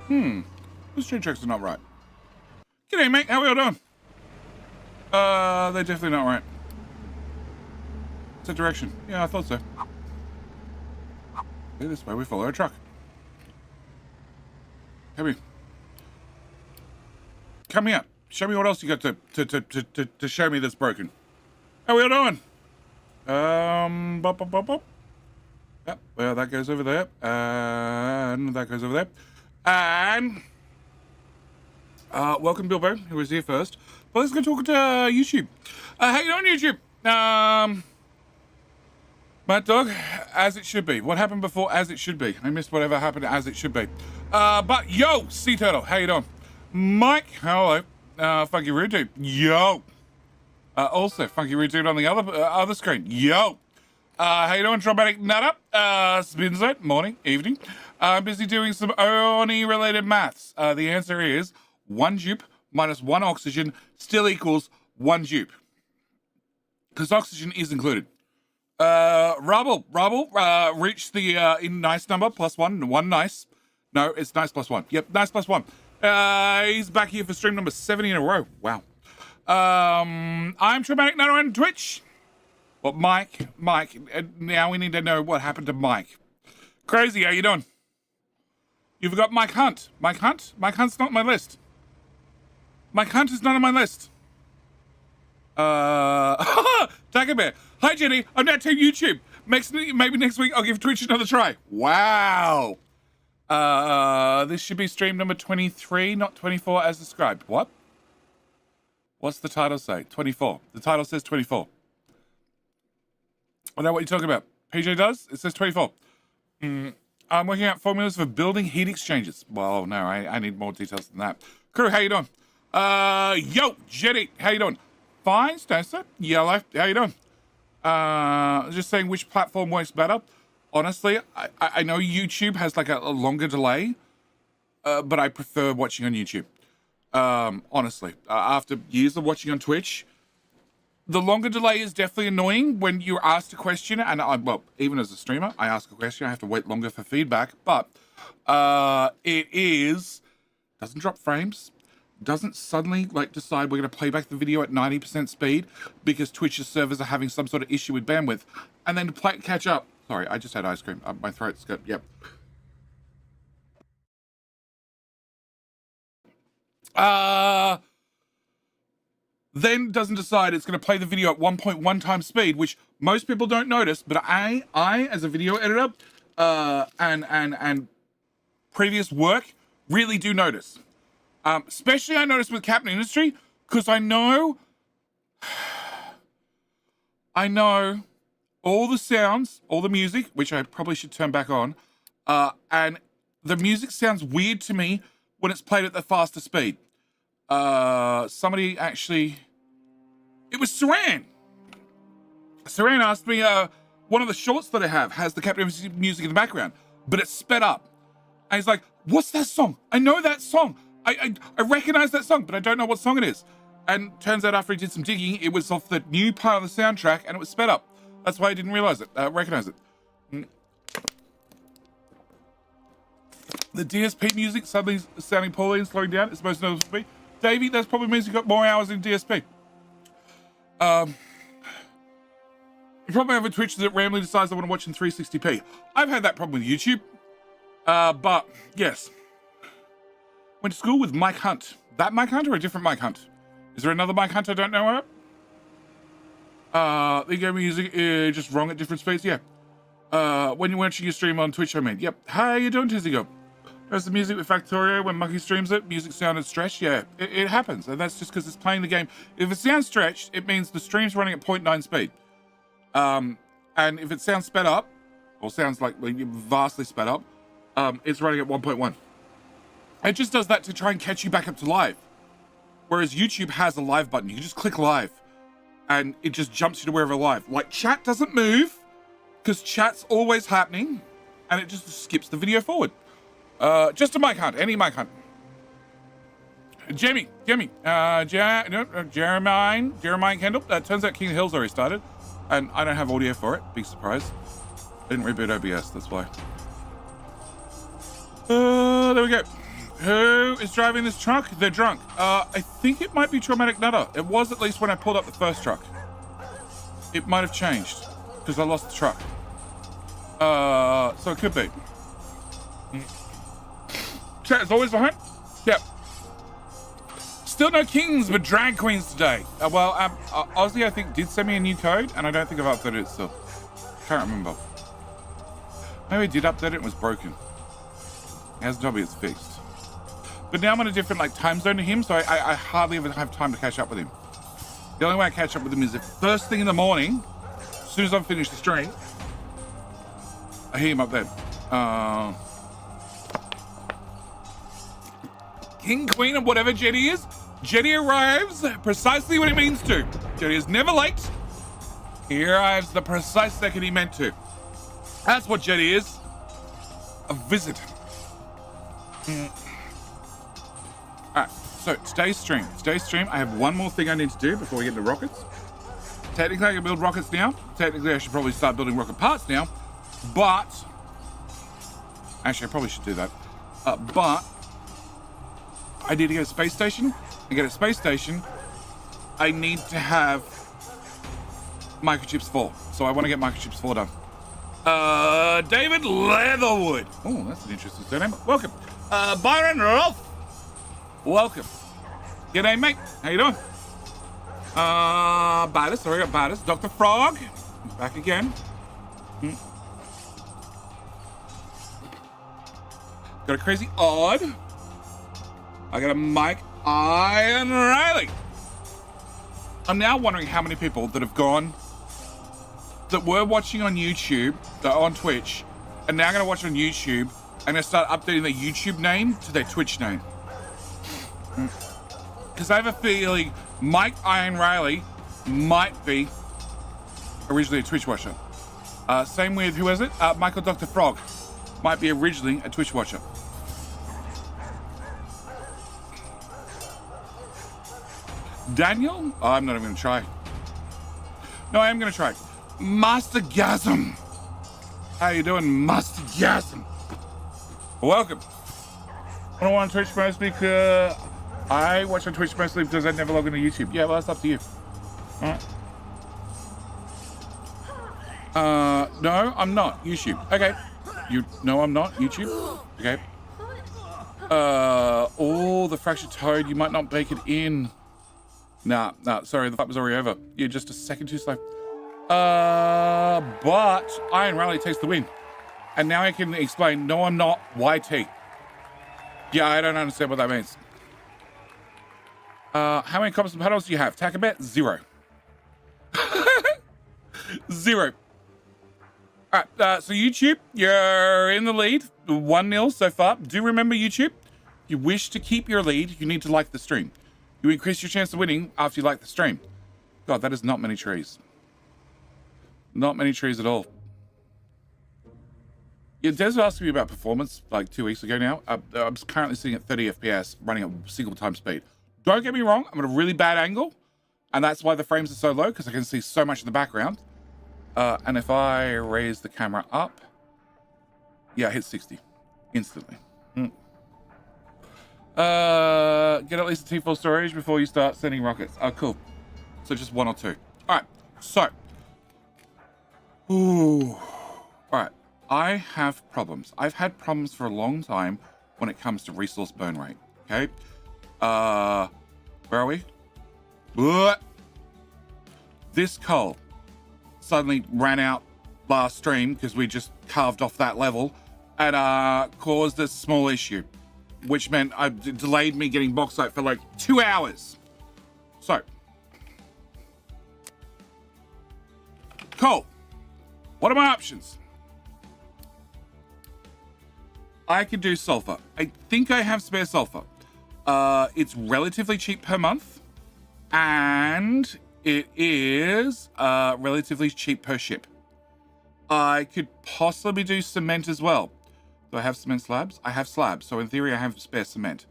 Those train tracks are not right. G'day, mate. How are we all doing? They're definitely not right. It's a direction. Yeah, I thought so. Okay, this way we follow a truck. Come here. Show me what else you got to show me that's broken. How are we all doing? Bop, bop, bop, bop. Yep, well, that goes over there. And that goes over there. And welcome Bilbo, who was here first. But let's go talk to YouTube. How you doing, YouTube? Mad Dog, as it should be. What happened before as it should be? I missed whatever happened as it should be. But yo, Sea Turtle, how you doing? Mike, hello. Funky Rude Dude, yo. Also, Funky Rude Dude on the other screen, yo. How you doing, Traumatic Nutter? Spinzo, morning, evening. I'm busy doing some Oni-related maths. The answer is 1 dupe minus 1 oxygen still equals 1 dupe. Because oxygen is included. Rubble, reached the nice number, +1, 1 nice. No, it's nice +1. Yep, nice +1. He's back here for stream number 70 in a row. Wow. I'm Traumatic Nutter on Twitch. Well, Mike, now we need to know what happened to Mike. Crazy, how you doing? You forgot Mike Hunt. Mike Hunt? Mike Hunt's not on my list. Mike Hunt is not on my list. Tiger Bear. Hi, Jenny. I'm now Team YouTube. Maybe next week I'll give Twitch another try. Wow. This should be stream number 23, not 24 as described. What? What's the title say? 24. The title says 24. I know what you're talking about. PJ does? It says 24. I'm working out formulas for building heat exchangers. Well, no, I need more details than that. Crew, how you doing? Yo, Jenny, how you doing? Fine, Stancer. Yellow, how you doing? Just saying which platform works better. Honestly, I know YouTube has like a longer delay, but I prefer watching on YouTube. Honestly, after years of watching on Twitch, the longer delay is definitely annoying when you're asked a question, and well, even as a streamer, I ask a question, I have to wait longer for feedback, but doesn't drop frames, doesn't suddenly like decide we're going to play back the video at 90% speed because Twitch's servers are having some sort of issue with bandwidth, and then to catch up. Sorry, I just had ice cream. My throat's good. Yep. Then doesn't decide it's going to play the video at 1.1 times speed, which most people don't notice, but I as a video editor, and previous work, really do notice. Especially I notice with Captain Industry, because I know all the sounds, all the music, which I probably should turn back on, and the music sounds weird to me when it's played at the faster speed. Somebody actually, it was Saran. Saran asked me, one of the shorts that I have has the Captain music in the background, but it's sped up. And he's like, what's that song? I know that song. I recognize that song, but I don't know what song it is. And turns out after he did some digging, it was off the new part of the soundtrack and it was sped up. That's why I didn't realize it, recognize it. The DSP music suddenly sounding poorly and slowing down. It's most noticeable to me. Davey, that's probably means you've got more hours in DSP. You probably have a Twitch that randomly decides I want to watch in 360p. I've had that problem with YouTube. But yes. Went to school with Mike Hunt. That Mike Hunt or a different Mike Hunt? Is there another Mike Hunt I don't know about? The game music is just wrong at different speeds. Yeah. When you're watching your stream on Twitch, I mean. Yep. How you doing, Tizzy? There's the music with Factorio when Monkey streams it. Music sounded stretched. Yeah, it happens. And that's just because it's playing the game. If it sounds stretched, it means the stream's running at 0.9 speed. And if it sounds sped up, or sounds like vastly sped up, it's running at 1.1. It just does that to try and catch you back up to live. Whereas YouTube has a live button. You can just click live and it just jumps you to wherever live. Like chat doesn't move because chat's always happening and it just skips the video forward. Just a mic hunt, any mic hunt. Jeremy, Jeremiah Kendall. Turns out King of the Hill's already started and I don't have audio for it. Big surprise. Didn't reboot OBS, that's why. There we go. Who is driving this truck? They're drunk. I think it might be Traumatic Nutter. It was at least when I pulled up the first truck. It might have changed because I lost the truck. So it could be. Chat is always behind. Yep. Still no kings, but drag queens today. Ozzy, I think, did send me a new code, and I don't think I've updated it still. Can't remember. Maybe I did update it and it was broken. It hasn't told me it's fixed. But now I'm on a different time zone to him, so I hardly ever have time to catch up with him. The only way I catch up with him is if first thing in the morning, as soon as I've finished the stream, I hear him up there. King, queen, and whatever Jetty is, Jetty arrives precisely when it means to. Jetty is never late. He arrives the precise second he meant to. That's what Jetty is. A visit. Alright, so today's stream, I have one more thing I need to do before we get into rockets. Technically, I can build rockets now. Technically, I should probably start building rocket parts now. But, actually, I probably should do that. But, I need to get a space station. To get a space station, I need to have microchips 4. So I want to get microchips 4 done. David Leatherwood. Oh, that's an interesting surname. Welcome. Byron Rolf. Welcome. G'day, mate. How you doing? Baddest. Sorry, I got Baddest. Dr. Frog. He's back again. Got a crazy odd. I got a Mike Iron Riley. I'm now wondering how many people that have gone, that were watching on YouTube, that are on Twitch, and now going to watch on YouTube, and going to start updating their YouTube name to their Twitch name. Because I have a feeling Mike Iron Riley might be originally a Twitch watcher. Same with, who is it? Michael Dr. Frog might be originally a Twitch watcher. Daniel? Oh, I'm not even going to try. No, I am going to try. Mastergasm. How you doing, Mastergasm? Welcome. I don't want to Twitch mostly because I watch on Twitch mostly because I never log into YouTube. Yeah, well, that's up to you. All right. No, I'm not. YouTube. Okay. No, I'm not. YouTube. Okay. Oh, the fractured toad. You might not bake it in. Nah, sorry, the fight was already over. You're just a second too slow. But Iron Rally takes the win. And now I can explain, no, I'm not YT. Yeah, I don't understand what that means. How many comments and panels do you have? Takabet? 0. 0. All right, so YouTube, you're in the lead. 1-0 so far. Do remember, YouTube, if you wish to keep your lead, you need to like the stream. You increase your chance of winning after you like the stream. God, that is not many trees. Not many trees at all. Yeah, Des was asking me about performance like 2 weeks ago now. I'm currently sitting at 30 FPS, running at single time speed. Don't get me wrong, I'm at a really bad angle, and that's why the frames are so low, because I can see so much in the background. And if I raise the camera up, yeah, I hit 60 instantly. Get at least a T4 storage before you start sending rockets. Oh, cool. So just 1 or 2. All right. So, all right. I have problems. I've had problems for a long time when it comes to resource burn rate. Okay. Where are we? This coal suddenly ran out last stream because we just carved off that level and caused a small issue, which meant it delayed me getting bauxite for like 2 hours. So, coal. What are my options? I could do sulfur. I think I have spare sulfur. It's relatively cheap per month, and it is relatively cheap per ship. I could possibly do cement as well. Do I have cement slabs? I have slabs, so in theory I have spare cement.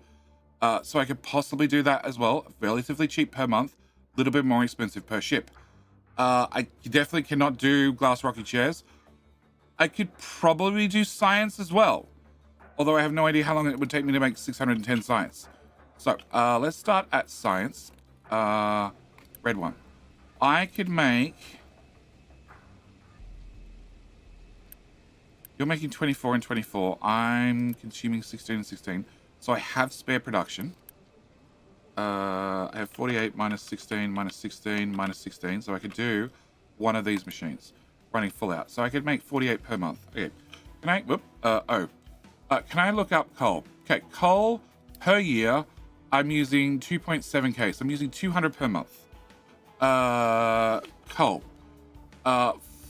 So I could possibly do that as well. Relatively cheap per month, a little bit more expensive per ship. I definitely cannot do glass rocket chairs. I could probably do science as well. Although I have no idea how long it would take me to make 610 science. So let's start at science. Red one. I could make... You're making 24 and 24. I'm consuming 16 and 16. So I have spare production. I have 48 minus 16 minus 16 minus 16. So I could do one of these machines running full out. So I could make 48 per month. Okay. Can I... Whoop. Can I look up coal? Okay. Coal per year, I'm using 2.7k. So I'm using 200 per month. Coal.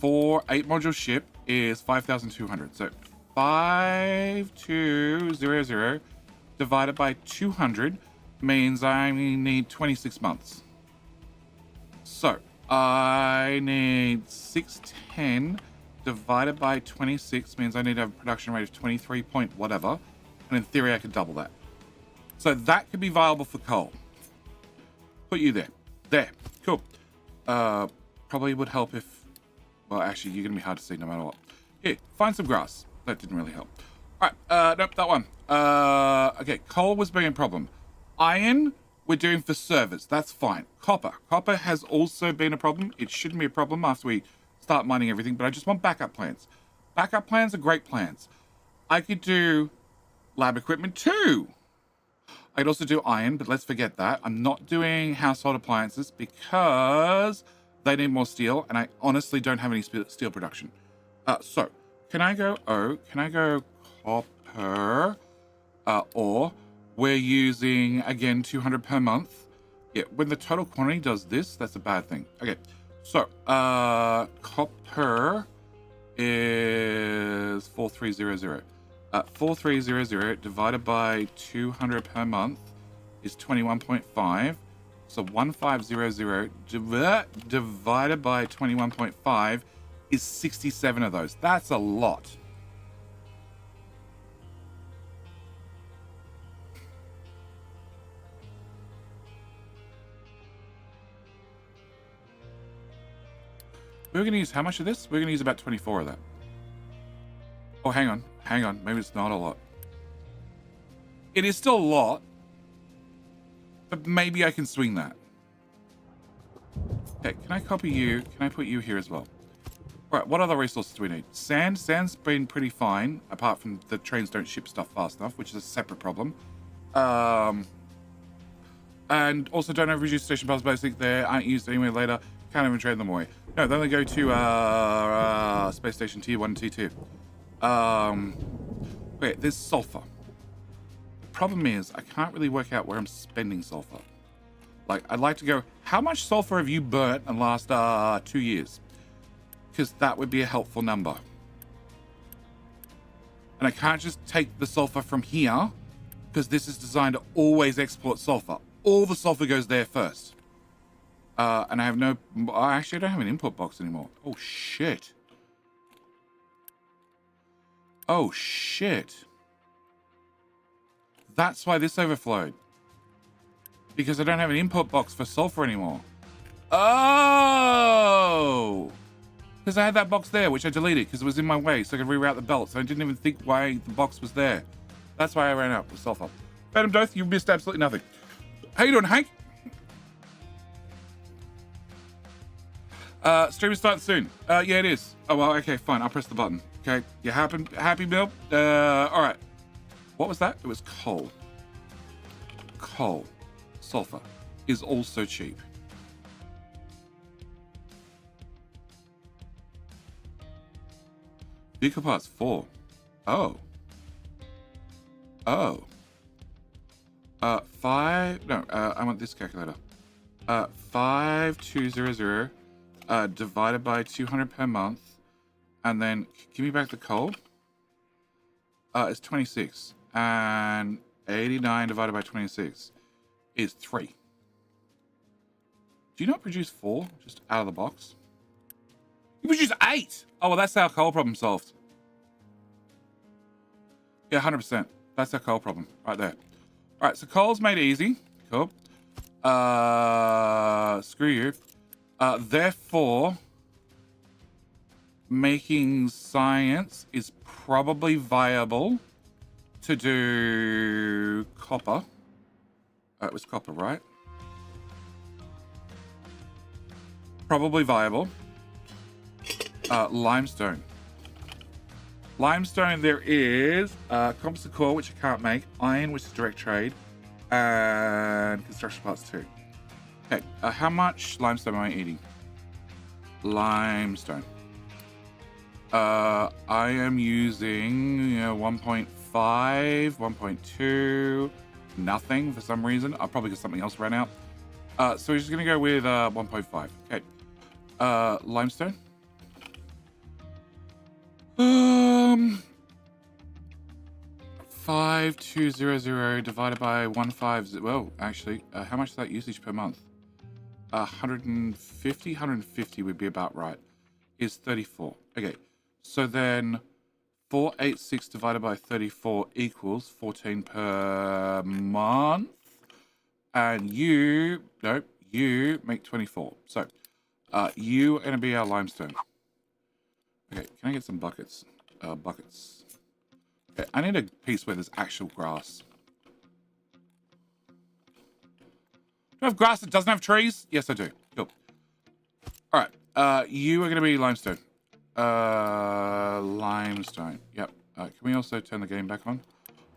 For 8 module ship is 5,200. So 5200 divided by 200 means I need 26 months. So I need 610 divided by 26 means I need to have a production rate of 23 point whatever. And in theory, I could double that. So that could be viable for coal. Put you there. There. Cool. Probably would help if... Well, actually, you're going to be hard to see no matter what. Here, find some grass. That didn't really help. All right. Nope, that one. Okay, coal was being a problem. Iron, we're doing for servers. That's fine. Copper. Copper has also been a problem. It shouldn't be a problem after we start mining everything, but I just want backup plans. Backup plans are great plans. I could do lab equipment too. I could also do iron, but let's forget that. I'm not doing household appliances because they need more steel, and I honestly don't have any steel production. So, can I go copper, or we're using, again, 200 per month. Yeah, when the total quantity does this, that's a bad thing. Okay, so, copper is 4300. 4300 divided by 200 per month is 21.5. So 1500 divided by 21.5 is 67 of those. That's a lot. We're going to use how much of this? We're going to use about 24 of that. Oh, hang on. Maybe it's not a lot. It is still a lot, but maybe I can swing that. Okay, can I copy you? Can I put you here as well? All right, what other resources do we need? Sand. Sand's been pretty fine, apart from the trains don't ship stuff fast enough, which is a separate problem. And also don't have reduced station pass basic there. Aren't used anywhere later. Can't even trade them away. No, they only go to space station T1 and T2. Wait, there's sulfur. The problem is I can't really work out where I'm spending sulfur. Like, I'd like to go, how much sulfur have you burnt in the last 2 years? Because that would be a helpful number. And I can't just take the sulfur from here, because this is designed to always export sulfur. All the sulfur goes there first. And I have no... Actually, I don't have an input box anymore. Oh, shit. Oh, shit. That's why this overflowed. Because I don't have an input box for sulfur anymore. Oh! Because I had that box there, which I deleted because it was in my way, so I could reroute the belts. And I didn't even think why the box was there. That's why I ran out with sulfur. Phantom Doth, you missed absolutely nothing. How you doing, Hank? Stream is starting soon. Yeah, it is. Oh, well, okay, fine. I'll press the button. Okay, you happy, Bill? All right. What was that? It was coal. Coal. Sulfur is also cheap. Vehicle parts 4. Oh. Oh. 5. No, I want this calculator. 5200 divided by 200 per month. And then give me back the coal. It's 26. And 89 divided by 26 is 3. Do you not produce 4 just out of the box? You produce 8! Oh, well, that's our coal problem solved. Yeah, 100%. That's our coal problem right there. All right, so coal's made easy. Cool. Screw you. Therefore, making science is probably viable to do copper. It was copper, right? Probably viable. Limestone. Limestone, there is composite core, which I can't make. Iron, which is direct trade. And construction parts too. Okay, how much limestone am I eating? Limestone. I am using 1.5, 1.2, nothing for some reason. I'll probably get something else ran out. So we're just gonna go with 1.5. Okay. Limestone. 5200 divided by 150. Well, actually, how much is that usage per month? 150 would be about right. Is 34. Okay, so then 486 divided by 34 equals 14 per month. And you make 24. So you are going to be our limestone. Okay, can I get some buckets? Buckets. Okay, I need a piece where there's actual grass. Do I have grass that doesn't have trees? Yes, I do. Cool. All right. You are going to be limestone. Limestone. Yep. Can we also turn the game back on?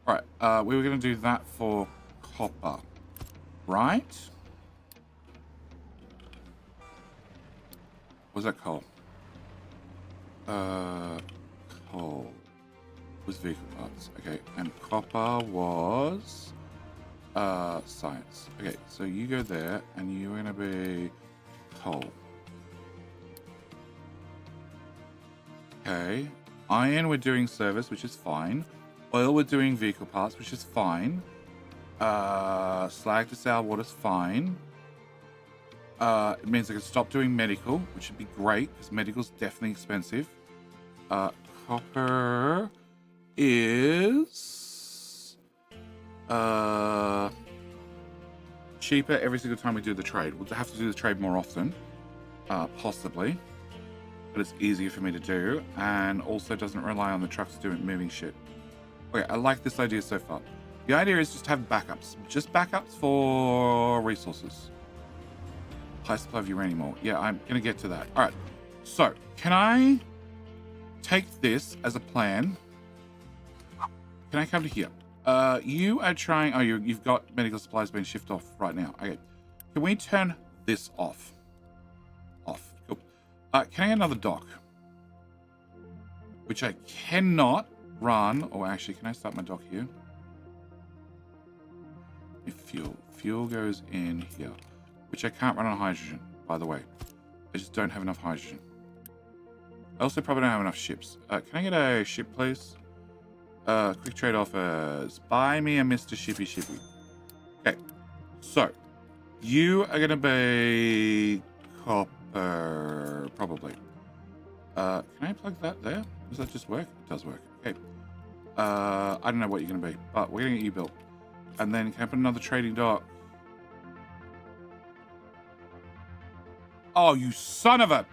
All right. We were going to do that for copper. Right? Was that coal? Coal was vehicle parts. Okay, and copper was science. Okay, so you go there, and you're gonna be coal. Okay, iron we're doing service, which is fine. Oil we're doing vehicle parts, which is fine. Slag to sour water's fine. It means I can stop doing medical, which would be great because medical's definitely expensive. Copper is cheaper every single time we do the trade. We'll have to do the trade more often, possibly, but it's easier for me to do, and also doesn't rely on the trucks doing moving shit. Okay, I like this idea so far. The idea is just to have backups, just backups for resources. High supply of uranium ore. Yeah, I'm gonna get to that. All right. So, can I take this as a plan? Can I come to here? You are trying. Oh, you've got medical supplies being shifted off right now. Okay. Can we turn this off? Off. Cool. Can I get another dock? Which I cannot run. Or actually, can I start my dock here? If fuel goes in here. Which I can't run on hydrogen, by the way. I just don't have enough hydrogen. I also probably don't have enough ships. Can I get a ship, please? Quick trade offers. Buy me a Mr. Shippy Shippy. Okay. So, you are going to be copper, probably. Can I plug that there? Does that just work? It does work. Okay. I don't know what you're going to be, but we're going to get you built. And then can I put another trading dock? Oh, you son of a...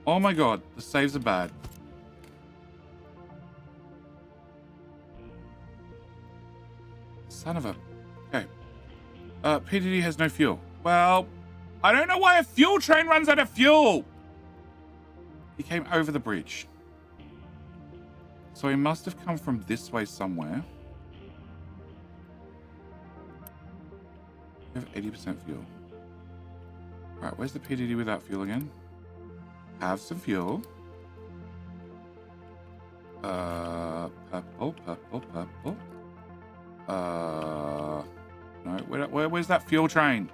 Oh my god, the saves are bad. Son of a... Okay. PDD has no fuel. Well, I don't know why a fuel train runs out of fuel. He came over the bridge. So he must have come from this way somewhere. We have 80% fuel. Alright, where's the PDD without fuel again? Have some fuel. Purple. No, where's that fuel train?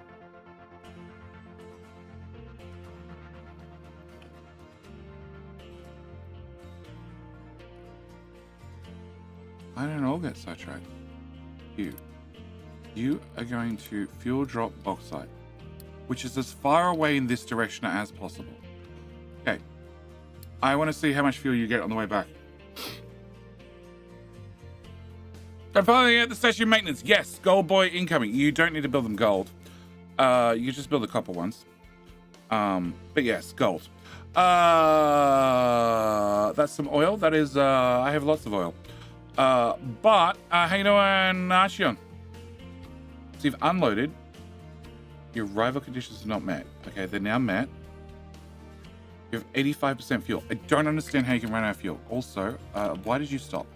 I don't all get sidetracked. You are going to fuel drop bauxite, which is as far away in this direction as possible. Okay. I want to see how much fuel you get on the way back. I'm following at the station maintenance. Yes, gold boy incoming. You don't need to build them gold. You can just build the copper ones. But yes, gold. That's some oil. That is, I have lots of oil. But how you doing, Ashion? So you've unloaded. Your arrival conditions are not met. Okay, they're now met. You have 85% fuel. I don't understand how you can run out of fuel. Also, why did you stop?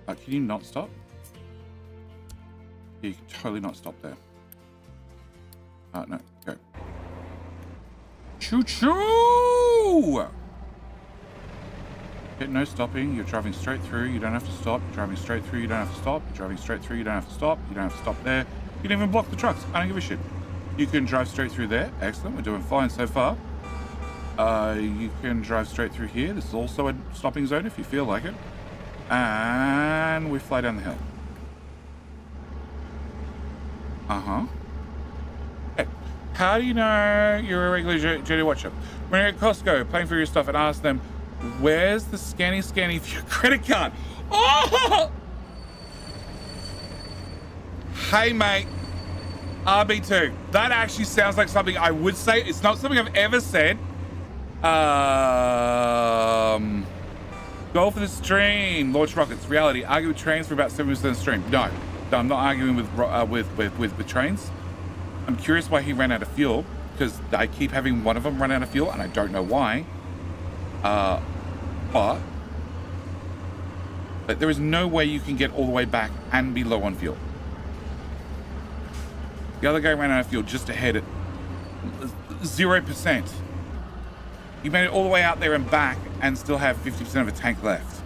Can you not stop? Yeah, you can totally not stop there. No, go. Choo-choo! Okay, no stopping. You're driving straight through. You don't have to stop. You're driving straight through. You don't have to stop. You're driving straight through. You don't have to stop. You don't have to stop there. You can even block the trucks. I don't give a shit. You can drive straight through there. Excellent. We're doing fine so far. You can drive straight through here. This is also a stopping zone if you feel like it. And we fly down the hill. Uh-huh. Okay. How do you know you're a regular Jedi Watcher? When you're at Costco paying for your stuff and ask them, where's the scanny for your credit card? Oh! Hey, mate. RB2. That actually sounds like something I would say. It's not something I've ever said. Go for the stream. Launch rockets. Reality. Argue with trains for about 7% of the stream. No, I'm not arguing with trains. I'm curious why he ran out of fuel, because I keep having one of them run out of fuel, and I don't know why. But there is no way you can get all the way back and be low on fuel. The other guy ran out of fuel just ahead at 0%. You made it all the way out there and back and still have 50% of a tank left.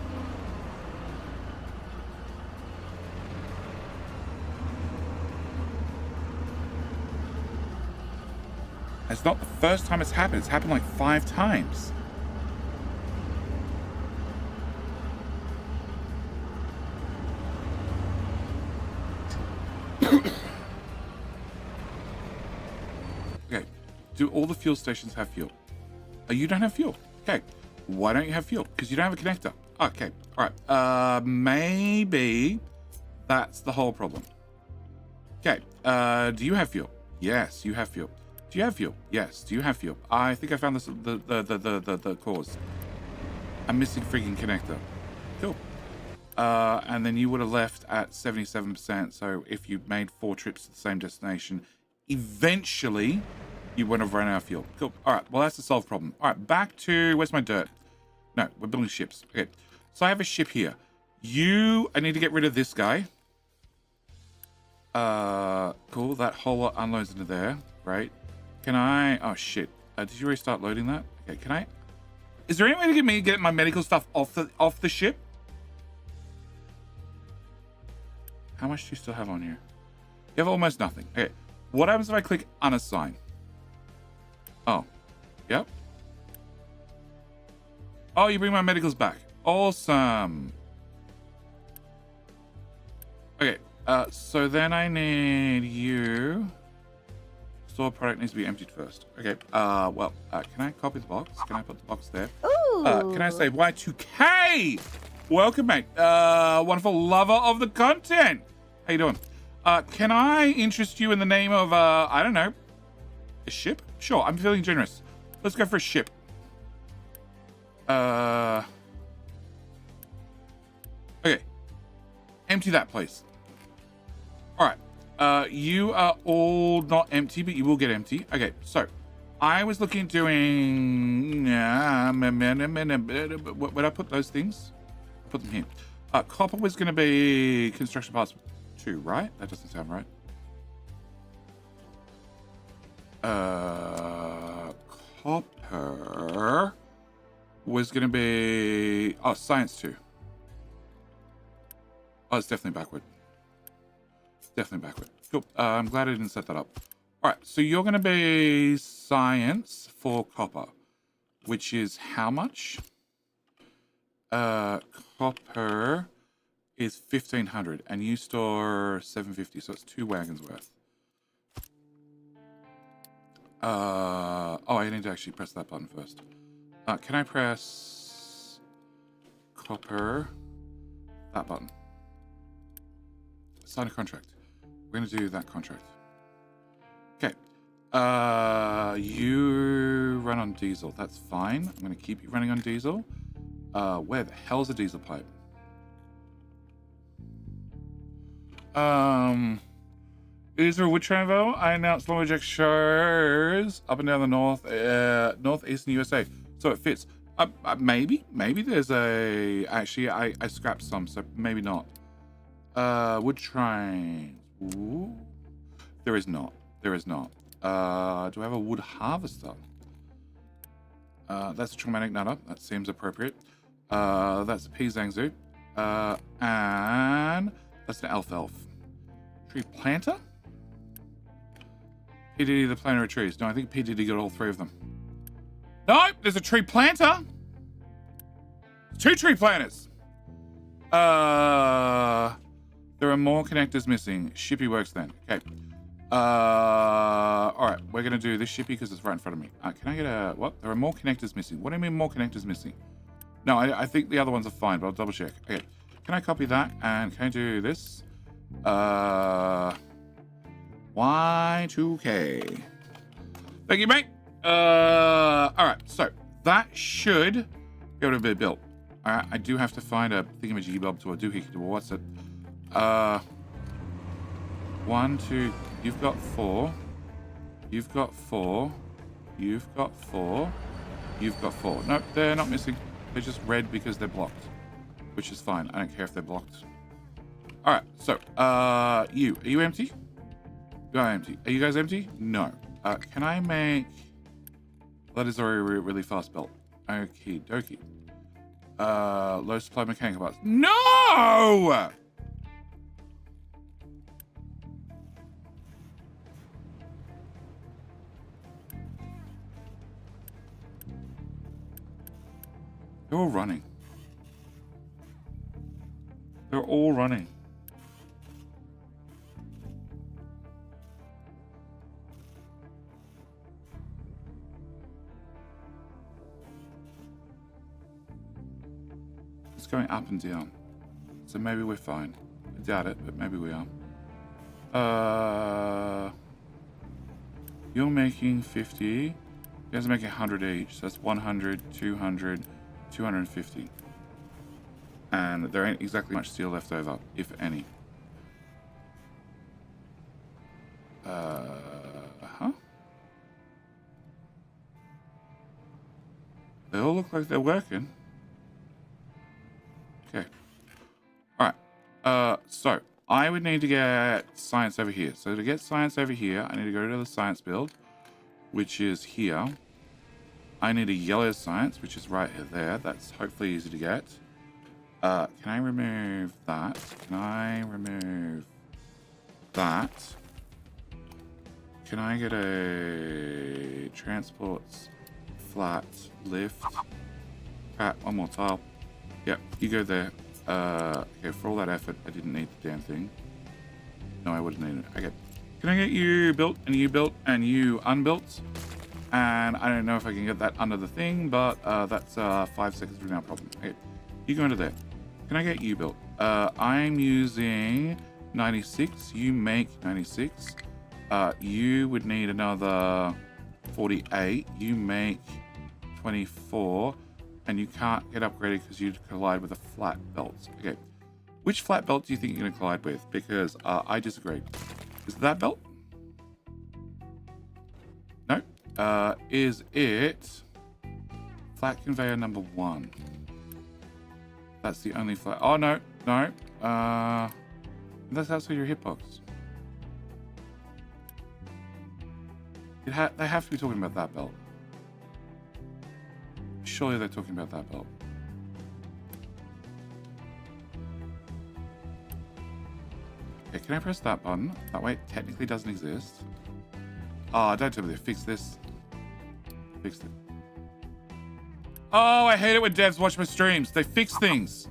It's not the first time it's happened. It's happened like 5 times. Okay. Do all the fuel stations have fuel? You don't have fuel. Okay. Why don't you have fuel? Because you don't have a connector. Okay. All right. Maybe that's the whole problem. Okay. Do you have fuel? Yes, you have fuel. Do you have fuel? Yes. Do you have fuel? I think I found this the cause. I'm missing freaking connector. Cool. And then you would have left at 77%. So if you made 4 trips to the same destination, eventually you wouldn't have run out of fuel. Cool. All right. Well, that's a solved problem. All right. Back to, where's my dirt? No, we're building ships. Okay. So I have a ship here. I need to get rid of this guy. Cool. That whole lot unloads into there. Right. Can I, oh shit. Did you already start loading that? Okay. Can I, is there any way to get my medical stuff off the ship? How much do you still have on here? You have almost nothing. Okay. What happens if I click unassign? Oh, yep. Oh, you bring my medicals back. Awesome. Okay, so then I need you. Store product needs to be emptied first. Okay, well, can I copy the box? Can I put the box there? Ooh. Can I say Y2K? Welcome, mate. Wonderful lover of the content. How you doing? Can I interest you in the name of, I don't know, a ship? Sure, I'm feeling generous. Let's go for a ship. Okay. Empty that place. All right. You are all not empty, but you will get empty. Okay, so I was looking at doing... Where I put those things? Put them here. Copper was going to be construction parts 2, right? That doesn't sound right. Copper was going to be... Oh, science 2. Oh, it's definitely backward. Definitely backward. Cool. I'm glad I didn't set that up. All right, so you're going to be science for copper, which is how much? Copper is 1,500, and you store 750, so it's 2 wagons worth. Oh, I need to actually press that button first. Can I press copper? That button. Sign a contract. We're going to do that contract. Okay. You run on diesel. That's fine. I'm going to keep you running on diesel. Where the hell's a diesel pipe? Is there a wood train though? I announced Lumberjack shows up and down the northeastern USA, so it fits. Maybe there's a. Actually, I scrapped some, so maybe not. Wood trains. Ooh. There is not. There is not. Do I have a wood harvester? That's a traumatic nutter. That seems appropriate. That's a P Zangzu. And that's an elf. Tree planter? PDD the planter of trees. No, I think PDD got all three of them. No, there's a tree planter. 2 tree planters. There are more connectors missing. Shippy works then. Okay. All right, we're gonna do this shippy because it's right in front of me. Can I get a what? There are more connectors missing. What do you mean more connectors missing? No, I think the other ones are fine, but I'll double check. Okay, can I copy that and can I do this? Y2K. Thank you, mate. All right, so that should be able to be built. All right, I do have to find a thingamajiggy-bob to a doohickey to what's it? 1, 2. You've got 4. You've got 4. You've got 4. You've got 4. Nope, they're not missing. They're just red because they're blocked, which is fine. I don't care if they're blocked. All right, so are you empty? You are empty. Are you guys empty? No. Can I make? That is already a really fast belt. Okie dokie. Low supply mechanical parts. No! They're all running. They're all running. It's going up and down. So maybe we're fine. I doubt it, but maybe we are. You're making 50. You guys are making 100 each. So that's 100, 200, 250. And there ain't exactly much steel left over, if any. They all look like they're working. Okay. Alright. So I would need to get science over here. So to get science over here, I need to go to the science build, which is here. I need a yellow science, which is right there. That's hopefully easy to get. Can I remove that? Can I remove that? Can I get a transports flat lift? One more tile. Yep, you go there. Okay, for all that effort, I didn't need the damn thing. No, I wouldn't need it. Okay. Can I get you built and you unbuilt? And I don't know if I can get that under the thing, but that's 5 seconds from now problem. Okay, you go into there. Can I get you built? I'm using 96. You make 96. You would need another 48. You make 24. And you can't get upgraded because you'd collide with a flat belt. Okay. Which flat belt do you think you're going to collide with? Because I disagree. Is it that belt? No. Is it flat conveyor number 1? That's the only flat. Oh, no. No. That's outside your hitbox. They have to be talking about that belt. Surely they're talking about that belt. Okay, can I press that button? That way it technically doesn't exist. Oh, don't tell me they fixed this. Fixed it. Oh, I hate it when devs watch my streams. They fix things.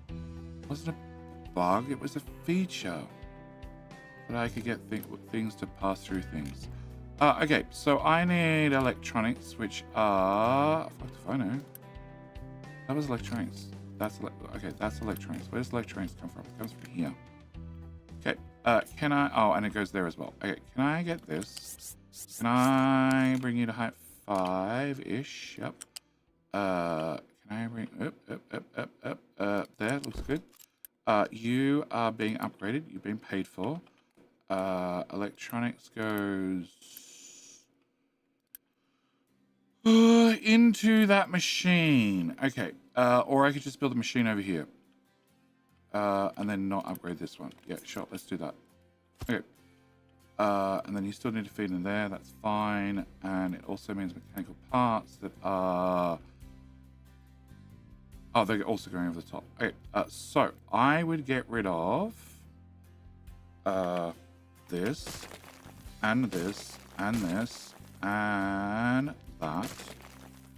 It wasn't a bug, it was a feature. That I could get things to pass through things. Okay, so I need electronics, which are... Fuck if I know. That was electronics. Okay, that's electronics. Where does electronics come from? It comes from here. Okay, Can I? Oh, and it goes there as well. Okay, can I get this? Can I bring you to height 5-ish? Yep. Can I bring up? There, looks good. You are being upgraded. You're being paid for. Electronics goes into that machine. Okay. Or I could just build a machine over here. And then not upgrade this one. Yeah, sure. Let's do that. Okay. And then you still need to feed in there. That's fine. And it also means mechanical parts that are... Oh, they're also going over the top. Okay. So I would get rid of this and this and this and that.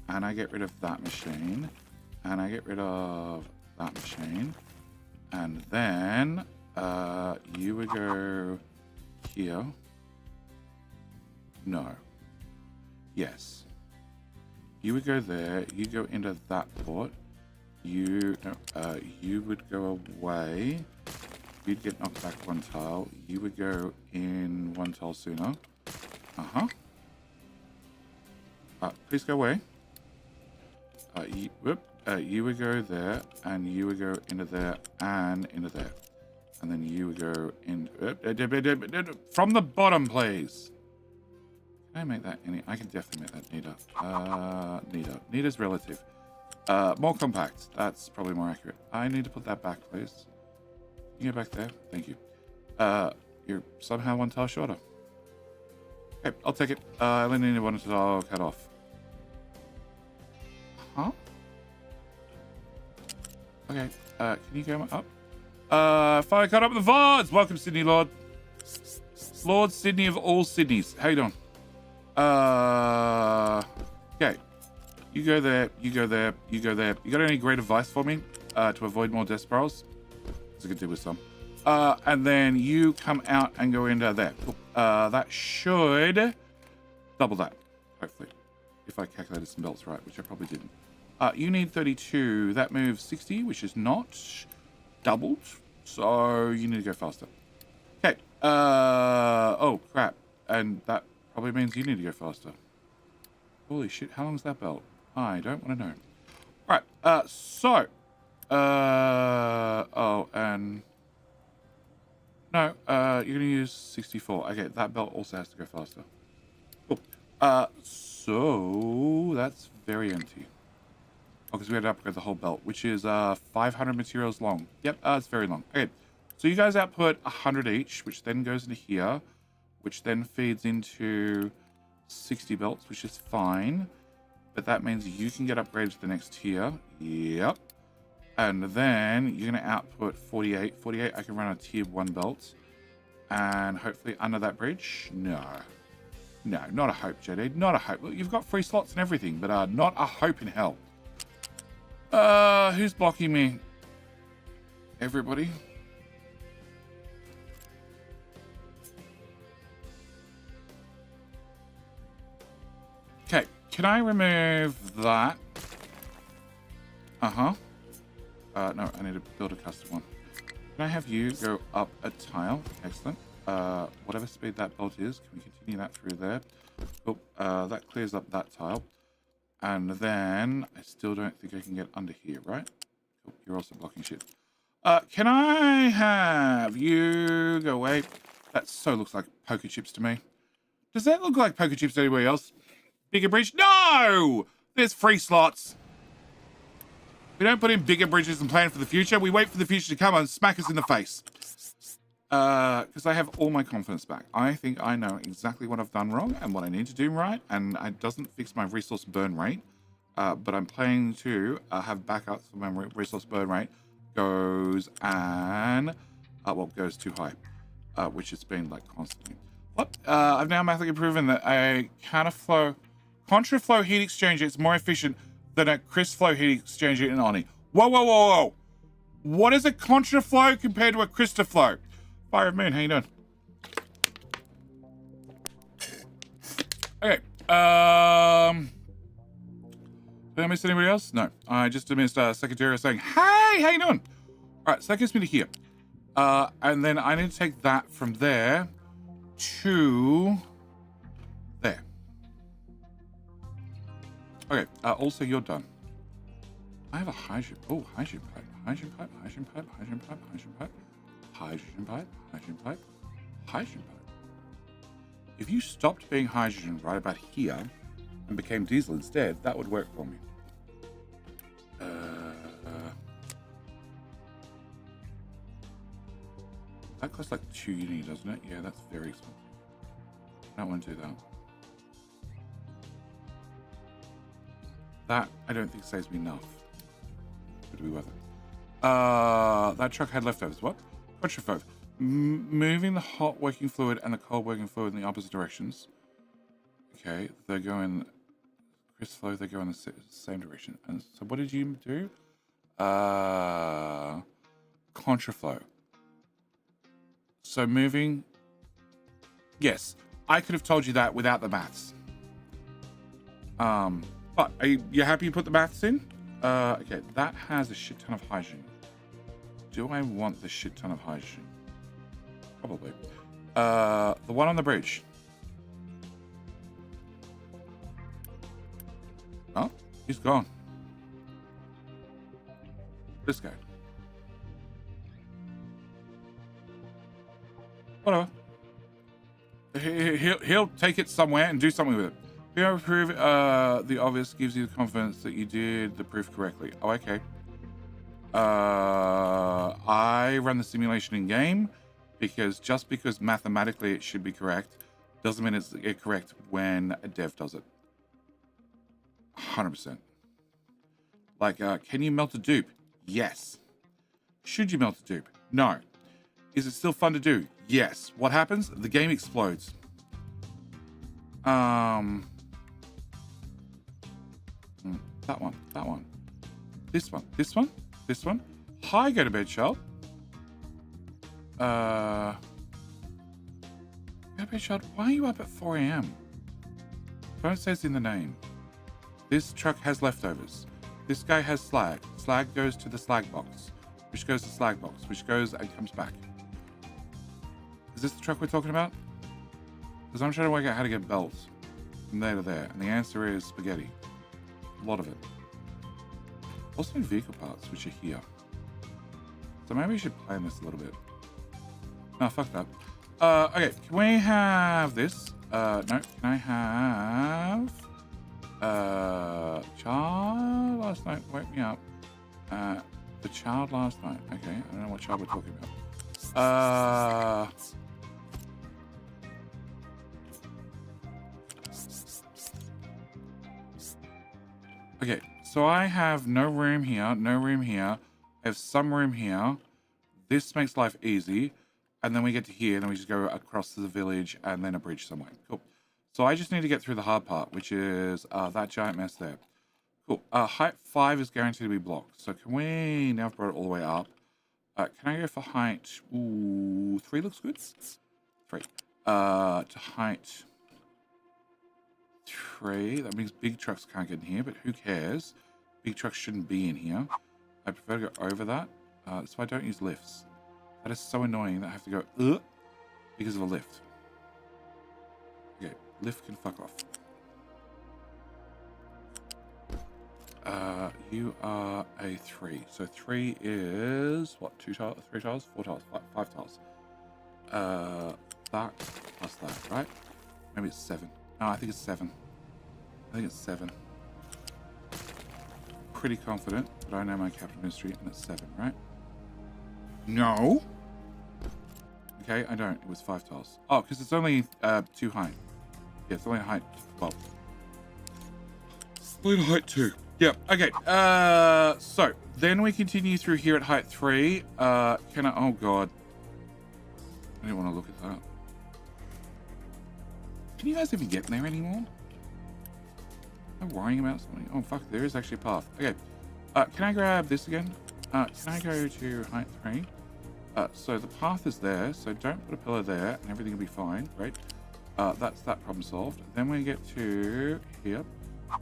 And I get rid of that machine. And I get rid of that machine. And then you would go here. No. Yes. You would go there. You go into that port. You would go away. You'd get knocked back one tile. You would go in one tile sooner. Please go away. You would go there, and you would go into there, and into there. And then you would go in... from the bottom, please. Can I make that any... I can definitely make that neater. Neater. Neater's relative. More compact. That's probably more accurate. I need to put that back, please. Can you go back there? Thank you. You're somehow one tile shorter. Okay, I'll take it. I only need one tile cut off. Huh? Okay, can you go up? Finally caught up with the VODs! Welcome, Sydney Lord. Lord Sydney of all Sydneys. How you doing? Okay. You go there, you go there, you go there. You got any great advice for me to avoid more death spirals? I could do with some. And then you come out and go into there. Cool. That should double that, hopefully. If I calculated some belts right, which I probably didn't. You need 32. That moves 60, which is not doubled. So you need to go faster. Okay. Oh, crap. And that probably means you need to go faster. Holy shit. How long is that belt? I don't want to know. All right. Oh, and... No, you're going to use 64. Okay, that belt also has to go faster. Cool. So that's very empty. Oh, because we had to upgrade the whole belt, which is 500 materials long. Yep, it's very long. Okay, so you guys output 100 each, which then goes into here, which then feeds into 60 belts, which is fine. But that means you can get upgraded to the next tier. Yep. And then you're going to output 48. 48, I can run a tier 1 belt. And hopefully under that bridge. No. No, not a hope, JD. Not a hope. Look, you've got free slots and everything, but not a hope in hell. Who's blocking me? Everybody? Okay, can I remove that? No, I need to build a custom one. Can I have you go up a tile? Excellent. Whatever speed that bolt is, can we continue that through there? Oh, that clears up that tile. And then I still don't think I can get under here, right? Oh, you're also blocking shit. Can I have you go away? That so looks like poker chips to me. Does that look like poker chips anywhere else? Bigger bridge? No! There's free slots. We don't put in bigger bridges and plan for the future. We wait for the future to come and smack us in the face. Because I have all my confidence back. I think I know exactly what I've done wrong and what I need to do right. And it doesn't fix my resource burn rate. But I'm planning to have backups for my resource burn rate. Goes and... well, goes too high. Which it's been like constantly. What? I've now mathematically proven that a contraflow heat exchanger is more efficient than a crisp flow heat exchanger in Oni. Whoa, whoa, whoa, whoa. What is a contraflow compared to a crystaflow? Fire of Moon, how you doing? Okay. Did I miss anybody else? No. I just missed Secretary saying, hey, how you doing? All right, so that gets me to here. And then I need to take that from there to there. Okay, also you're done. I have a hydrogen. Oh, hydrogen pipe, hydrogen pipe, hydrogen pipe, hydrogen pipe, hydrogen pipe, hydrogen pipe, hydrogen pipe, hydrogen pipe. If you stopped being hydrogen right about here and became diesel instead, that would work for me. That costs like 2 uni, doesn't it? Yeah, that's very expensive. I don't want to do that. That, I don't think saves me enough. Would be worth it. That truck had leftovers. What? Contraflow. Moving the hot working fluid and the cold working fluid in the opposite directions. Okay, they go in Chris flow, they go in the same direction. And so what did you do? Contraflow. So moving. Yes, I could have told you that without the maths. But are you happy you put the maths in? Okay, that has a shit ton of hydrogen. Do I want the shit ton of hydrogen? Probably. The one on the bridge. Oh, he's gone. This guy. Whatever. He'll take it somewhere and do something with it. Being able to prove the obvious gives you the confidence that you did the proof correctly. Oh, okay. I run the simulation in game because just because mathematically it should be correct doesn't mean it's correct when a dev does it. 100%. Like, can you melt a dupe? Yes. Should you melt a dupe? No. Is it still fun to do? Yes. What happens? The game explodes. That one. This one. Hi, go to bed, child. Go to bed, child. Why are you up at 4 a.m.? Don't say it's in the name. This truck has leftovers. This guy has slag. Slag goes to the slag box, which goes to slag box, which goes and comes back. Is this the truck we're talking about? Because I'm trying to work out how to get belts from there to there, and the answer is spaghetti. A lot of it. Also need vehicle parts, which are here. So maybe we should plan this a little bit. No, fuck that. Okay, can we have this? No, can I have... child last night, wake me up. The child last night. Okay, I don't know what child we're talking about. Okay, so I have no room here, no room here. I have some room here. This makes life easy. And then we get to here, and then we just go across to the village and then a bridge somewhere. Cool. So I just need to get through the hard part, which is that giant mess there. Cool. Height 5 is guaranteed to be blocked. So can we... Now I've brought it all the way up. Can I go for height... Ooh, 3 looks good. 3. To height... 3. That means big trucks can't get in here, but who cares? Big trucks shouldn't be in here. I prefer to go over that. So I don't use lifts. That is so annoying that I have to go because of a lift. Okay, lift can fuck off. You are a 3. So 3 is what? 2 tiles, 3 tiles, 4 tiles, 5 tiles. That plus that, right? Maybe it's 7. No, I think it's 7. I think it's 7. Pretty confident, but I know my capital mystery, and it's 7, right? No. Okay, I don't. It was 5 tiles. Oh, because it's only 2 height. Yeah, it's only height 12. Only height 2. Yep. Okay. So then we continue through here at height 3. Can I? Oh god. I didn't want to look at that. Can you guys even get there anymore? Am I worrying about something? Oh fuck, there is actually a path. Okay. Can I grab this again? Can I go to height 3? So the path is there, so don't put a pillar there and everything will be fine, right? That's that problem solved. Then we get to here.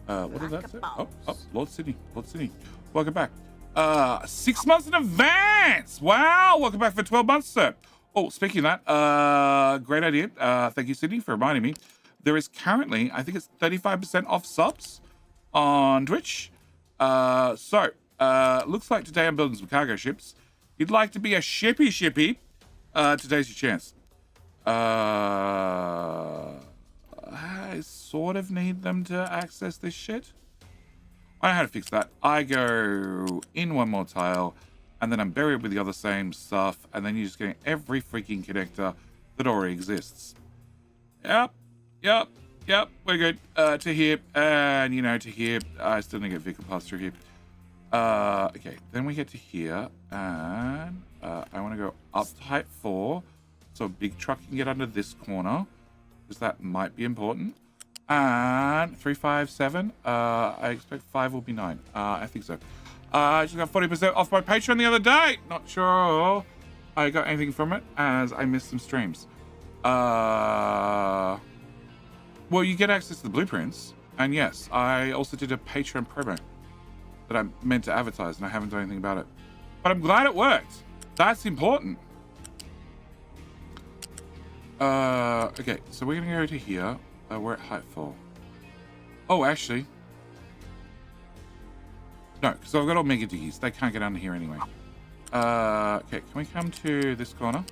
What did that say? Oh, Lord Sydney. Welcome back. 6 months in advance. Wow, welcome back for 12 months, sir. Oh, speaking of that, great idea. Thank you, Sydney, for reminding me. There is currently, I think it's 35% off subs on Twitch. Looks like today I'm building some cargo ships. If you'd like to be a shippy, today's your chance. I sort of need them to access this shit. I know how to fix that. I go in one more tile, and then I'm buried with the other same stuff, and then you're just getting every freaking connector that already exists. Yep. We're good. To here, and to here. I still didn't get vehicle pass through here. Okay, then we get to here, and I want to go up to height 4, so a big truck can get under this corner, because that might be important. And 3, 5, 7. I expect 5 will be 9. I think so. I just got 40% off my Patreon the other day. Not sure I got anything from it, as I missed some streams. Well, you get access to the blueprints, and yes, I also did a Patreon promo that I meant to advertise, and I haven't done anything about it. But I'm glad it worked. That's important. Okay, so we're gonna go to here. We're at height 4. Oh, actually. No, because I've got all mega diggies. They can't get under here anyway. Okay, can we come to this corner?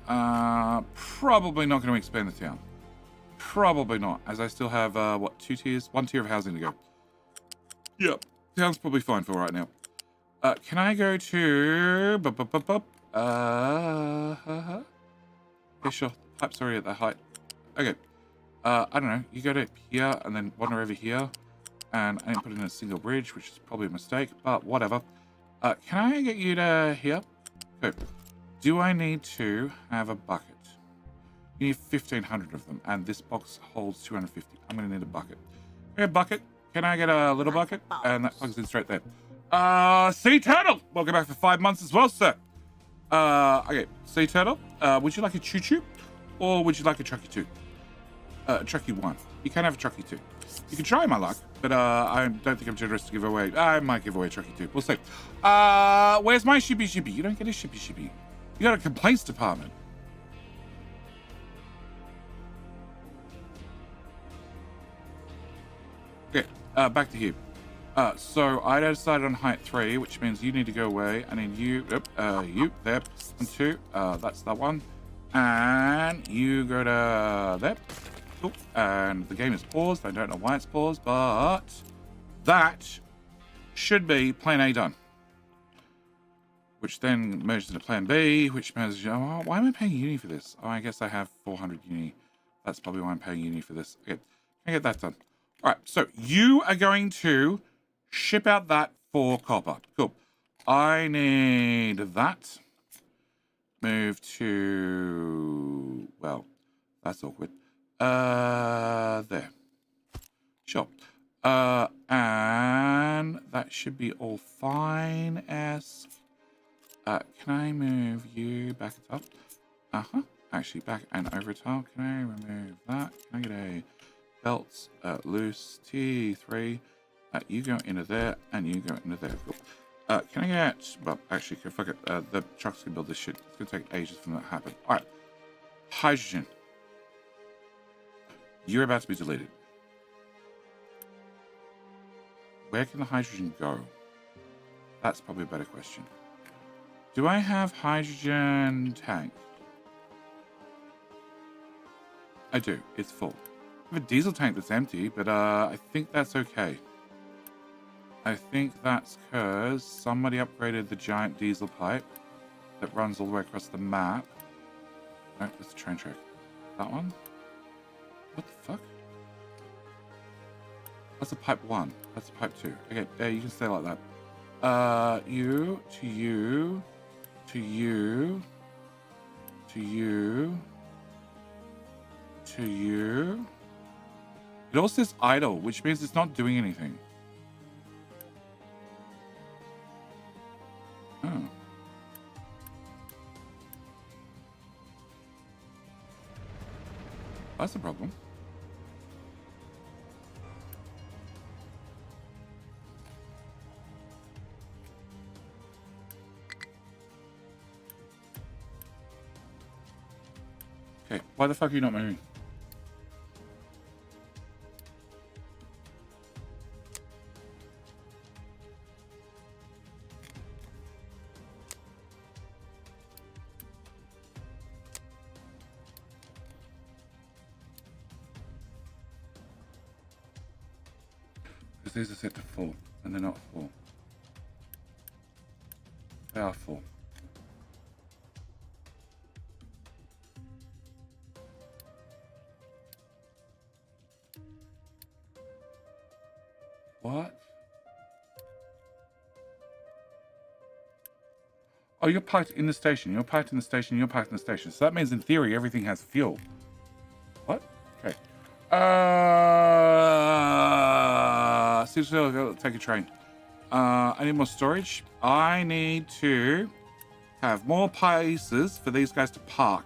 Probably not going to expand the town. Probably not, as I still have, what, 2 tiers? 1 tier of housing to go. Yep, town's probably fine for right now. Can I go to... Yeah, sure. Pipe's already at that height. Okay. I don't know. You go to here and then wander over here. And I didn't put in a single bridge, which is probably a mistake, but whatever. Can I get you to here? Good. Do I need to have a bucket? You need 1,500 of them, and this box holds 250. I'm going to need a bucket. Okay, a bucket. Can I get a little bucket? And that plugs in straight there. Sea Turtle! Welcome back for 5 months as well, sir. Okay, Sea Turtle. Would you like a choo-choo? Or would you like a trucky 2? Trucky 1. You can have a trucky 2. You can try my luck, but I don't think I'm generous to give away. I might give away a trucky 2. We'll see. Where's my shippy? You don't get a shippy. You got a complaints department. Okay, back to here. So I decided on height 3, which means you need to go away. I need you, you, there, 1, 2, that's that one. And you go to there. Cool. And the game is paused. I don't know why it's paused, but that should be plan A done. Which then merges into plan B, which means, oh, why am I paying uni for this? Oh, I guess I have 400 uni. That's probably why I'm paying uni for this. Okay, can I get that done? All right, so you are going to ship out that for copper. Cool. I need that. Move to, well, that's awkward. There. Sure. And that should be all fine-esque. Can I move you back a tile? Actually, back and over a tile. Can I remove that? Can I get a belt loose T3? You go into there, and you go into there. Cool. Can I get... Well, actually, fuck it. The trucks can build this shit. It's going to take ages for that to happen. All right. Hydrogen. You're about to be deleted. Where can the hydrogen go? That's probably a better question. Do I have hydrogen tank? I do. It's full. I have a diesel tank that's empty, but I think that's okay. I think that's because somebody upgraded the giant diesel pipe that runs all the way across the map. No, that's the train track. That one? What the fuck? That's a pipe 1. That's a pipe 2. Okay, yeah, you can stay like that. You, to you, to you, to you, to you. It all says idle, which means it's not doing anything. Oh. That's a problem. Why the fuck are you not moving? Because these are set to 4, and they're not 4. They are 4. What? Oh, you're parked in the station. You're parked in the station. You're parked in the station. So that means, in theory, everything has fuel. What? Okay. Take a train. I need more storage. I need to have more places for these guys to park.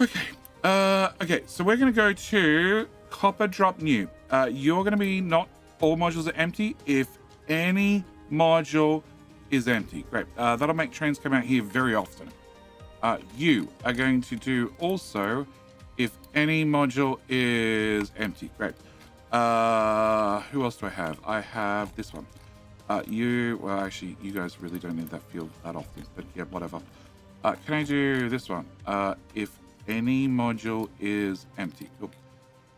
Okay. Okay, so we're going to go to Copper Drop New. You're going to be not all modules are empty. If any module is empty. Great. That'll make trains come out here very often. You are going to do also if any module is empty. Great. Who else do I have? I have this one. Well, actually, you guys really don't need that field that often, but yeah, whatever. Can I do this one? If any module is empty. Cool.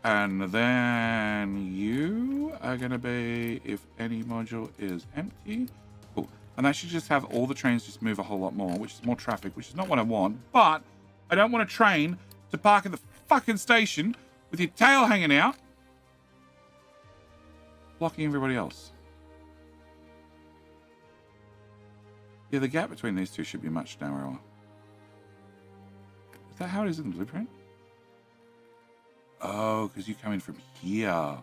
And then you are going to be if any module is empty. Cool. And that should just have all the trains just move a whole lot more, which is more traffic, which is not what I want. But I don't want a train to park at the fucking station with your tail hanging out, blocking everybody else. Yeah, the gap between these two should be much narrower. Is that how it is in the blueprint? Oh, because you come in from here.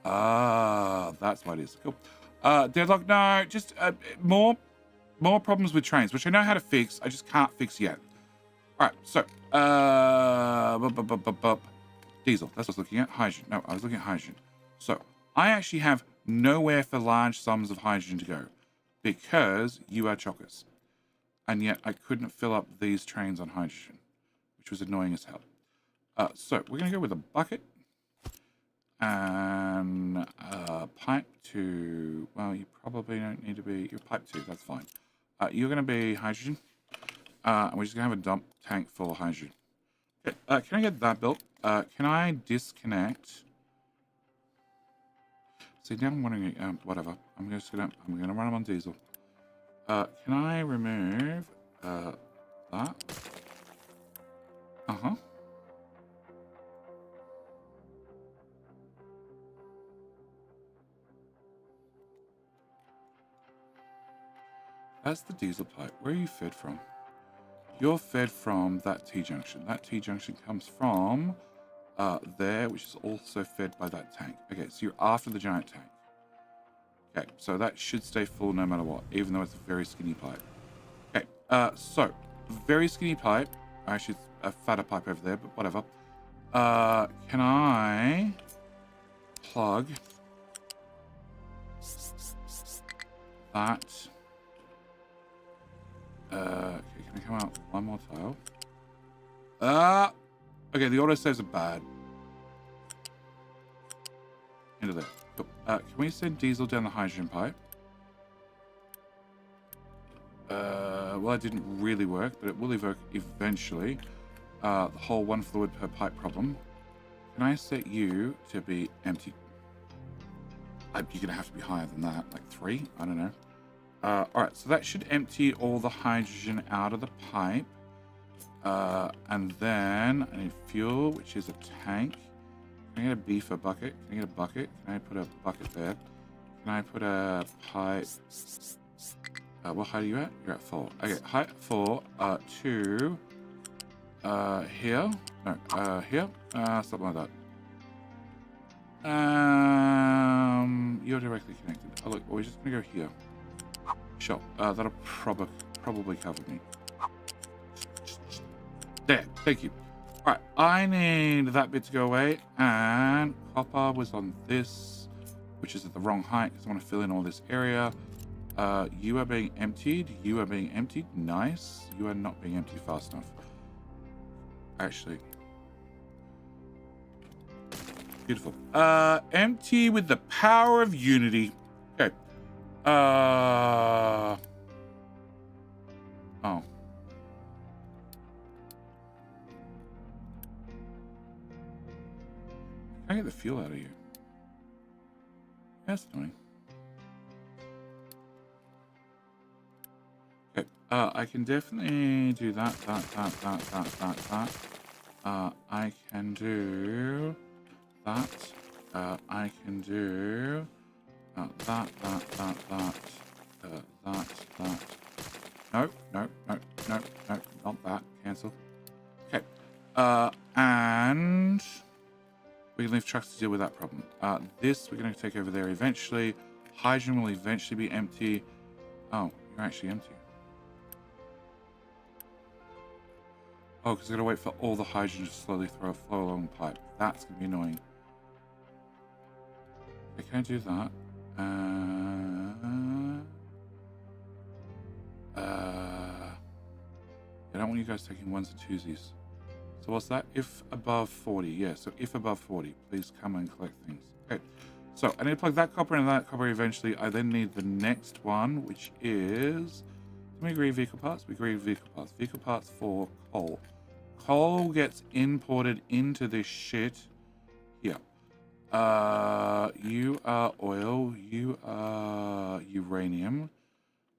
Ah, that's what it is. Cool. Deadlock, no, just more problems with trains, which I know how to fix. I just can't fix yet. All right, so diesel. That's what I was looking at. Hydrogen. No, I was looking at hydrogen. So I actually have nowhere for large sums of hydrogen to go because you are chockers, and yet I couldn't fill up these trains on hydrogen, which was annoying as hell. So we're going to go with a bucket and pipe to, well, you probably don't need to be, you're pipe 2, that's fine. You're going to be hydrogen, and we're just going to have a dump tank full of hydrogen. Okay, can I get that built? Can I disconnect? See, now I'm wondering, whatever. I'm going to run them on diesel. Can I remove that? Uh-huh. That's the diesel pipe. Where are you fed from? You're fed from that T-junction. That T-junction comes from there, which is also fed by that tank. Okay, so you're after the giant tank. Okay, so that should stay full no matter what, even though it's a very skinny pipe. Okay, so very skinny pipe. Actually, it's a fatter pipe over there, but whatever. Can I plug that? Okay, can I come out one more tile? Okay, the autosaves are bad. Into there. Cool. Can we send diesel down the hydrogen pipe? Well, it didn't really work, but it will work eventually. The whole 1 fluid per pipe problem. Can I set you to be empty? You're going to have to be higher than that, like 3? I don't know. Alright, so that should empty all the hydrogen out of the pipe. And then I need fuel, which is a tank. Can I get a B for a bucket? Can I get a bucket? Can I put a bucket there? Can I put a pipe? What height are you at? You're at 4. Okay, height 4 to here. No, here. Something like that. You're directly connected. Oh look, we're just gonna go here. Sure. That'll probably cover me. There. Thank you. Alright, I need that bit to go away, and copper was on this, which is at the wrong height because I want to fill in all this area. You are being emptied. You are being emptied. Nice. You are not being emptied fast enough. Actually. Beautiful. Empty with the power of unity. Okay. Oh. Can I get the fuel out of you? That's annoying. Okay. I can definitely do that. I can do that. I can do that. No, not that. Cancel. Okay. And we can leave trucks to deal with that problem. This we're going to take over there eventually. Hydrogen will eventually be empty. Oh, you're actually empty. Oh, because I got to wait for all the hydrogen to slowly flow along the pipe. That's going to be annoying. Okay, can I do that? I don't want you guys taking ones and twosies. So what's that? If above 40. Yeah, so if above 40, please come and collect things. Okay, so I need to plug that copper into that copper eventually. I then need the next one, which is... Can we agree vehicle parts? We agree vehicle parts. Vehicle parts for coal. Coal gets imported into this shit here. You are oil. You are uranium,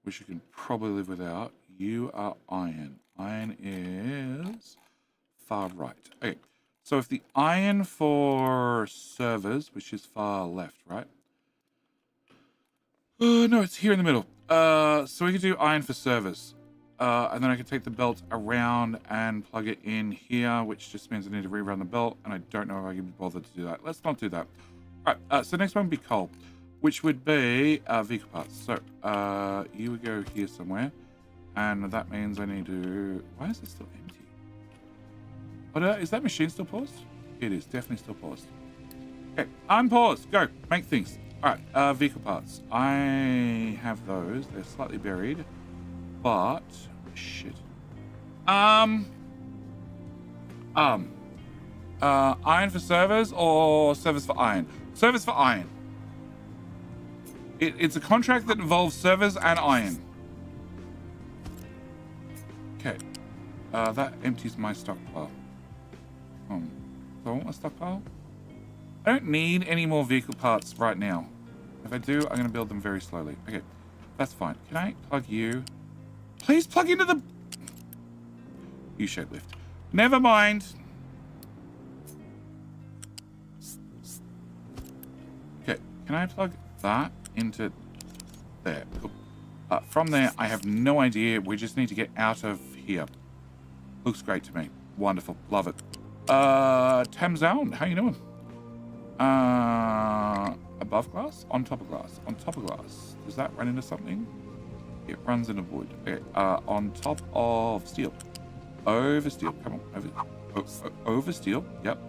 which you can probably live without. You are iron. Iron is far right. Okay, so if the iron for servers, which is far left, right? No, it's here in the middle. So we can do iron for servers. And then I can take the belt around and plug it in here, which just means I need to rerun the belt, and I don't know if I can be bothered to do that. Let's not do that. All right, so next one would be coal, which would be vehicle parts. So you would go here somewhere, and that means I need to... Why is it still empty? What, is that machine still paused? It is definitely still paused. Okay, unpause. Go. Make things. All right, vehicle parts. I have those. They're slightly buried. But shit. Iron for servers or servers for iron? Servers for iron. It's a contract that involves servers and iron. Okay. That empties my stockpile. So I want my stockpile. I don't need any more vehicle parts right now. If I do, I'm going to build them very slowly. Okay, that's fine. Can I plug you? Please plug into the U-shaped lift. Never mind. Okay, can I plug that into there? Cool. From there, I have no idea. We just need to get out of here. Looks great to me. Wonderful. Love it. Tamzown, how you doing? Above glass? On top of glass? On top of glass. Does that run into something? It runs into wood. Okay, on top of steel. Over steel. Come on. Over steel. Yep.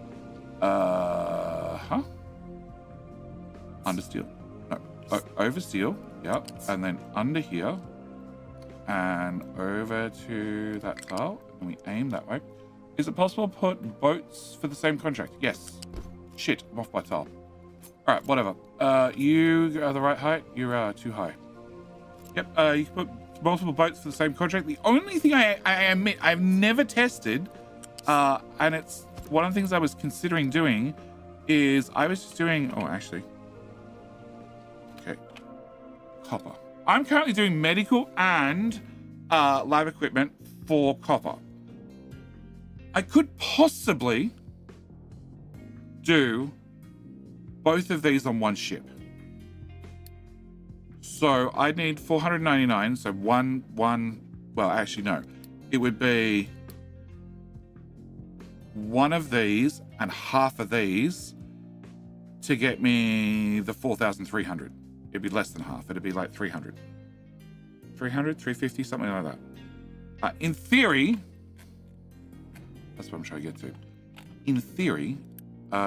Under steel. No. Over steel. Yep. And then under here. And over to that tile. And we aim that way. Is it possible to put boats for the same contract? Yes. Shit. I'm off by tile. Alright, whatever. You are the right height. You're too high. Yep, you can put multiple boats for the same contract. The only thing I admit I've never tested, and it's one of the things I was considering doing, is I was just doing... Oh, actually. Okay. Copper. I'm currently doing medical and lab equipment for copper. I could possibly do both of these on one ship. So I need 499. So one. Well, actually, no. It would be one of these and half of these to get me the 4,300. It'd be less than half. It'd be like 300. 300, 350, something like that. In theory, that's what I'm trying to get to. In theory,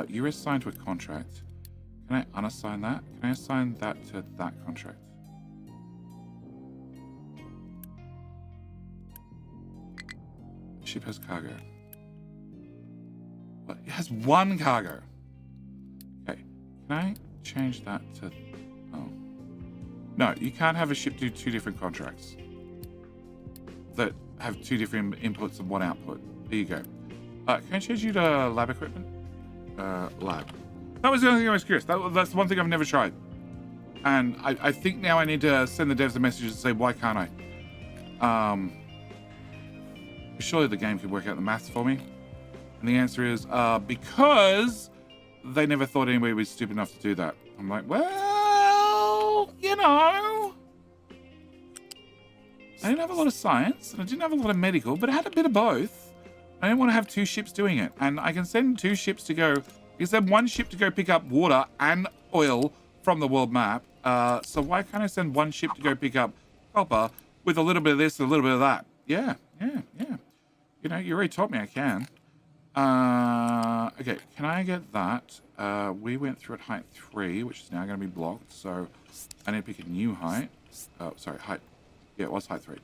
you're assigned to a contract. Can I unassign that? Can I assign that to that contract? Ship has cargo. What? It has one cargo. Okay. Can I change that to... Oh. No, you can't have a ship do 2 different contracts that have 2 different inputs and 1 output. There you go. Can I change you to lab equipment? Lab. That was the only thing I was curious. That's the one thing I've never tried. And I think now I need to send the devs a message and say, why can't I? Surely the game could work out the maths for me. And the answer is, because they never thought anybody was stupid enough to do that. I'm like, well, you know, I didn't have a lot of science and I didn't have a lot of medical, but I had a bit of both. I didn't want to have 2 ships doing it. And I can send 2 ships to go, you send 1 ship to go pick up water and oil from the world map. So why can't I send 1 ship to go pick up copper with a little bit of this and a little bit of that? Yeah. You know, you already taught me I can. Okay, can I get that? We went through at height 3, which is now going to be blocked. So I need to pick a new height. Oh, sorry, height. Yeah, it was height 3.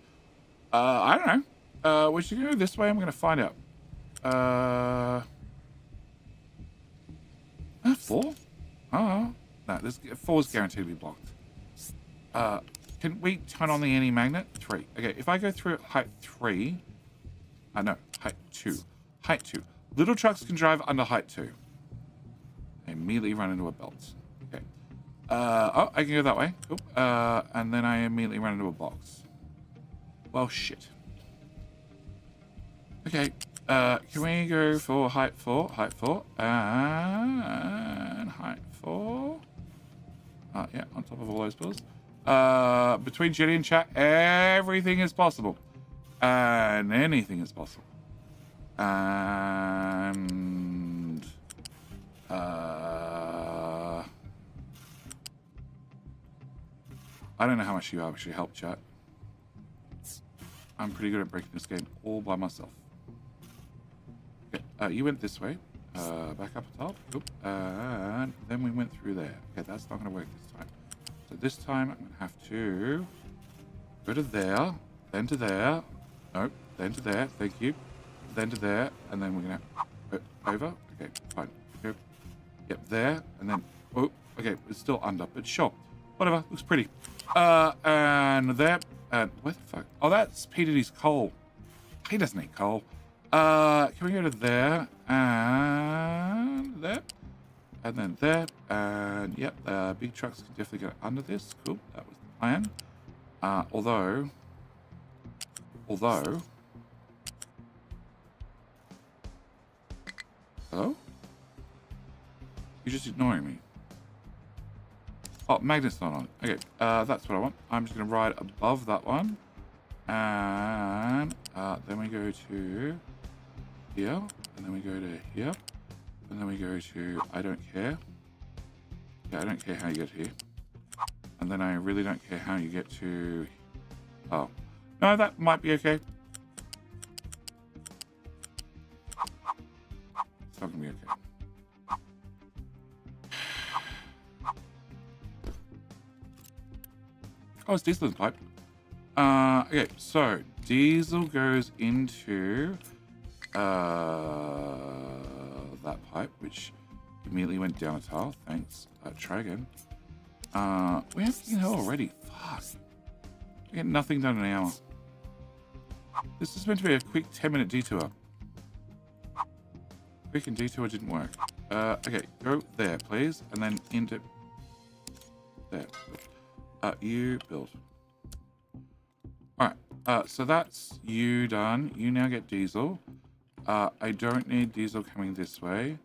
I don't know. We should go this way. I'm going to find out. 4? Oh, no, this 4 is guaranteed to be blocked. Can we turn on the anti-magnet? 3. Okay, if I go through height 3, no, height 2. Height 2. Little trucks can drive under height 2. They immediately run into a belt. Okay. Oh, I can go that way. Cool. And then I immediately run into a box. Well, shit. Okay. Can we go for height 4? Height 4. And height 4. Yeah, on top of all those pillars. Between Jetty and chat, everything is possible. And anything is possible. And... I don't know how much you actually help, chat. I'm pretty good at breaking this game all by myself. Okay, you went this way. Back up top. Oop, and then we went through there. Okay, that's not going to work this time. So this time I'm going to have to go to there, then to there. Nope, then to there. Thank you. Then to there, and then we're going to over. Okay, fine. Go. Yep, there, and then oh, okay, it's still under, but sure, whatever. Looks pretty. And there, and where the fuck? Oh, that's P. Diddy's coal. He doesn't need coal. Can we go to there and there, and then there, and yep, big trucks can definitely go under this. Cool, that was the plan. Although, hello? You're just ignoring me. Oh, magnet's not on. Okay, that's what I want. I'm just going to ride above that one. And then we go to here. And then we go to here. And then we go to I don't care. Yeah, I don't care how you get here. And then I really don't care how you get to... Oh. No, that might be okay. It's not going to be okay. Oh, it's diesel in the pipe. Okay, so diesel goes into that pipe, which immediately went down a tile. Thanks. Try again. We have fucking hell already. Fuck. We get nothing done in an hour. This is meant to be a quick 10-minute detour. Quick and detour didn't work. Okay, go there, please, and then into there. You build. Alright, so that's you done. You now get diesel. I don't need diesel coming this way.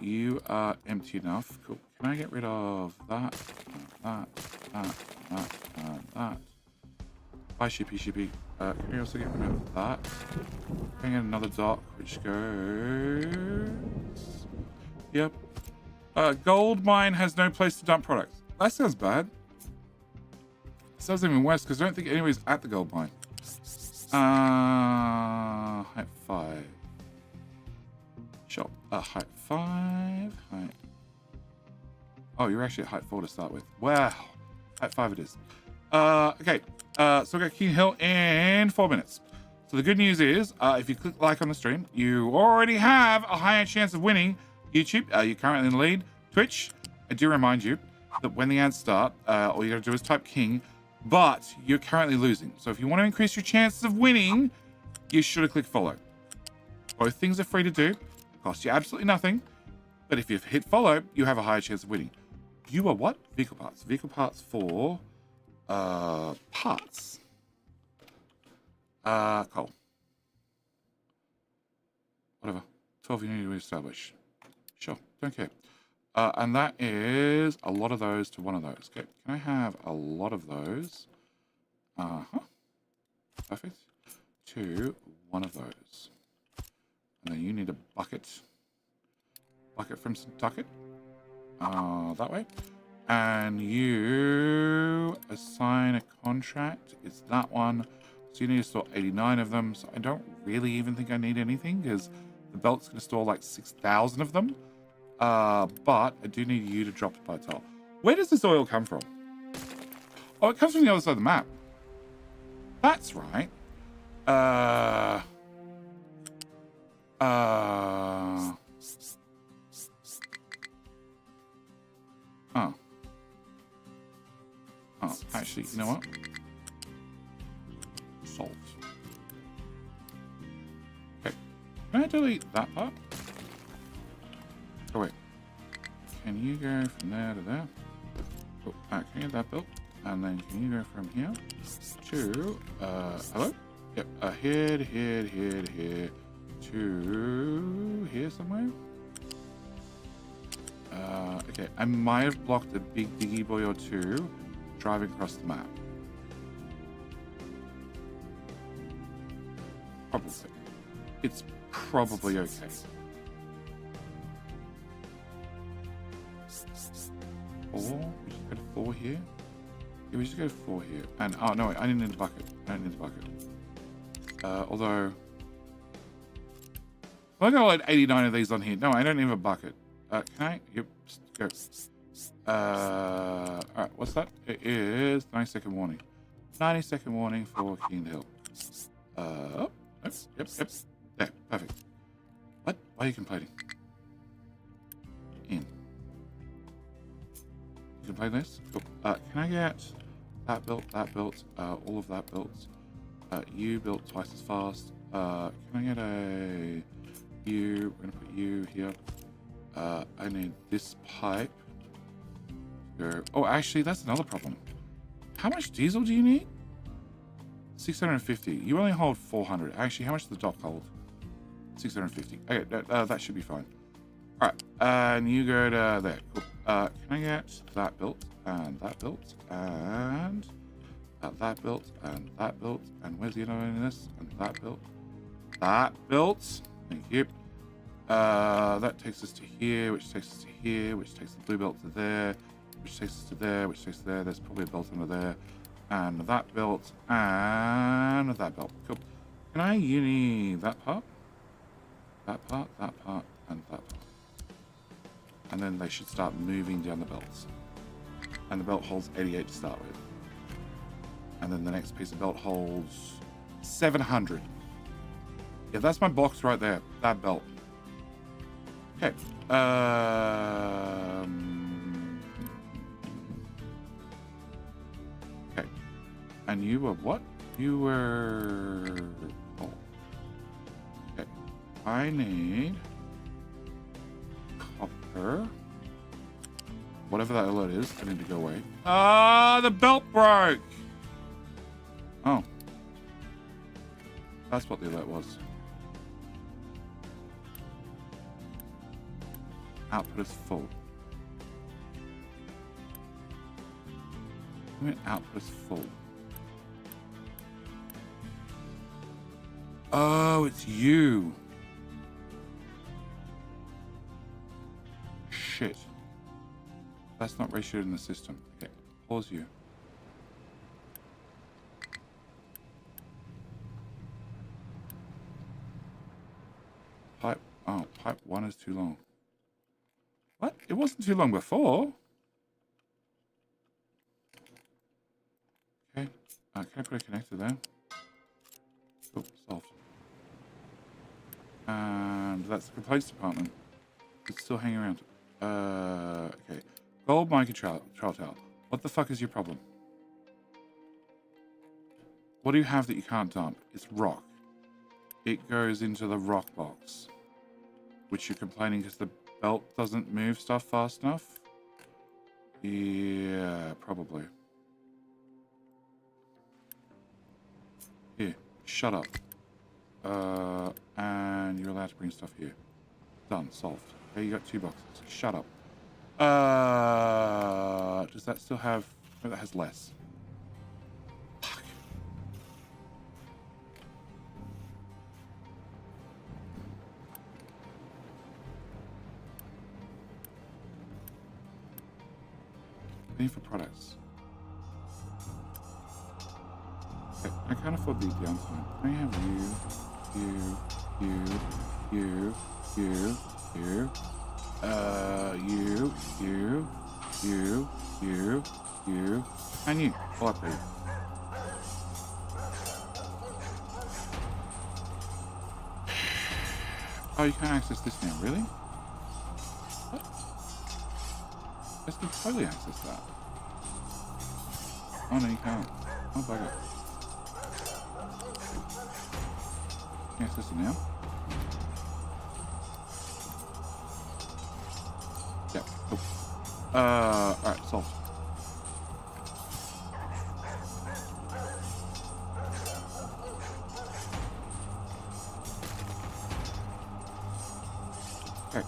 You are empty enough. Cool. Can I get rid of that? That. Bye, shippy. Can we also get rid of that? Can I get another dock, which goes... Yep. Gold mine has no place to dump products. That sounds bad. Sounds even worse because I don't think anybody's at the gold mine. Height 5. Shop. Height 5. Height. Oh, you're actually at height 4 to start with. Wow. Height 5 it is. Okay. So we got King Hill in 4 minutes. So So the good news is, if you click like on the stream, you already have a higher chance of winning. YouTube, you're currently in the lead. Twitch, I do remind you that when the ads start, all you got to do is type king, but you're currently losing. So if you want to increase your chances of winning, you should have clicked follow. Both things are free to do, cost you absolutely nothing. But if you hit follow, you have a higher chance of winning. You are what? Vehicle parts. Vehicle parts for parts. Coal. Whatever. 12 you need to establish. Sure, don't care. And that is a lot of those to one of those. Okay, can I have a lot of those? Perfect. To one of those. And then you need a bucket. Bucket from Tucket. That way. And you assign a contract. It's that one. So you need to store 89 of them. So I don't really even think I need anything because the belt's going to store like 6,000 of them. But I do need you to drop it by tile. Where does this oil come from? Oh, it comes from the other side of the map. That's right. Oh. Oh, actually, you know what? Salt. Okay. Can I delete that part? Oh, wait. Can you go from there to there? Oh, can you get that built? And then can you go from here to, hello? Yep, here to here somewhere? Okay, I might have blocked a big diggy boy or two driving across the map. Probably. It's probably okay. Four? We just go to 4 here? Yeah, we just go to 4 here. And, oh, no, wait, I didn't need a bucket. I don't need a bucket. Although... I'm going to load 89 of these on here. No, I don't need a bucket. Can I? Yep, go. Alright, what's that? It is 90-second warning. 90-second warning for King Hill. Yep. There, perfect. What? Why are you complaining? In. You can play this? Cool. Can I get that built, all of that built? You built twice as fast. Can I get a... You, we're gonna put you here. I need this pipe. Go. Oh, actually, that's another problem. How much diesel do you need? 650. You only hold 400. Actually, how much does the dock hold? 650. Okay, that should be fine. All right, and you go to there. Cool. Can I get that built and that built and that built and that built? And where's the other one in this? And that built. That built. Thank you. That takes us to here, which takes us to here, which takes the blue belt to there, which takes us to there, which takes us there. There's probably a belt under there. And that belt, and that belt. Cool. Can I uni that part? That part, and that part. And then they should start moving down the belts. And the belt holds 88 to start with. And then the next piece of belt holds 700. Yeah, that's my box right there. That belt. Okay. Okay. And you were what? You were... Oh. Okay. I need... copper. Whatever that alert is, I need to go away. Ah, the belt broke! Oh. That's what the alert was. Output is full. Output is full. Oh, it's you. Shit. That's not ratioed in the system. Okay, pause you. Pipe. Oh, pipe 1 is too long. What? It wasn't too long before. Okay. Can I put a connector there? Oh, solved. And that's the complaints department. It's still hanging around. Okay. Gold mica trial towel. What the fuck is your problem? What do you have that you can't dump? It's rock. It goes into the rock box. Which you're complaining because the belt doesn't move stuff fast enough? Yeah, probably. Here, shut up. And you're allowed to bring stuff here. Done, solved. Okay, you got 2 boxes. Shut up. Does that still have... No, that has less. Fuck. Need for products. Okay, I can't afford the downtime. Can I have you, and you. All up there. Oh, you can't access this now, really? What? I can totally access that. Oh no, you can't. Oh bugger. Can you access it now? Yeah, cool. Alright, solved. Okay.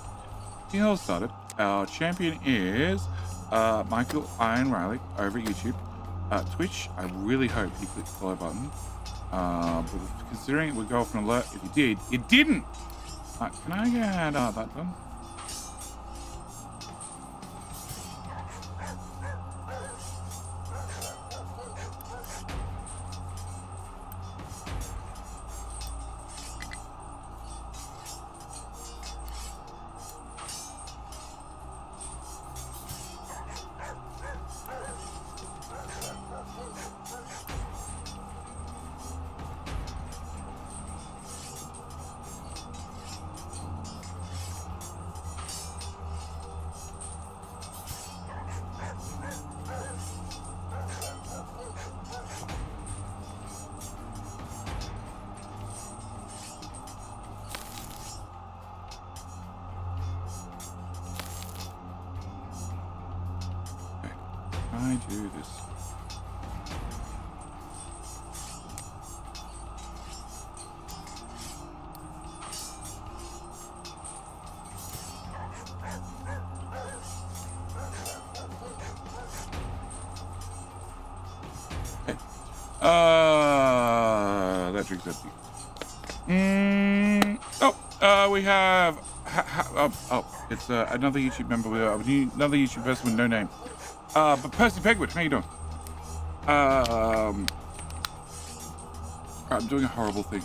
The hell started. Our champion is Michael Iron Riley over at YouTube. Twitch, I really hope you click the follow button. But considering it would go off an alert, if you did, it didn't! Can I get that done? I do this. Okay. That drink's empty. We have. It's another YouTube member with another YouTube person with no name. But Percy Pegwood, how you doing? I'm doing a horrible thing.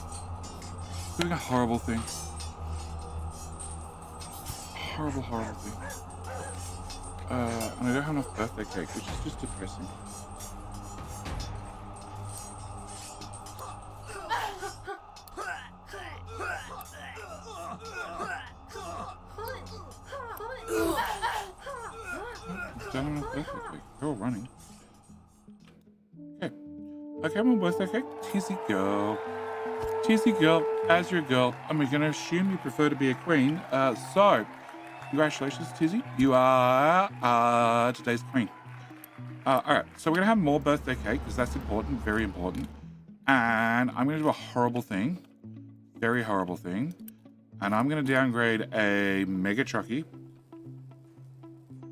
Horrible thing. Horrible thing. And I don't have enough birthday cake, which is just depressing. Don't have enough birthday cake. They're all running. Okay. Okay, I'm on birthday cake. Tizzy girl. Tizzy girl, as your girl, and we're going to assume you prefer to be a queen. So, congratulations, Tizzy. You are today's queen. Alright, so we're going to have more birthday cake, because that's important, very important. And I'm going to do a horrible thing. Very horrible thing. And I'm going to downgrade a mega trucky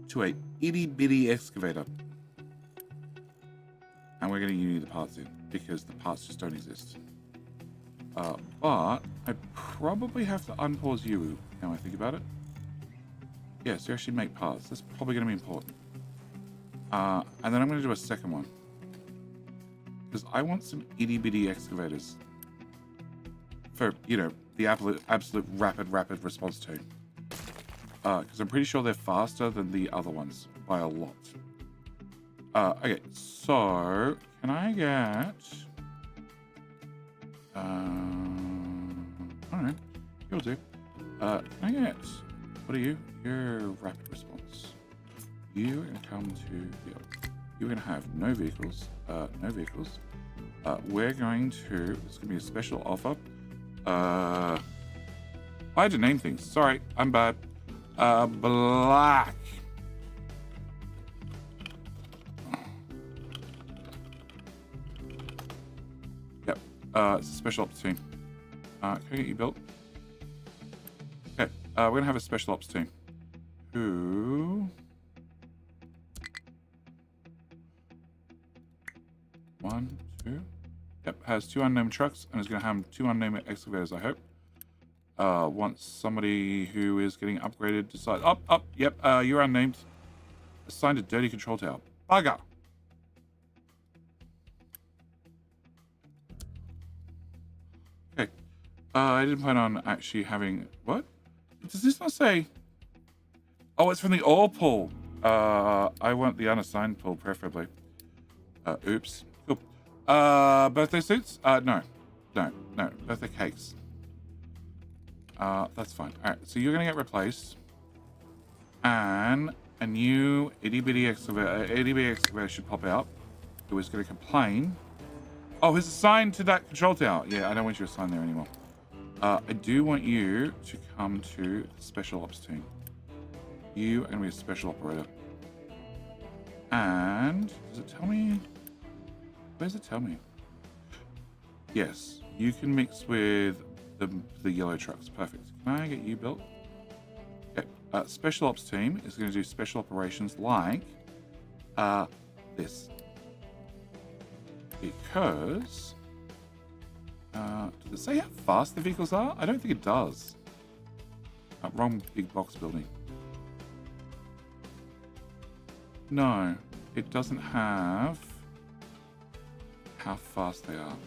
to a itty bitty excavator. And we're going to use the parts in because the parts just don't exist. But I probably have to unpause you now I think about it. Yes, you actually make parts. That's probably going to be important. And then I'm going to do a second one. Because I want some itty bitty excavators. For, you know, the absolute rapid response time. Because I'm pretty sure they're faster than the other ones by a lot. Okay, so can I get All right, you'll do. Can I get, what are you? You're rapid response. You are going to come to here. You're going to have no vehicles. No vehicles. We're going to, it's going to be a special offer. I had to name things. Sorry, I'm bad. Black. Yep. It's a special ops team. Can I get you built? Okay. We're going to have a special ops team. Who... 1, 2. Yep, has 2 unnamed trucks and is going to have 2 unnamed excavators, I hope. Once somebody who is getting upgraded decides... Yep, you're unnamed. Assigned a dirty control tower. Bugger! Okay. I didn't plan on actually having... What? Does this not say... Oh, it's from the ore pool. I want the unassigned pool, preferably. Oops. Cool. Birthday suits? No. Birthday cakes. That's fine. Alright, so you're going to get replaced. And a new itty-bitty excavator should pop out. Who is going to complain. Oh, he's assigned to that control tower. Yeah, I don't want you assigned there anymore. I do want you to come to the special ops team. You are going to be a special operator. And does it tell me? Where does it tell me? Yes, you can mix with the yellow trucks. Perfect. Can I get you built? Okay. Special ops team is going to do special operations like this. Because does it say how fast the vehicles are? I don't think it does. Wrong big box building. No, it doesn't have how fast they are.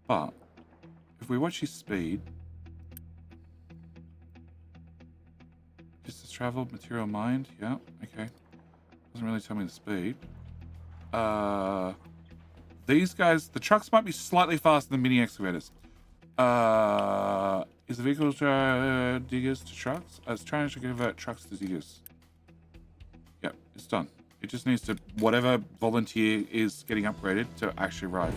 But if we watch his speed, distance traveled, material mined, yeah, okay. Doesn't really tell me the speed. These guys, the trucks might be slightly faster than mini excavators. Is the vehicle diggers to trucks? I was trying to convert trucks to diggers. Yep, it's done. It just needs to, whatever volunteer is getting upgraded to actually arrive.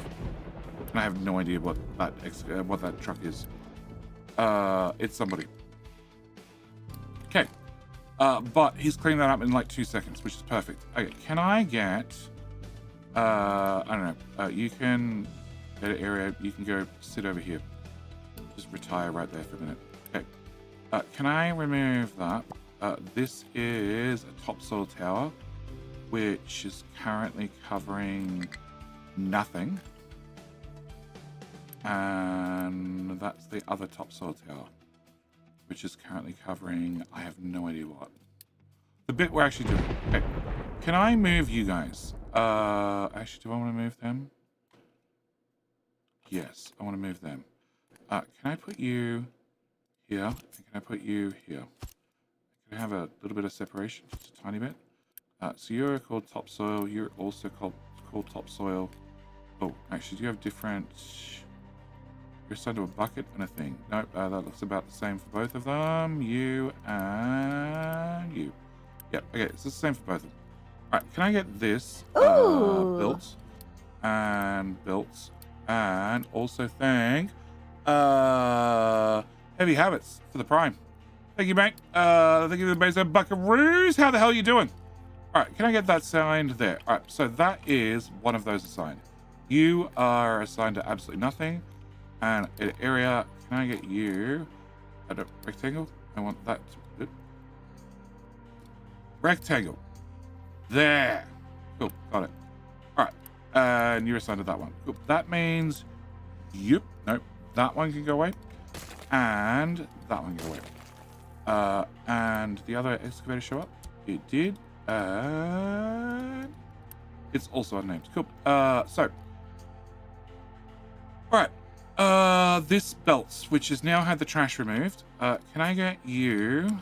And I have no idea what that truck is. It's somebody. Okay. But he's cleaned that up in like 2 seconds, which is perfect. Okay, can I get... I don't know. You can get an area. You can go sit over here. Just retire right there for a minute. Okay. Can I remove that? This is a topsoil tower, which is currently covering nothing. And that's the other topsoil tower, which is currently covering, I have no idea what. The bit we're actually doing. Okay. Can I move you guys? Actually, do I want to move them? Yes, I want to move them. Can I put you here? Can I put you here? Can I have a little bit of separation? Just a tiny bit. So you're called topsoil. You're also called topsoil. Oh, actually, do you have different... You're assigned to a bucket and a thing. Nope, that looks about the same for both of them. You and you. Yep, okay, it's the same for both of them. Alright, can I get this built? And built. And also thank Heavy Habits for the Prime. Thank you, mate. Thank you to the base of Buckaroos. How the hell are you doing? Alright, can I get that signed there? Alright, so that is one of those assigned. You are assigned to absolutely nothing. And an area, can I get you at a rectangle? I want that. Rectangle. There. Cool, got it. All right, and you're assigned to that one. Cool. That means, yep, nope, that one can go away. And that one can go away. And the other excavator show up? It did. And it's also unnamed. Cool. So, all right. This belt, which has now had the trash removed. Can I get you...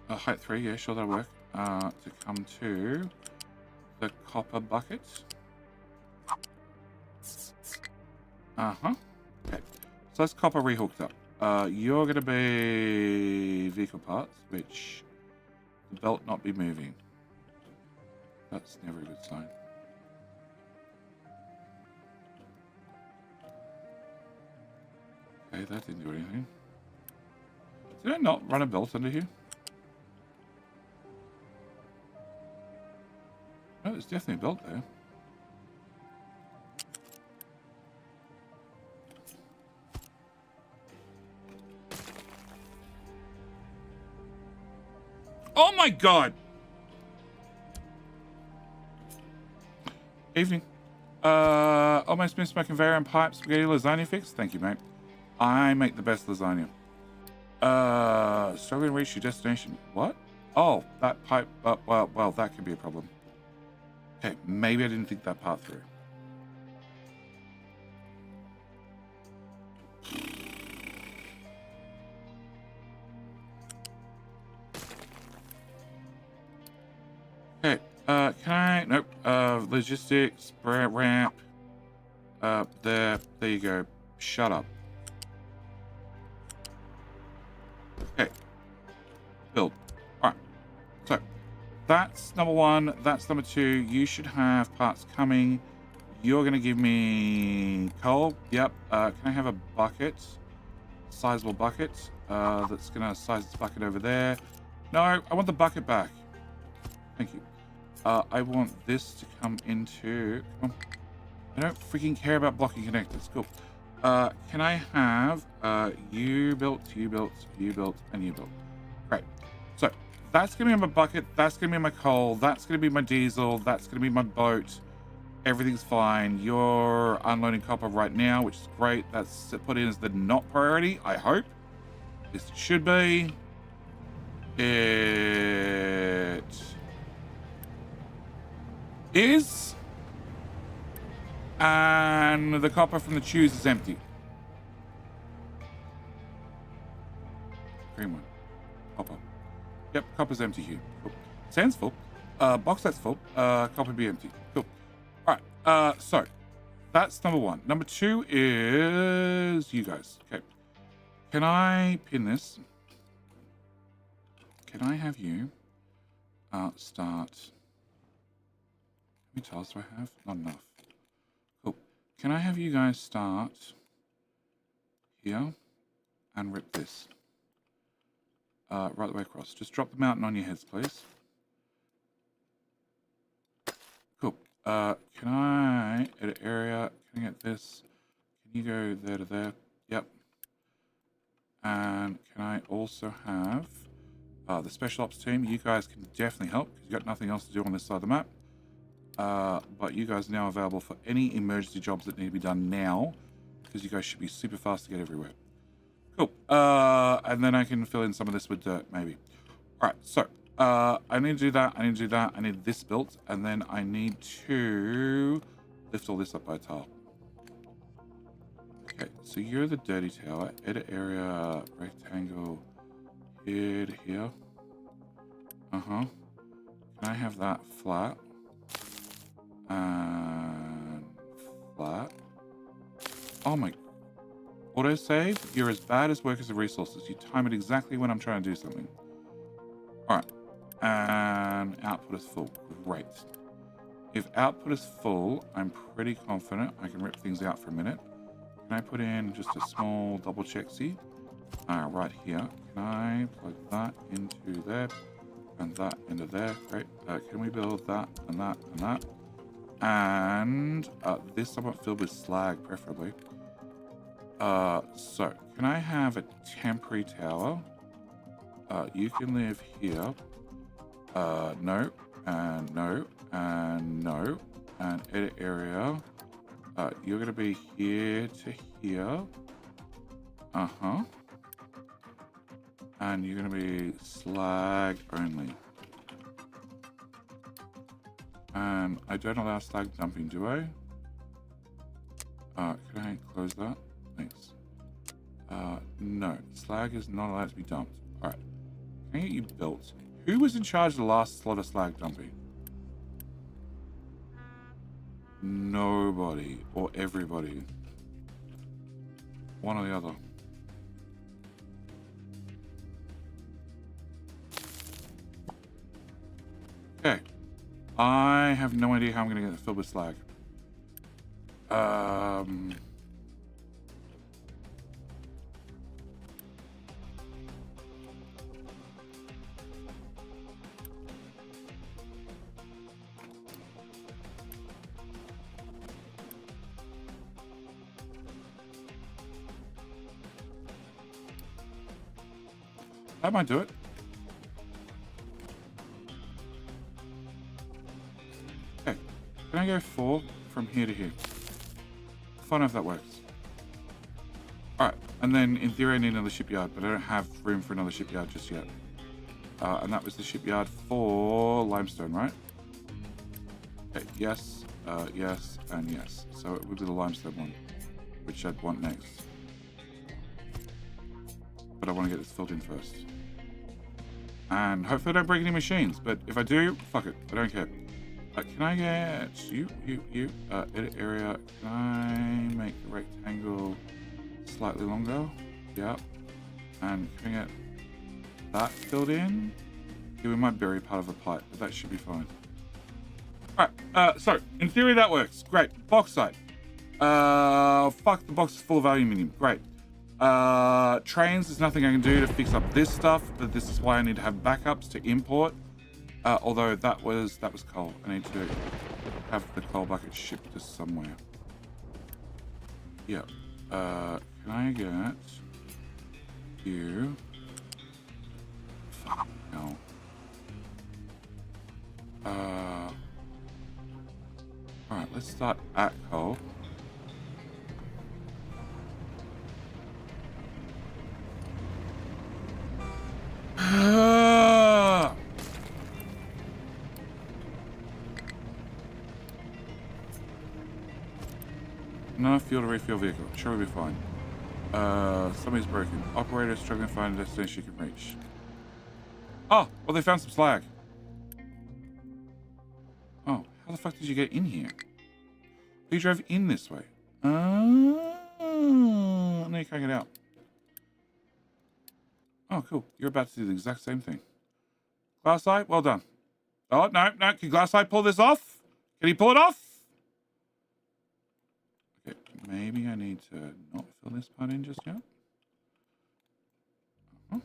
height 3, yeah, sure, that'll work. to come to the copper bucket. Uh-huh. Okay. So that's copper rehooked up. You're going to be vehicle parts, which the belt not be moving. That's never a good sign. Okay, that didn't do anything. Did I not run a belt under here? No, there's definitely a belt there. Oh my god! Evening. Almost missed my conveyor and pipe spaghetti lasagna fix. Thank you, mate. I make the best lasagna. Struggling to reach your destination. What? Oh, that pipe. Well, that could be a problem. Okay, maybe I didn't think that part through. Okay, can I? Nope. Logistics, ramp. There you go. Shut up. Okay. Build. Alright. So, that's number one. That's number two. You should have parts coming. You're going to give me coal. Yep. Can I have a bucket? Sizable bucket. That's going to size this bucket over there. No, I want the bucket back. Thank you. I want this to come into... Come on. I don't freaking care about blocking connectors. Cool. Can I have you built, and you built? Great. So that's going to be my bucket. That's going to be my coal. That's going to be my diesel. That's going to be my boat. Everything's fine. You're unloading copper right now, which is great. That's put in as the not priority, I hope. This should be. It is. And the copper from the tubes is empty. Green one. Copper. Yep, copper's empty here. Cool. Sand's full. Bauxite's full. Copper be empty. Cool. Alright, so that's number one. Number two is you guys. Okay. Can I pin this? Can I have you start? How many tiles do I have? Not enough. Cool. Can I have you guys start here and rip this? Right the way across. Just drop the mountain on your heads, please. Cool. Can I edit area? Can I get this? Can you go there to there? Yep. And can I also have the special ops team? You guys can definitely help because you've got nothing else to do on this side of the map. But you guys are now available for any emergency jobs that need to be done now because you guys should be super fast to get everywhere. Cool. And then I can fill in some of this with dirt, maybe. All right, so I need to do that. I need to do that. I need this built, and then I need to lift all this up by a tile. Okay, so you're the dirty tower. Edit area, rectangle, here to here. Can I have that flat? And flat. Oh my. Autosave? You're as bad as workers of resources. You time it exactly when I'm trying to do something. Alright. And output is full. Great. If output is full, I'm pretty confident I can rip things out for a minute. Can I put in just a small double check seed? Right here. Can I plug that into there? And that into there. Great. Can we build that and that and that? And this I want filled with slag, preferably. So, can I have a temporary tower? You can live here. No, and no, and no. And edit area. You're going to be here to here. And you're going to be slag only. And I don't allow slag dumping, do I? Can I close that? Thanks. No, slag is not allowed to be dumped. Alright. Can I get you built? Who was in charge of the last slot of slag dumping? Nobody or everybody. One or the other. Okay. I have no idea how I'm going to get it filled with slag. That might do it. Okay. Can I go 4 from here to here? Find out if that works. Alright. And then in theory I need another shipyard, but I don't have room for another shipyard just yet. And that was the shipyard for limestone, right? Okay. Yes, yes, and yes. So it would be the limestone one, which I'd want next. But I want to get this filled in first. And hopefully I don't break any machines. But if I do, fuck it. I don't care. Can I get you, edit area? Can I make the rectangle slightly longer? Yep. And can I get that filled in? Yeah, we might bury part of a pipe, but that should be fine. Alright, so in theory that works. Great. Bauxite. Fuck, the box is full of aluminium. Great. Trains, there's nothing I can do to fix up this stuff, but this is why I need to have backups to import. Although that was coal. I need to have the coal bucket shipped to somewhere. Yeah. Can I get you? Fuck no. Alright, let's start at coal. No fuel to refuel vehicle. Sure, we'll be fine. Somebody's broken. Operator struggling to find a destination you can reach. Oh, well, they found some slag. Oh, how the fuck did you get in here? You drove in this way. No, you can't get out. Oh, cool. You're about to do the exact same thing. Glasseye, well done. Oh, no. Can Glasseye pull this off? Can he pull it off? Okay, maybe I need to not fill this part in just yet. Put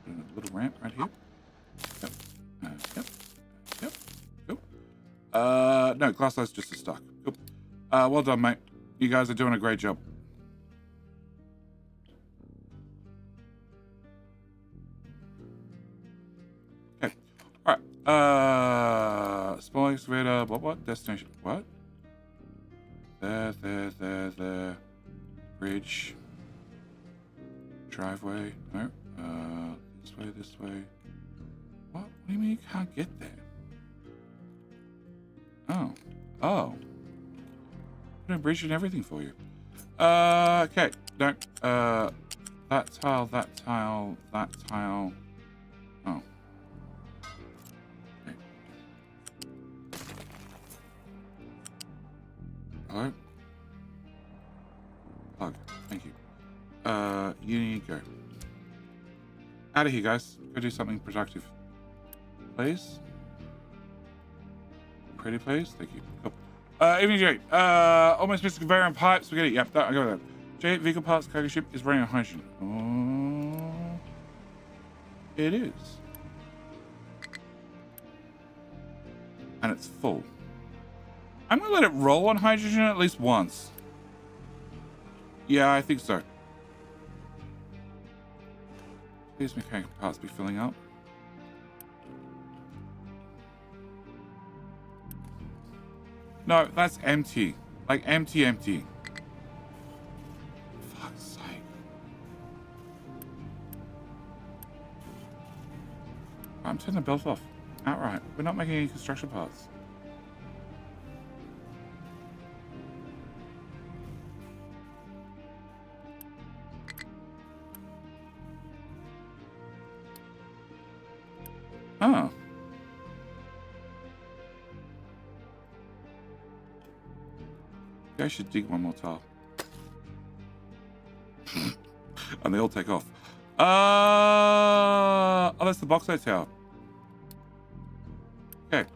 in a little ramp right here. Yep. Yep. Cool. No, Glasseye's just a stock. Cool. Well done, mate. You guys are doing a great job. Okay. Alright. Small excavator, what? Destination. What? There. Bridge. Driveway. No. This way. What? What do you mean you can't get there? Oh. Put a bridge and everything for you. Okay. No. That tile. Oh. Okay. Hello? Plug. Thank you. You need to go. Out of here, guys. Go do something productive. Please? Pretty please? Thank you. Cool. Evening J. Almost missed conveyor and pipes. We get it. Yep, I'll go with that. J, vehicle parts cargo ship is running on hydrogen. Oh. It is. And it's full. I'm going to let it roll on hydrogen at least once. Yeah, I think so. These mechanical parts be filling up. No, that's empty. Like empty. Fuck's sake. I'm turning the belt off. Outright. We're not making any construction parts. I should dig one more tile. And they all take off. Oh, that's the bauxite tower. Okay.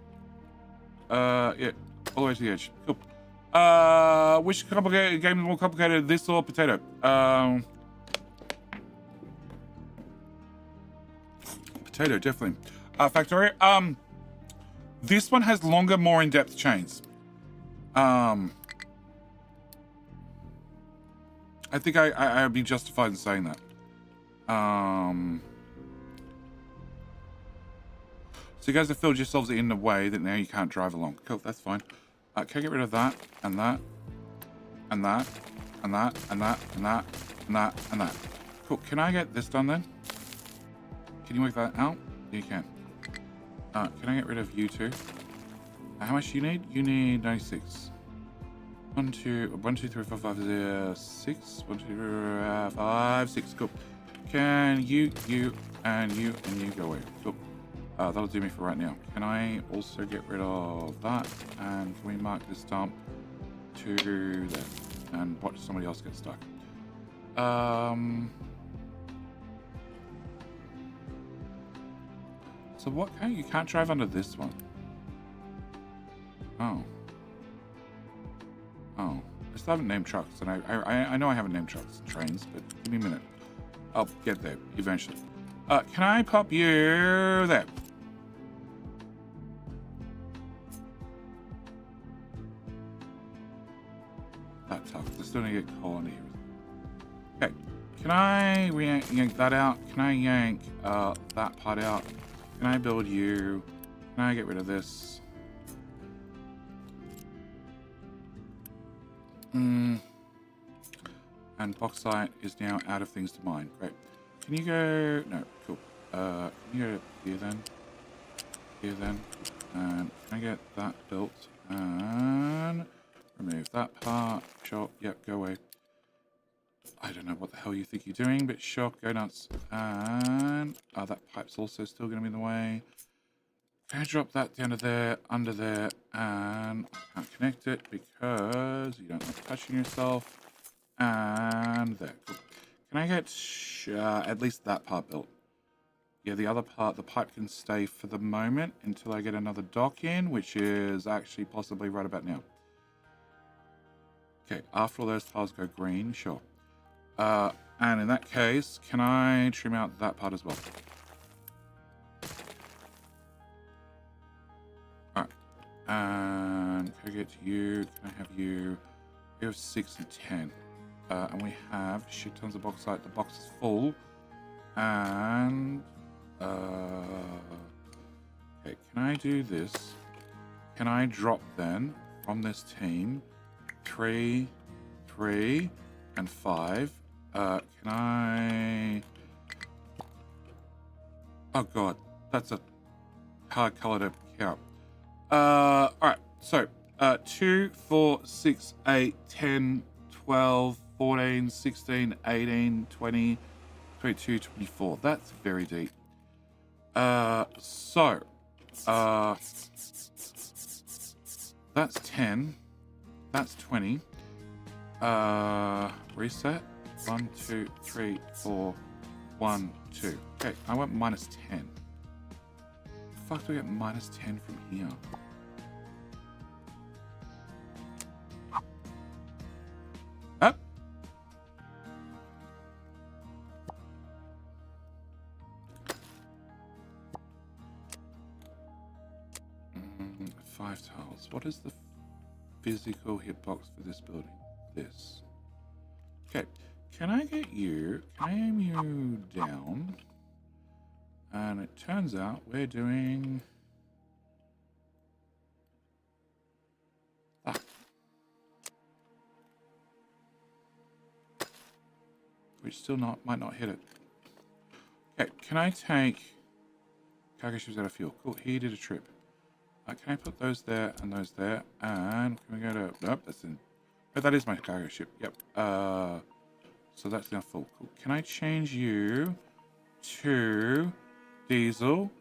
Yeah, all the way to the edge. Cool. Which complicated game is more complicated, this or potato? Potato, definitely. Factorio. This one has longer, more in-depth chains. I think I'd be justified in saying that. So you guys have filled yourselves in a way that now you can't drive along. Cool, that's fine. Can I get rid of that, and that, and that, and that, and that, and that, and that, and that. Cool, can I get this done then? Can you work that out? You can. Can I get rid of you two? How much do you need? You need 96. 1, 2, 3, 4, 5, 6. 1, 2, 5, 6. Cool. Can you, and you go away. Cool. That'll do me for right now. Can I also get rid of that? And can we mark this dump to there? And watch somebody else get stuck. So what you can't drive under this one. Oh. I still haven't named trucks, and I know I haven't named trucks and trains, but give me a minute. I'll get there eventually. Can I pop you there? That tough. They're still gonna get coal under here. Okay. Can I yank that out? Can I yank that part out? Can I build you? Can I get rid of this? And bauxite is now out of things to mine. Great. Can you go? No, cool. Can you go here then? Here then. And can I get that built? And remove that part. Sure. Yep. Go away. I don't know what the hell you think you're doing, but sure. Go nuts. And that pipe's also still going to be in the way. Can I drop that down to there, under there, and I can't connect it because you don't like touching yourself. And there. Cool. Can I get at least that part built? Yeah, the other part, the pipe can stay for the moment until I get another dock in, which is actually possibly right about now. Okay, after all those tiles go green, sure. And in that case, can I trim out that part as well? Alright. And can I get to you? Can I have you? We have 6 and 10. And we have shit tons of bauxite. The box is full. And okay, can I do this? Can I drop then from this team 3, 3, and 5? Can I? Oh god, that's a hard color to count. All right, so 2, 4, 6, 8, 10, 12, 14, 16, 18, 20, 22, 24. That's very deep. So that's 10. That's 20. Reset. 1, 2, 3, 4, 1, 2. Okay, I went minus 10. The fuck do I get minus 10 from here? Up. 5 tiles. What is the physical hitbox for this building? This. Okay. Can I get you? Can I aim you down? And it turns out we're doing that. Which still might not hit it. Okay, can I take cargo ships out of fuel? Cool, he did a trip. Can I put those there and those there? And can we go to? Nope, that's in. Oh, that is my cargo ship. Yep. So that's now full. Cool. Can I change you to diesel?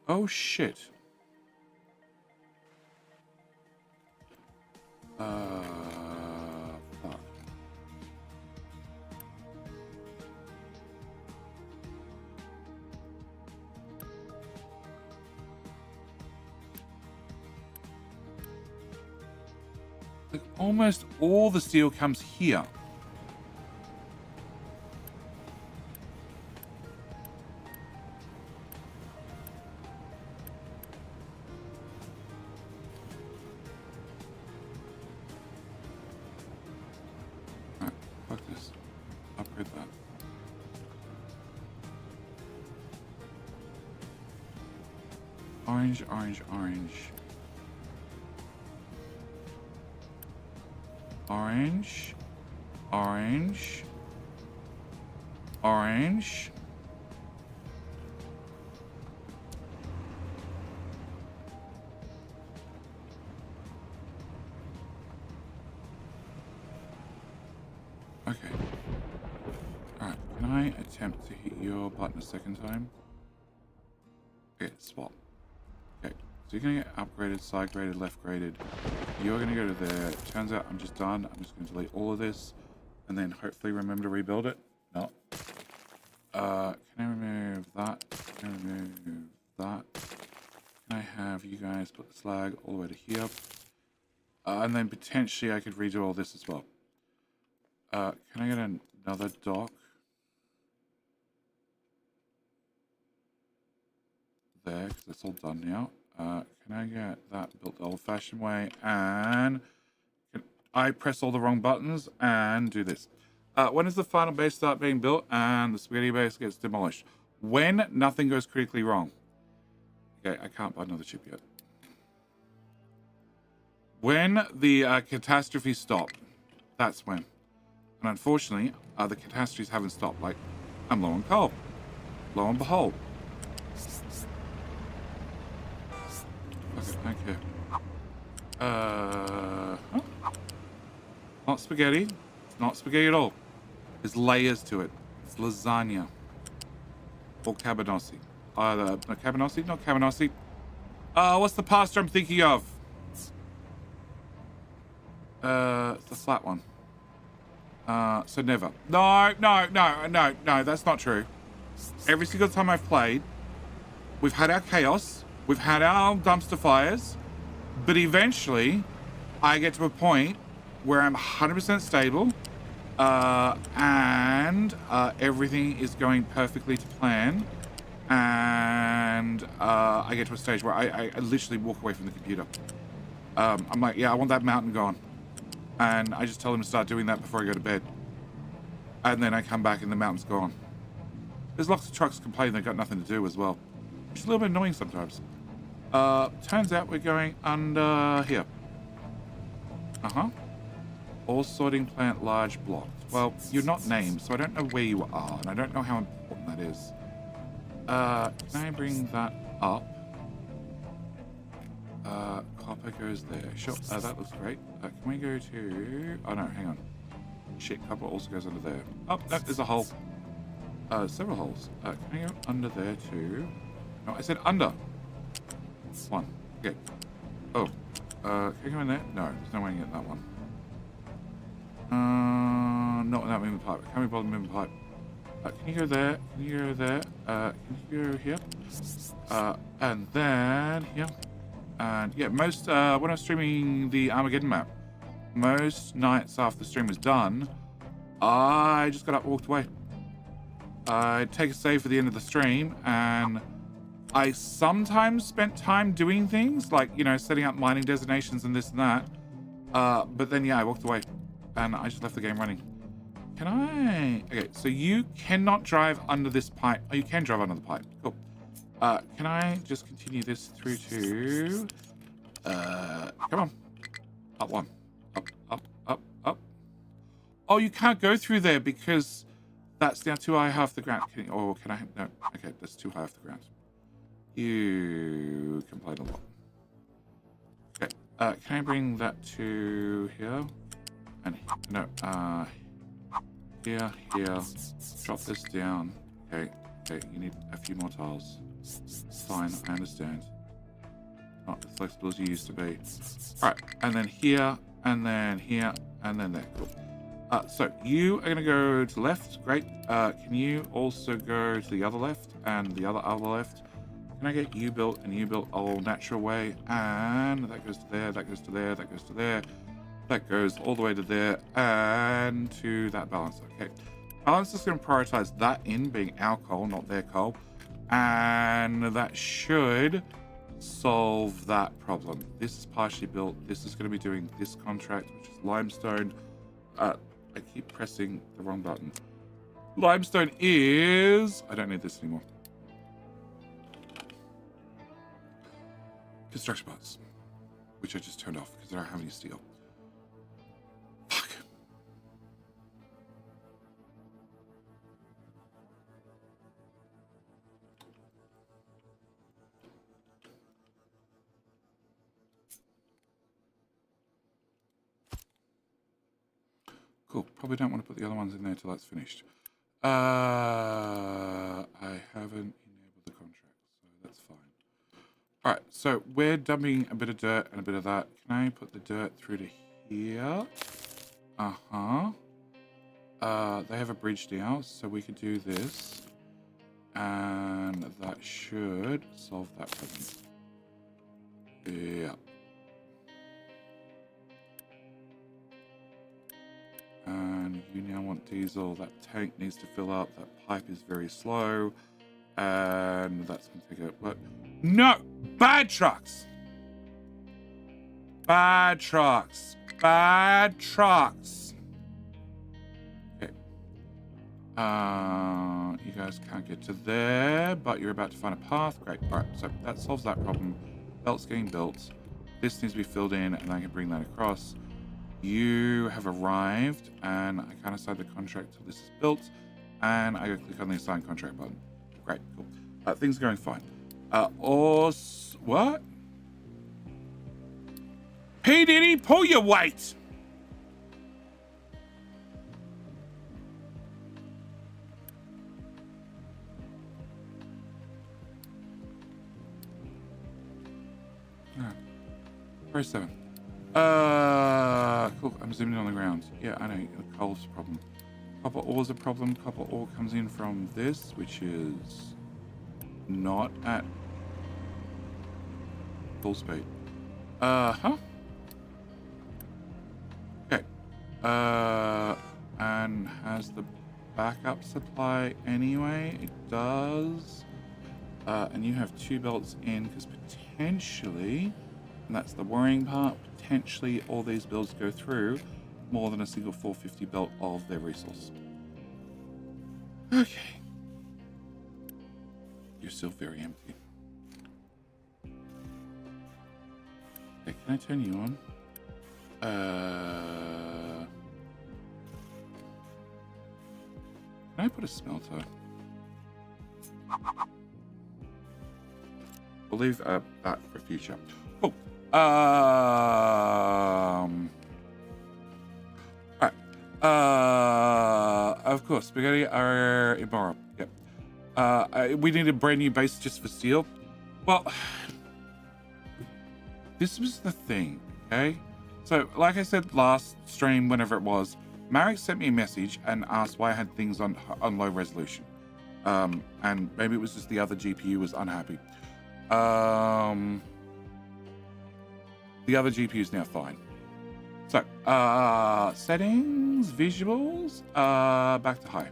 Oh shit. Fuck. Like almost all the steel comes here. Fuck this. Upgrade that. Orange, orange, orange. Orange. Orange. Orange. Okay. Alright, can I attempt to hit your button a second time? Okay, swap. Okay, so you're gonna get upgraded, side graded, left graded. You're gonna go to there. Turns out I'm just done. I'm just gonna delete all of this and then hopefully remember to rebuild it. No. Can I remove that? Can I remove that? Can I have you guys put the slag all the way to here? And then potentially I could redo all this as well. Can I get another dock? There, because it's all done now. Can I get that built the old-fashioned way? And can I press all the wrong buttons and do this? When does the final base start being built and the spaghetti base gets demolished? When nothing goes critically wrong. Okay, I can't buy another chip yet. When the catastrophes stop, that's when. And unfortunately, the catastrophes haven't stopped. Like, I'm low on coal. Lo and behold. Okay, thank you. Huh? Not spaghetti. It's not spaghetti at all. There's layers to it. It's lasagna. Or cabanossi. No, cabanossi? Not cabanossi. What's the pasta I'm thinking of? It's the flat one. So never. No, that's not true. Every single time I've played, we've had our chaos, we've had our dumpster fires, but eventually I get to a point where I'm 100% stable, and everything is going perfectly to plan, and I get to a stage where I literally walk away from the computer. I'm like, yeah, I want that mountain gone. And I just tell them to start doing that before I go to bed. And then I come back and the mountain's gone. There's lots of trucks complaining they've got nothing to do as well. Which is a little bit annoying sometimes. Turns out we're going under here. All sorting plant large blocks. Well, you're not named, so I don't know where you are, and I don't know how important that is. Can I bring that up? Copper goes there. Sure, that looks great. Can we go to... Oh no, hang on. Shit, copper also goes under there. Oh, no, there's a hole. Several holes. Can I go under there too? No, I said under. One. Okay. Oh. Can I go in there? No, there's no way to get that one. Not without moving pipe. Can we bother moving pipe? Can you go there? Can you go there? Can you go here? And then here. And yeah, most when I was streaming the Armageddon map, most nights after the stream was done, I just got up and walked away. I'd take a save for the end of the stream, and I sometimes spent time doing things like, you know, setting up mining designations and this and that. But then yeah, I walked away and I just left the game running. Can I? Okay, so you cannot drive under this pipe. Oh, you can drive under the pipe. Cool. Can I just continue this through to... come on. Up one. Up. Oh, you can't go through there because that's now too high off the ground. Can I... No. Okay, that's too high off the ground. You complain a lot. Okay. Can I bring that to here? And... No. Here. Drop this down. Okay, you need a few more tiles. Fine, I understand. Not as flexible as you used to be. Alright, and then here, and then here, and then there. Cool. So you are going to go to the left. Great. Can you also go to the other left and the other left? Can I get you built and you built all natural way? And that goes to there, that goes to there, that goes to there. That goes all the way to there and to that balancer. Okay. Balancer's going to prioritize that in being our coal, not their coal. And that should solve that problem. This is partially built. This is going to be doing this contract, which is limestone. I keep pressing the wrong button. Limestone is... I don't need this anymore. Construction parts, which I just turned off because I don't have any steel. Fuck. Cool. Probably don't want to put the other ones in there till that's finished. I haven't enabled the contract, so that's fine. All right, so we're dumping a bit of dirt and a bit of that. Can I put the dirt through to here? They have a bridge now, so we could do this. And that should solve that problem. Yeah. And you now want diesel. That tank needs to fill up. That pipe is very slow. And that's going to take a look. No! Bad trucks! Bad trucks. Bad trucks. Okay. You guys can't get to there, but you're about to find a path. Great. Alright, so that solves that problem. Belt's getting built. This needs to be filled in, and I can bring that across. You have arrived, and I can't assign the contract till this is built, and I go click on the assign contract button. Great, cool. Things are going fine. What? P. Diddy, pull your weight! Very 7. Cool. I'm zooming in on the ground. Yeah, I know. The coal's a problem. Copper ore's a problem. Copper ore comes in from this, which is not at full speed. Okay. And has the backup supply anyway? It does. And you have 2 belts in, because potentially, and that's the worrying part, potentially all these builds go through more than a single 450 belt of their resource. Okay. You're still very empty. Okay, can I turn you on? Can I put a smelter? We'll leave that for future. Cool. Alright. Of course, spaghetti are immoral. Yep. We need a brand new base just for steel. Well, this was the thing, okay? So, like I said last stream, whenever it was, Marek sent me a message and asked why I had things on low resolution. And maybe it was just the other GPU was unhappy. The other GPU is now fine. So, settings, visuals, back to high.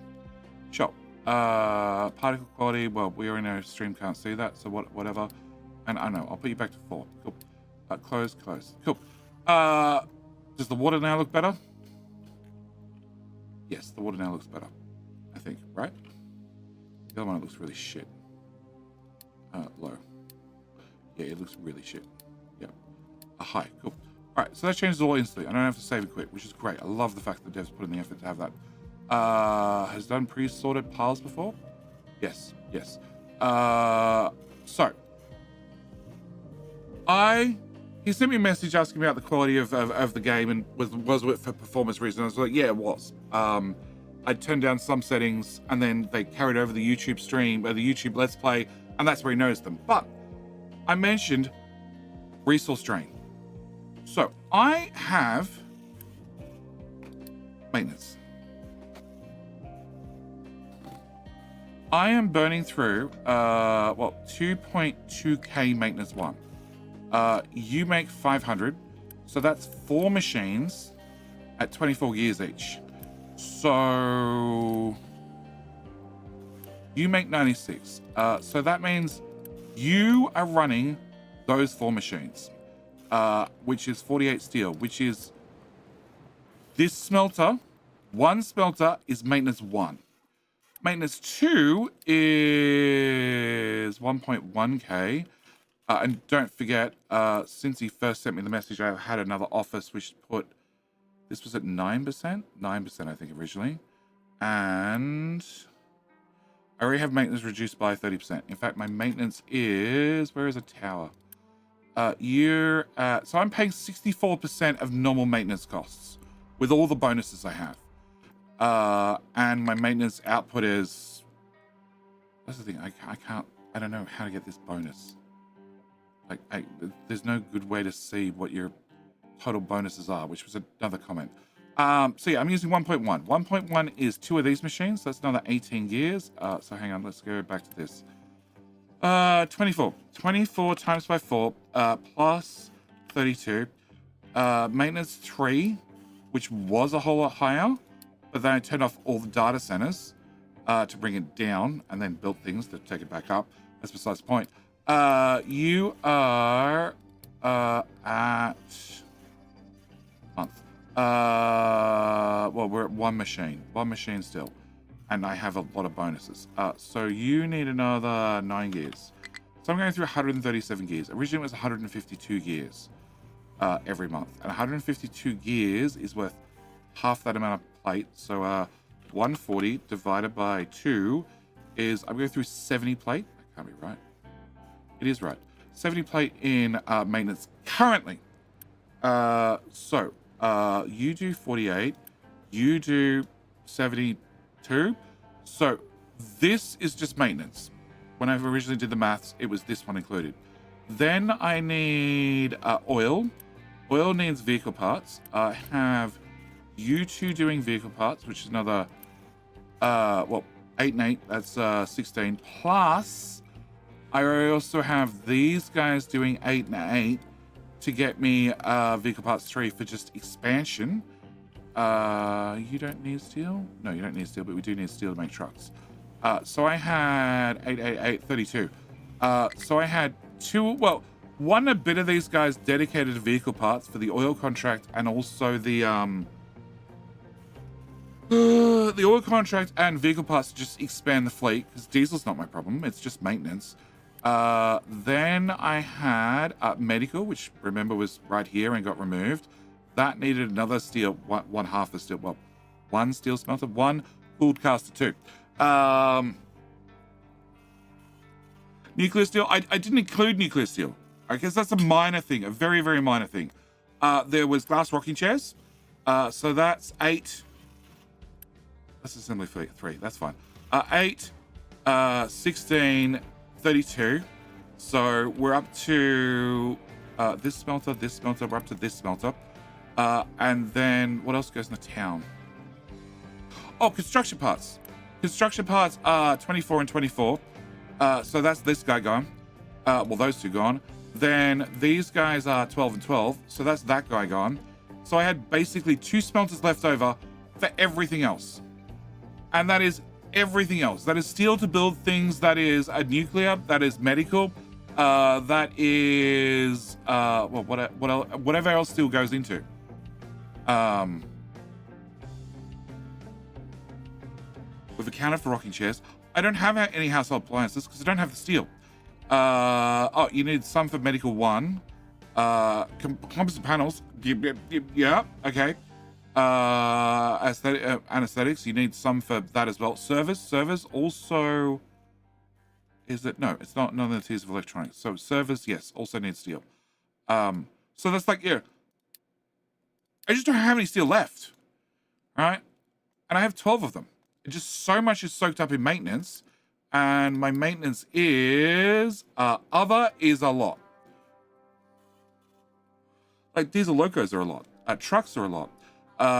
Sure. Particle quality, well, we're in a stream, can't see that, so whatever. And I know, I'll put you back to 4. Cool. Close. Cool. Does the water now look better? Yes, the water now looks better. I think, right? The other one looks really shit. Low. Yeah, it looks really shit. Yeah. High. Cool. All right, so that changes all instantly. I don't have to save it quick, which is great. I love the fact that devs put in the effort to have that. Has done pre-sorted piles before? Yes. So he sent me a message asking me about the quality of the game and was it for performance reasons. I was like, yeah, it was. I turned down some settings and then they carried over the YouTube stream or the YouTube Let's Play, and that's where he noticed them. But I mentioned resource drain. So I have maintenance. I am burning through, 2.2k maintenance 1. You make 500. So that's 4 machines at 24 gears each. So you make 96. So that means you are running those 4 machines, which is 48 steel, which is this smelter. 1 smelter is maintenance 1. Maintenance 2 is 1.1k. And don't forget, since he first sent me the message, I had another office which put, this was at 9%? 9%, I think, originally. And I already have maintenance reduced by 30%. In fact, my maintenance is, where is a tower? So I'm paying 64% of normal maintenance costs with all the bonuses I have. And my maintenance output is, that's the thing, I don't know how to get this bonus. Like, there's no good way to see what your total bonuses are, which was another comment. So yeah, I'm using 1.1. 1.1 is 2 of these machines. So that's another 18 gears. So hang on, let's go back to this. 24. 24 times by 4, plus 32. Maintenance 3, which was a whole lot higher, but then I turned off all the data centers to bring it down and then built things to take it back up. That's besides the point. You are at month. Well, we're at 1 machine. 1 machine still. And I have a lot of bonuses. So you need another 9 gears. So I'm going through 137 gears. Originally it was 152 gears every month. And 152 gears is worth half that amount of plate. So 140 divided by 2 is, I'm going through 70 plate. That can't be right. It is right. 70 plate in maintenance currently. So you do 48. You do 72. So this is just maintenance. When I originally did the maths, it was this one included. Then I need oil. Oil needs vehicle parts. I have you 2 doing vehicle parts, which is another, 8 and 8. That's 16. Plus, I also have these guys doing 8 and 8 to get me vehicle parts 3 for just expansion. You don't need steel? No, you don't need steel, but we do need steel to make trucks. So I had 8, 8, 8, 32. So I had 2, one a bit of these guys dedicated to vehicle parts for the oil contract, and also the oil contract and vehicle parts to just expand the fleet, because diesel's not my problem, it's just maintenance. Then I had medical, which remember was right here and got removed. That needed another steel, one half the steel, 1 steel smelter, 1 cooled caster 2. Nuclear steel, I didn't include nuclear steel. I guess that's a minor thing, a very, very minor thing. There was glass rocking chairs. So that's 8. That's assembly 3, that's fine. 8, 16, 32. So we're up to this smelter, we're up to this smelter. And then what else goes in the town? Oh, construction parts. Construction parts are 24 and 24. So that's this guy gone. Those 2 gone. Then these guys are 12 and 12. So that's that guy gone. So I had basically 2 smelters left over for everything else. And that is everything else. That is steel to build things. That is a nuclear. That is medical. That is whatever else steel goes into. We've accounted for rocking chairs. I don't have any household appliances because I don't have the steel. You need some for medical 1. Composite panels. Yeah, okay. Anesthetics, you need some for that as well. Servers also, is it? No, it's not none of the tiers of electronics. So servers, yes, also need steel. So that's like, yeah. I just don't have any steel left, right? And I have 12 of them. It just so much is soaked up in maintenance, and my maintenance is other is a lot. Like diesel locos are a lot. Trucks are a lot.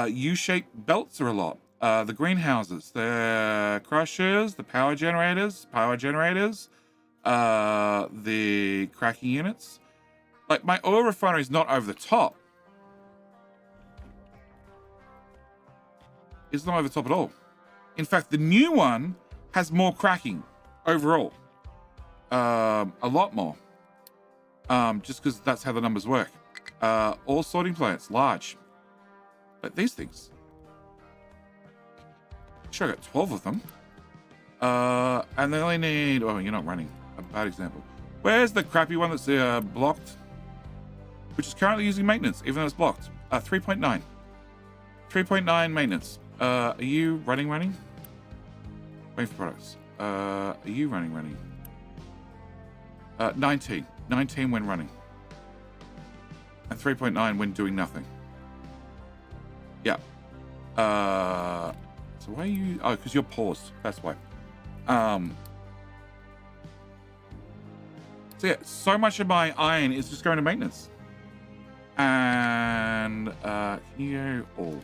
U-shaped belts are a lot. The greenhouses, the crushers, the power generators, the cracking units. Like, my oil refinery is not over the top. It's not over the top at all. In fact, the new one has more cracking overall. A lot more. Just because that's how the numbers work. All sorting plants, large. But these things. Sure, I got 12 of them. And they only need... Oh, you're not running. A bad example. Where's the crappy one that's blocked? Which is currently using maintenance, even though it's blocked. 3.9. 3.9 maintenance. Are you running? Waiting for products. Are you running? 19. 19 when running. And 3.9 when doing nothing. Yeah. So why are you... Oh, because you're paused. That's why. So yeah, so much of my iron is just going to maintenance. And can you go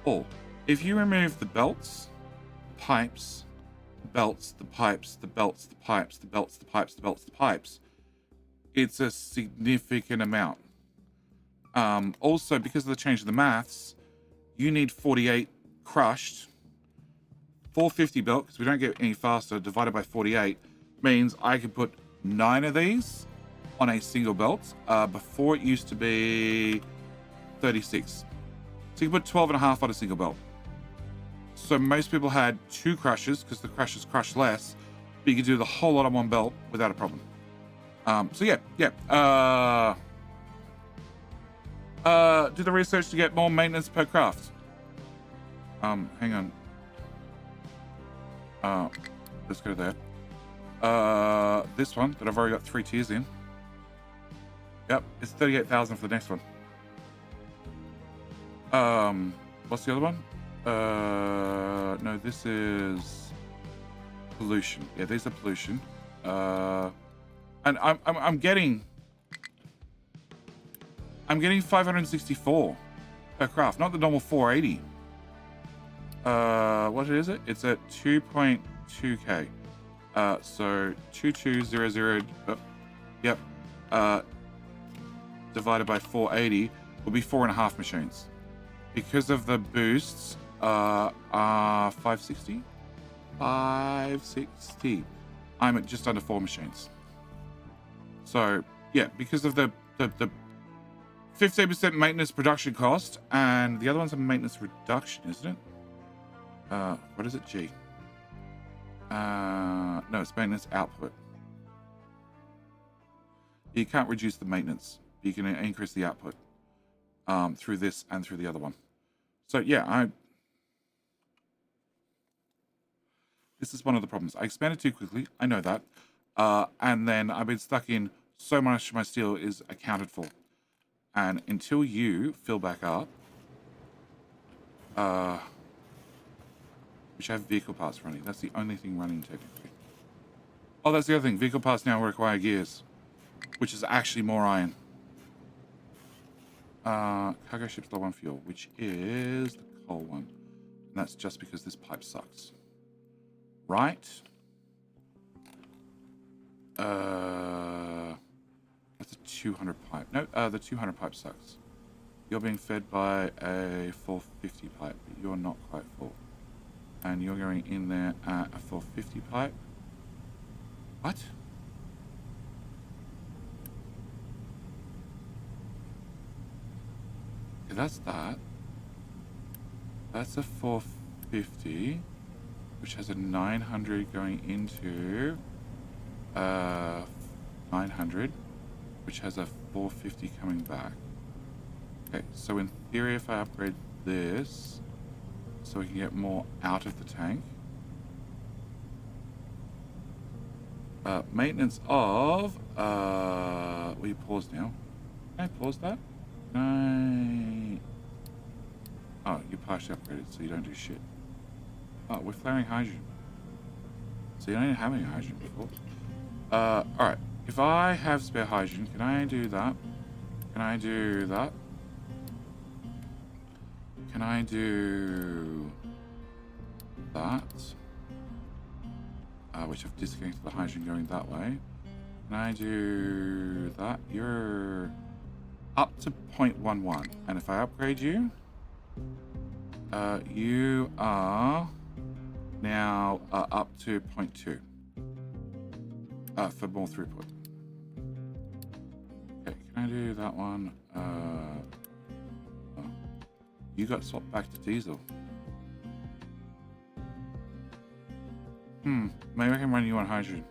all? If you remove the belts, pipes, the pipes, it's a significant amount. Also, because of the change of the maths, you need 48 crushed, 450 belt, because we don't get any faster, divided by 48, means I could put 9 of these on a single belt. Before it used to be 36. So you can put 12 and a half on a single belt. So most people had 2 crushes because the crushers crush less, but you could do the whole lot on one belt without a problem. So yeah. Do the research to get more maintenance per craft. Hang on. Let's go there. This one that I've already got 3 tiers in. Yep, it's 38,000 for the next one. What's the other one? No, this is pollution. Yeah, these are pollution. And I'm getting 564 per craft, not the normal 480. What is it? It's at 2.2k. So 2200. Yep. Divided by 480 will be 4.5 machines. Because of the boosts, 560. I'm at just under 4 machines. So yeah, because of the 15% maintenance production cost, and the other one's a maintenance reduction, isn't it? What is it? G. No, it's maintenance output. You can't reduce the maintenance. You can increase the output through this and through the other one. So yeah, this is one of the problems. I expanded too quickly. I know that. And then I've been stuck in so much of my steel is accounted for. And until you fill back up, which have vehicle parts running. That's the only thing running technically. Oh, that's the other thing. Vehicle parts now require gears, which is actually more iron. Cargo ships low on fuel, which is the coal one. And that's just because this pipe sucks. Right? That's a 200 pipe. No, the 200 pipe sucks. You're being fed by a 450 pipe, but you're not quite full. And you're going in there at a 450 pipe. What? Okay, that's that. That's a 450, which has a 900 going into 900, which has a 450 coming back. Okay, so in theory, if I upgrade this, so we can get more out of the tank. Maintenance of... will you pause now? Can I pause that? Can I... Oh, you're partially upgraded, so you don't do shit. Oh, we're flaring hydrogen. So you don't have any hydrogen before. Alright. If I have spare hydrogen, can I do that? Can I do that? can I do that? Which I've disconnected the hydrogen going that way. Can I do that? You're up to 0.11. And if I upgrade you, you are now up to 0.2 for more throughput. Okay, can I do that one? You got swapped back to diesel. Maybe I can run you on hydrogen.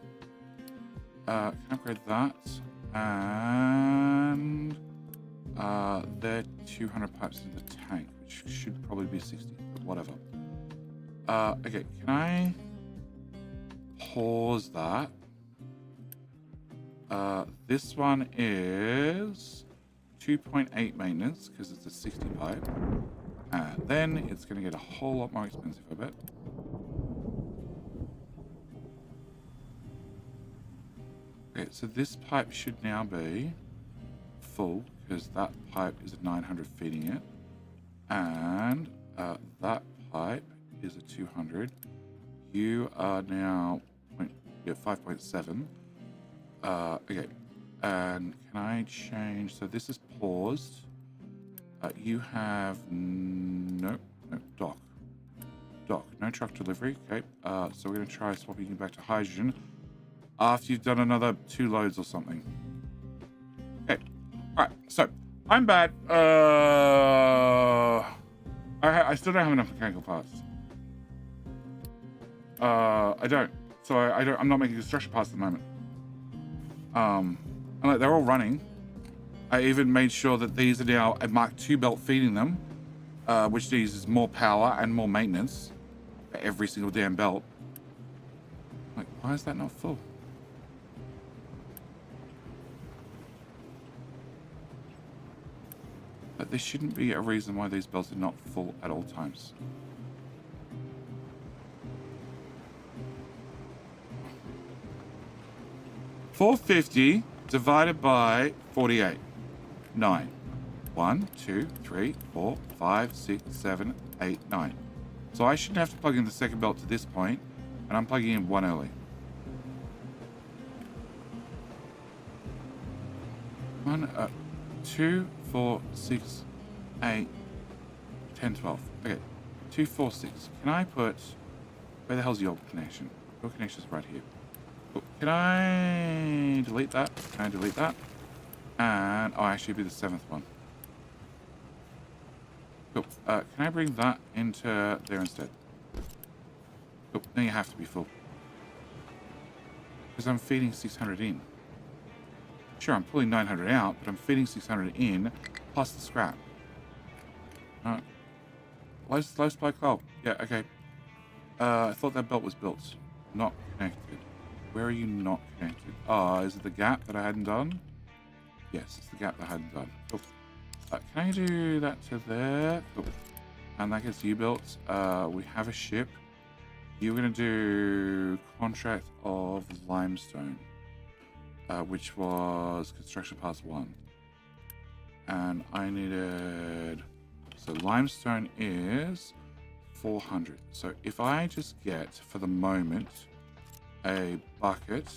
Can I upgrade that? And they're 200 pipes in the tank, which should probably be 60, but whatever. Okay, can I pause that? This one is 2.8 maintenance because it's a 60 pipe. And then it's going to get a whole lot more expensive, I bet. Okay, so this pipe should now be full because that pipe is a 900 feeding it. And that pipe is a 200. You are now 5.7. Okay, and can I change? So this is paused. You have no dock, no truck delivery. Okay, so we're gonna try swapping you back to hydrogen after you've done another 2 loads or something. Okay, all right. So I'm bad. I still don't have enough mechanical parts. I don't. So I'm not making construction parts at the moment. And like they're all running. I even made sure that these are now a Mark II belt feeding them, which uses more power and more maintenance for every single damn belt. Like, why is that not full? But there shouldn't be a reason why these belts are not full at all times. $450 divided by 48. 9. 1, 2, 3, 4, 5, 6, 7, 8, 9. So I shouldn't have to plug in the second belt to this point, and I'm plugging in one early. 1, 2, 4, 6, 8, 10, 12. Okay, 2, 4, 6. Can I put... Where the hell's your connection? Your connection's right here. Cool. Can I delete that? Can I delete that? And oh, actually, it'd be the 7th one. Cool. Can I bring that into there instead? Cool. Then you have to be full. Because I'm feeding 600 in. Sure, I'm pulling 900 out, but I'm feeding 600 in plus the scrap. Low supply coal. Yeah, okay. I thought that belt was built. Not connected. Where are you not connected? Oh, is it the gap that I hadn't done? Yes, it's the gap that I hadn't done. Cool. Can I do that to there? Cool. And that gets you built. We have a ship. You're going to do contract of limestone, which was construction pass 1. And I needed... So limestone is 400. So if I just get, for the moment, a bucket...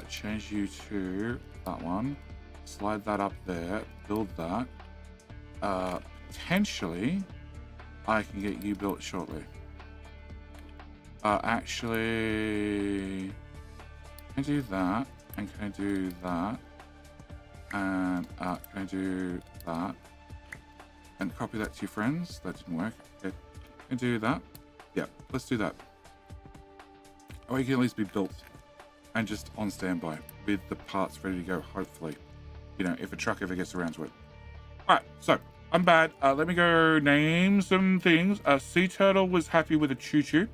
change you to that one, slide that up there, build that. Potentially, I can get you built shortly. Actually, can I do that? And can I do that? And can I do that? And copy that to your friends. That didn't work. Okay. Can I do that? Yeah, let's do that. Or you can at least be built. And just on standby with the parts ready to go, hopefully. You know, if a truck ever gets around to it. Alright, so I'm bad. Let me go name some things. Sea Turtle was happy with a choo-choo,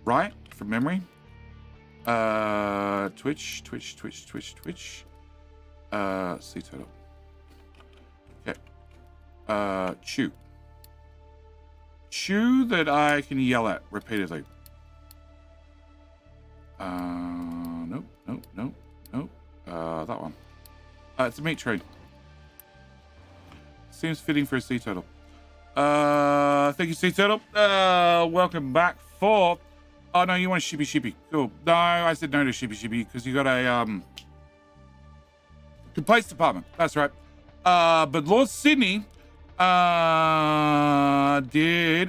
right? From memory. Twitch. Sea Turtle. Okay. Chew. Chew that I can yell at repeatedly. Nope. That one. It's a meat train. Seems fitting for a sea turtle. Thank you, sea turtle. Welcome back for... Oh, no, you want a shippy shippy. Cool. No, I said no to shippy shippy because you got a, complaints department. That's right. But Lord Sydney, did,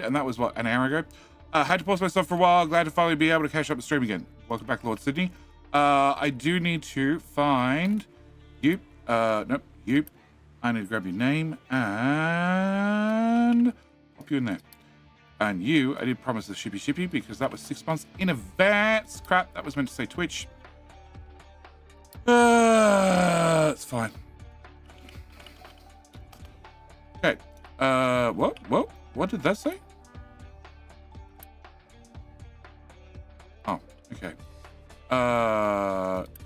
and that was what, an hour ago? Had to pause myself for a while. Glad to finally be able to catch up the stream again. Welcome back, Lord Sydney. I do need to find you. Nope, you. I need to grab your name and pop you in there. And you, I did promise the shippy shippy because that was 6 months in advance. Crap, that was meant to say Twitch. It's fine. Okay. What did that say? Oh, okay.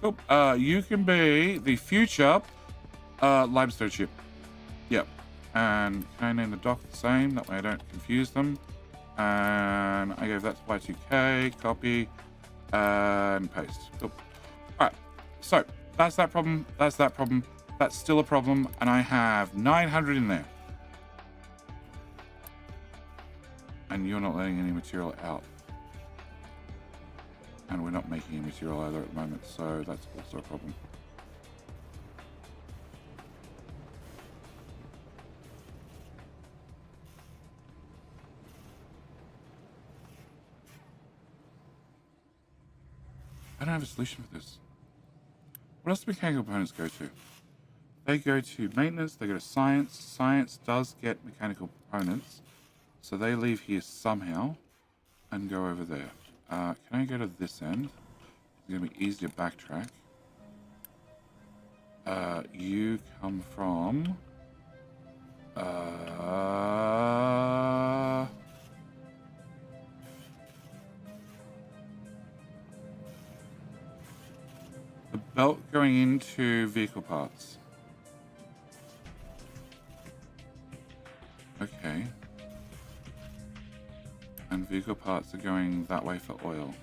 Cool. You can be the future limestone ship. Yep. And can I name the dock the same? That way I don't confuse them. And I gave that to Y2K, copy, and paste. Cool. Alright, so that's that problem, that's that problem, that's still a problem, and I have 900 in there. And you're not letting any material out. And we're not making any material either at the moment, so that's also a problem. I don't have a solution for this. What else do mechanical components go to? They go to maintenance, they go to science. Science does get mechanical components. So they leave here somehow and go over there. Can I go to this end? It's going to be easy to backtrack. You come from... the belt going into vehicle parts. Okay. And vehicle parts are going that way for oil.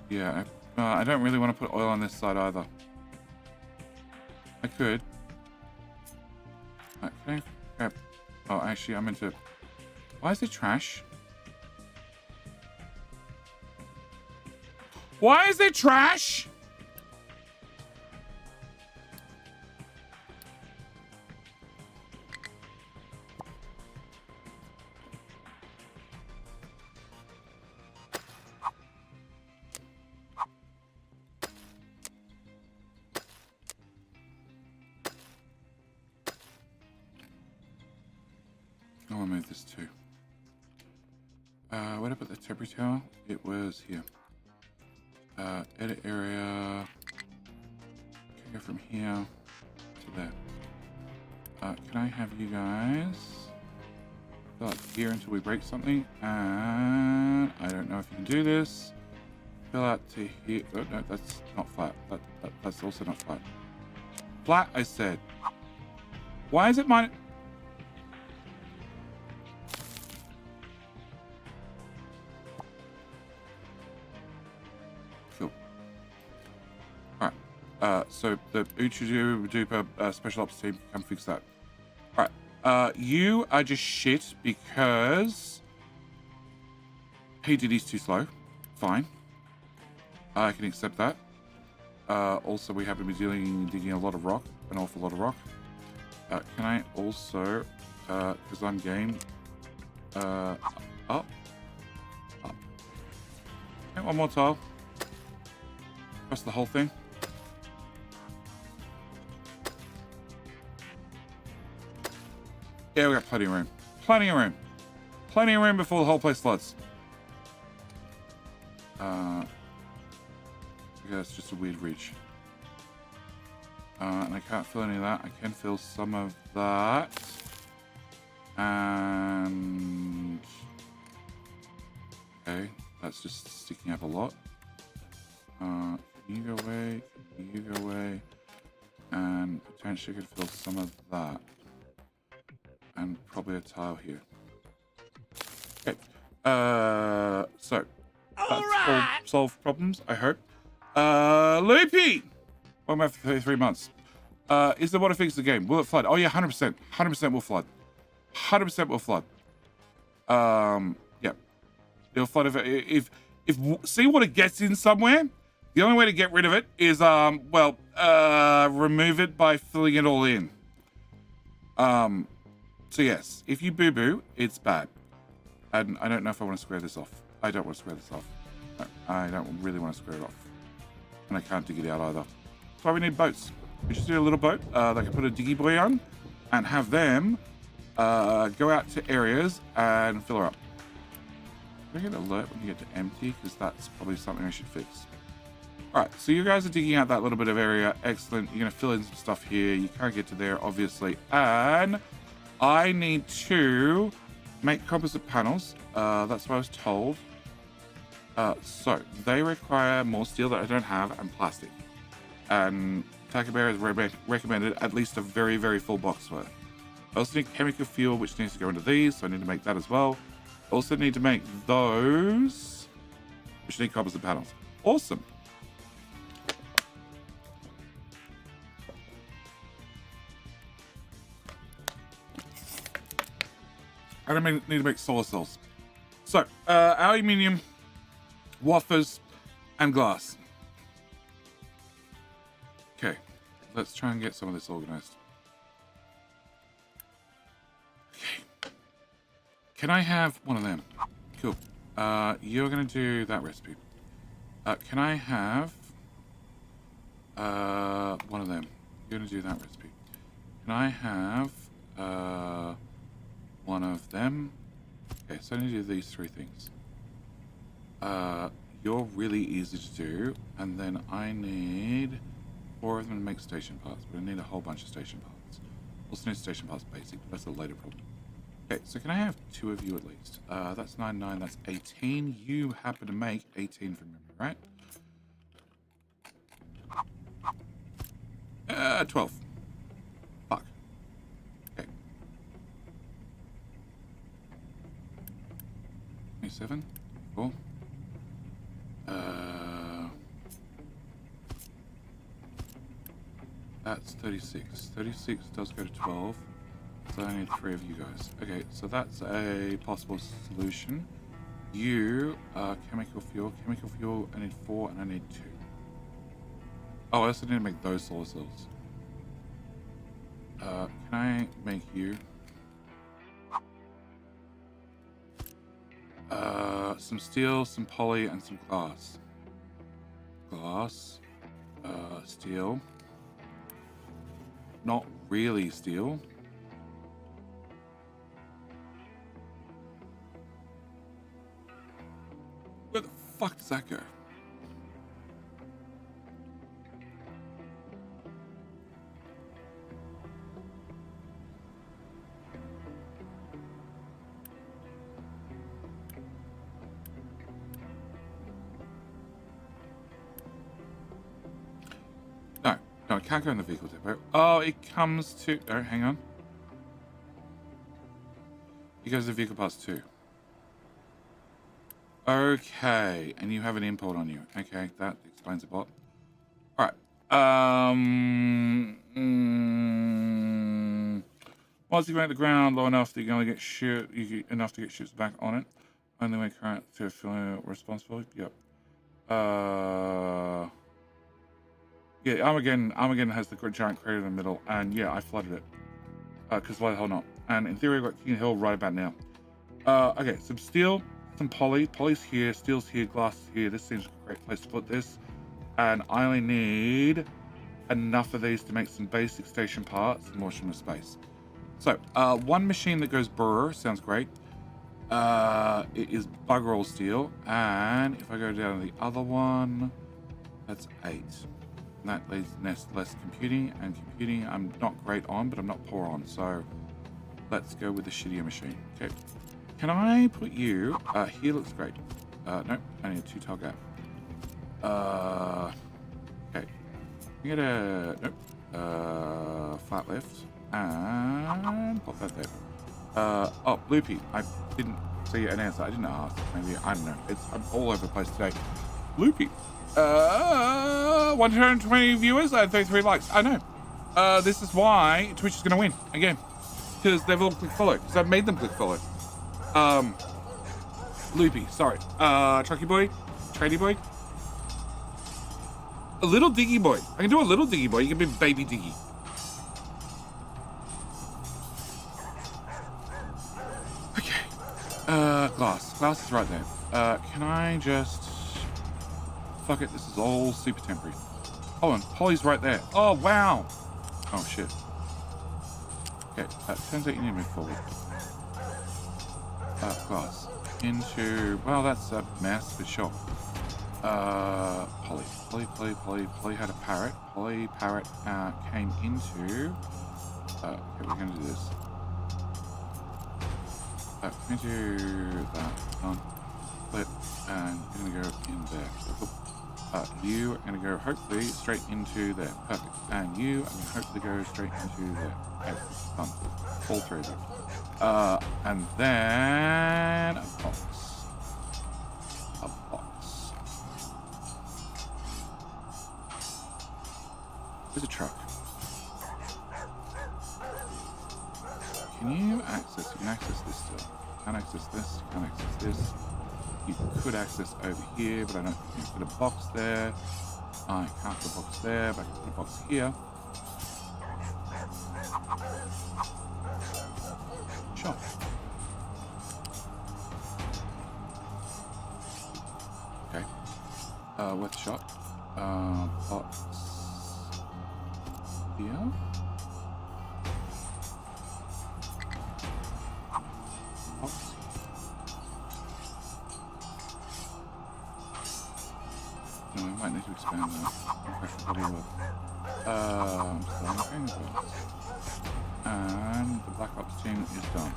Yeah, I don't really want to put oil on this side either. I could. Can I grab... Oh, actually, I'm into... Why is it trash? Why is there trash? I want to move this too. Where did I put the temporary tower? It was here. Edit area. Can go from here to there. Can I have you guys fill out here until we break something? And I don't know if you can do this. Fill out to here. Oh, no, that's not flat. That's also not flat. Flat, I said. Why is it mine? Cool. Alright. So the Uchu Duper special ops team can come fix that. Alright. You are just shit because PDD's too slow. Fine. I can accept that. Also, we happen to be digging a lot of rock, an awful lot of rock. Can I also, because I'm game, up. Okay, one more tile. Across the whole thing. Yeah, we got plenty of room. Plenty of room. Plenty of room before the whole place floods. Yeah, it's just a weird ridge. And I can't fill any of that. I can fill some of that. And... okay, that's just sticking up a lot. You go away, you go away. And potentially could fill some of that. And probably a tile here. Okay. So that's all solved problems, I hope. Loopy! What about for 33 months? Is the water fix the game? Will it flood? Oh yeah, 100%. 100% will flood. 100% will flood. Yeah. It'll flood if seawater gets in somewhere. The only way to get rid of it is, remove it by filling it all in. So yes, if you boo-boo, it's bad. And I don't know if I want to square this off. I don't want to square this off. No, I don't really want to square it off. And I can't dig it out either. That's why we need boats. We just need a little boat that can put a diggy boy on and have them go out to areas and fill her up. Do I get an alert when you get to empty? Because that's probably something I should fix. Alright, so you guys are digging out that little bit of area. Excellent. You're going to fill in some stuff here. You can't get to there, obviously. And I need to make composite panels. That's what I was told. So, they require more steel that I don't have and plastic. And Taco Bear has recommended at least a very, very full box worth. I also need chemical fuel, which needs to go into these, so I need to make that as well. I also need to make those, which need composite panels. Awesome. And I need to make solar cells. So, aluminium, wafers, and glass. Okay, let's try and get some of this organized. Okay. Can I have one of them? Cool. You're going to do that recipe. Can I have one of them? You're going to do that recipe. Can I have one of them? Okay, so I need to do these three things. You're really easy to do, and then I need 4 of them to make station parts, but I need a whole bunch of station parts. Also need station parts basic, but that's a later problem. Okay, so can I have 2 of you at least? That's 9, that's 18. You happen to make 18 from memory, right? 12. Fuck. Okay. 27. Cool. That's 36. 36 does go to 12. So I need 3 of you guys. Okay, so that's a possible solution. You are chemical fuel. Chemical fuel, I need 4 and I need 2. Oh, I also need to make those solar cells. Can I make you? Some steel, some poly, and some glass. Glass. Steel. Not really steel. Where the fuck does that go? No, it can't go in the vehicle depot. Oh, it comes to... Oh, hang on. It goes to vehicle parts 2. Okay, and you have an import on you. Okay, that explains a lot. Alright. Once you make the ground low enough that you can only get enough to get ships back on it. Only way current to feel responsible. Yep. Yeah, Armageddon has the giant crater in the middle, and yeah, I flooded it. Because why the hell not? And in theory, I've got King Hill right about now. Okay, some steel, some poly. Poly's here, steel's here, glass is here. This seems a great place to put this. And I only need enough of these to make some basic station parts and more from the space. So, one machine that goes brr sounds great. It is bugger all steel. And if I go down to the other one, that's 8. That leaves less computing, and computing I'm not great on, but I'm not poor on, so let's go with the shittier machine. Okay, can I put you, here looks great. Nope, I need a 2-tile gap. Okay, you get a, nope, flat lift, and pop that there. Oh, Loopy, I didn't see an answer, I didn't ask, maybe, I don't know, I'm all over the place today. Loopy. 120 viewers, 33 likes. I know. This is why Twitch is going to win again. Because they've all clicked follow. Because I've made them click follow. Loopy, sorry. Trucky boy. Tradie boy. A little diggy boy. I can do a little diggy boy. You can be baby diggy. Okay. Glass. Glass is right there. Can I just... Fuck it, this is all super temporary. Hold on, Polly's right there. Oh, wow. Oh, shit. Okay, turns out you need to move forward. Glass. Into... Well, that's a mess, for sure. Polly had a parrot. Polly parrot came into... okay, we're going to do this. Can we do that? Flip, and you're going to go in there. You are going to go hopefully straight into there. Perfect. And you are going to hopefully go straight into there. Okay, done. All three of them. And then a box. A box. There's a truck. Can you access? You can access this still. Can't access this. Can't access this. You could access over here, but I don't think you can put a box there. I can't put a box there, but I can put a box here. Shop. Okay. What's the shop? Box here. Box. No, we might need to expand that. Probably will. And the Black Ops team is done.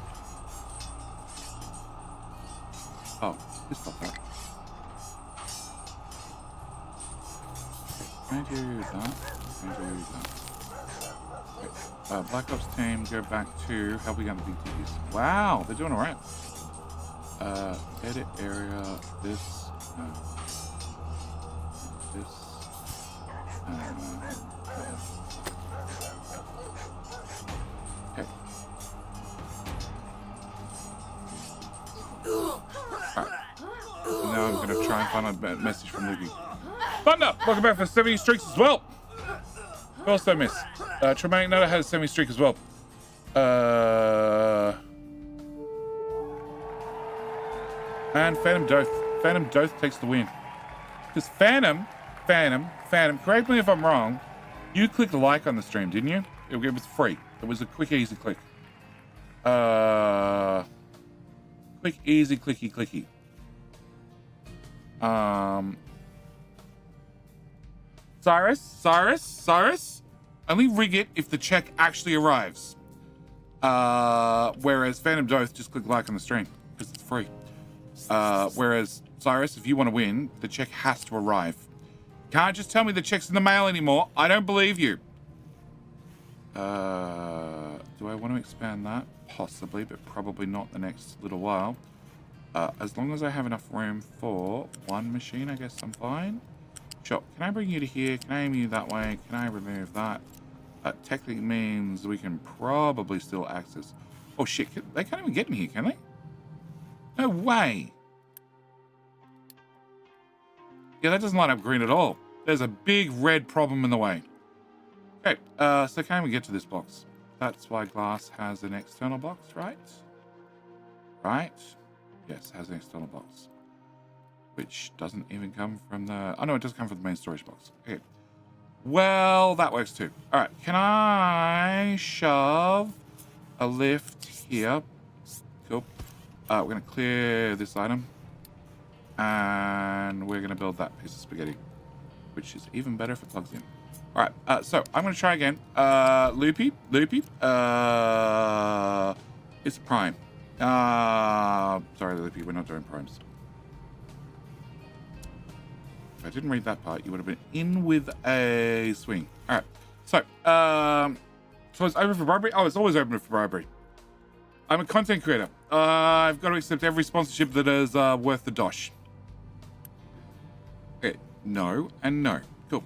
Oh, just stop that. Okay, can I do that? Can I do that? Okay. Black Ops team, go back to helping out the BTs. Wow, they're doing alright. Edit area, this. This. Okay. Alright. Now I'm going to try and find a message from Luigi. Thunder! Welcome back for 70 streaks as well. Who else did I miss? Traumatic Nutter has a 70 streak as well. And Phantom Doth. Phantom Doth takes the win. Because Phantom, correct me if I'm wrong, you clicked like on the stream, didn't you? It was free. It was a quick, easy click. Quick, easy, clicky. Cyrus. Only rig it if the check actually arrives. Whereas Phantom Doth, just click like on the stream because it's free. Whereas Cyrus, if you want to win, the check has to arrive. Can't just tell me the check's in the mail anymore. I don't believe you. Do I want to expand that? Possibly, but probably not the next little while. As long as I have enough room for one machine, I guess I'm fine. Sure. Can I bring you to here? Can I aim you that way? Can I remove that? Technically means we can probably still access. Oh shit, they can't even get in here, can they? No way. Yeah, that doesn't light up green at all. There's a big red problem in the way. Okay, so can we get to this box? That's why glass has an external box, right? Right? Yes, it has an external box. Which doesn't even come from the... Oh, no, it does come from the main storage box. Okay. Well, that works too. All right, can I shove a lift here? Cool. We're going to clear this item. And we're going to build that piece of spaghetti. Which is even better if it plugs in. All right, so I'm going to try again. Loopy. It's a prime. Sorry, Loopy, we're not doing primes. If I didn't read that part, you would have been in with a swing. All right, so it's open for bribery? Oh, it's always open for bribery. I'm a content creator. I've got to accept every sponsorship that is worth the dosh. Okay, No, and no. Cool.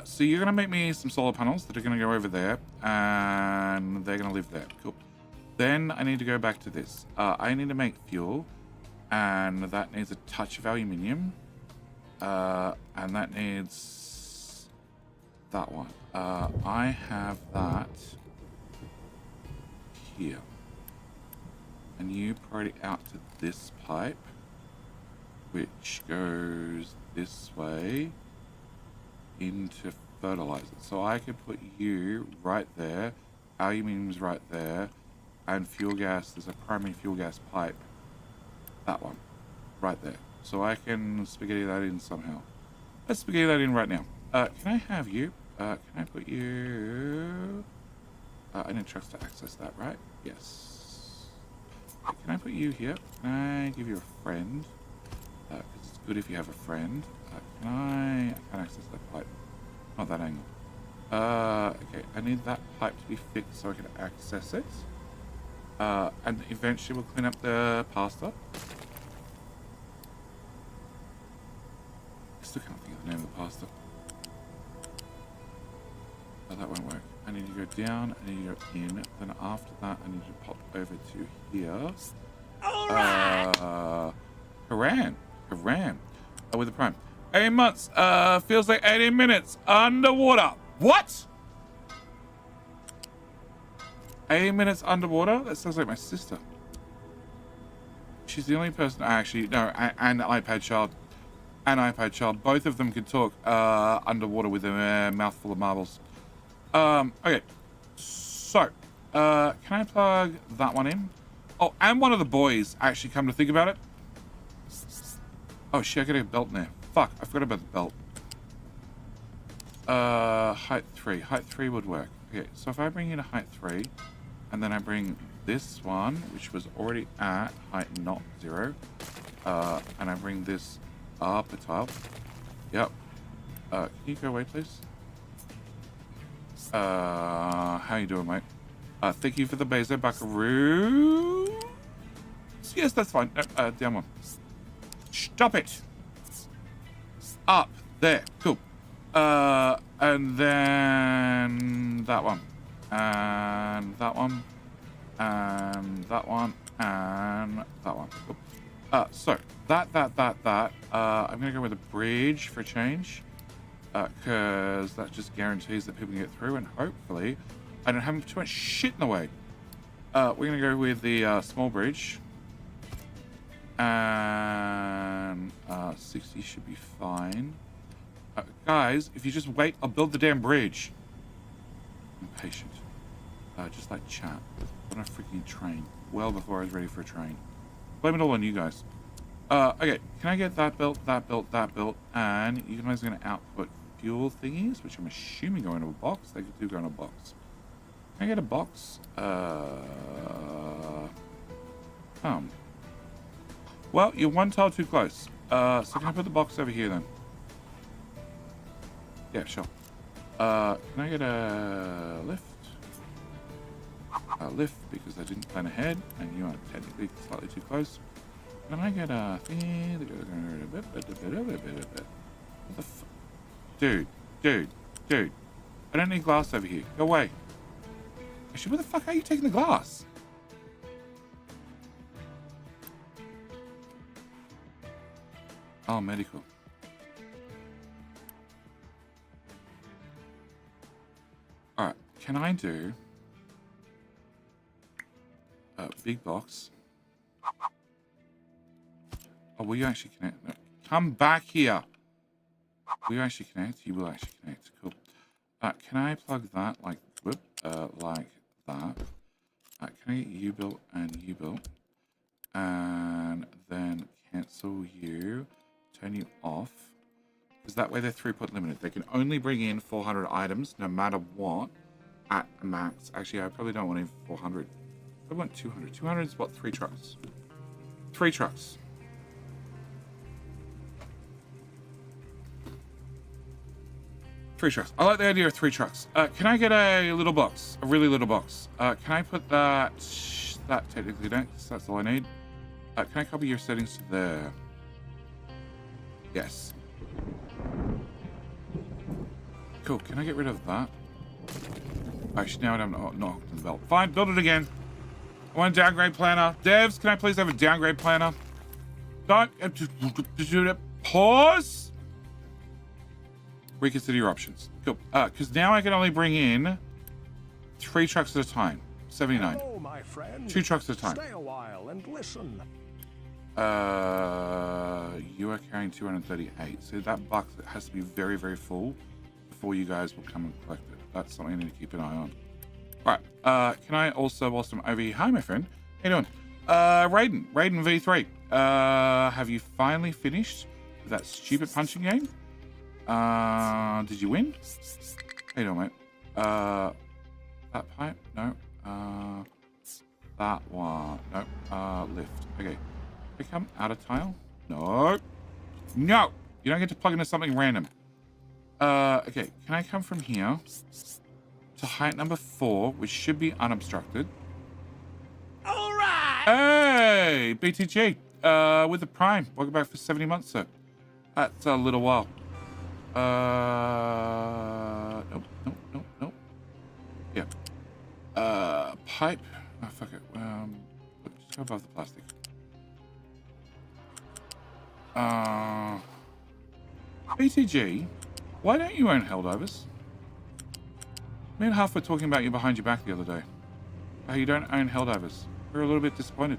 So you're gonna make me some solar panels that are gonna go over there, and they're gonna live there. Cool. Then I need to go back to this. I need to make fuel, and that needs a touch of aluminium, and that needs that one. I have that here, and you pour it out to this pipe, which goes this way into fertilizer. So I could put you right there, aluminium's right there, and fuel gas, there's a primary fuel gas pipe, that one, right there. So I can spaghetti that in somehow. Let's spaghetti that in right now. Can I have you? Can I put you... I need trucks to access that, right? Yes. Can I put you here? Can I give you a friend? Because it's good if you have a friend. I can't access that pipe. Not that angle. Okay, I need that pipe to be fixed so I can access it. And eventually we'll clean up the pasta. I still can't think of the name of the pasta. Oh, that won't work. I need to go down, I need to go in, then after that I need to pop over to here. Haran. With the prime. 8 months, feels like 18 minutes underwater. What? 18 minutes underwater? That sounds like my sister. She's the only person, actually, no, and iPad Child. And iPad Child. Both of them can talk underwater with a mouthful of marbles. Okay. So, can I plug that one in? Oh, and one of the boys, actually, come to think about it. Oh, shit, I got a belt in there. Fuck, I forgot about the belt. Height 3. Height 3 would work. Okay, so if I bring you to height 3, and then I bring this one, which was already at height not 0, and I bring this up a tile. Yep. Can you go away, please? How you doing, mate? Thank you for the Bezo Buckaroo. Yes, that's fine. Down one. Stop it. Up. There. Cool. And then that one. And that one. And that one. And that one. Cool. So, that. I'm going to go with a bridge for a change. Because that just guarantees that people can get through, and hopefully I don't have too much shit in the way. We're going to go with the small bridge. And 60 should be fine. Guys, if you just wait, I'll build the damn bridge. I'm patient. Just like chat. On a freaking train. Well before I was ready for a train. Blame it all on you guys. Okay, can I get that built, and you guys are going to output fuel thingies, which I'm assuming go into a box. They do go in a box. Can I get a box? Well, you're one tile too close. So can I put the box over here then? Yeah, sure. Can I get a lift? A lift, because I didn't plan ahead, and you are technically slightly too close. Can I get a thingy that goes a bit? What the f... Dude. I don't need glass over here. Go away. Actually, where the fuck are you taking the glass? Oh, medical. Alright, can I do a big box? Oh, will you actually connect? No. Come back here. Will you actually connect? You will actually connect. Cool. Can I plug that like, like that? Can I get you built and you built? And then cancel you. Turn you off. Because that way they're throughput limited. They can only bring in 400 items no matter what at max. Actually, I probably don't want even 400. I want 200. 200 is what? 3 trucks. 3 trucks. Three trucks. I like the idea of 3 trucks. Can I get a little box? A really little box. Can I put that technically next? That's all I need. Can I copy your settings to there? Yes. Cool. Can I get rid of that? Actually, now I don't know. Not the belt. Fine. Build it again. I want a downgrade planner. Devs, can I please have a downgrade planner? Don't. Pause. Reconsider your options. Cool. Because now I can only bring in 3 trucks at a time. 79. Hello, my friend. 2 trucks at a time. Stay a while and listen. You are carrying 238. So that box has to be very, very full before you guys will come and collect it. That's something I need to keep an eye on. All right. Can I also, whilst I'm over here, hi, my friend. How you doing? Raiden V3. Have you finally finished that stupid punching game? Did you win? How you doing, mate? That pipe? No. That one. No. Lift. Okay. Become out of tile? No. No! You don't get to plug into something random. Okay. Can I come from here to height number 4, which should be unobstructed? All right! Hey! BTG! With the Prime. Welcome back for 70 months, sir. That's a little while. Nope. Yeah. Pipe. Oh, fuck it. Just go above the plastic. BTG, why don't you own Helldivers? Me and Huff were talking about you behind your back the other day. How you don't own Helldivers. We're a little bit disappointed.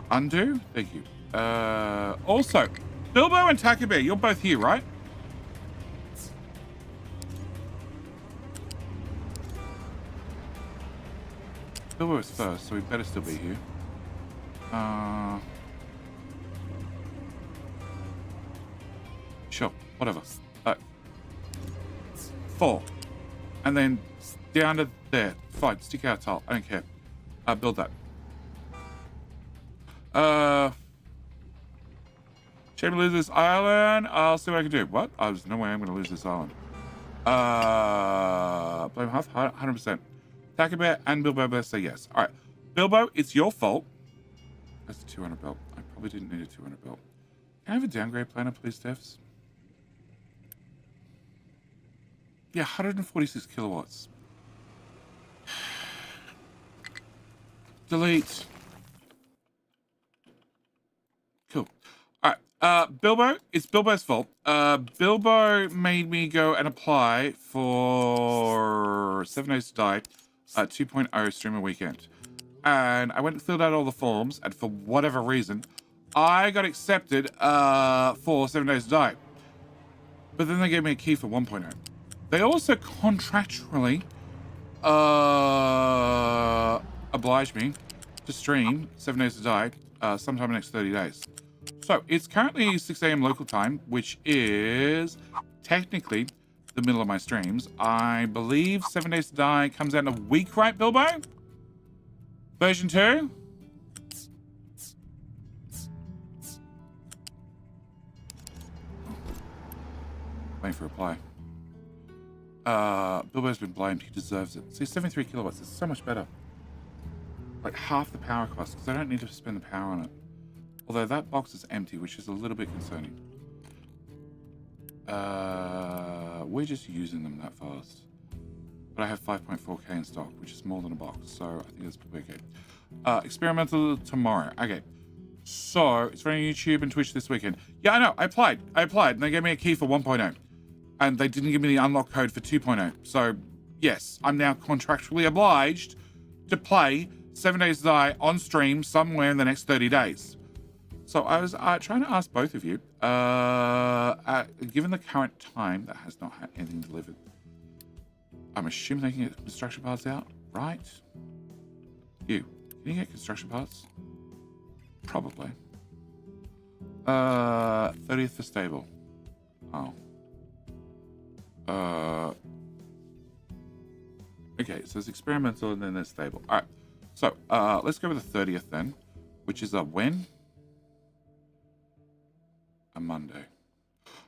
Undo? Thank you. Also, Bilbo and Takabear, you're both here, right? Bilbo is first, so we better still be here. Sure, whatever. 4. And then down to there. Fine, stick out a tile. I don't care. Build that. Should we lose this island? I'll see what I can do. What? There's no way I'm going to lose this island. Blame Huff? 100%. Takabear and Bilbo both say yes. All right. Bilbo, it's your fault. That's a 200 belt. I probably didn't need a 200 belt. Can I have a downgrade planner, please, Devs? Yeah, 146 kilowatts. Delete. Cool. All right. Bilbo, it's Bilbo's fault. Bilbo made me go and apply for 7 Days to Die 2.0 streamer weekend. And I went and filled out all the forms, and for whatever reason, I got accepted for 7 Days to Die. But then they gave me a key for 1.0. They also contractually obliged me to stream 7 Days to Die sometime in the next 30 days. So it's currently 6 a.m. local time, which is technically the middle of my streams. I believe 7 Days to Die comes out in a week, right, Bilbo? Version 2? Waiting for a reply. Bilbo's been blamed. He deserves it. See, 73 kilowatts is so much better. Like half the power cost, because I don't need to spend the power on it. Although that box is empty, which is a little bit concerning. We're just using them that fast. But I have 5.4k in stock, which is more than a box, so I think that's probably okay. Experimental tomorrow. Okay. So, it's running YouTube and Twitch this weekend. Yeah, I know. I applied, and they gave me a key for 1.0. And they didn't give me the unlock code for 2.0. So, yes, I'm now contractually obliged to play 7 Days to Die on stream somewhere in the next 30 days. So I was trying to ask both of you, given the current time that has not had anything delivered, I'm assuming they can get construction parts out, right? Can you get construction parts? Probably. 30th for stable. Oh. Okay, so it's experimental and then there's stable. All right, so let's go with the 30th then, which is a when? A Monday.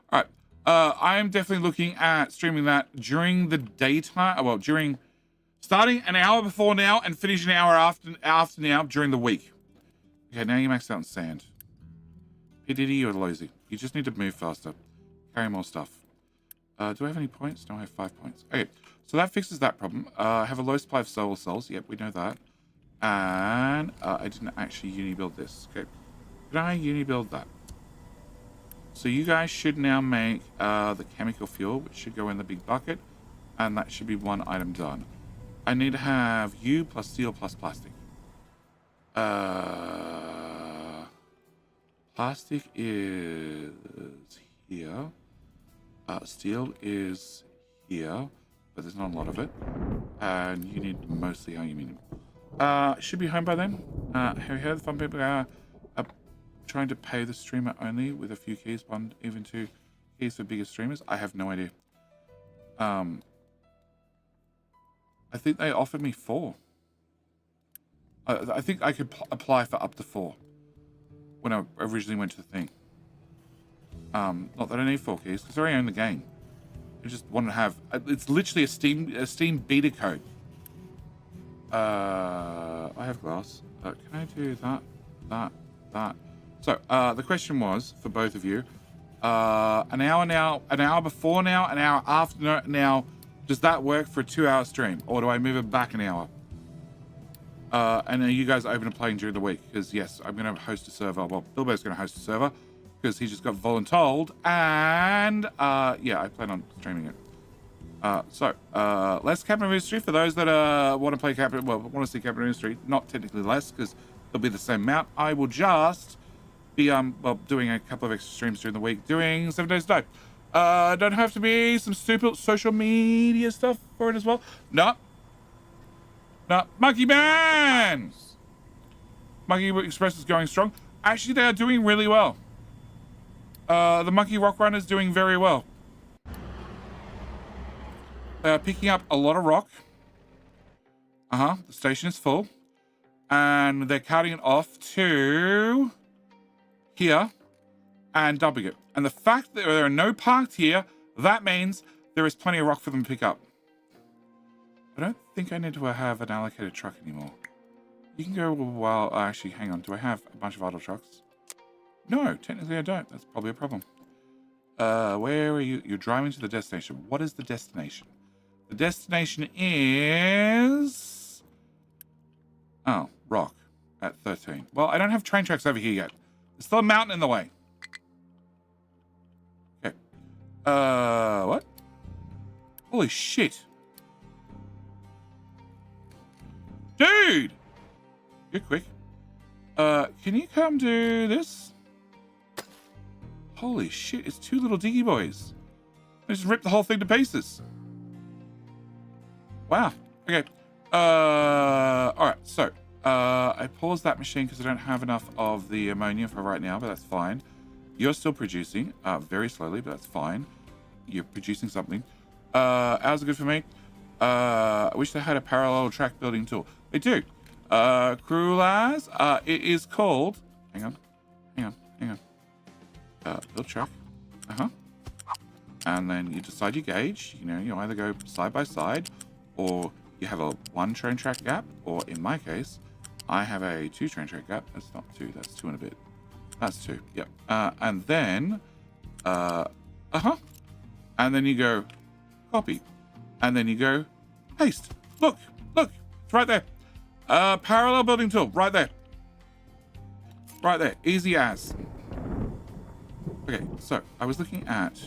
All right, I am definitely looking at streaming that during the daytime. Well, starting an hour before now and finishing an hour after now during the week. Okay, now you maxed out in sand. PDD or lazy. You just need to move faster. Carry more stuff. Do I have any points? No, I have 5 points. Okay, so that fixes that problem. I have a low supply of solar cells. Yep, we know that. And I didn't actually uni-build this. Okay, did I uni-build that? So you guys should now make the chemical fuel, which should go in the big bucket. And that should be one item done. I need to have you plus steel plus plastic. Plastic is here. Steel is here, but there's not a lot of it. And you need mostly aluminium. Should be home by then. Have you heard the fun people are trying to pay the streamer only with a few keys, one, even 2 keys for bigger streamers? I have no idea. I think they offered me 4. I think I could apply for up to 4 when I originally went to the thing. Not that I need 4 keys, because I already own the game. I just want to have... It's literally a Steam beta code. I have glass. Can I do that? So, the question was, for both of you, an hour now, an hour before now, an hour after now, does that work for a 2-hour stream? Or do I move it back an hour? And are you guys open to playing during the week? Because, yes, I'm going to host a server. Well, Bilbo's going to host a server. Because he just got voluntold, and yeah, I plan on streaming it. So less capital industry for those that want to play capital. Well, want to see capital industry. Not technically less, because they'll be the same amount. I will just be well doing a couple of extra streams during the week, doing 7 days a day. Don't have to be some stupid social media stuff for it as well. No, Monkey Man. Monkey Express is going strong. Actually, they are doing really well. The Monkey Rock Run is doing very well. They are picking up a lot of rock. The station is full. And they're carting it off to here and dumping it. And the fact that there are no parked here, that means there is plenty of rock for them to pick up. I don't think I need to have an allocated truck anymore. You can go, well, actually, hang on. Do I have a bunch of idle trucks? No, technically I don't. That's probably a problem. Where are you? You're driving to the destination. What is the destination? The destination is... Oh, rock at 13. Well, I don't have train tracks over here yet. There's still a mountain in the way. Okay. What? Holy shit. Dude! You're quick. Can you come do this? Holy shit, it's 2 little diggy boys. They just ripped the whole thing to pieces. Wow. Okay. Alright, so I paused that machine because I don't have enough of the ammonia for right now, but that's fine. You're still producing, very slowly, but that's fine. You're producing something. Hours are good for me. I wish they had a parallel track building tool. They do. Crewlaz, it is called... Hang on. Build track. And then you decide your gauge. You know, you either go side by side, or you have a 1 train track gap, or in my case, I have a 2 train track gap. That's not 2, that's 2 and a bit. That's 2, yep. And then, and then you go copy, and then you go paste. Look, it's right there. Parallel building tool, right there. Easy as. Okay, so I was looking at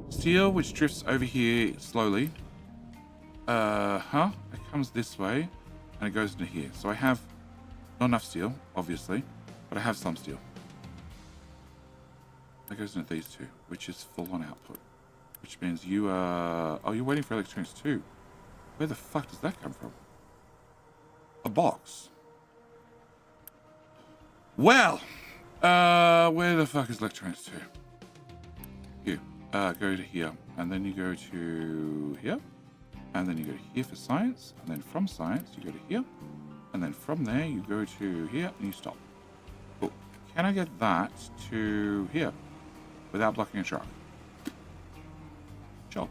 steel, which drifts over here slowly. It comes this way, and it goes into here. So I have not enough steel, obviously, but I have some steel. That goes into these 2, which is full on output. Which means you are... Oh, you're waiting for electronics too. Where the fuck does that come from? A box. Well, where the fuck is electronics 2? You go to here, and then you go to here, and then you go to here for science, and then from science you go to here, and then from there you go to here, and you stop. Cool. Can I get that to here without blocking a truck? Sure.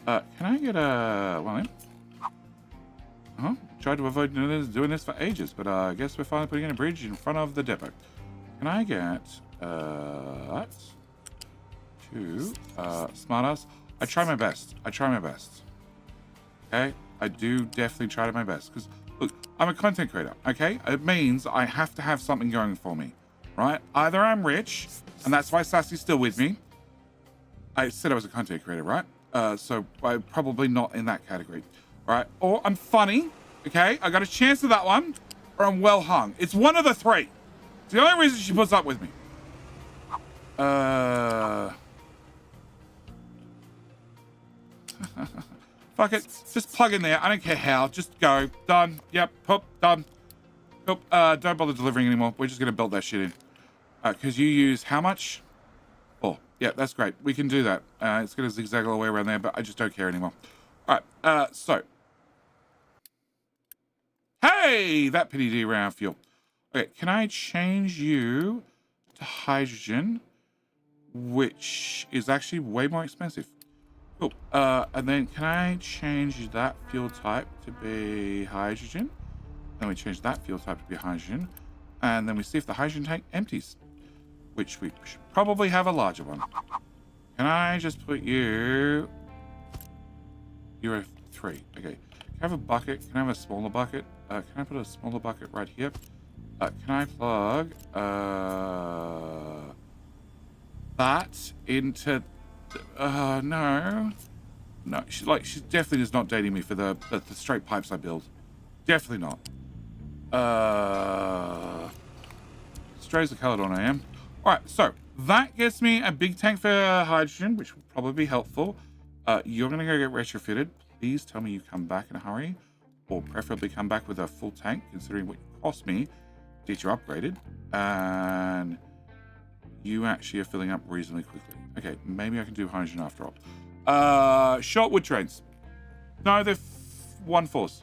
Can I get a... Well then. Tried to avoid doing this for ages, but I guess we're finally putting in a bridge in front of the depot. Can I get To smartass. I try my best. Okay, I do definitely try my best because look, I'm a content creator. Okay, it means I have to have something going for me, right? Either I'm rich, and that's why Sassy's still with me. I said I was a content creator, right? So I'm probably not in that category, right? Or I'm funny. Okay, I got a chance of that one, or I'm well hung. It's one of the three. It's the only reason she puts up with me. Fuck it. Just plug in there. I don't care how. Just go. Done. Yep. Hoop. Done. Hoop. Don't bother delivering anymore. We're just going to build that shit in. Because you use how much? 4. Yeah, that's great. We can do that. It's going to zigzag all the way around there, but I just don't care anymore. All right. So. Hey! That pity D round fuel. Okay. Can I change you to hydrogen? Which is actually way more expensive. Cool. And then can I change that fuel type to be hydrogen? Then we change that fuel type to be hydrogen. And then we see if the hydrogen tank empties, which we should probably have a larger one. Can I just put you... Euro 3. Okay. Can I have a bucket? Can I have a smaller bucket? Can I put a smaller bucket right here? Can I plug that into... no. She definitely is not dating me for the straight pipes I build. Definitely not. Straight as a colored on I am. Alright, so that gets me a big tank for hydrogen, which will probably be helpful. You're gonna go get retrofitted. Please tell me you come back in a hurry, or preferably come back with a full tank, considering what it cost me to get you upgraded. And you actually are filling up reasonably quickly. Okay, maybe I can do hydrogen after all. Short wood trains. No, they're 1/4.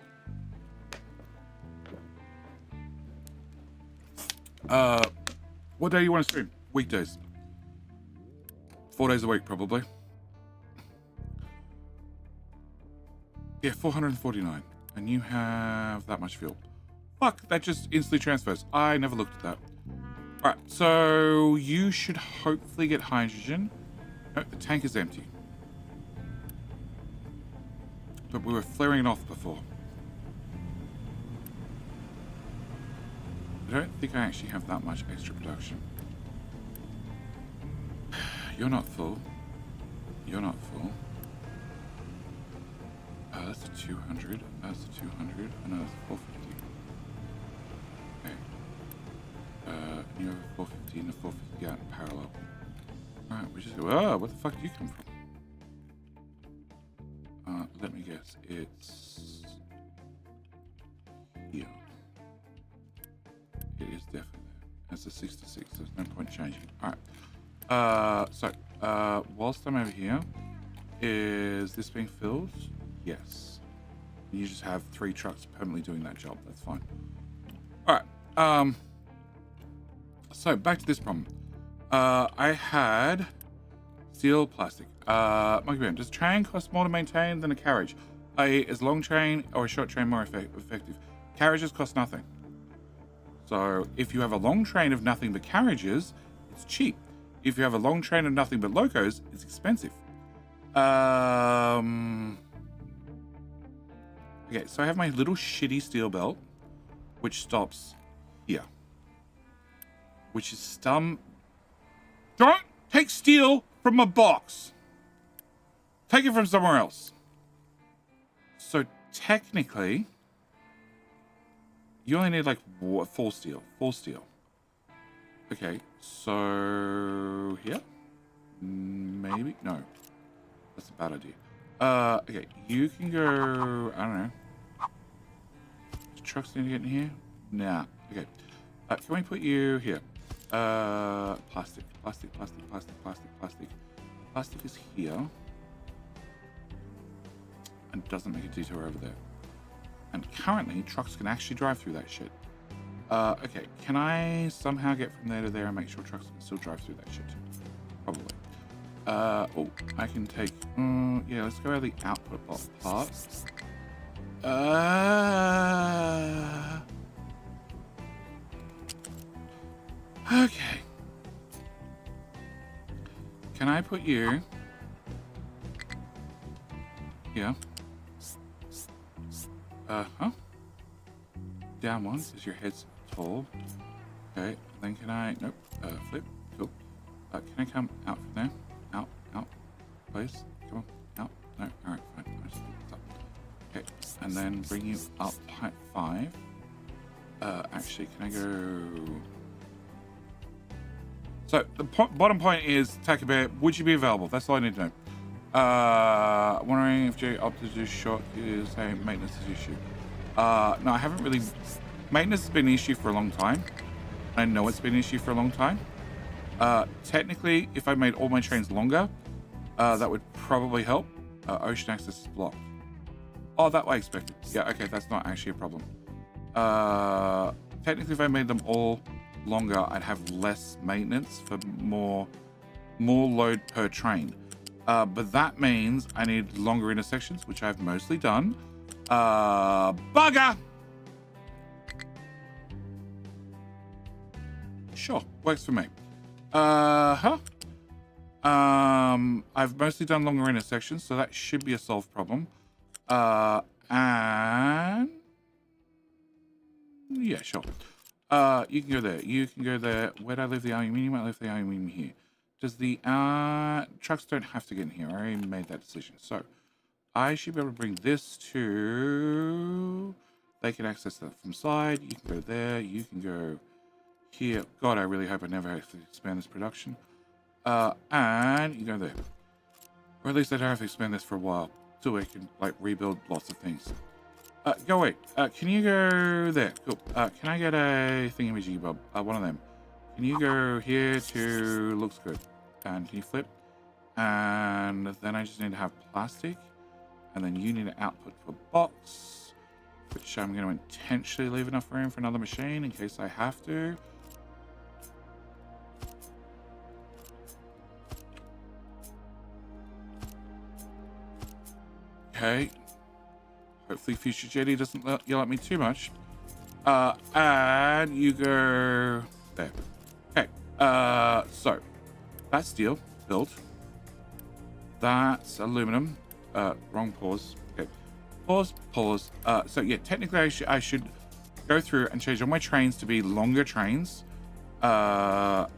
What day do you want to stream? Weekdays. 4 days a week, probably. Yeah, 449. And you have that much fuel. Fuck, that just instantly transfers. I never looked at that. Alright, so you should hopefully get hydrogen. No, the tank is empty. But we were flaring it off before. I don't think I actually have that much extra production. You're not full. You're not full. That's a 200. That's a 200. And that's a 450. Okay. You have a 450 and a 450 out in parallel. Alright, we just go, oh, where the fuck do you come from? Let me guess. It's here. It is definitely there. That's a 6 to 6. There's no point changing. Alright. So, whilst I'm over here, is this being filled? Yes. You just have 3 trucks permanently doing that job. That's fine. Alright. So, back to this problem. I had steel, plastic. Monkey Bam, does a train cost more to maintain than a carriage? Is a long train or a short train more effective? Carriages cost nothing. So, if you have a long train of nothing but carriages, it's cheap. If you have a long train of nothing but locos, it's expensive. Okay, so I have my little shitty steel belt, which stops here. Which is Don't take steel from a box. Take it from somewhere else. So technically, you only need like 4 steel. 4 steel. Okay, so here? Maybe? No. That's a bad idea. Okay, you can go, I don't know. Do trucks need to get in here? Nah. Okay. Can we put you here? Plastic. Plastic is here. And doesn't make a detour over there. And currently, trucks can actually drive through that shit. Okay, can I somehow get from there to there and make sure trucks can still drive through that shit? Probably. Oh, I can take, yeah, let's go over the output part. Okay. can I put you here? Huh? Down one because your head's tall. Okay, then can I, nope, flip, cool. Can I come out from there? Out, please, come on, out, no, alright, fine, I'll just pick this up. Okay, and then bring you up height 5. Actually, can I go... So, the bottom point is, Taco Bear, would you be available? That's all I need to know. Wondering if Jay opted to do short is a maintenance issue. No, I haven't really... Maintenance has been an issue for a long time. I know it's been an issue for a long time. Technically, if I made all my trains longer, that would probably help. Ocean access is blocked. Oh, that way expected. Yeah, okay, that's not actually a problem. Technically, if I made them all longer, I'd have less maintenance for more load per train. But that means I need longer intersections, which I've mostly done. Bugger! Sure, works for me. I've mostly done longer intersections, so that should be a solved problem. And yeah, sure. You can go there. You can go there. Where'd I leave the aluminium? I left the aluminium here. Does the trucks don't have to get in here? I already made that decision. So I should be able to bring this to. They can access that from side. You can go there. You can go here. God, I really hope I never have to expand this production. And you go there. Or at least I don't have to expand this for a while. So I can like rebuild lots of things. Go away. Can you go there? Cool. Can I get a thingamajiggy bob? One of them. Can you go here to looks good? And can you flip? And then I just need to have plastic. And then you need an output for box, which I'm going to intentionally leave enough room for another machine in case I have to. Okay. Hopefully Future Jetty doesn't yell at me too much. And you go there. Okay. So that's steel built. That's aluminum. Wrong pause. Okay. Pause. So yeah, technically I should go through and change all my trains to be longer trains. And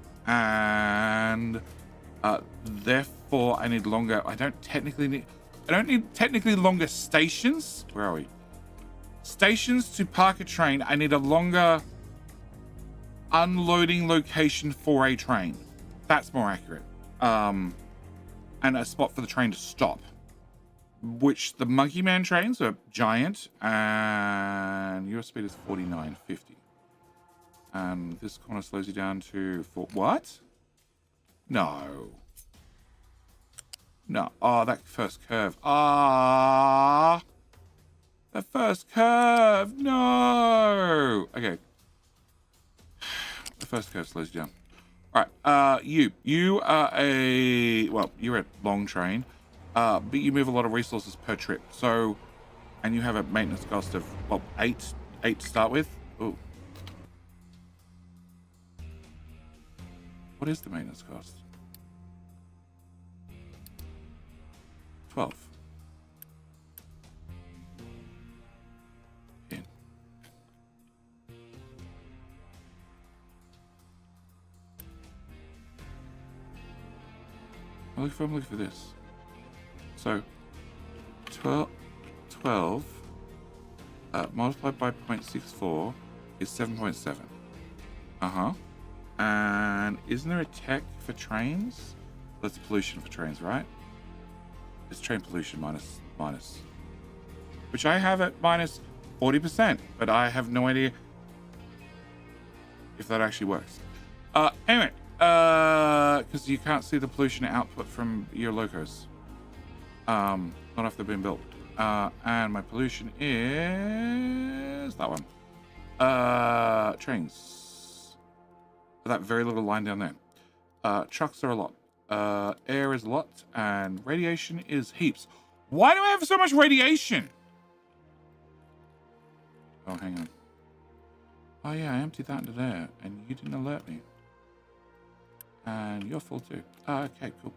therefore I need longer. I don't need technically longer stations. Where are we? Stations to park a train. I need a longer unloading location for a train. That's more accurate. And a spot for the train to stop. Which the Monkey Man trains are giant. And your speed is 49.50. And this corner slows you down to... What? No. No. Oh, that first curve. Ah. The first curve. No. Okay. The first curve slows you down. All right. You are a... Well, you're a long train. But you move a lot of resources per trip. So... And you have a maintenance cost of, well, 8 to start with. Ooh. What is the maintenance cost? 12. 10. I'm looking for this. So 12 multiplied by 0.64 is 7.7. And isn't there a tech for trains? That's pollution for trains, right? It's train pollution minus. Which I have at minus 40%, but I have no idea if that actually works. Anyway, because you can't see the pollution output from your locos. Not after they've been built. And my pollution is that one. Trains. That very little line down there. Trucks are a lot. Air is a lot, and radiation is heaps. Why do I have so much radiation? Oh, hang on. Oh yeah, I emptied that into there, and you didn't alert me. And you're full too. Okay, cool.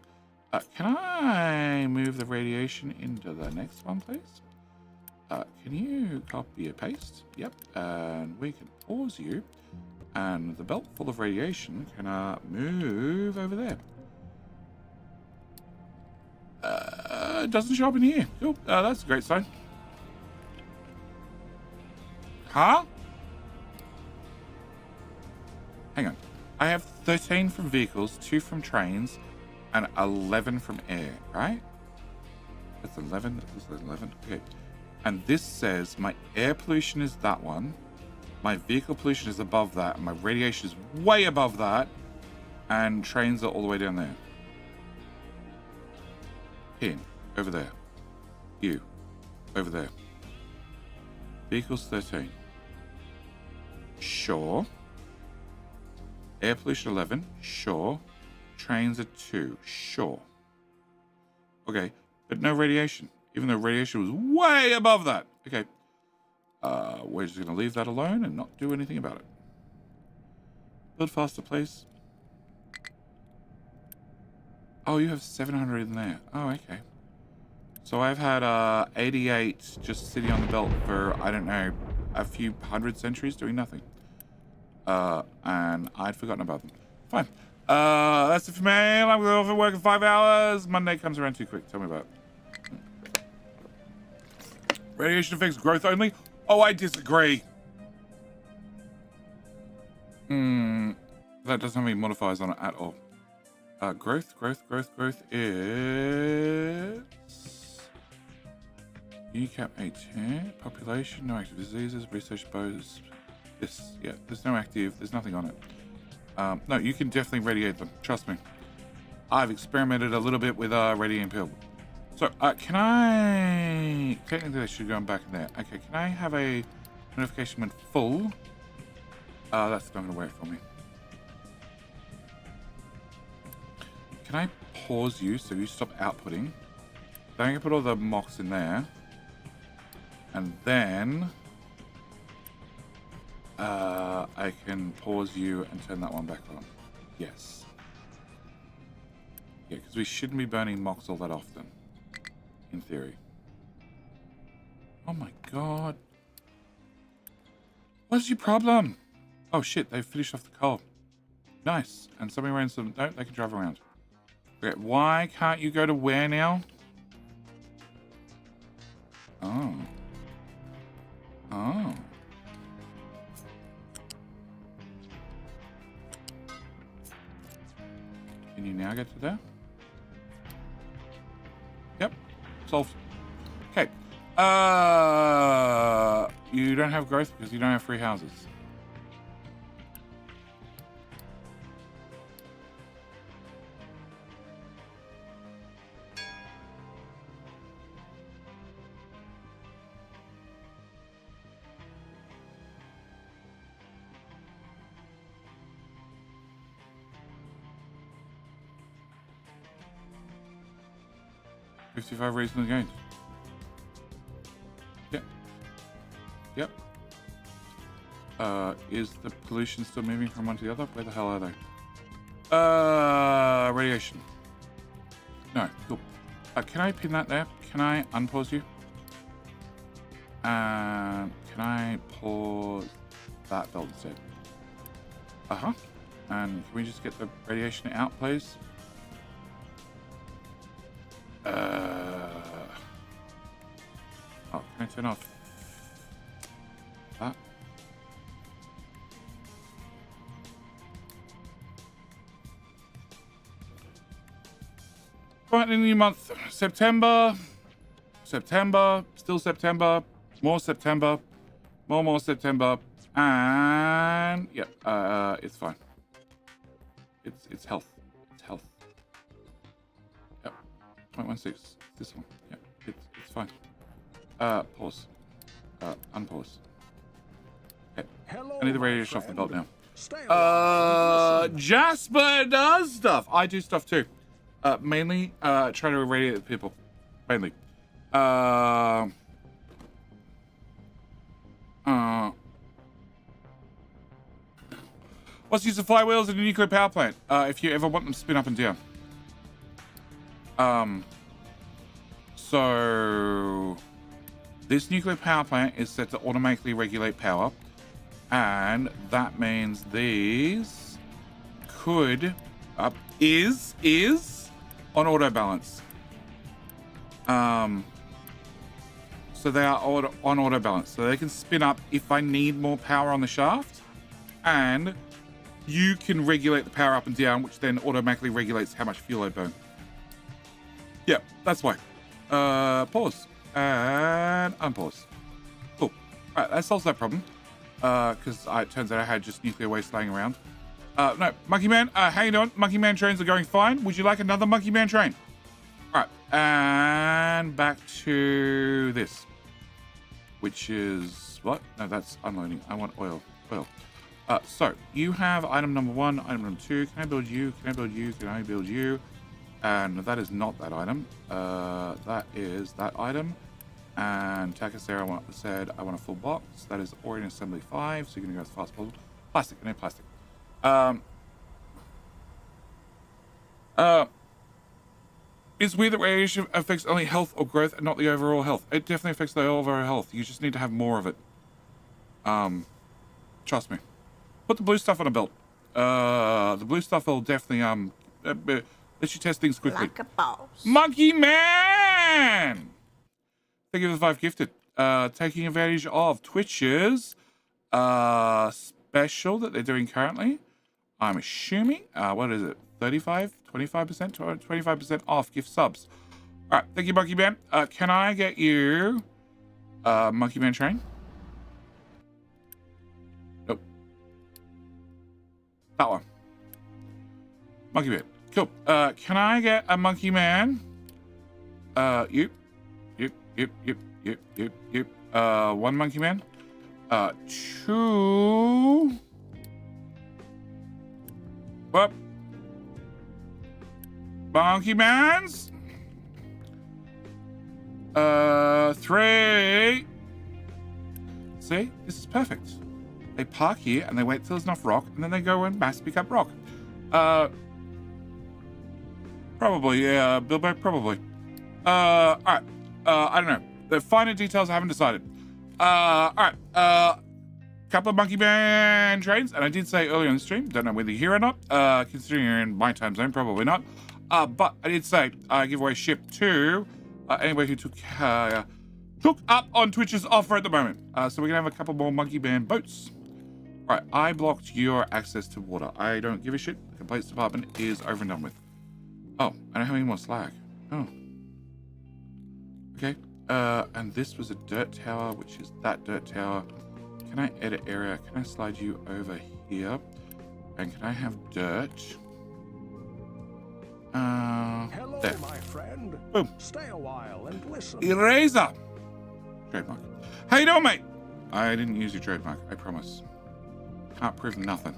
Can I move the radiation into the next one, please? Can you copy and paste? Yep. And we can pause you. And the belt full of radiation can move over there. It doesn't show up in here. Cool. That's a great sign. Huh? Hang on. I have 13 from vehicles, 2 from trains, and 11 from air, right? That's 11. That's 11. Okay. And this says my air pollution is that one. My vehicle pollution is above that. And my radiation is way above that. And trains are all the way down there. Pin. Over there. You. Over there. Vehicles 13. Sure. Air pollution 11. Sure. Trains are 2. Sure. Okay. But no radiation. Even though radiation was way above that. Okay. We're just going to leave that alone and not do anything about it. Build faster, please. Oh, you have 700 in there. Oh, okay. So I've had 88 just sitting on the belt for, I don't know, a few hundred centuries doing nothing. And I'd forgotten about them. Fine. That's it for me. I'm going to work in 5 hours. Monday comes around too quick. Tell me about it. Radiation affects growth only? Oh, I disagree. That doesn't have any modifiers on it at all. Growth is... UCAP 18. Population, no active diseases, research bows. This, yeah, there's no active, there's nothing on it. No, you can definitely radiate them, trust me. I've experimented a little bit with radiating pill. So, can I... Technically, I should go back in there. Okay, can I have a notification when full? That's not going to work for me. Can I pause you so you stop outputting? Then I can put all the mocks in there. And then... I can pause you and turn that one back on. Yes. Yeah, because we shouldn't be burning mocks all that often. In theory. Oh my god. What's your problem? Oh shit, they finished off the coal. Nice. And somebody ran some... No, they can drive around. Okay, why can't you go to where now? Oh. Oh. Can you now get to there? Yep. Solved. Okay. You don't have growth because you don't have free houses. $55 reasonable gains. Yep. Yep. Is the pollution still moving from one to the other? Where the hell are they? Radiation. No, cool. Can I pin that there? Can I unpause you? Can I pause that belt instead? Uh-huh. And can we just get the radiation out, please? Oh, can I turn off that? Right in the new month, September, still September, more September, more September, and yeah, it's fine. It's health. It's health. Yep. 0.16. This one. Yep. It's fine. Pause. Unpause. Okay. I need the radiation off the belt now. Jasper does stuff. I do stuff too. Mainly, try to irradiate the people. Mainly. What's the use of flywheels in a nuclear power plant? If you ever want them to spin up and down. So this nuclear power plant is set to automatically regulate power, and that means these could is on auto balance. So they are on auto balance, so they can spin up if I need more power on the shaft, and you can regulate the power up and down, which then automatically regulates how much fuel I burn. Yeah, that's why. Pause and unpause. Cool. All right, that solves that problem. Because it turns out I had just nuclear waste laying around. No, Monkey Man, how you doing? Monkey Man trains are going fine. Would you like another Monkey Man train? All right, and back to this, which is what? No, that's unloading. I want oil. So you have item number 1, item number 2. Can I build you? Can I build you? Can I build you? And that is not that item. That is that item. And Takasera said, I want a full box. That is already in assembly 5, so you're going to go as fast as possible. Plastic, I need plastic. It's weird that radiation affects only health or growth and not the overall health. It definitely affects the overall health. You just need to have more of it. Trust me. Put the blue stuff on a belt. The blue stuff will definitely let you test things quickly. Like a boss. Monkey Man! Thank you for the 5 gifted. Taking advantage of Twitch's special that they're doing currently. I'm assuming, what is it? 35, 25%, 25% off gift subs. All right, thank you, Monkey Man. Can I get you Monkey Man train? Nope. That one. Monkey Man. Cool. Can I get a Monkey Man? Yep. One Monkey Man. 2. What? Monkey Mans. 3. See, this is perfect. They park here and they wait till there's enough rock, and then they go and mass pick up rock. Probably, yeah, Bilbo, probably. All right. I don't know. The finer details I haven't decided. All right. Couple of Monkey Man trains, and I did say earlier in the stream, don't know whether you're here or not, considering you're in my time zone, probably not. But I did say give away ship to anybody who took up on Twitch's offer at the moment. So we're gonna have a couple more Monkey Man boats. All right, I blocked your access to water. I don't give a shit. The complaints department is over and done with. Oh, I don't have any more slag. Oh. Okay. And this was a dirt tower, which is that dirt tower. Can I edit area? Can I slide you over here? And can I have dirt? Hello, there. my friend. Boom. Stay a while and listen. Eraser. Trademark. How you doing, mate? I didn't use your trademark. I promise. Can't prove nothing.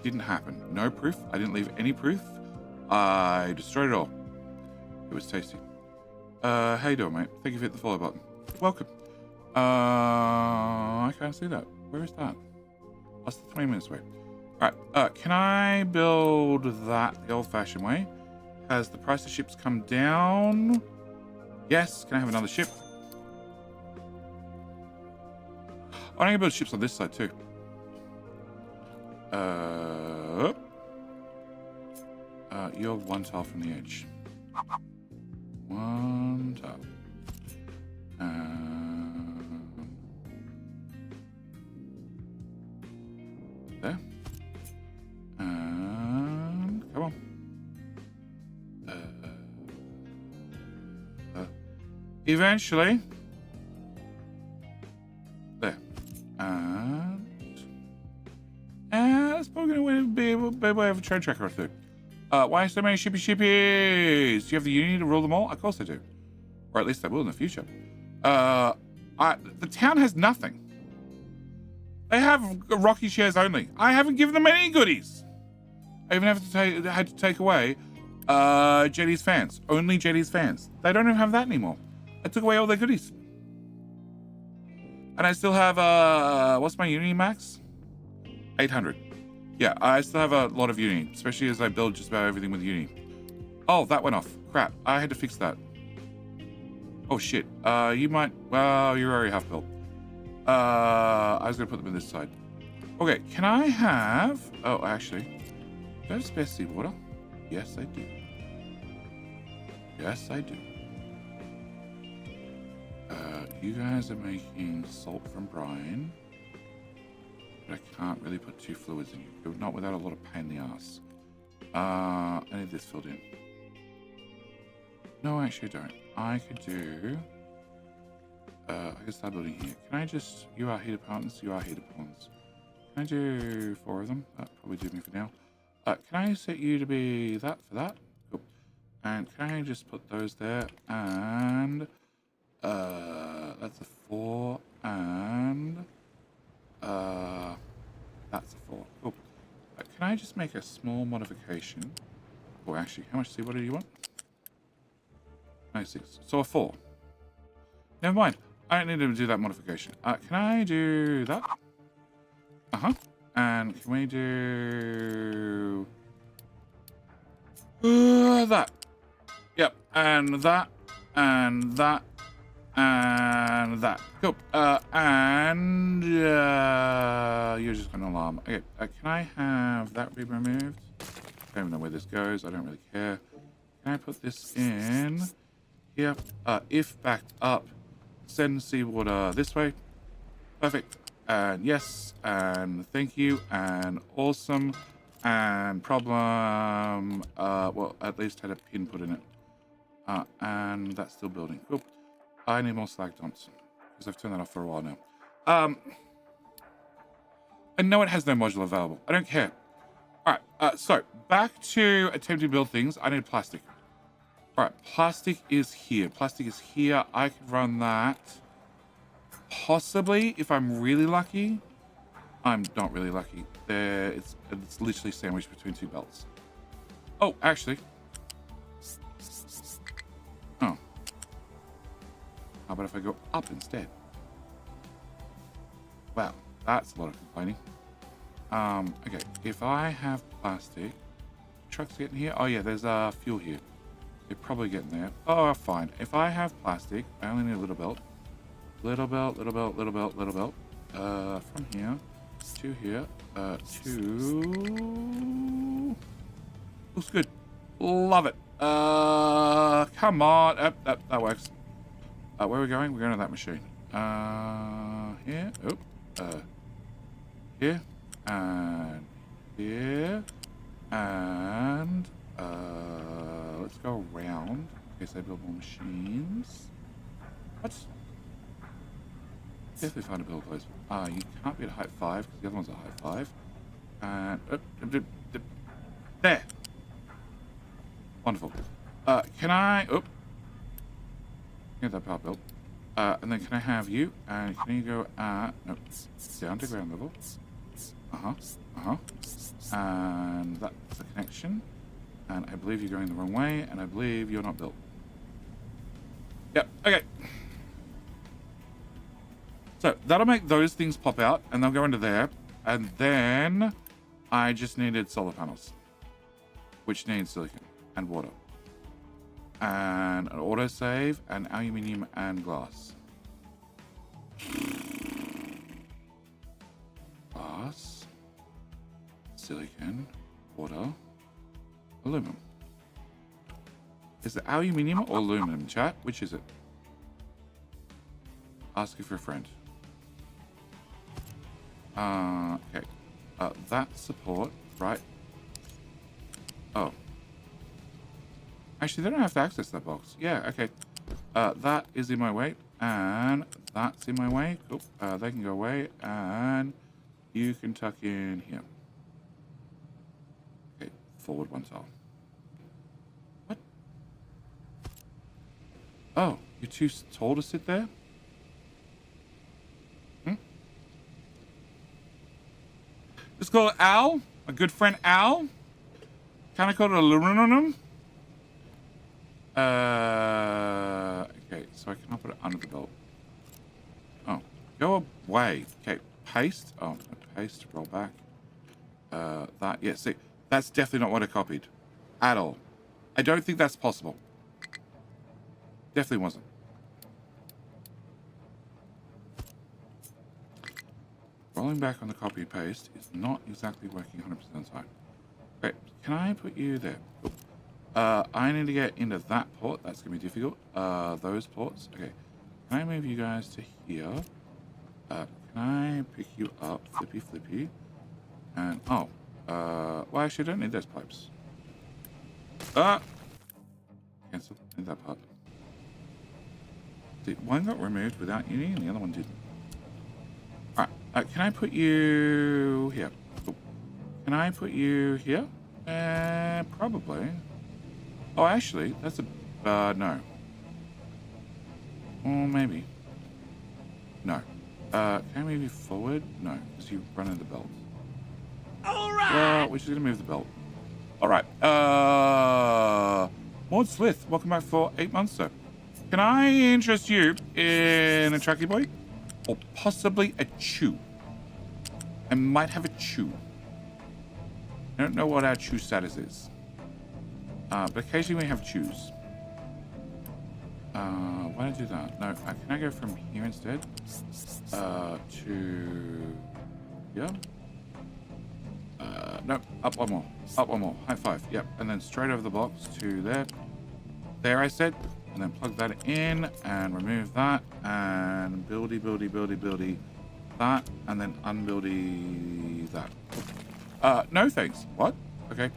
Didn't happen. No proof. I didn't leave any proof. I destroyed it all. It was tasty. How you doing, mate? Thank you for hitting the follow button. Welcome. I can't see that. Where is that? That's 20 minutes away. All right. Can I build that the old-fashioned way? Has the price of ships come down? Yes. Can I have another ship? Oh, I can build ships on this side too. You're 1 tile from the edge. 1 tile. There. And come on. Eventually. There. And that's probably going to be able to have a train tracker or two. Why so many shippies? Do you have the Unity to rule them all? Of course I do. Or at least I will in the future. The town has nothing. They have Rocky shares only. I haven't given them any goodies. I even had to take away JD's fans. Only JD's fans. They don't even have that anymore. I took away all their goodies. And I still have, what's my Unity max? 800. Yeah, I still have a lot of Unity, especially as I build just about everything with Unity. Oh, that went off. Crap. I had to fix that. Oh, shit. You might... Well, you're already half built. I was going to put them on this side. Okay, can I have... Oh, actually. Do I have spare seawater? Yes, I do. Yes, I do. You guys are making salt from brine. But I can't really put 2 fluids in you. Not without a lot of pain in the ass. I need this filled in. No, actually I don't. I could do... I can start building here. Can I just... You are heater ponds. You are heater ponds. Can I do 4 of them? That'll probably do me for now. Can I set you to be that for that? Cool. And can I just put those there? And... that's a 4. And... that's a 4. Cool. Can I just make a small modification? Oh, actually, how much seawater do you want? 96. So a 4. Never mind. I don't need to do that modification. Can I do that? Uh-huh. And can we do... that. Yep. And that. And that. And that. Cool. And... you're just going to alarm. Okay. Can I have that be removed? I don't even know where this goes. I don't really care. Can I put this in... Here, if backed up, send seawater this way. Perfect. And yes, and thank you, and awesome, and problem. Well, at least had a pin put in it. And that's still building. Cool. I need more slag dumps because I've turned that off for a while now. I know it has no module available. I don't care. All right. So back to attempting to build things. I need plastic. All right, plastic is here. Plastic is here. I could run that. Possibly, if I'm really lucky. I'm not really lucky. There, it's literally sandwiched between 2 belts. Oh, actually. Oh. How about if I go up instead? Wow, that's a lot of complaining. Okay, if I have plastic, trucks getting here. Oh yeah, there's fuel here. They're probably getting there. Oh, fine. If I have plastic, I only need a little belt. Little belt, little belt, little belt, little belt. From here to here. To... Looks good. Love it. Come on. That works. Where are we going? We're going to that machine. Here. Oh. Here. And here. And... let's go around in case I build more machines. What? Definitely find a build place. You can't be at height 5 because the other one's at height 5. And there. Wonderful. Can I? Oh, get that part built. And then can I have you? And can you go? No, down to ground level. And that's the connection. And I believe you're going the wrong way, and I believe you're not built. Yep, okay. So that'll make those things pop out, and they'll go into there. And then I just needed solar panels, which needs silicon and water. And an autosave, and aluminium and glass. Glass, silicon, water, aluminum. Is it aluminium or aluminum, chat? Which is it? Ask if you're a friend. Okay. That support, right? Oh. Actually, they don't have to access that box. Yeah, okay. That is in my way, and that's in my way. Cool. They can go away, and you can tuck in here. Okay, forward 1 tile. What? Oh, you're too tall to sit there? Let's call it Al, a good friend Al. Kind of call it aluminum. Okay, so I cannot put it under the belt. Oh, go away. Okay, paste. Oh, no, paste, roll back. That, yeah, see, that's definitely not what I copied. At all. I don't think that's possible. Definitely wasn't. Rolling back on the copy and paste is not exactly working 100% of the time. Okay, can I put you there? Cool. I need to get into that port. That's going to be difficult. Those ports. Okay. Can I move you guys to here? Can I pick you up? Flippy. And, oh. Well, actually, I don't need those pipes. Cancel. Need that part. See, one got removed without Uni and the other one didn't. Alright. Can I put you here? Cool. Can I put you here? Probably. Oh, actually, that's a... no. Or maybe. No. Can I move you forward? No, because you run into the belt. Alright! Well, we're just going to move the belt. Alright. Maud Slith, welcome back for 8 months, sir. Can I interest you in a Trucky Boy? Or possibly a Chew? I might have a Chew. I don't know what our Chew status is. But occasionally we have Chews. Why don't I do that? No, can I go from here instead? To... Yeah? No, up one more. Up one more. High five. Yep. And then straight over the box to there. There, I said. And then plug that in and remove that. And buildy that. And then unbuildy that. No thanks. What? Okay.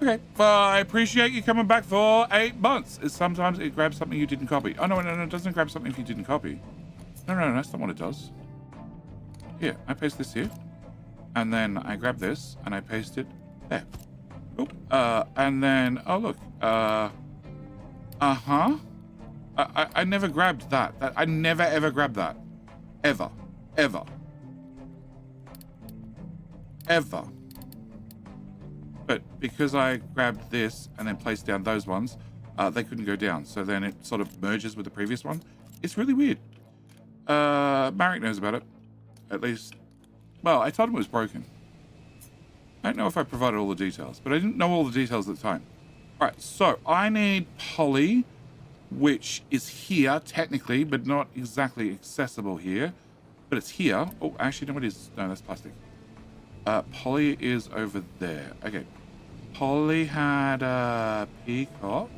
Okay. Well, I appreciate you coming back for 8 months. Sometimes it grabs something you didn't copy. Oh, no, it doesn't grab something if you didn't copy. No, that's not what it does. Here, I paste this here. And then I grab this and I paste it there. Oop. And then, oh, look. I never grabbed that. I never, ever grabbed that. Ever. But because I grabbed this and then placed down those ones, they couldn't go down. So then it sort of merges with the previous one. It's really weird. Marek knows about it. At least, well, I told him it was broken. I don't know if I provided all the details, but I didn't know all the details at the time. All right, so I need Polly, which is here technically, but not exactly accessible here. But it's here. Oh, actually, no, it is. No, that's plastic. Polly is over there. Okay. Polly had a peacock.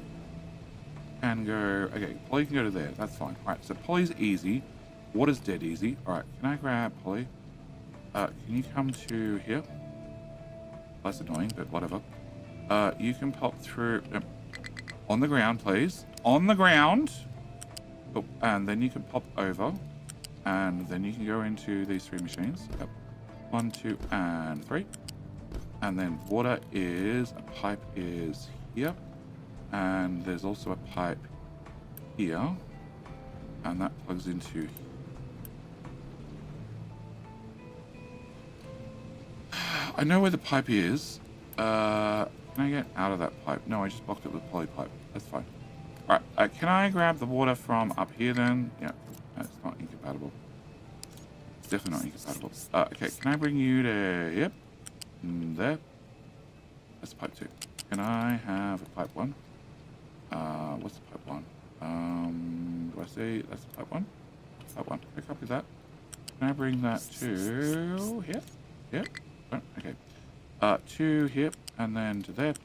Can go. Okay, Polly can go to there. That's fine. All right, so Polly's easy. Water's dead easy. All right, can I grab Polly? Can you come to here? That's annoying, but whatever. You can pop through on the ground, please. On the ground. Oh, and then you can pop over, and then you can go into these 3 machines. Yep. 1, 2, and 3. And then water is, a pipe is here. And there's also a pipe here. And that plugs into... I know where the pipe is. Can I get out of that pipe? No, I just blocked it with poly pipe. That's fine. Alright, can I grab the water from up here then? Yeah, that's not incompatible. It's definitely not incompatible. Okay, can I bring you to... Yep. There. That's pipe 2. Can I have a pipe 1? What's the pipe 1? Do I say that's pipe 1? Pipe 1. Can I copy that? Can I bring that to here? Yep. Oh, okay. To here, and then to there.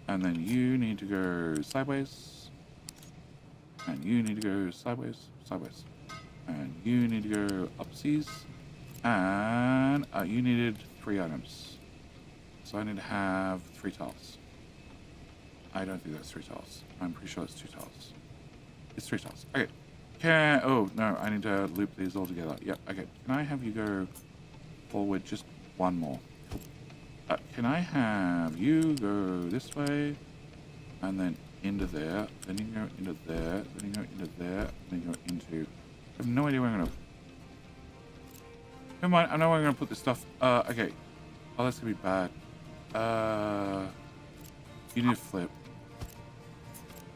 And then you need to go sideways. And you need to go sideways. And you need to go upseas. And you needed 3 items. So I need to have 3 tiles. I don't think that's 3 tiles. I'm pretty sure it's 2 tiles. It's 3 tiles. Okay. Oh, no, I need to loop these all together. Yep, okay. Can I have you go forward just 1 more? Can I have you go this way, and then into there, then you go into there, then you go into there, then you go into... I have no idea where I'm going to... Never mind, I know where I'm going to put this stuff. Okay. Oh, that's going to be bad. You need to flip.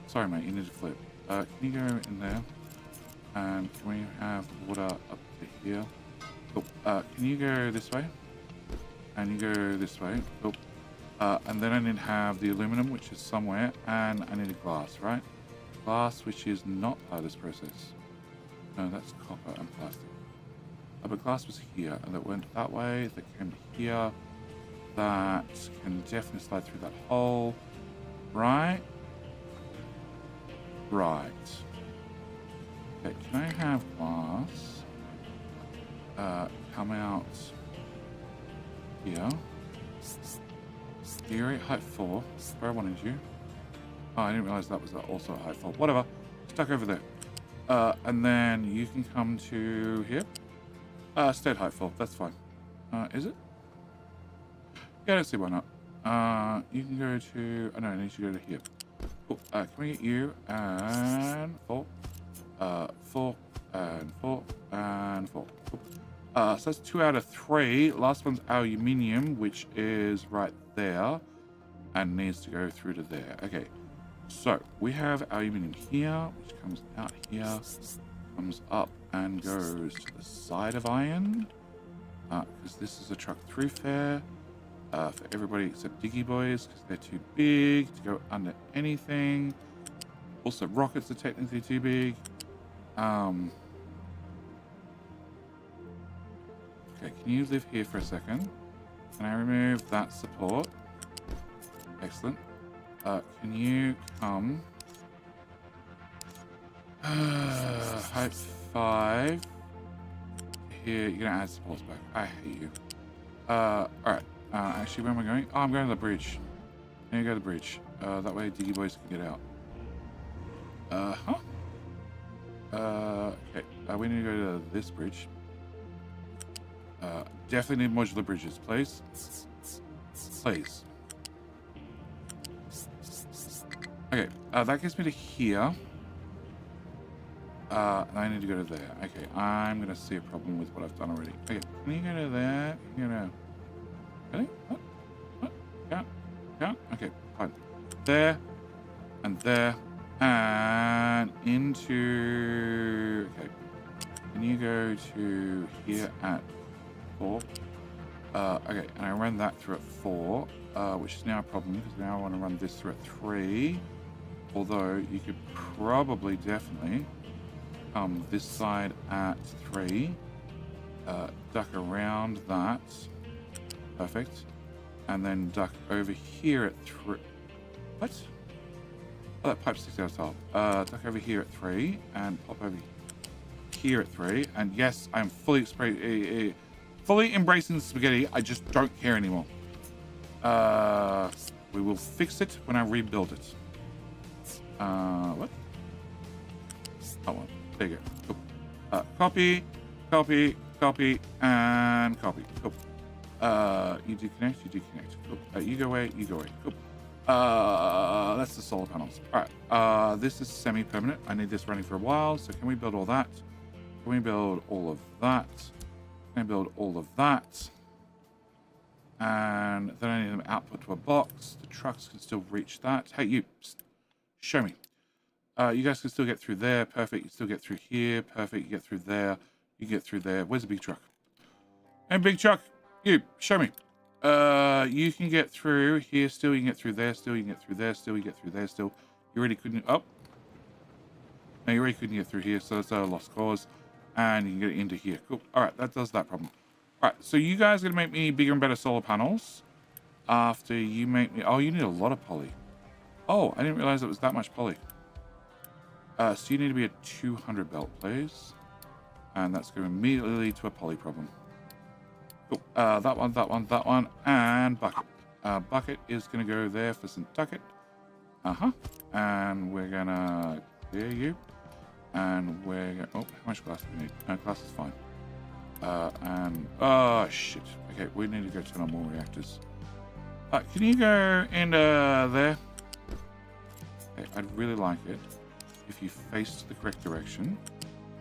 Sorry, mate, you need to flip. Can you go in there? And can we have water up to here? Oh, can you go this way? And you go this way. Oh, And then I need to have the aluminum, which is somewhere, and I need a glass, right? Glass, which is not part of this process. No, that's copper and plastic. But glass was here, and that went that way, that came here. That can definitely slide through that hole. Right? Right. Okay, can I have glass? Come out here. You're at height 4, where I wanted you. Oh, I didn't realize that was also at height 4. Whatever. Stuck over there. And then you can come to here. Stay at height 4. That's fine. Is it? Yeah, let's see why not. You can go to... Oh, no, I need to go to here. Cool. Can we get you? And 4. 4. And 4. And 4. Cool. So that's 2 out of 3. Last one's aluminium, which is right there. And needs to go through to there. Okay. So, we have aluminium here, which comes out here. Comes up and goes to the side of iron. Because this is a truck through fair. For everybody except Diggy Boys, because they're too big to go under anything. Also, rockets are technically too big. Okay, can you live here for a second? Can I remove that support? Excellent. Can you come? Height 5. Here, you're gonna add supports back. I hate you. Alright. Actually, where am I going? Oh, I'm going to the bridge. I need to go to the bridge. That way Diggy Boys can get out. Okay. We need to go to this bridge. Definitely need modular bridges, please. Please. Okay, that gets me to here. And I need to go to there. Okay, I'm going to see a problem with what I've done already. Okay, can you go to there? Can you go to... Really? What? Can't? Okay, fine. There. And there. And into... Okay. Can you go to here at 4? Okay, and I ran that through at 4, which is now a problem because now I want to run this through at 3. Although you could probably definitely come this side at 3, duck around that, perfect, and then duck over here at 3. What? Oh, that pipe sticks out of top. Duck over here at 3 and pop over here at 3. And yes, I'm fully embracing the spaghetti. I just don't care anymore. We will fix it when I rebuild it. What? That one. There you go. Cool. Copy, copy, copy, and copy. Cool. You do connect, you do connect. Cool. You go away, you go away. Cool. That's the solar panels. Alright. This is semi-permanent. I need this running for a while, so can we build all that? Can we build all of that? Can I build all of that? And then I need them output to a box. The trucks can still reach that. Hey, you. Show me. You guys can still get through there. Perfect. You still get through here. Perfect. You get through there. You get through there. Where's the big truck? Hey, big truck. You. Show me. You can get through here still. You can get through there still. You can get through there still. You get through there still. You already couldn't... Oh. No, you already couldn't get through here. So that's a lost cause. And you can get into here. Cool. All right. That does that problem. All right. So you guys are going to make me bigger and better solar panels. After you make me... Oh, you need a lot of poly. Oh, I didn't realize it was that much poly. So you need to be a 200 belt, please. And that's going to immediately lead to a poly problem. Cool. That one, that one, that one, and bucket. Bucket is going to go there for Centucket. And we're going to clear you. And we're going to... Oh, how much glass do we need? No, glass is fine. And... Oh, shit. Okay, we need to go turn on more reactors. Can you go into there? Okay, I'd really like it if you faced the correct direction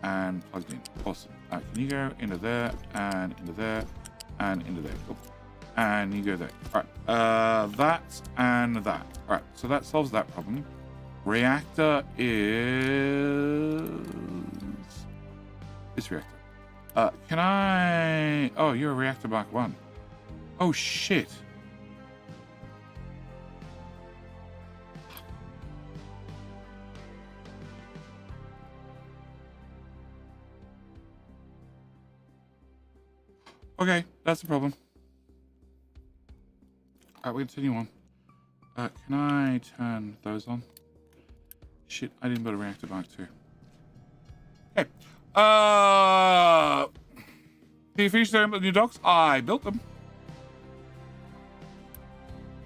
and plugged in. Awesome. Can you go into there and into there and into there? Cool. And you go there. All right. That and that. All right. So that solves that problem. Reactor is this reactor. Can I? Oh, you're a reactor Mark 1. Oh shit. Okay, that's the problem. Alright, we continue on. Can I turn those on? Shit, I didn't build a reactor bank too. Okay. Do you finish the new docks? I built them.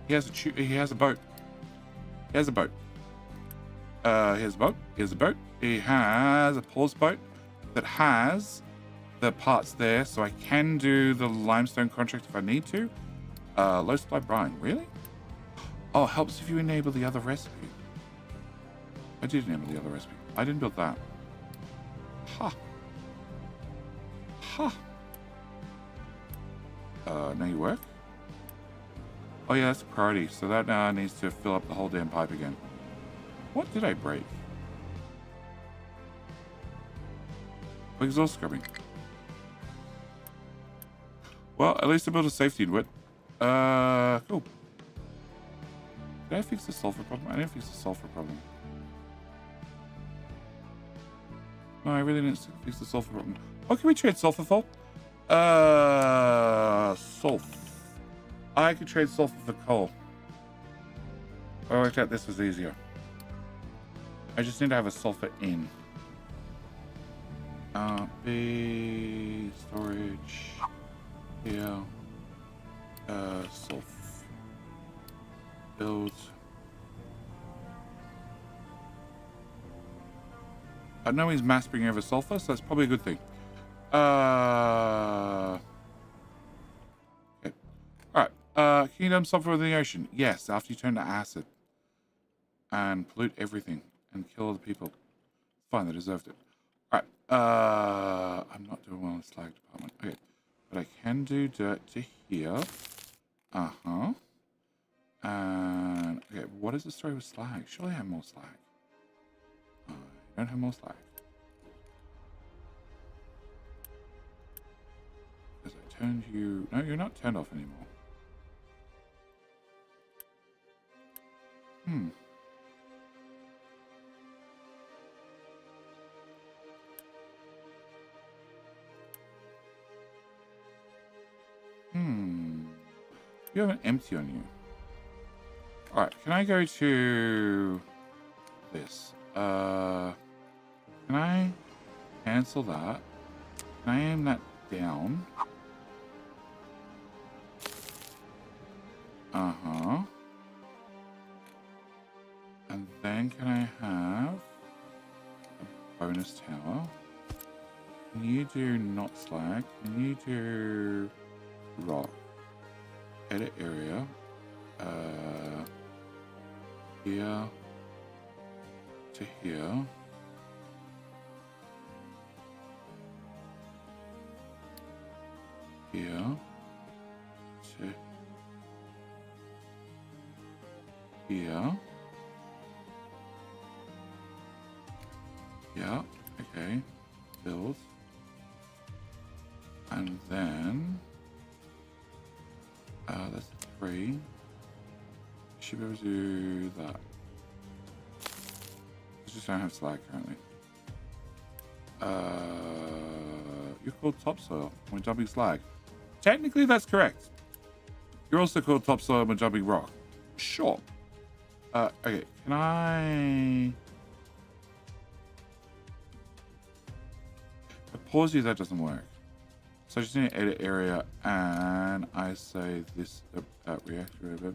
He has a boat. He has a boat. He has a boat. He has a boat. He has a pause boat that has the parts there, so I can do the limestone contract if I need to. Low supply brine, really? Oh, helps if you enable the other recipe. I did enable the other recipe. I didn't build that. Ha. Ha. Now you work? Oh yeah, that's a priority. So that now needs to fill up the whole damn pipe again. What did I break? Exhaust scrubbing. Well, at least I built a safety into it. Cool. Did I fix the sulfur problem? I didn't fix the sulfur problem. No, I really didn't fix the sulfur problem. Oh, can we trade sulfur for? Sulfur. I could trade sulfur for coal. I worked out this was easier. I just need to have a sulfur in. B storage here. Sulfur build. I know he's mass bringing over sulfur, so that's probably a good thing. Okay. Alright. Can you dump sulfur in the ocean? Yes, after you turn to acid. And pollute everything. And kill all the people. Fine, they deserved it. Alright. I'm not doing well in the slag department. Okay. But I can do dirt to here. Uh-huh. And okay, what is the story with slag? Surely I have more slag. I don't have more slag. Because I turned you... No, you're not turned off anymore. You have an empty on you. Alright, can I go to this? Can I cancel that? Can I aim that down? Uh-huh. And then can I have a bonus tower? Can you do not slag? Can you do rock? Edit area. Here to here. Here to here. Yeah, okay. Build. And then that's 3. Should be able to do that. I just don't have slag currently. You're called topsoil when jumping slag. Technically, that's correct. You're also called topsoil when jumping rock. Sure. Okay, can I... Pause you, that doesn't work. So I just need to edit area, and I say this reactor.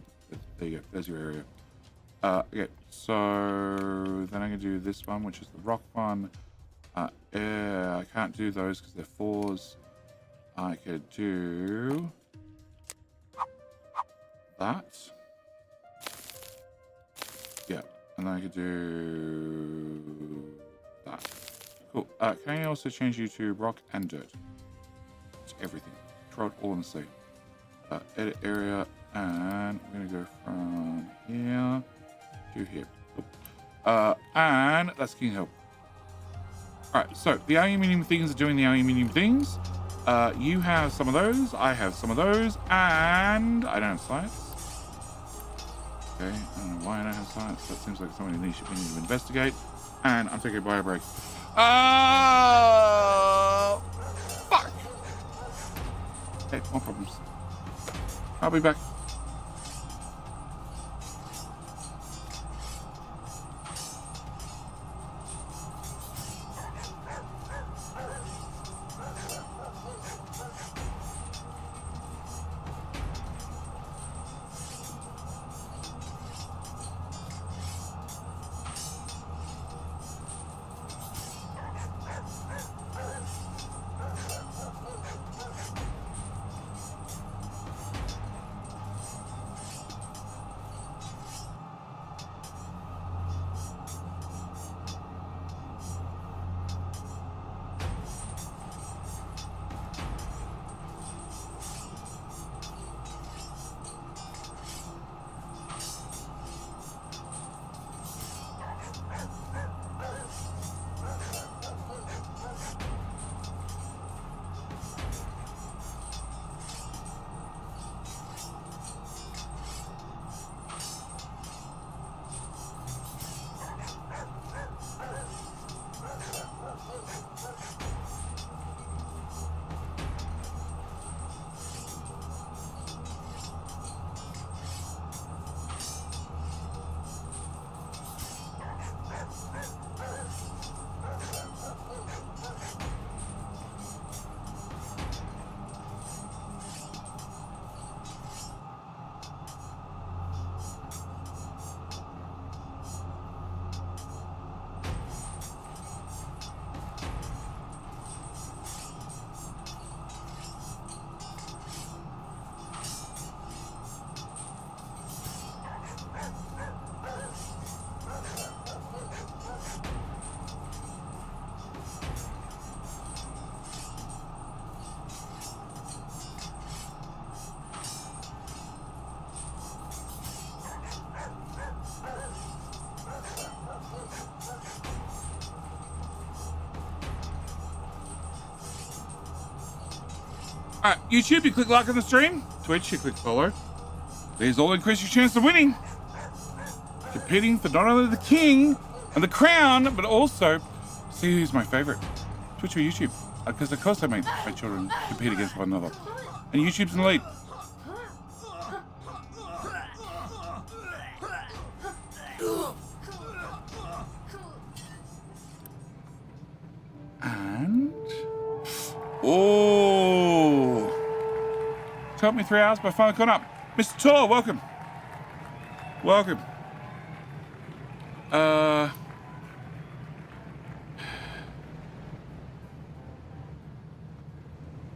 There you go. There's your area. Okay, so then I'm gonna do this one, which is the rock one. I can't do those because they're 4s. I could do that. Yeah, and then I could do that. Cool. Can I also change you to rock and dirt? It's everything. Throw it all in the sea. Edit area, and we're gonna go from here to here. Cool. And that's King Hill. Alright, so the aluminium things are doing the aluminium things. You have some of those, I have some of those, and I don't have science. Okay, I don't know why I don't have science. That seems like something we need to investigate. And I'm taking a bio break. Fuck! Okay, more problems. I'll be back. All right, YouTube, you click like on the stream. Twitch, you click follow. These all increase your chance of winning. Competing for not only the king and the crown, but also see who's my favorite. Twitch or YouTube? Because of course I make my children compete against one another. And YouTube's in the lead. And oh, took me 3 hours, but finally caught up. Mr. Tor, welcome. Welcome. Oh,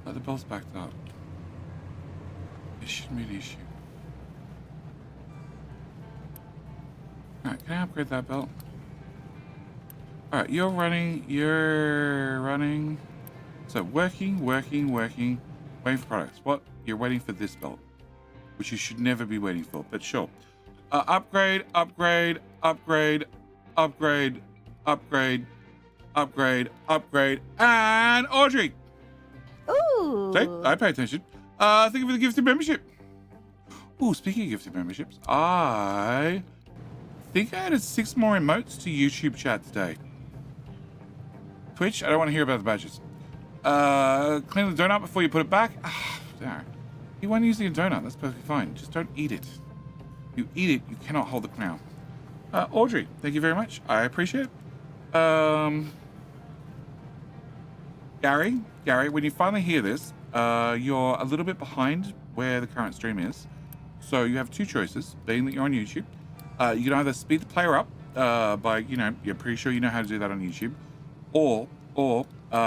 the bell's backed up. It shouldn't be an issue. Alright, can I upgrade that belt? Alright, you're running. So working, waiting for products. What? You're waiting for this belt, which you should never be waiting for, but sure. Upgrade, and Audrey! Ooh. See, I pay attention. Thank you for the gifted membership. Ooh, speaking of gifted memberships, I think I added 6 more emotes to YouTube chat today. Twitch, I don't want to hear about the badges. Clean the donut before you put it back. There. You want to use the donut, that's perfectly fine. Just don't eat it. You eat it, you cannot hold the crown. Audrey, thank you very much. I appreciate it. Gary, when you finally hear this, you're a little bit behind where the current stream is. So you have 2 choices, being that you're on YouTube. You can either speed the player up by, you're pretty sure you know how to do that on YouTube. Or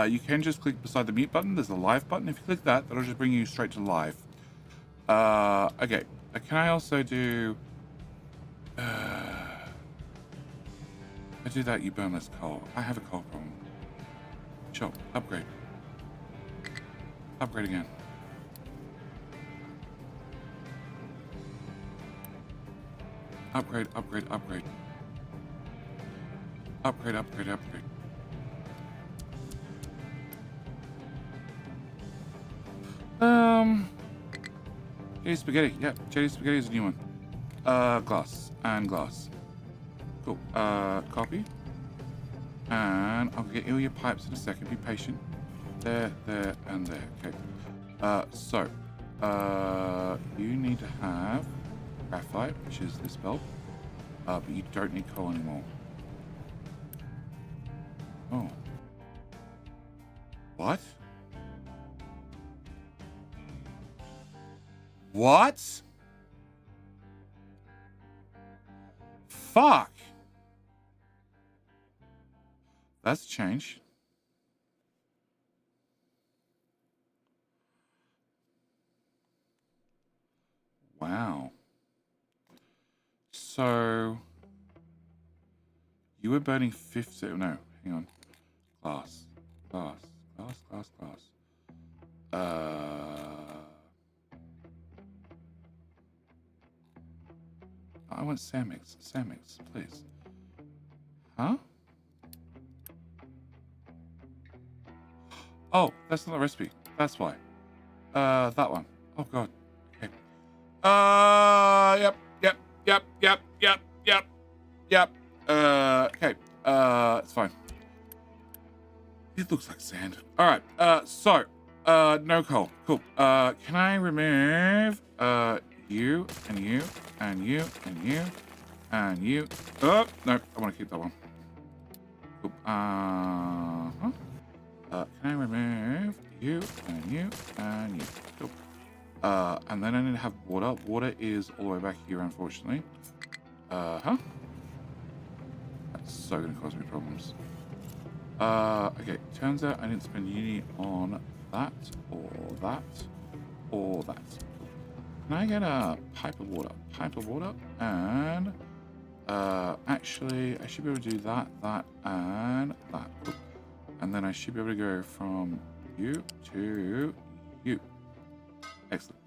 you can just click beside the mute button. There's a live button. If you click that, that'll just bring you straight to live. Okay. Can I also do... I do that, you burn less coal. I have a coal problem. Sure. Upgrade. Upgrade again. Upgrade. Jelly spaghetti. Yeah, jelly spaghetti is a new one. Glass and glass. Cool. Copy. And I'll get all your pipes in a second. Be patient. There, and there. Okay. So, you need to have graphite, which is this bulb, but you don't need coal anymore. Oh. What? What? Fuck. That's changed. Wow. So you were burning 50. No, hang on. Glass. I want Samix, please. Huh? Oh, that's not the recipe. That's why. That one. Oh god. Okay. Yep. Okay. It's fine. It looks like sand. All right. So, no coal. Cool. Can I remove you and you and you and you and you? Oh no, I want to keep that one. Cool. Can I remove you and you and you? Cool. And then I need to have water. Water is all the way back here, unfortunately. That's so gonna cause me problems. Okay, turns out I didn't spend uni on that, or that, or that. Can I get a pipe of water? And, actually, I should be able to do that, and that. And then I should be able to go from you to you. Excellent.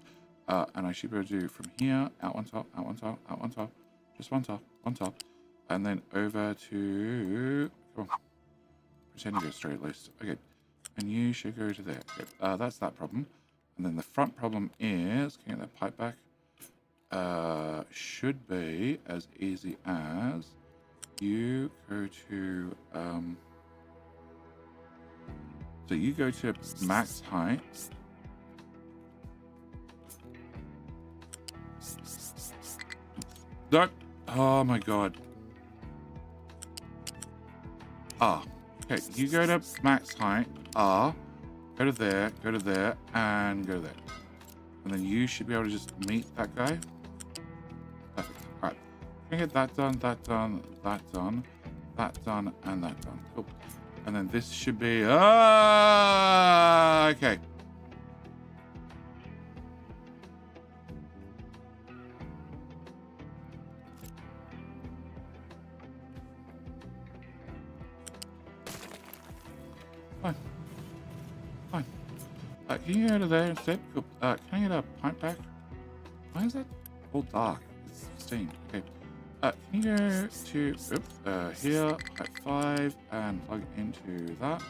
And I should be able to do from here, out one top, just one top, and then over to, come on. Pretend you go straight at least. Okay. And you should go to there. Okay. That's that problem. And then the front problem is, can I get that pipe back? Should be as easy as you go to, so you go to max height. No. Oh my god. Ah. Okay, you go to max height, go to there, and go there. And then you should be able to just meet that guy. Perfect. Alright. Can I get that done, and that done. Cool. And then this should be, okay. Fine. Can you go to there instead? Cool. Can I get a pint back? Why is that all dark? It's steamed. Okay. Can you go to here, pipe 5, and plug into that?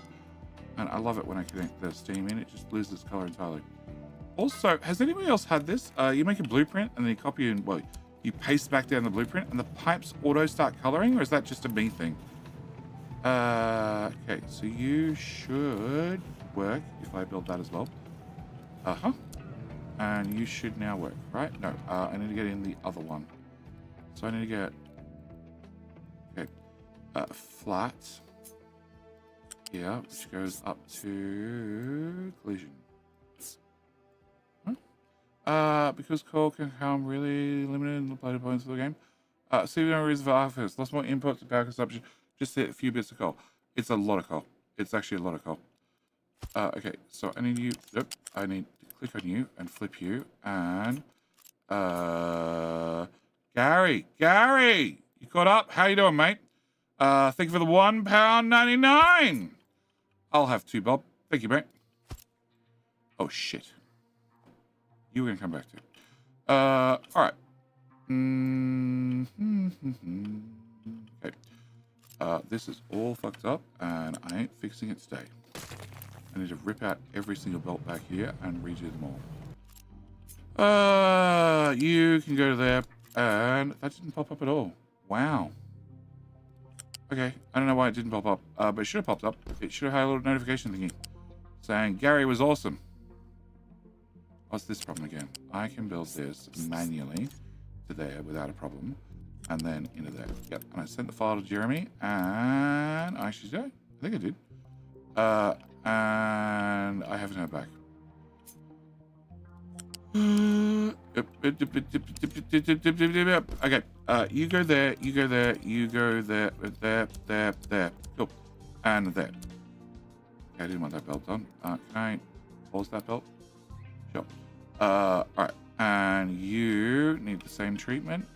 And I love it when I connect the steam in. It just loses color entirely. Also, has anybody else had this? You make a blueprint and then you copy and, well, you paste back down the blueprint and the pipes auto start coloring, or is that just a me thing? Okay, so you should work if I build that as well. And you should now work, right? No, I need to get in the other one. So I need to get, flat here, which goes up to collision. Because coal can come really limited in the play points of the game. See no reason for office. Lots more input to power consumption. Just hit a few bits of coal. It's a lot of coal. It's actually a lot of coal. Okay, so I need you. Yep, I need to click on you and flip you. And Gary, you caught up? How you doing, mate? Thank you for the £1.99. I'll have 2 bob. Thank you, mate. Oh shit. You were gonna come back to. All right. Okay. This is all fucked up, and I ain't fixing it today. I need to rip out every single belt back here and redo them all. You can go to there, and that didn't pop up at all. Wow. Okay, I don't know why it didn't pop up, but it should have popped up. It should have had a little notification thingy saying Gary was awesome. What's this problem again? I can build this manually to there without a problem. And then into there. Yep. And I sent the file to Jeremy. And I actually did. I think I did. And I haven't heard back. Okay. You go there. You go there. You go there. There. Cool. And there. Okay, I didn't want that belt done. Can I pause that belt? Sure. Alright. And you need the same treatment.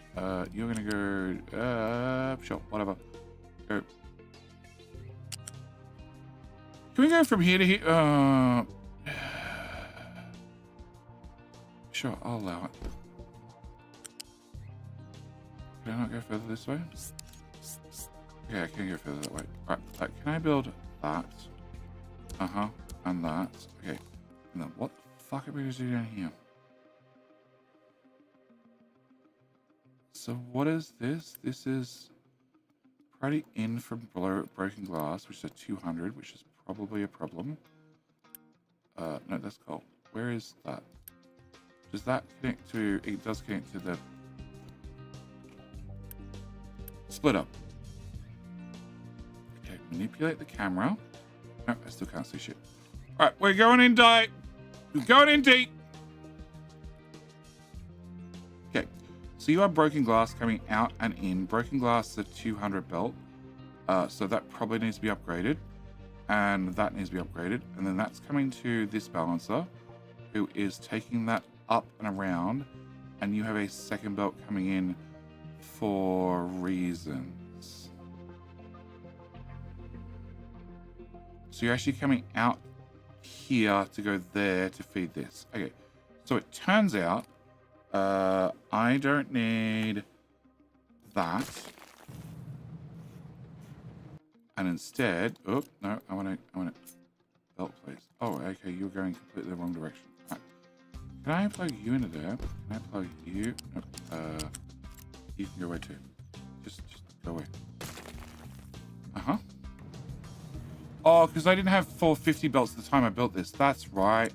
You're gonna go, sure, whatever. Go. Can we go from here to here? Sure, I'll allow it. Can I not go further this way? Yeah, I can go further that way. Alright, can I build that? And that. Okay. And then what the fuck are we gonna do down here? So what is this? This is pretty in from broken glass, which is a 200, which is probably a problem. No, that's cool. Where is that? Does that connect to... It does connect to the... Split up. Okay, manipulate the camera. No, I still can't see shit. Alright, we're going in deep. We're going in deep. Okay. So you have broken glass coming out and in. Broken glass is a 200 belt. So that probably needs to be upgraded. And that needs to be upgraded. And then that's coming to this balancer, who is taking that up and around. And you have a second belt coming in for reasons. So you're actually coming out here to go there to feed this. Okay. So it turns out I don't need that. And instead, oh no, I want to belt please. Oh, okay, you're going completely the wrong direction. Right. Can I plug you into there? Can I plug you? Nope. You can go away too. Just go away. Oh, because I didn't have 450 belts at the time I built this. That's right.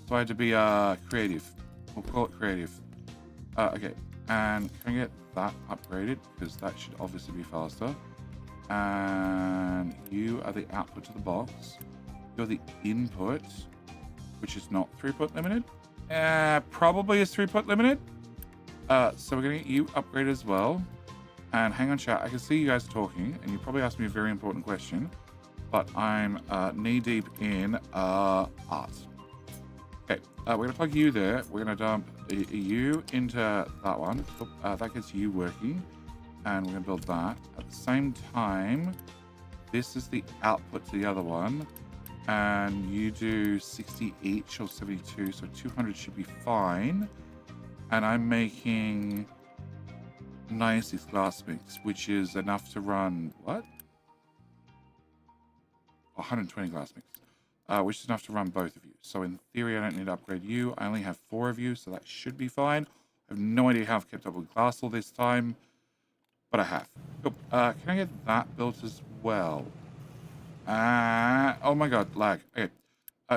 So I had to be creative. We'll call it creative. Okay, and can I get that upgraded? Because that should obviously be faster. And you are the output to the box. You're the input, which is not throughput limited. Probably is throughput limited. So we're going to get you upgraded as well. And hang on, chat. I can see you guys talking, and you probably asked me a very important question. But I'm knee-deep in art. Okay, we're going to plug you there. We're going to dump you into that one. That gets you working. And we're going to build that. At the same time, this is the output to the other one. And you do 60 each or 72, so 200 should be fine. And I'm making 96 glass mix, which is enough to run, what? 120 glass mix, which is enough to run both of you. So in theory, I don't need to upgrade you. I only have 4 of you, so that should be fine. I have no idea how I've kept up with glass all this time, but I have. Cool. Can I get that built as well? Oh my god, lag. Okay.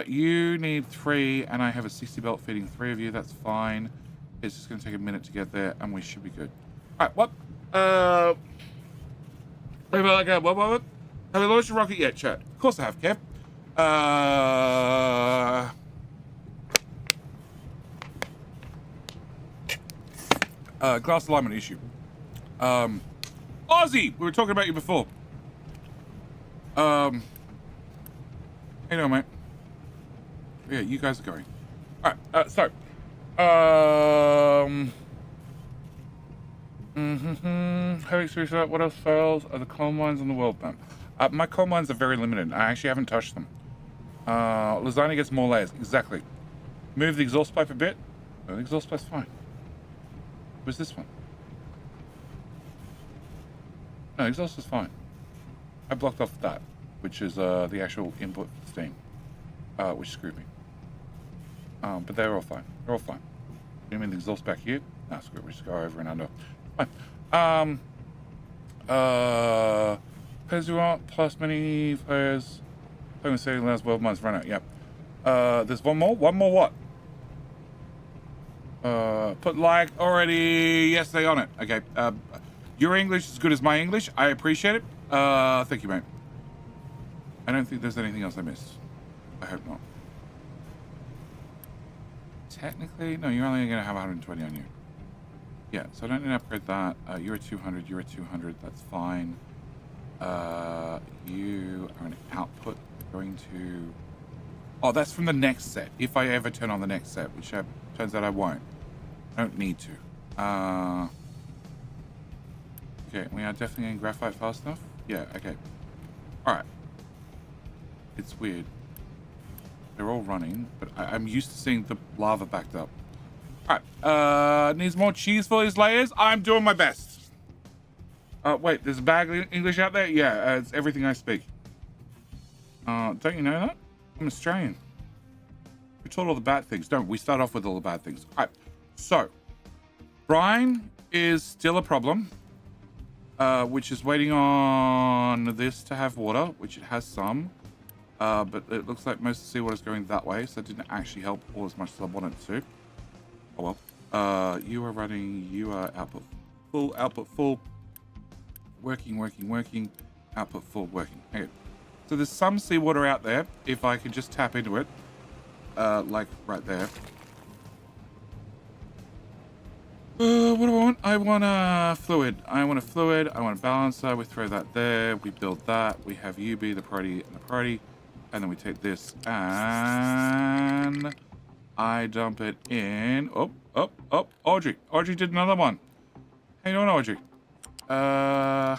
You need 3, and I have a 60 belt feeding 3 of you. That's fine. It's just going to take a minute to get there, and we should be good. All right, what? What? Have I launched a rocket yet, chat? Of course I have, Kev. Glass alignment issue. Ozzy! We were talking about you before. How you doing, mate? Yeah, you guys are going. Alright, so. Having experience that, what else fails are the coal mines on the world map. My coal mines are very limited. I actually haven't touched them. Lasagna gets more layers. Exactly. Move the exhaust pipe a bit. No, the exhaust pipe's fine. Where's this one? No, exhaust is fine. I blocked off that, which is the actual input for steam, which screwed me. But they're all fine. They're all fine. You mean the exhaust back here? No, screw it. We just go over and under. Fine. Players you want, plus many players playing with setting last 12 months run out. Yep. There's one more? One more what? Put like already yesterday on it. Okay. Your English is as good as my English. I appreciate it. Thank you, mate. I don't think there's anything else I missed. I hope not. Technically, no, you're only going to have 120 on you. Yeah, so I don't need to upgrade that. You're at 200, you're at 200, that's fine. You are an output going to... Oh, that's from the next set. If I ever turn on the next set, which turns out I won't. I don't need to. Okay, we are definitely getting graphite fast enough. Yeah, okay. Alright. It's weird. They're all running, but I'm used to seeing the lava backed up. Alright, needs more cheese for these layers. I'm doing my best. Wait, there's a bag of English out there? Yeah, it's everything I speak. Don't you know that? I'm Australian. We're taught all the bad things, don't we? We start off with all the bad things. Alright, so brine is still a problem, which is waiting on this to have water, which it has some. But it looks like most of the seawater is going that way, so it didn't actually help all as much as I wanted it to. Oh well. You are running, you are output full. Working, output full, working. Okay. So there's some seawater out there, if I can just tap into it. Like right there. What do I want? I want a fluid. I want a balancer. We throw that there. We build that. We have you be the priority and the priority. And then we take this and I dump it in. Oh, Audrey. Audrey did another one. How you doing, Audrey? Ooh.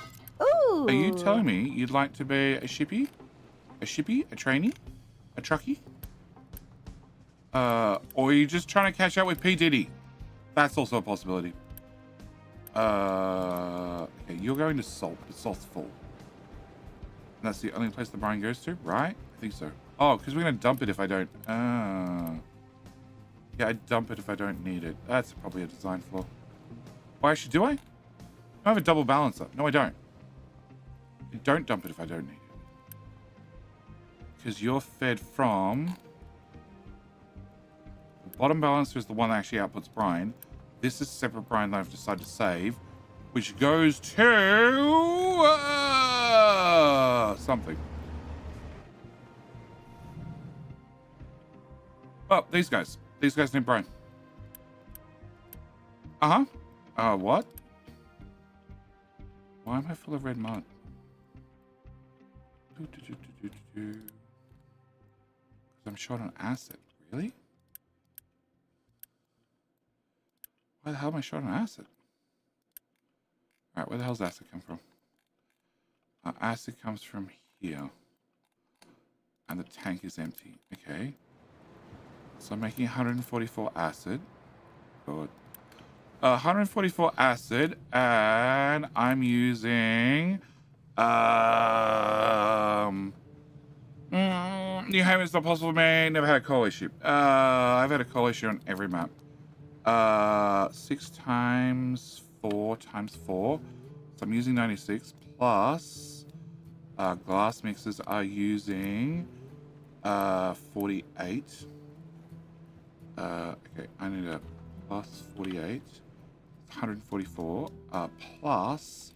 Are you telling me you'd like to be a shippy? A shippy? A trainee? A truckie? Or are you just trying to catch up with P. Diddy? That's also a possibility. Okay, you're going to Salt, but Salt's full. And that's the only place the brine goes to, right? I think so. Oh, because we're going to dump it if I don't. Yeah, I dump it if I don't need it. That's probably a design flaw. Oh, actually, do I? I have a double balancer. No, I don't. I don't dump it if I don't need it. Because you're fed from... The bottom balancer is the one that actually outputs brine. This is separate brine that I've decided to save, which goes to... something. Oh, these guys. These guys need brine. Uh-huh. What? Why am I full of red mud? Because I'm short on acid. Really? Why the hell am I short on acid? Alright, where the hell's acid come from? Acid comes from here. And the tank is empty. Okay. So I'm making 144 acid. Good. 144 acid, and I'm using New Haven is not possible for me. Never had a coal issue. I've had a coal issue on every map. 6 times 4 times 4. So I'm using 96 plus glass mixers are using 48. Okay, I need a plus 48. 144 plus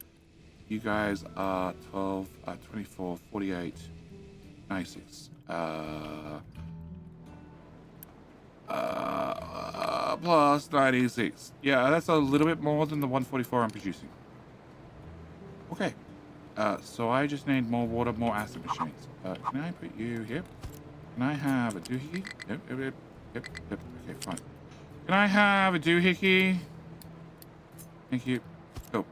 you guys are 12 24 48 96 plus 96. Yeah, that's a little bit more than the 144 I'm producing. Okay, so I just need more water, more acid machines. Can I put you here? Can I have a doohickey? Yep. Okay, fine. Can I have a doohickey? Thank you. Cool.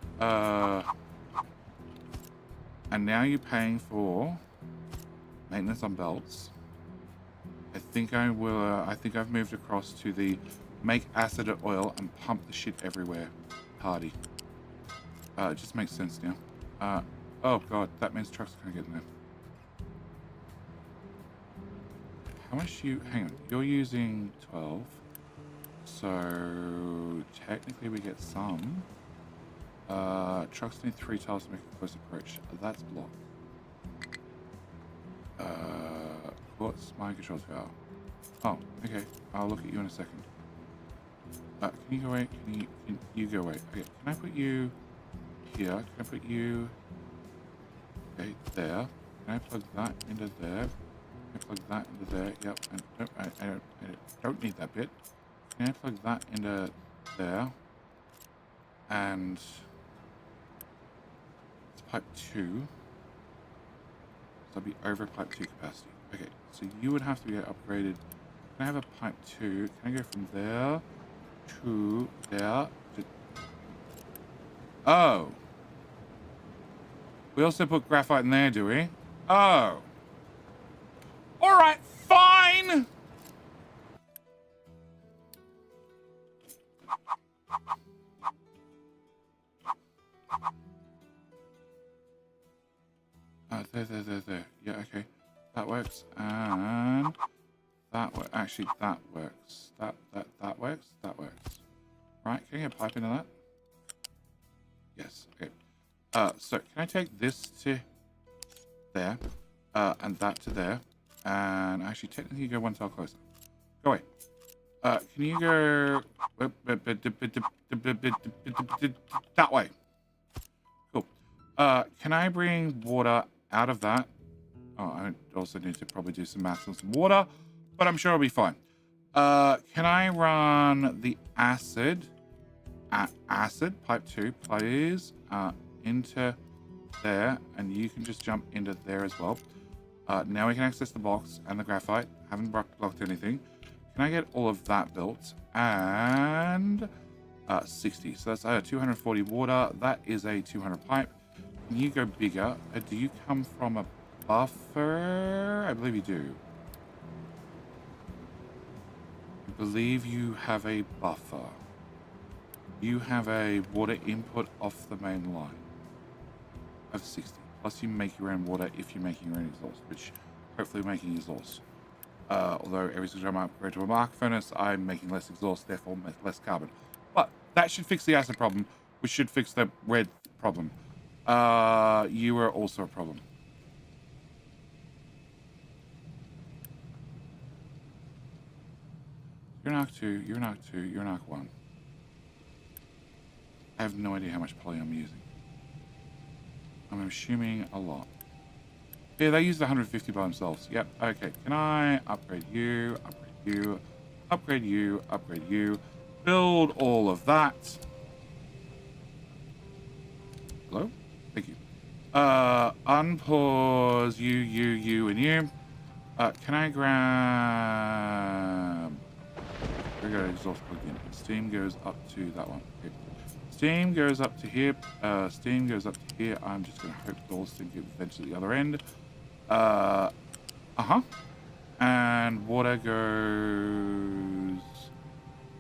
And now you're paying for maintenance on belts. I think I will. I think I've moved across to the make acid or oil and pump the shit everywhere party. It just makes sense now. Oh god, that means trucks can't get in there. How much you? Hang on, you're using 12. So technically we get some. Trucks need 3 tiles to make a close approach. That's blocked. What's my control tower? Oh, okay. I'll look at you in a second. Can you go away? Can you go away? Okay, can I put you here? Can I put you... Okay, there. Can I plug that into there? Can I plug that into there? Yep. And, nope, I don't need that bit. Can I plug that into there? And it's pipe 2. So I'll be over pipe 2 capacity. Okay, so you would have to be upgraded. Can I have a pipe 2? Can I go from there to there? Oh. We also put graphite in there, do we? Oh. Alright, fine! There. Yeah, okay. That works. And that works. Actually, that works. That works. That works. Right, can I get a pipe into that? Yes, okay. So can I take this to there, and that to there, and actually technically go one tile closer. Go away. Can you go that way? Cool. Can I bring water out of that? Oh, I also need to probably do some maths on some water, but I'm sure I'll be fine. Can I run the acid pipe 2, please, into there, and you can just jump into there as well. Now we can access the box and the graphite. Haven't blocked anything. Can I get all of that built? And 60. So that's 240 water. That is a 200 pipe. Can you go bigger? Do you come from a buffer? I believe you do. I believe you have a buffer. You have a water input off the main line of 60. Plus you make your own water if you're making your own exhaust, which hopefully making exhaust. Although every single time I upgrade to a mark furnace, I'm making less exhaust, therefore less carbon. But that should fix the acid problem, which should fix the red problem. You are also a problem. You're an Arc 2, you're an Arc 2, you're an Arc 1. I have no idea how much poly I'm using. I'm assuming a lot. Yeah, they used 150 by themselves. Yep, okay. Can I upgrade you, upgrade you, upgrade you, upgrade you, build all of that. Hello? Thank you. Unpause you, and you. Can I grab... We got exhaust plugged in. Steam goes up to that one. Okay. Steam goes up to here. Steam goes up to here. I'm just going to hope all steam gets eventually the other end. And water goes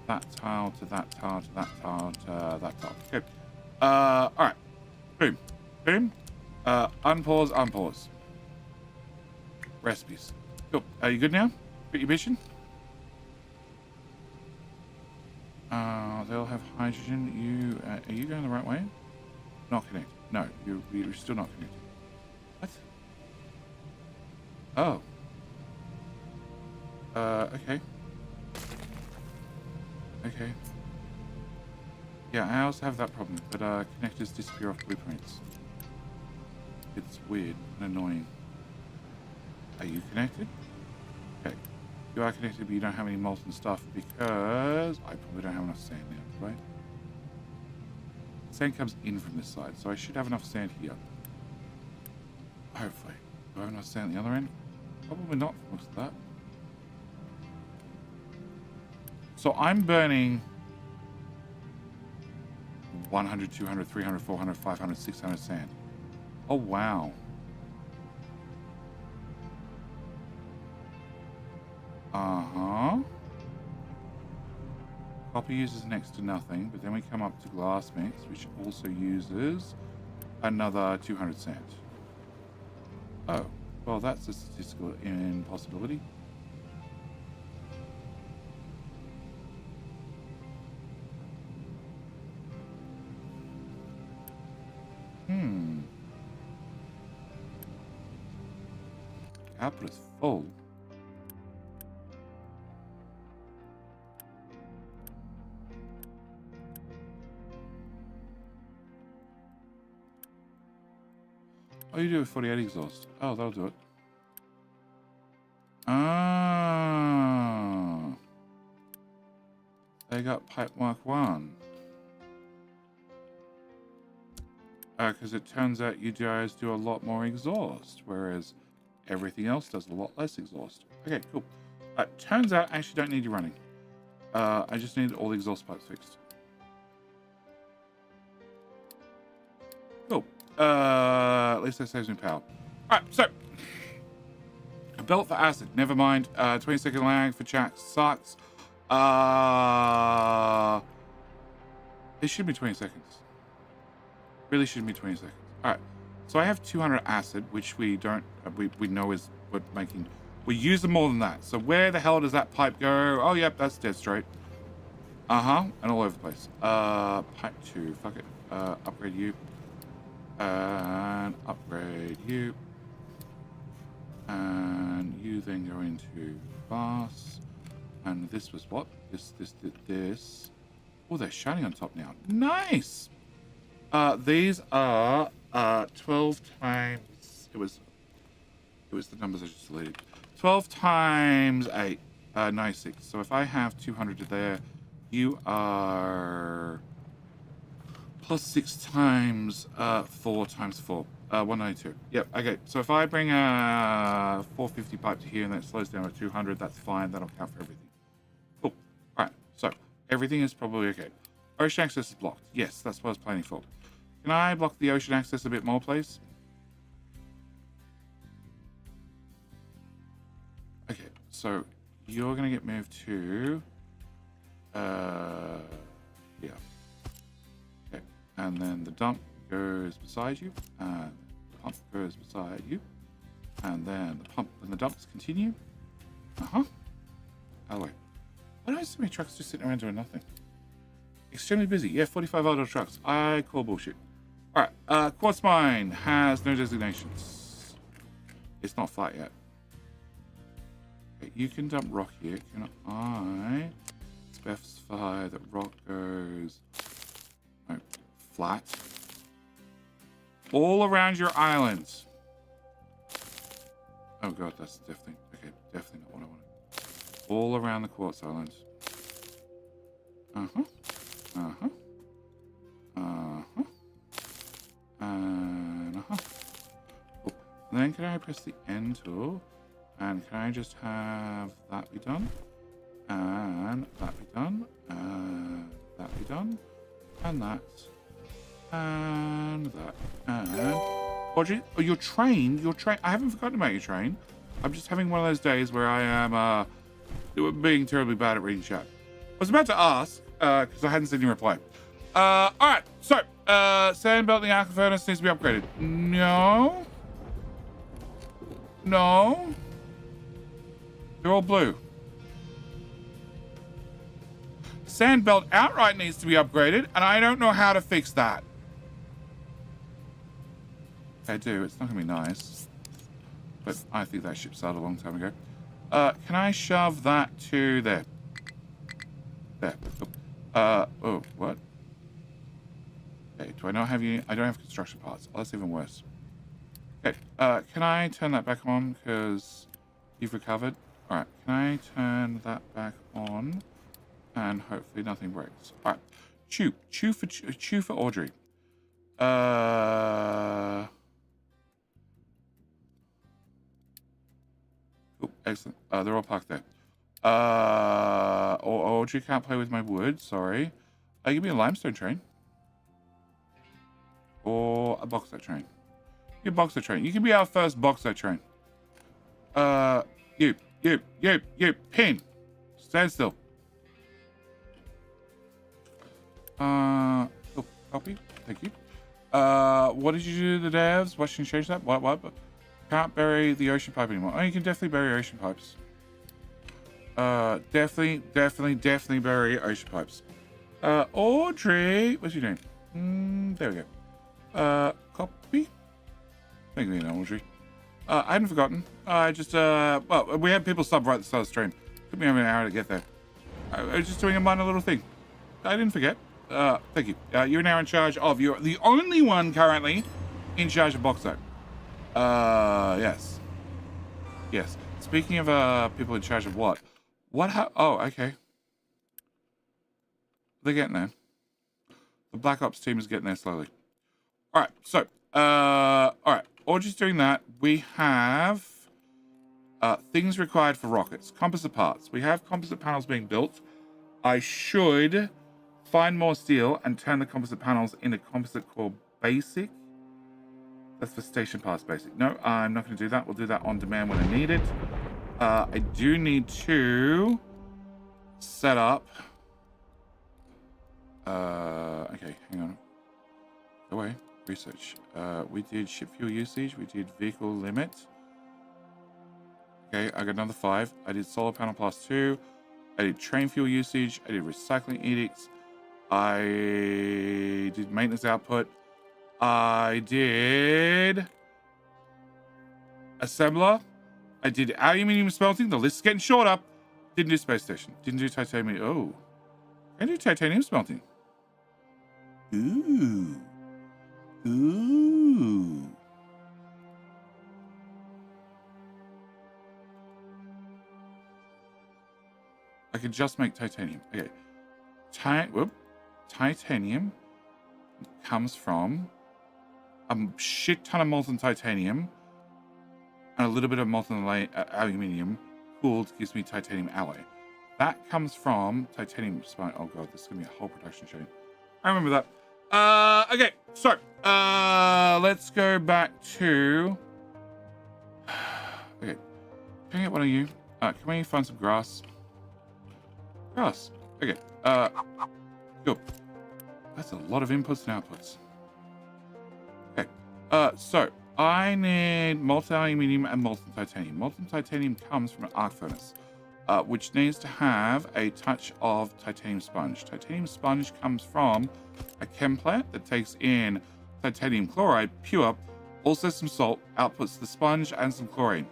that tile to that tile to that tile to that tile. Okay. All right. Boom. Boom. Unpause. Unpause. Recipes. Cool. Are you good now? Got your mission? They'll have hydrogen. You are you going the right way? Not connected. No, you're still not connected. What? Oh. Okay. Okay. Yeah, I also have that problem, but connectors disappear off blueprints. It's weird and annoying. Are you connected? Okay. You are connected, but you don't have any molten stuff because I probably don't have enough sand now, right? Sand comes in from this side, so I should have enough sand here. Hopefully. Do I have enough sand at the other end? Probably not for most of that. So I'm burning 100, 200, 300, 400, 500, 600 sand. Oh, wow. Uh-huh. Copper uses next to nothing, but then we come up to glass mix, which also uses another 200 sand. Oh, well, that's a statistical impossibility. Output is full. What do you do with 48 exhaust? Oh, that'll do it. Ah. They got pipe mark 1. Because it turns out you guys do a lot more exhaust, whereas everything else does a lot less exhaust. Okay, cool. Turns out I actually don't need you running. I just need all the exhaust pipes fixed. Cool. At least that saves me power. Alright, so. A belt for acid. Never mind. 20-second lag for chat sucks. It should be 20 seconds. Really shouldn't be 20 seconds. Alright. So I have 200 acid, which we don't, we know is what making, we use them more than that. So where the hell does that pipe go? Oh, yep, that's dead straight. And all over the place. Pipe 2, fuck it. Upgrade you. And upgrade you. And you then go into glass. And this was what? This. Oh, they're shining on top now. Nice! These are 12 times. It was the numbers I just deleted. 12 times 8, 96. So if I have 200 there, you are plus 6 times 4 times 4. 192. Yep. Okay. So if I bring a 450 pipe to here and that slows down to 200, that's fine. That'll count for everything. Cool. All right. So everything is probably okay. Ocean access is blocked. Yes, that's what I was planning for. Can I block the ocean access a bit more, please? Okay, so you're going to get moved to... yeah. Okay, and then the dump goes beside you, and the pump goes beside you, and then the pump and the dumps continue. Oh, wait. Why do I see my trucks just sitting around doing nothing? Extremely busy. Yeah, 45 idle trucks. I call bullshit. Alright, quartz mine has no designations. It's not flat yet. Okay, you can dump rock here. Can I specify that rock goes flat all around your islands? Oh god, that's definitely definitely not what I wanted. All around the quartz islands. And cool. And then can I press the end tool? And can I just have that be done? And that be done? And that be done? And that. And that. And... Audrey, oh, your train? I haven't forgotten about your train. I'm just having one of those days where I am being terribly bad at reading chat. I was about to ask, because I hadn't seen your reply. Alright, so, sand belt in the aqua furnace needs to be upgraded. No. No. They're all blue. Sand belt outright needs to be upgraded, and I don't know how to fix that. I do, it's not gonna be nice. But I think that ship sailed a long time ago. Can I shove that to there? There. Oh, what? Okay, do I not have you? I don't have construction parts. Oh, that's even worse. Okay, can I turn that back on because you've recovered? All right, can I turn that back on and hopefully nothing breaks? All right, chew for Audrey. Oh, excellent. They're all parked there. Audrey can't play with my wood. Sorry. Give me a limestone train. Or a bauxite train. You bauxite train. You can be our first bauxite train. You. Pin. Stand still. Oh, copy. Thank you. What did you do to the devs? Why shouldn't you change that? What? Can't bury the ocean pipe anymore. Oh, you can definitely bury ocean pipes. Definitely bury ocean pipes. Audrey, what's your name? There we go. Copy. Thank you, Audrey. I hadn't forgotten. I just, well, we had people stop right at the start of the stream. Took me over an hour to get there. I was just doing a minor little thing. I didn't forget. Thank you. You're now in charge of, you're the only one currently in charge of bauxite. Yes. Yes. Speaking of people in charge of what? Oh, okay. They're getting there. The Black Ops team is getting there slowly. All right. So, all right. Or just doing that, we have things required for rockets. Composite parts. We have composite panels being built. I should find more steel and turn the composite panels into composite core basic. That's for station pass basic. No, I'm not going to do that. We'll do that on demand when I need it. I do need to set up. Okay, hang on. Go away. Research. We did ship fuel usage. We did vehicle limit. Okay, I got another 5. I did solar panel plus 2. I did train fuel usage. I did recycling edicts. I did maintenance output. I did assembler. I did aluminium smelting. The list is getting shorter. Didn't do space station. Didn't do titanium. Oh, I do titanium smelting. Ooh. Ooh. I can just make titanium. Okay. Titanium comes from a shit ton of molten titanium and a little bit of molten aluminium cooled gives me titanium alloy. That comes from titanium spine. Oh god, this is gonna be a whole production chain. I remember that. Okay, so let's go back to. Okay, can I get one of you? Can we find some grass? Grass. Okay. Cool. That's a lot of inputs and outputs. Okay. So I need molten aluminium and molten titanium. Molten titanium comes from an arc furnace, which needs to have a touch of titanium sponge. Titanium sponge comes from a chem plant that takes in titanium chloride, pure, also some salt, outputs the sponge and some chlorine.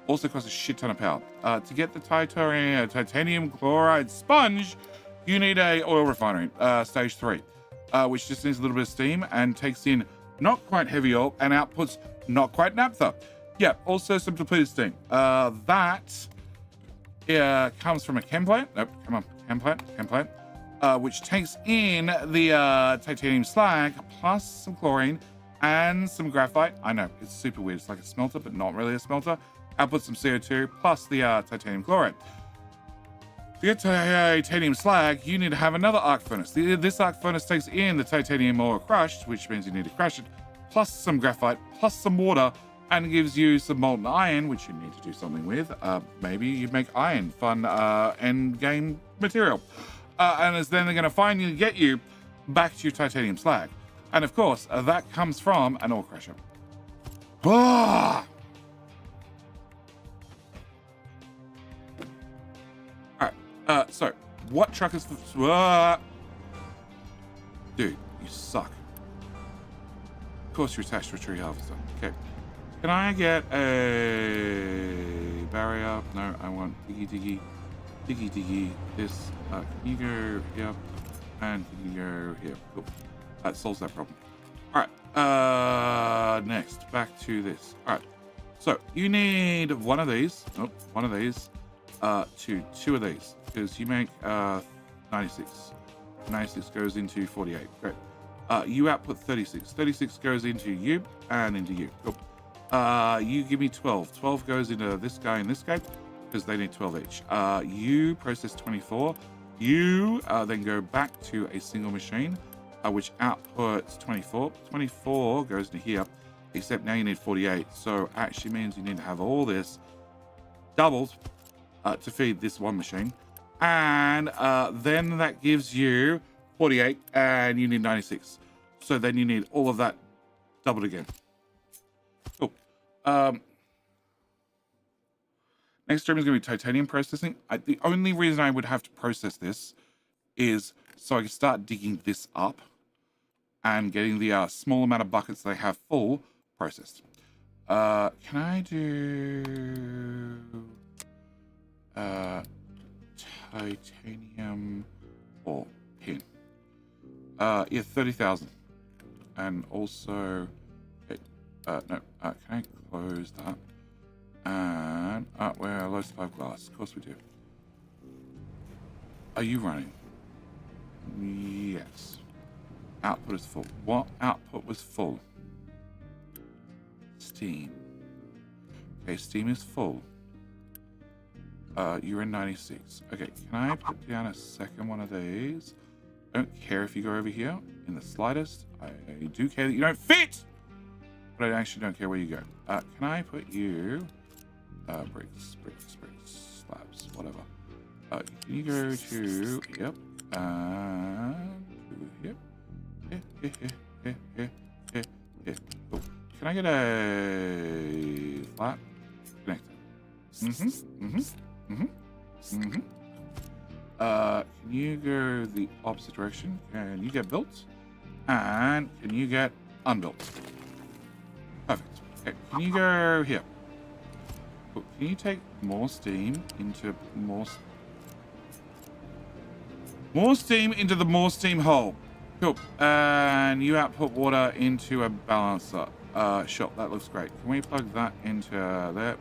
Also costs a shit ton of power. To get the titanium chloride sponge, you need a oil refinery, stage 3, which just needs a little bit of steam and takes in not quite heavy oil and outputs not quite naphtha. Yeah, also some depleted steam. That comes from a chem plant. Nope, come on, chem plant, which takes in the titanium slag plus some chlorine and some graphite. I know, it's super weird. It's like a smelter, but not really a smelter. Output some CO2 plus the titanium chloride. To get titanium slag, you need to have another arc furnace. This arc furnace takes in the titanium ore crushed, which means you need to crush it, plus some graphite, plus some water, and gives you some molten iron, which you need to do something with. Maybe you make iron, fun end game material. And then they're going to finally get you back to your titanium slag. And of course, that comes from an ore crusher. Ah! So, what truck is... Dude, you suck. Of course you're attached to a tree harvester. Okay. Can I get a barrier? No, I want diggy. This, can you go here? And can you go here? Cool. That solves that problem. All right. Next, back to this. All right. So, you need one of these. Nope, one of these. To 2 of these. Because you make 96. 96 goes into 48. Great. You output 36. 36 goes into you and into you. Cool. You give me 12. 12 goes into this guy and this guy because they need 12 each. You process 24. You then go back to a single machine, which outputs 24. 24 goes into here, except now you need 48. So actually means you need to have all this doubled to feed this one machine. And then that gives you 48 and you need 96. So then you need all of that doubled again. Cool. Next stream is going to be titanium processing. The only reason I would have to process this is so I can start digging this up and getting the small amount of buckets they have full processed. Can I do... titanium or pin? Yeah, 30,000. And also, okay, No. Can I close that? And we're low survive glass. Of course we do. Are you running? Yes. Output is full. What output was full? Steam. Okay, Steam is full. You're in 96. Okay, can I put down a second one of these? I don't care if you go over here in the slightest. I do care that you don't fit! But I actually don't care where you go. Can I put you... bricks, slabs, whatever. Can you go to... Yep. And... Yep. Here. Cool. Can I get a... flat? Connector. Can you go the opposite direction? Can you get built? And can you get unbuilt? Perfect. Okay, can you go here? Cool. Can you take more steam into more steam into the more steam hole? Cool. And you output water into a balancer. Sure, that looks great. Can we plug that into there?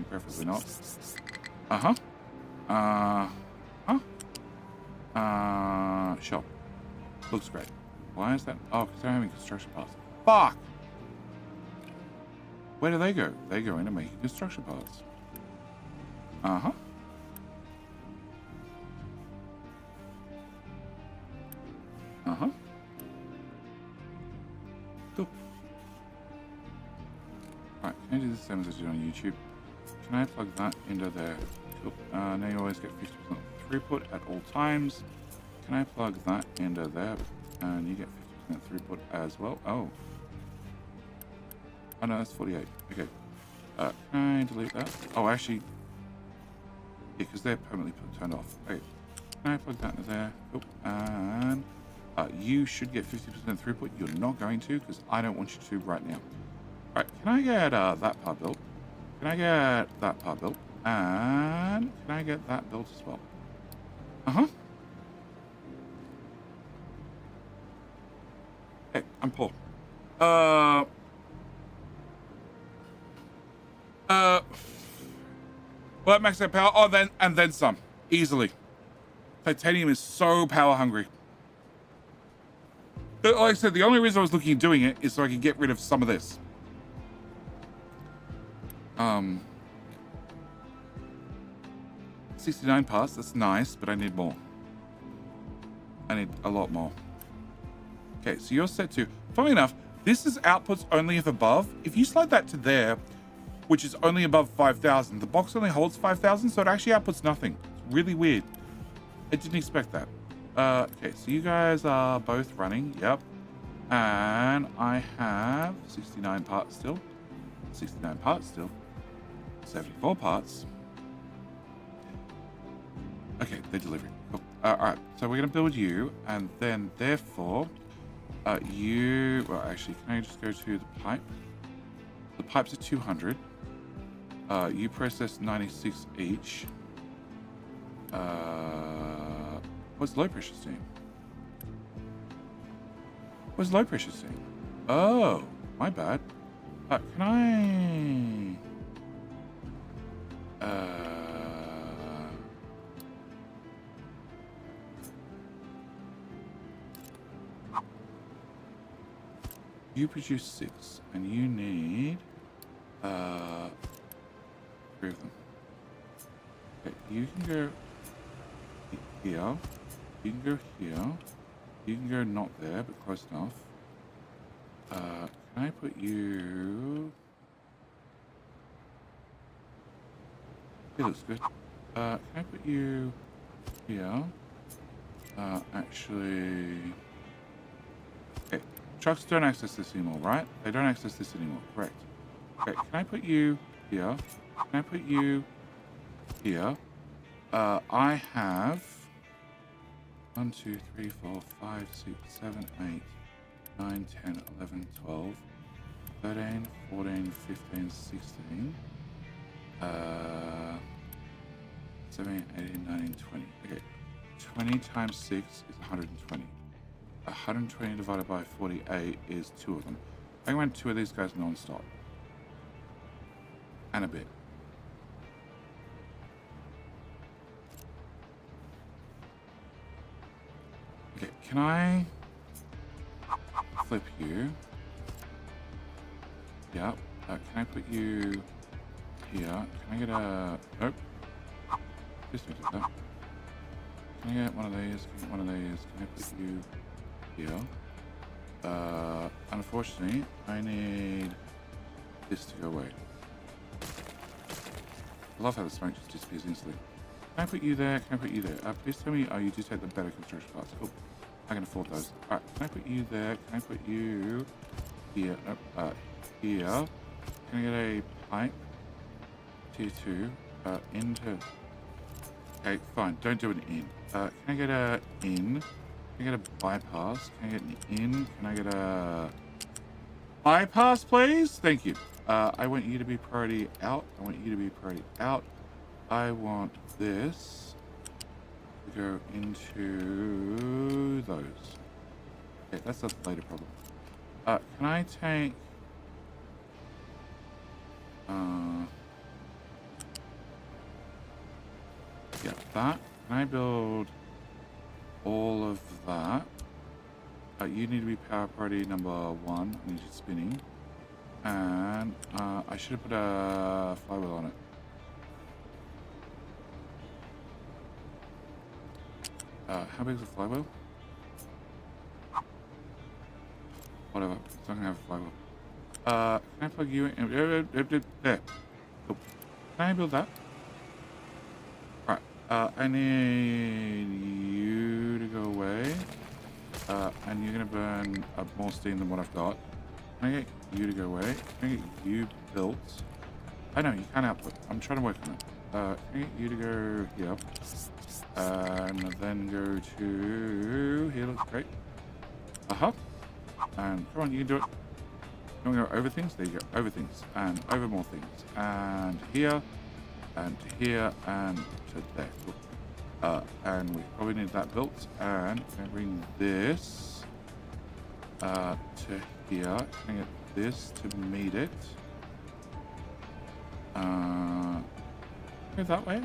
Preferably not. Sure. Looks great. Why is that? Oh, because they're having construction parts. Fuck! Where do they go? They go into making construction parts. Cool. Alright, can I do the same as I did on YouTube? Can I plug that into there? Cool. Now you always get 50% throughput at all times. Can I plug that into there? And you get 50% throughput as well. Oh. Oh no, that's 48. Okay. Can I delete that? Oh, actually... Yeah, because they're permanently turned off. Okay. Can I plug that into there? Cool. And... you should get 50% throughput. You're not going to, because I don't want you to right now. Alright, can I get that part built? Can I get that part built? And can I get that built as well? Hey, I'm poor. Well, max out power. Oh, then some. Easily. Titanium is so power hungry. Like I said, the only reason I was looking at doing it is so I could get rid of some of this. 69 parts, that's nice, but I need more. I need a lot more. Okay, so you're set to... Funnily enough, this is outputs only if above. If you slide that to there, which is only above 5,000, the box only holds 5,000, so it actually outputs nothing. It's really weird. I didn't expect that. Okay, so you guys are both running, yep. And I have 69 parts still. 69 parts still. 74 parts. Okay, they're delivering. Cool. Alright, so we're going to build you, and then therefore, you... Well, actually, can I just go to the pipe? The pipes are 200. You process 96 each. What's low pressure steam? What's low pressure steam? Oh, my bad. Can I... You produce 6, and you need 3 of them. Okay, you can go here. You can go here. You can go not there, but close enough. Can I put you... It looks good. Can I put you here? Actually... Okay, trucks don't access this anymore, right? They don't access this anymore, correct. Okay, can I put you here? Can I put you here? I have 1, 2, 3, 4, 5, 6, 7, 8, 9, 10, 11, 12, 13, 14, 15, 16, 17, 18, 19, 20. Okay, 20 times 6 is 120. 120 divided by 48 is 2 of them. I can run 2 of these guys non-stop. And a bit. Okay, can I flip you? Yeah. Can I put you here? Can I get a... Nope. Just did that. Can I get one of these? Can I get one of these? Can I put you here? Unfortunately, I need this to go away. I love how the smoke just disappears instantly. Can I put you there? Can I put you there? Please tell me, oh, you do take the better construction parts. Cool. I can afford those. Alright, can I put you there? Can I put you here? Nope. Here. Can I get a pipe? Tier 2. Into... Okay, fine. Don't do an in. Can I get a in? Can I get a bypass? Can I get an in? Can I get a bypass, please? Thank you. I want you to be priority out. I want you to be priority out. I want this to go into those. Okay, that's a later problem. Can I take... yeah, that. Can I build all of that? You need to be power priority number 1. I need you spinning. And I should have put a flywheel on it. How big is the flywheel? Whatever. It's not gonna have a flywheel. Can I plug you in? There. Cool. Can I build that? Right. I need you to go away. And you're gonna burn up more steam than what I've got. Can I get you to go away? Can I get you built? I know, you can't output. I'm trying to work on it. Can I get you to go here? And then go to here. Looks great. And come on, you can do it. You want to go over things? There you go. Over things. And over more things. And here. And to here. And to there. Cool. And we probably need that built. And can I bring this to here? Can I get this to meet it? Go that way.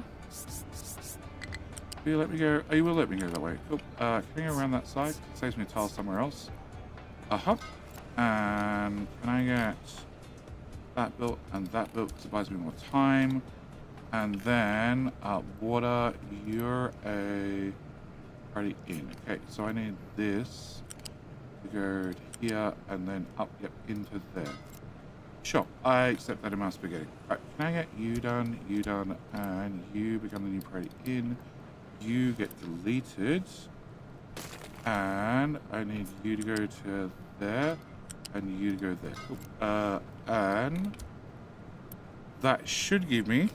Will you let me go? Oh, you will let me go that way. Cool. Can I go around that side? It saves me a tile somewhere else. And can I get that built and that built? It buys me more time. And then water, you're already in. Okay, so I need this to go to here and then up, yep, into there. Sure, I accept that amount of spaghetti. Right, can I get you done, and you become the new priority in. You get deleted. And I need you to go to there, and you to go there. Cool. And that should give me...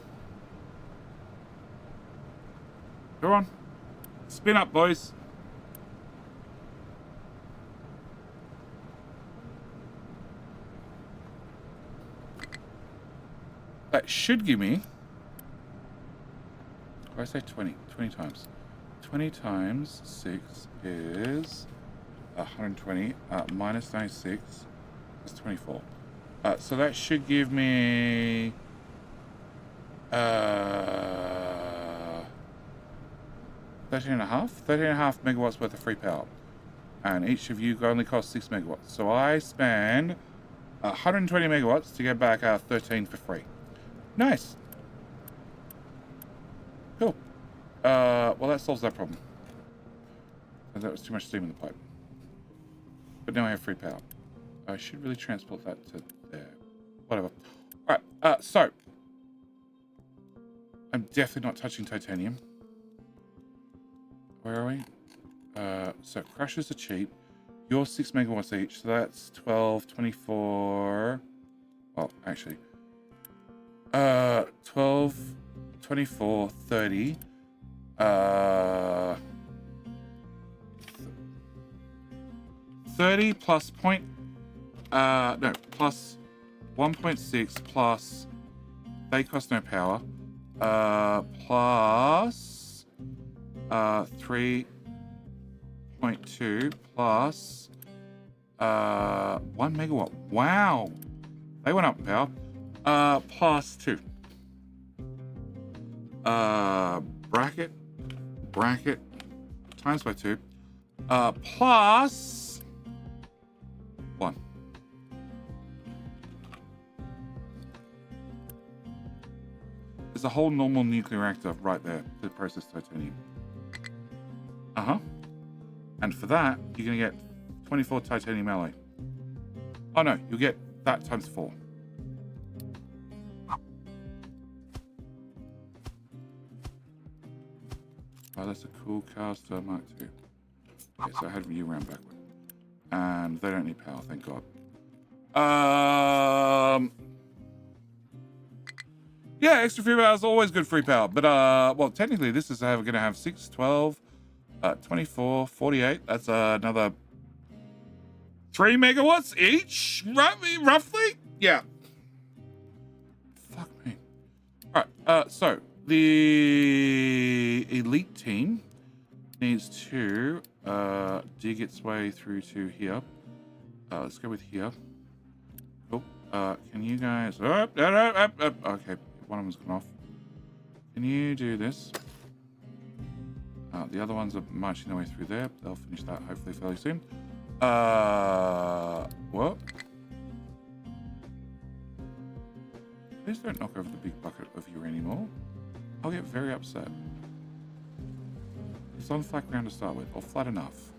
Go on. Spin up, boys. That should give me... Or I say 20. 20 times. 20 times 6 is 120. Minus 96 is 24. So that should give me... 13.5 megawatts worth of free power. And each of you only costs 6 megawatts. So I spend 120 megawatts to get back 13 for free. Nice. Cool. Well, that solves that problem. That was too much steam in the pipe. But now I have free power. I should really transport that to there. Whatever. Alright, so. I'm definitely not touching titanium. Where are we? So crushes are cheap. You're 6 megawatts each, so that's 12, 24. Well, actually. 12, 24, 30. 30 plus point. No, plus 1.6 plus. They cost no power. Plus. 3.2 plus 1 megawatt. Wow. They went up in power. Plus 2. Bracket times by 2. Plus 1. There's a whole normal nuclear reactor right there to process titanium. And for that, you're going to get 24 titanium alloy. Oh no, you'll get that times 4. Oh, that's a cool caster Mark II. Okay, so I had you round backward. And they don't need power, thank God. Yeah, extra free power is always good free power. But, well, technically this is going to have 6, 12, 24, 48. That's another 3 megawatts each, roughly? Yeah. Fuck me. All right, so the elite team needs to dig its way through to here. Let's go with here. Cool. Can you guys... Okay, one of them's gone off. Can you do this? The other ones are marching their way through there. They'll finish that hopefully fairly soon. What? Please don't knock over the big bucket of uranium ore. I'll get very upset. It's on flat ground to start with, or flat enough.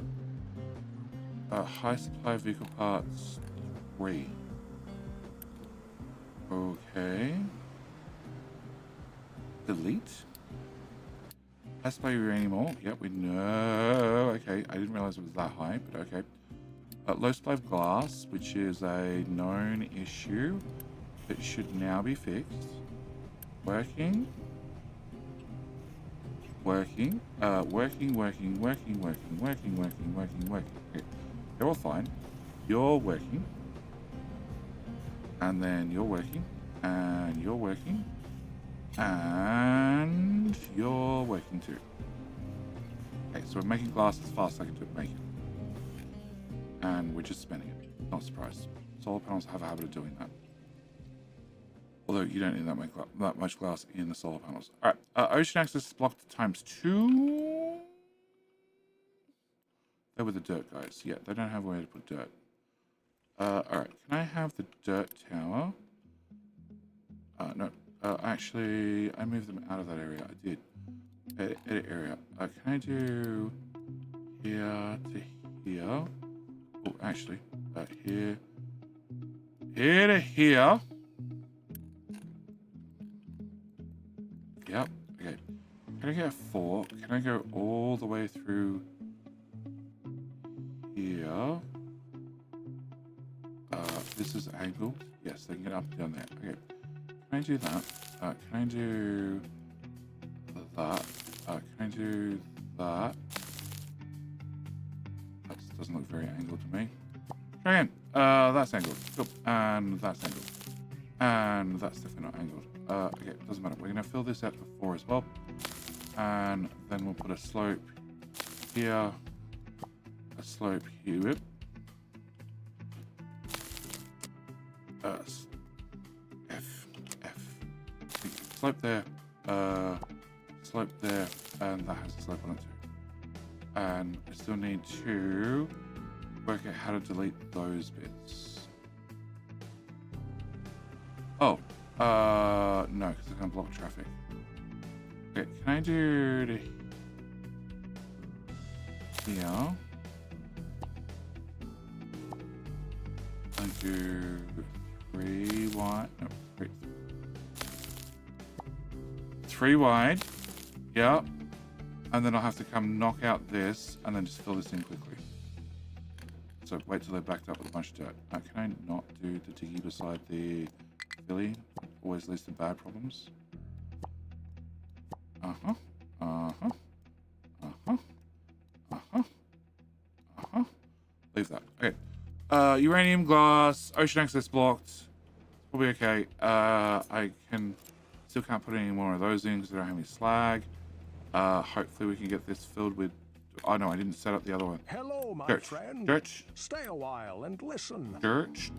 High supply of vehicle parts 3. Okay. Delete. High supply of uranium ore. Yep, we know. Okay, I didn't realize it was that high, but okay. Low supply of glass, which is a known issue that should now be fixed. Working. Working. Working. Okay. They're all fine. You're working. And then you're working. And you're working. And you're working too. Okay, so we're making glass as fast as I can make it. And we're just spending it. Not surprised. Solar panels have a habit of doing that. Although you don't need that much glass in the solar panels. All right, ocean access is blocked times 2. They're with the dirt guys. Yeah, they don't have a way to put dirt. All right, can I have the dirt tower? No, actually, I moved them out of that area. I did. Edit area. Can I do here to here? Oh, actually, here to here. Yep. Okay. Can I get a 4? Can I go all the way through here? This is angled. Yes, they can get up and down there. Okay. Can I do that? Can I do that? Can I do that? That doesn't look very angled to me. Try again. That's angled. Cool. And that's angled. And that's definitely not angled. Okay, doesn't matter. We're going to fill this out to 4 as well. And then we'll put a slope here. A slope here. Slope there. Slope there. And that has a slope on it too. And I still need to work out how to delete those bits. Oh. No, because it's going to block traffic. Okay, can I do to here? I do 3 wide. No, 3 wide. Yeah. And then I'll have to come knock out this and then just fill this in quickly. So wait till they're backed up with a bunch of dirt. Can I not do the diggy beside the filly? Always leads to bad problems. Leave that. Okay. Uranium glass, ocean access blocked. Probably okay. I still can't put any more of those in because I don't have any slag. Hopefully we can get this filled with... Oh no, I didn't set up the other one. Hello, my Church. friend. Church. Stay a while and listen. Church.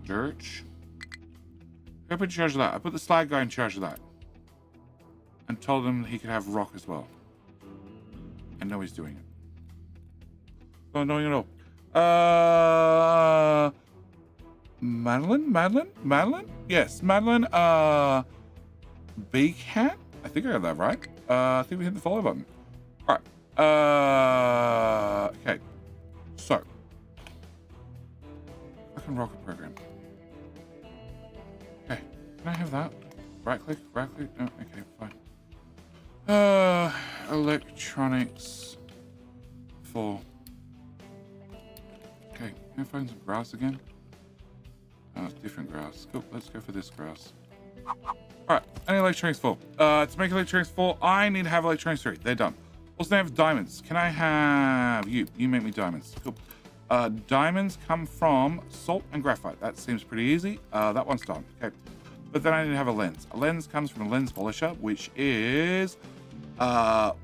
Who put in charge of that? I put the slag guy in charge of that. And told him he could have rock as well. And now he's doing it. So annoying at all. Madeline? Yes, Madeline. Big hat? I think I got that right. I think we hit the follow button. Alright. Okay. So. Fucking rocket program. Okay. Can I have that? Right click? No, okay, fine. Electronics 4. Okay, can I find some grass again? Oh, it's different grass. Cool, let's go for this grass. Alright, I need electronics 4. To make electronics 4, I need to have electronics 3. They're done. Also, I have diamonds. Can I have you? You make me diamonds. Cool. Diamonds come from salt and graphite. That seems pretty easy. That one's done. Okay. But then I need to have a lens. A lens comes from a lens polisher, which is, well,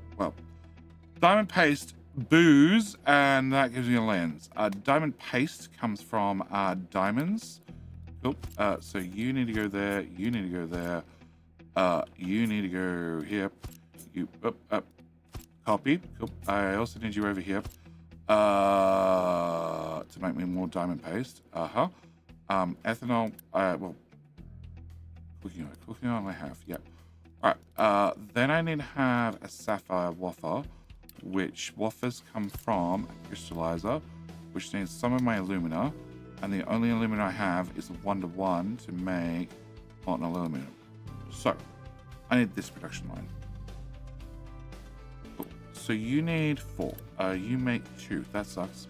diamond paste, booze, and that gives me a lens. Diamond paste comes from diamonds. Cool. So you need to go there. You need to go there. You need to go here. You up. Copy. Cool. I also need you over here. To make me more diamond paste. Ethanol. Well. Cooking oil I have, yep. Alright, then I need to have a sapphire wafer, which wafers come from a crystallizer, which needs some of my alumina, and the only alumina I have is a 1-to-1 to make molten aluminum. So, I need this production line. Cool. So you need 4. You make 2. That sucks.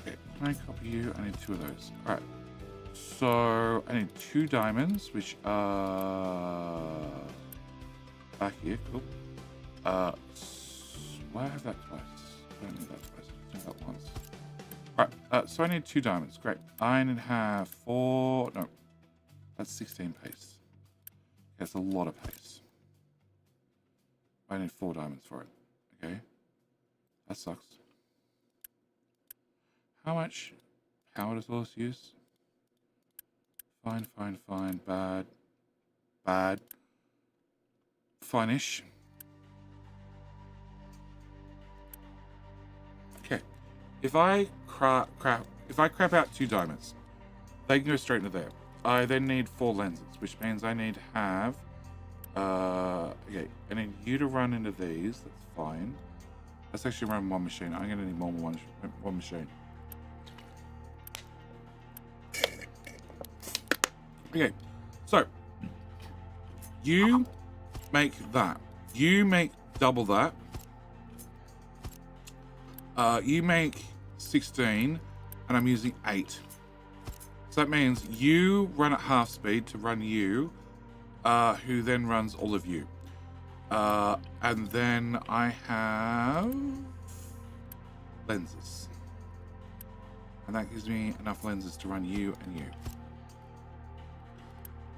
Okay, can I copy you? I need 2 of those. Alright. So I need 2 diamonds, which are back here. Cool. Why I have that twice? I don't need that twice. I need that once. Right. So I need 2 diamonds. Great. I need to have 4. No, that's 16 paste. That's a lot of paste. I need 4 diamonds for it. Okay. That sucks. How much power does all this use? Fine. Bad. Fine-ish. Okay. If I crap out 2 diamonds, they can go straight into there. I then need 4 lenses, which means I need to have okay, I need you to run into these. That's fine. Let's actually run 1 machine. I'm gonna need more than one machine. Okay, so you make that. You make double that. You make 16, and I'm using 8. So that means you run at half speed to run you, who then runs all of you. And then I have lenses. And that gives me enough lenses to run you and you.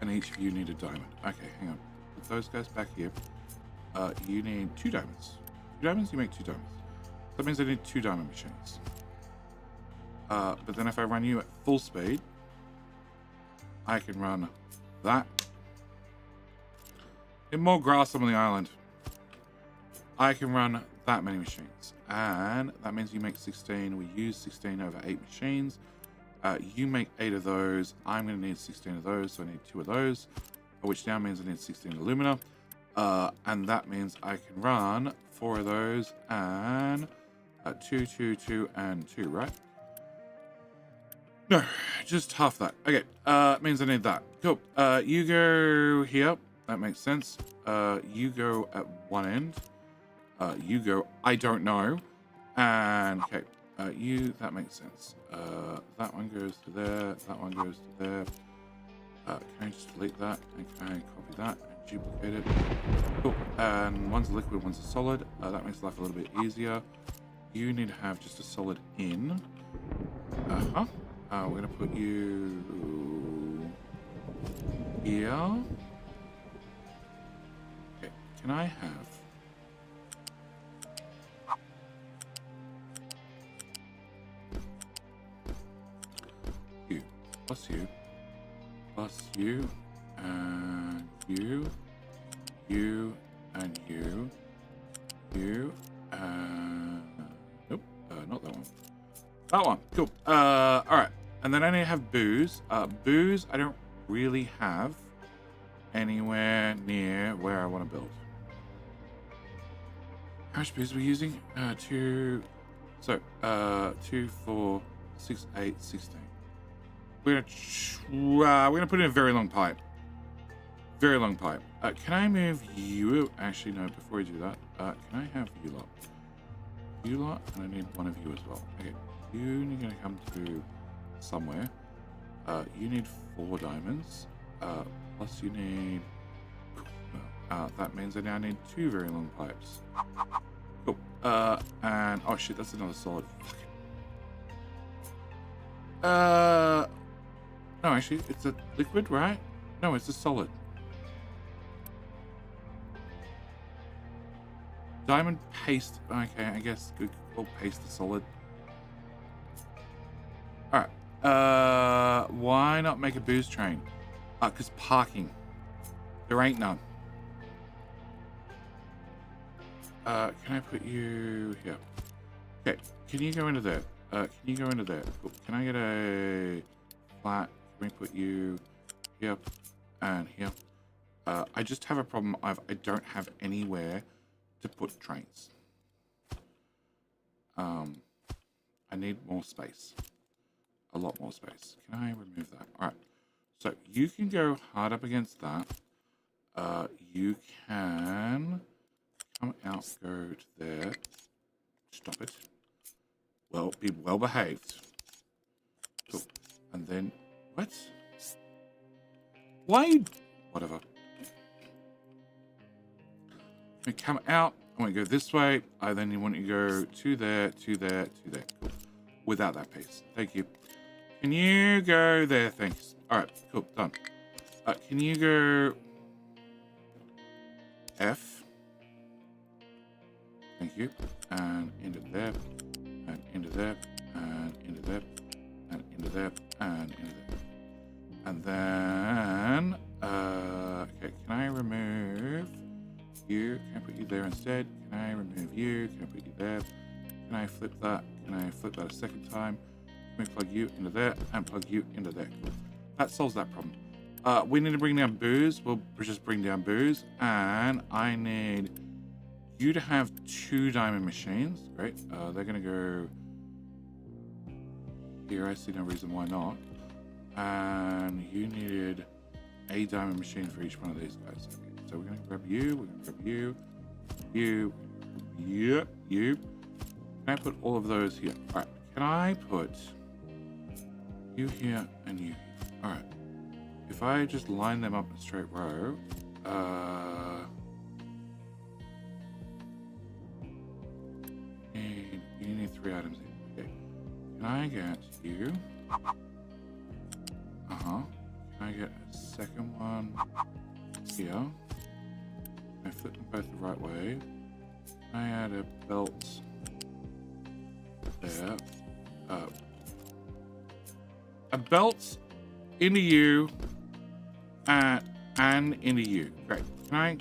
And each of you need a diamond. Okay, hang on. Put those guys back here. You need 2 diamonds. 2 diamonds? You make 2 diamonds. That means I need 2 diamond machines. But then if I run you at full speed, I can run that. Get more grass on the island. I can run that many machines. And that means you make 16. We use 16 over 8 machines. You make 8 of those. I'm going to need 16 of those, so I need 2 of those, which now means I need 16 alumina. And that means I can run 4 of those and 2, 2, 2, and 2, right? No, just half that. Okay, it means I need that. Cool. You go here. That makes sense. You go at one end. You go, I don't know. And, okay. That makes sense. That one goes to there, that one goes to there. Can I just delete that? And can I copy that and duplicate it? Cool. And one's a liquid, one's a solid. That makes life a little bit easier. You need to have just a solid in. We're gonna put you here. Okay, can I have plus you, and you, and you, and nope, not that one. That one, cool. All right, and then I need to have booze. Booze, I don't really have anywhere near where I want to build. How much booze are we using? 2, 4, 6, 8, 16. We're gonna put in a very long pipe. Very long pipe. Can I move you? Actually, no. Before we do that, can I have you lot? You lot, and I need one of you as well. Okay, you need to come to somewhere. You need 4 diamonds. Plus you need. That means I now need 2 very long pipes. Cool. And oh shit, that's another solid. No, actually, it's a liquid, right? No, it's a solid. Diamond paste. Okay, I guess we'll paste the solid. All right. Why not make a booze train? Cause parking. There ain't none. Can I put you here? Okay. Can you go into there? Can you go into there? Cool. Can I get a flat? Can we put you here and here? I just have a problem. I don't have anywhere to put trains. I need more space. A lot more space. Can I remove that? All right. So you can go hard up against that. You can come out, go to there. Stop it. Well, be well behaved. Cool. And then what? Why? Whatever. We come out. I want to go this way. I then want you to go to there, to there, to there. Cool. Without that piece. Thank you. Can you go there? Thanks. All right. Cool. Done. Can you go F? Thank you. And into there. And into there. And into there. And into there. And into there. And then, okay. Can I remove you? Can I put you there instead? Can I remove you? Can I put you there? Can I flip that? Can I flip that a second time? Can we plug you into there and plug you into there? That solves that problem. We need to bring down booze. We'll just bring down booze. And I need you to have 2 diamond machines. Great. They're going to go here. I see no reason why not. And you needed a diamond machine for each one of these guys. Okay. So we're going to grab you. We're going to grab you. You. You. Can I put all of those here? All right. Can I put you here and you here? All right. If I just line them up in a straight row, and you need 3 items here. Okay. Can I get you? Can I get a second one here? Can I flip them both the right way? Can I add a belt there? A belt into you and into you. Great. Can I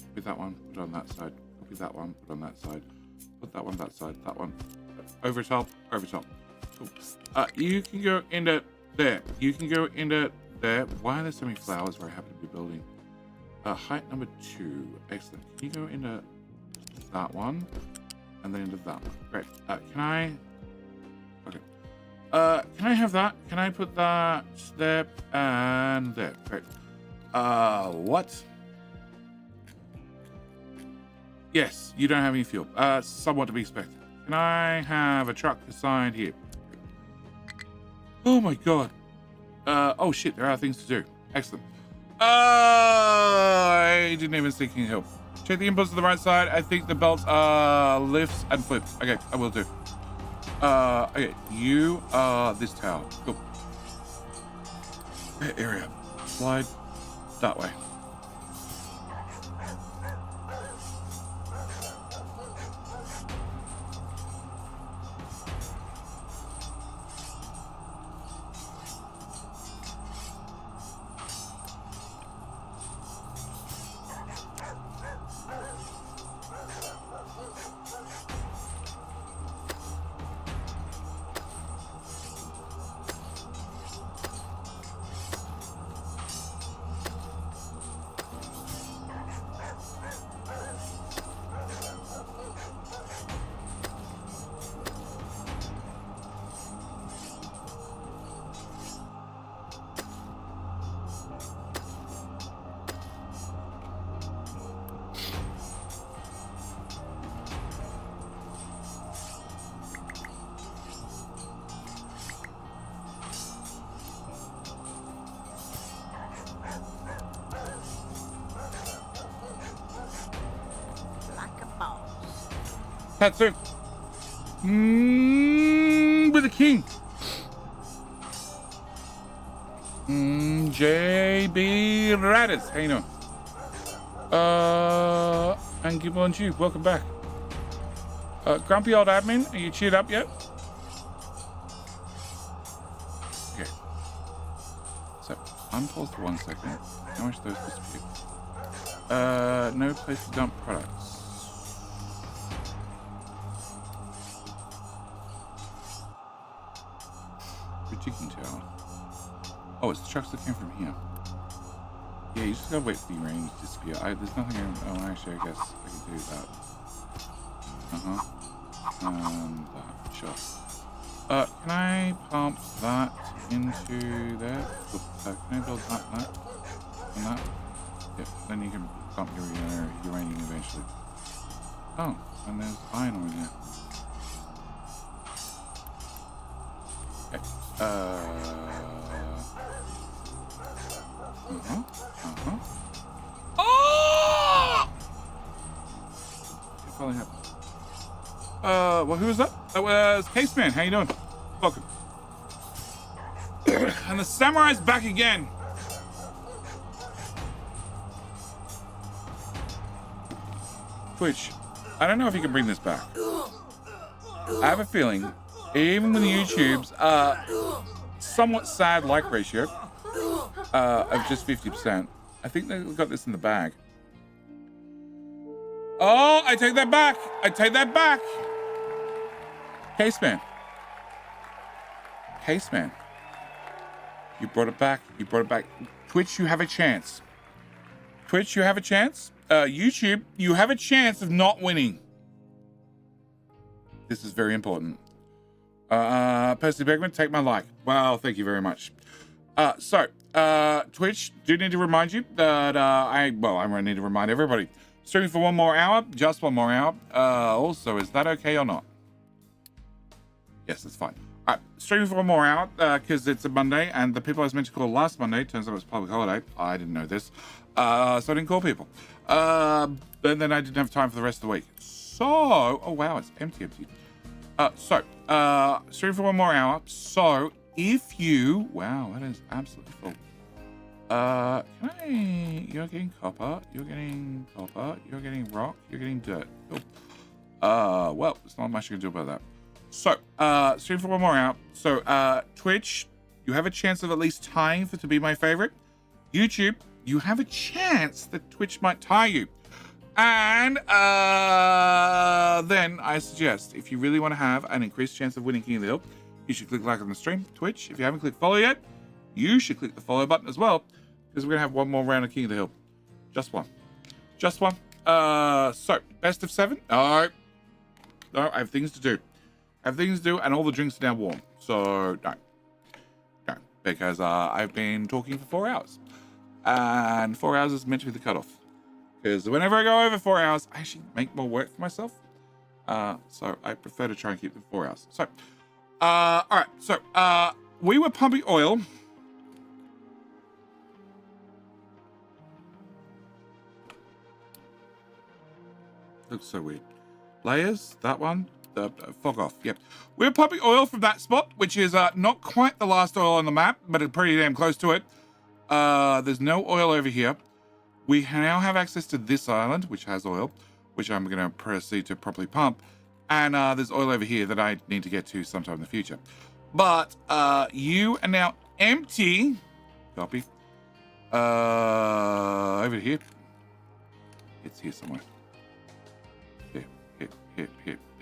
copy that one, put it on that side, copy that one, put it on that side, put that one that side, that one over top, over top. Cool. You can go into there. You can go into there. Why are there so many flowers where I happen to be building? Height number 2. Excellent. Can you go into that one and then into that one? Great. Can I? Okay. Can I have that? Can I put that there and there? Great. What? Yes, you don't have any fuel. Somewhat to be expected. Can I have a truck assigned here? Oh my god. Oh shit, there are things to do. Excellent. I didn't even seek any help. Check the inputs to the right side. I think the belts are lifts and flips. Okay, I will do. Okay, you are this tower. Cool. Area. Slide that way. Tatsu. With a king. JB Radis. How you doing? And give on you. Welcome back. Grumpy old admin, are you cheered up yet? Okay. So, unpause for 1 second. How much those disappear? No place to dump products. Digging tower. Oh, it's the trucks that came from here. Yeah, you just gotta wait for the uranium to disappear. There's nothing I can... Oh, actually, I guess I can do that. That. Sure. Can I pump that into there? Can I build that and that? Yep, then you can pump your uranium eventually. Oh, and there's iron ore in there. Okay. Oh! It finally happened. Well, who was that? That was Caseman. How you doing? Welcome. And the samurai's back again. Twitch, I don't know if you can bring this back. I have a feeling, even with YouTube's somewhat sad like ratio of just 50%, I think they've got this in the bag. Oh, I take that back. I take that back. Caseman. Caseman. You brought it back. You brought it back. Twitch, you have a chance. Twitch, you have a chance. YouTube, you have a chance of not winning. This is very important. Percy Bergman, take my like. Well, thank you very much. Twitch, do need to remind you that I need to remind everybody. Streaming for 1 more hour, just 1 more hour. Also, is that okay or not? Yes, that's fine. All right, streaming for 1 more hour because it's a Monday, and the people I was meant to call last Monday, turns out it was a public holiday. I didn't know this, so I didn't call people. And then I didn't have time for the rest of the week. So, oh wow, it's empty. Streaming for 1 more hour. So, if you, wow, that is absolutely full. You're getting copper, you're getting rock, you're getting dirt. Cool. Well, there's not much you can do about that. So, stream for 1 more hour. So, Twitch, you have a chance of at least tying to be my favorite. YouTube, you have a chance that Twitch might tie you. And then I suggest, if you really want to have an increased chance of winning King of the Hill, you should click like on the stream. Twitch, if you haven't clicked follow yet, you should click the follow button as well, because we're going to have 1 more round of King of the Hill. Just one. So, best of 7? No, I have things to do. And all the drinks are now warm. So, no, because I've been talking for 4 hours. And 4 hours is meant to be the cutoff. Because whenever I go over 4 hours, I actually make more work for myself. So I prefer to try and keep them 4 hours. So, all right. So, we were pumping oil. Looks so weird. Layers, that one. Fog off. Yep. We're pumping oil from that spot, which is not quite the last oil on the map, but it's pretty damn close to it. There's no oil over here. We now have access to this island, which has oil, which I'm going to proceed to properly pump. And there's oil over here that I need to get to sometime in the future. But you are now empty. Copy. Over here. It's here somewhere.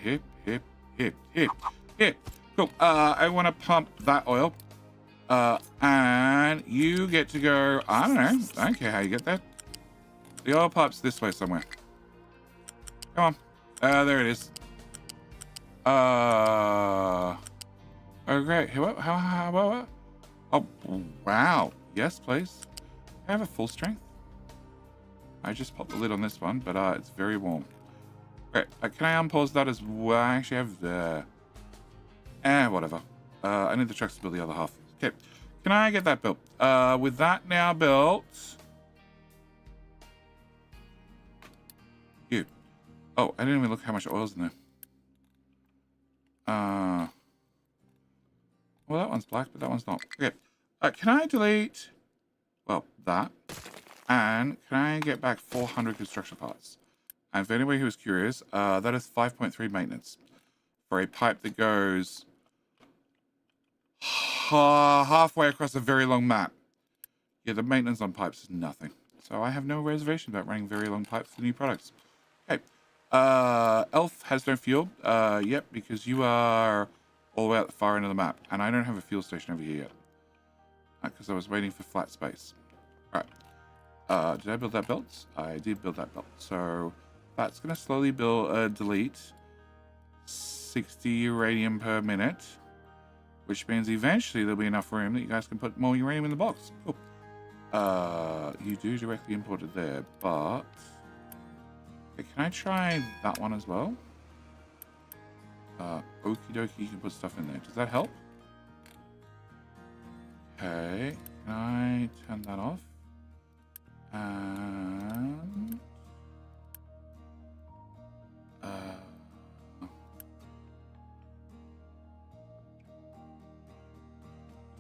Here. Cool. I want to pump that oil. And you get to go, I don't know. I don't care how you get there. The oil pipe's this way somewhere. Come on. There it is. Oh, great. How, oh, wow. Yes, please. I have a full strength. I just popped the lid on this one, but it's very warm. Great. Can I unpause that as well? I actually have the... whatever. I need the trucks to build the other half. Okay. Can I get that built? With that now built... You. Oh, I didn't even look how much oil's in there. Well, that one's black, but that one's not. Okay. Can I delete, well, that? And can I get back 400 construction parts? And for anybody who is curious, that is 5.3 maintenance for a pipe that goes halfway across a very long map. Yeah, the maintenance on pipes is nothing. So I have no reservation about running very long pipes for new products. Okay. Elf has no fuel. Yep, because you are all the way at the far end of the map. And I don't have a fuel station over here yet. Because I was waiting for flat space. Alright. Did I build that belt? I did build that belt. So that's going to slowly delete 60 uranium per minute. Which means eventually there'll be enough room that you guys can put more uranium in the box. Cool. You do directly import it there, but... Okay, can I try that one as well? Okie dokie, you can put stuff in there. Does that help? Okay, can I turn that off? And...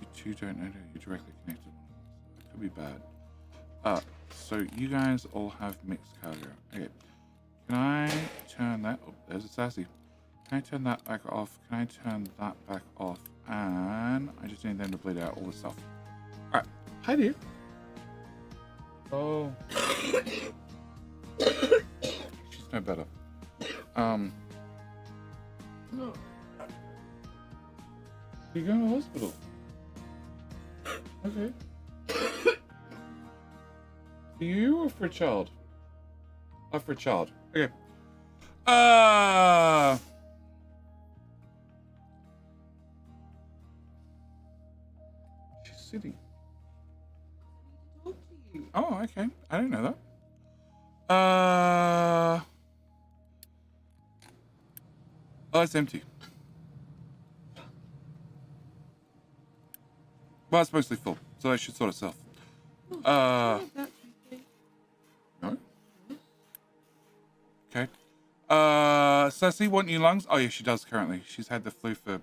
you two don't know that you're directly connected. It could be bad. So you guys all have mixed cargo. Okay. Can I turn that... Oh, there's a sassy. Can I turn that back off? Can I turn that back off? And I just need them to bleed out all the stuff. Alright. Hi, dear. Oh. She's no better. No. You're going to the hospital. Okay. For you or for a child? Oh, for a child. Okay. She's sitting. Oh, okay. I didn't know that. Oh, it's empty. Well, it's mostly full, so that should sort itself. No? Okay. Sassy, want new lungs? Oh, yeah, she does currently. She's had the flu for... You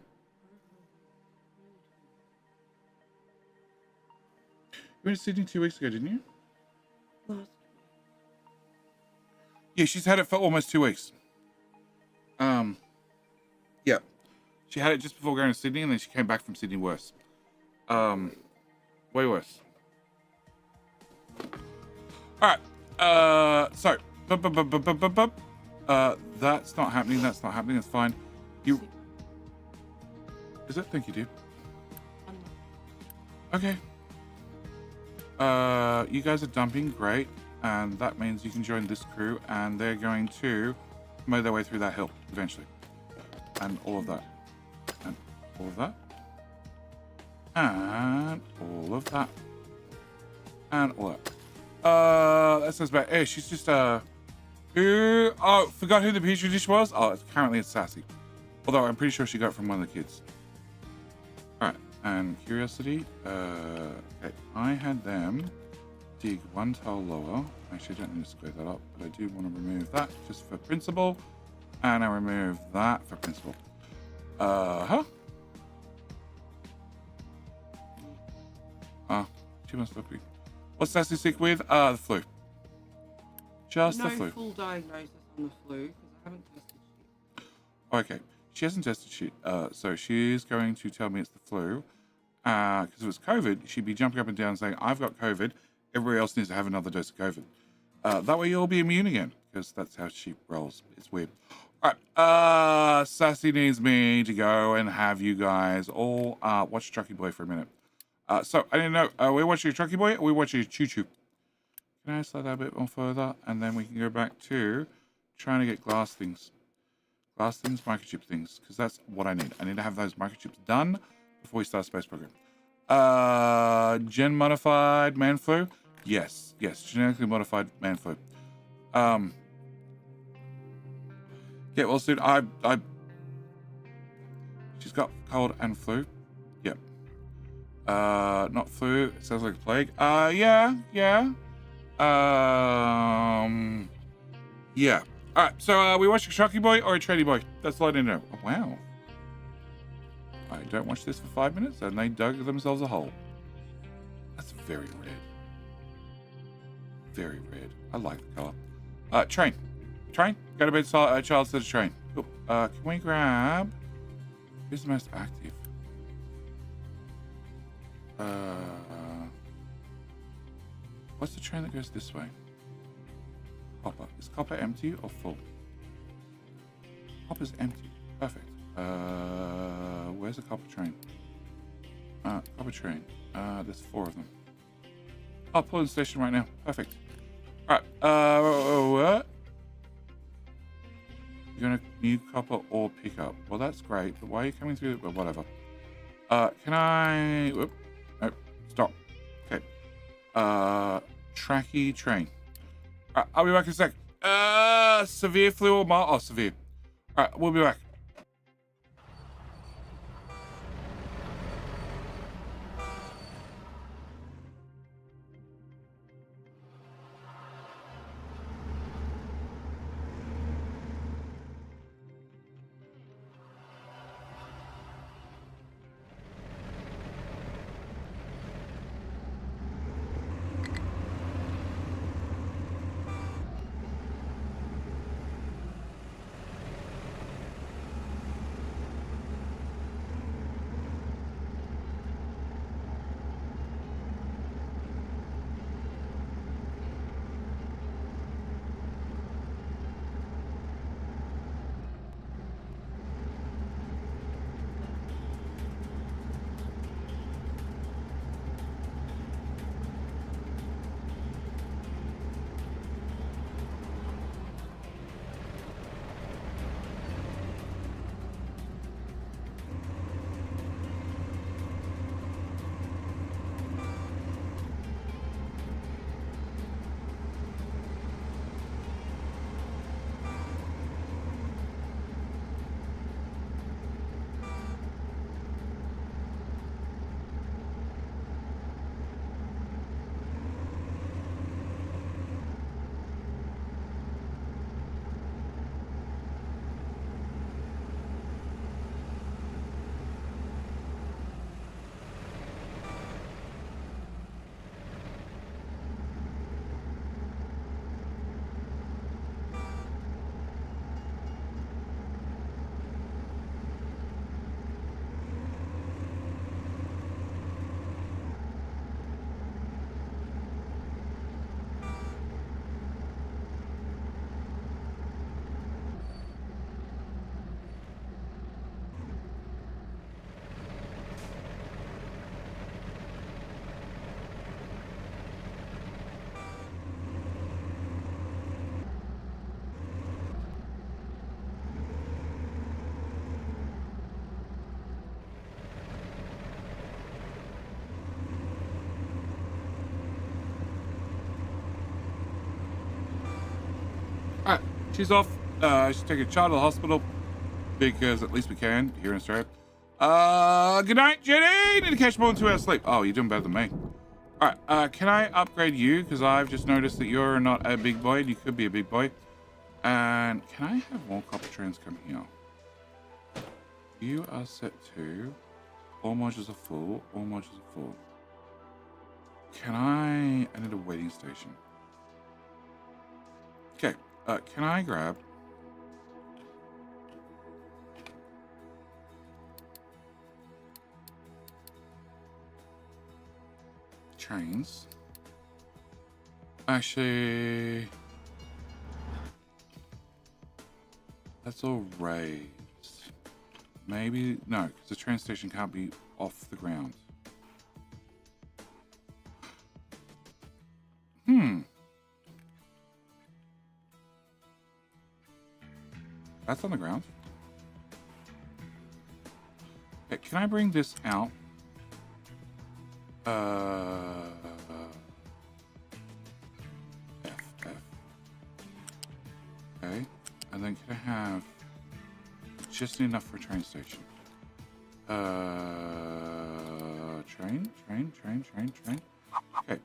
went to Sydney 2 weeks ago, didn't you? Yeah, she's had it for almost 2 weeks. Yeah. She had it just before going to Sydney, and then she came back from Sydney worse. Way worse. Alright. So. That's not happening. That's not happening. That's fine. You... Is it? Thank you, dear. Okay. You guys are dumping. Great. And that means you can join this crew, and they're going to mow their way through that hill eventually. And all of that. And all of that. And all of that. And all that. That sounds bad. Hey, she's just, who? Oh, forgot who the petri dish was? Oh, apparently it's Sassy. Although I'm pretty sure she got it from one of the kids. Alright, and curiosity. Okay, I had them dig one tile lower. Actually, I don't need to square that up, but I do want to remove that just for principle. And I remove that for principle. She must look weak. What's Sassy sick with? The flu. Just the flu. No full diagnosis on the flu, because I haven't tested shit. Okay. She hasn't tested shit. So she's going to tell me it's the flu. Because if it was COVID, she'd be jumping up and down saying, I've got COVID. Everybody else needs to have another dose of COVID. That way you'll be immune again. Because that's how she rolls. It's weird. Alright. Sassy needs me to go and have you guys all watch Trucky Boy for a minute. So, I didn't know, are we watching Trucky Boy or are we watching Choo Choo? Can I slide that a bit more further? And then we can go back to trying to get glass things. Glass things, microchip things. Because that's what I need. I need to have those microchips done before we start space program. Gen modified man flu? Yes. Yes, genetically modified man flu. Yeah, well, soon, she's got cold and flu. Yep. Not flu. It sounds like a plague. Yeah. Yeah. Alright, so we watching a Sharky Boy or a Tradie Boy? That's all I need to know. Oh, wow. I don't watch this for 5 minutes and they dug themselves a hole. That's very red. Very red. I like the color. Train. Train. Go to bed, child says train. Cool. Can we grab... Who's the most active? What's the train that goes this way? Copper. Is copper empty or full? Copper's empty. Perfect. Where's the copper train? Copper train. There's 4 of them. I'll pull in the station right now. Perfect. Alright. What? You're gonna new copper or pickup. Well, that's great, but why are you coming through? Well, whatever. Can I... Whoop. Nope. Stop. Okay. Tracky train. I'll be back in a sec. Severe flu or mild? Oh, severe. Alright, we'll be back. Alright, she's off. She's taking a child to the hospital because at least we can here in Australia. Good night, Jenny. Need to catch more than 2 hours sleep. Oh, you're doing better than me. Alright, can I upgrade you? Because I've just noticed that you're not a big boy and you could be a big boy. And can I have more copper trains come here? You are set to all modules are full. All modules are full. Can I need a waiting station. Okay, can I grab trains? Actually, that's all raised. Maybe, no, because the train station can't be off the ground. That's on the ground. Okay, can I bring this out? F. Okay, and then can I have just enough for a train station? Train. Okay,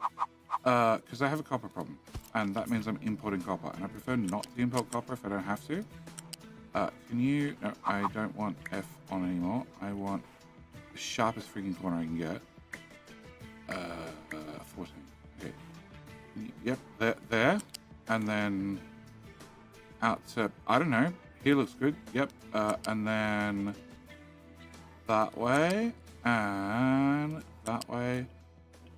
because I have a copper problem, and that means I'm importing copper, and I prefer not to import copper if I don't have to. Can you... No, I don't want F on anymore. I want the sharpest freaking corner I can get. 14. Okay. Yep, there. And then out to, I don't know. Here looks good. Yep. And then that way. And that way.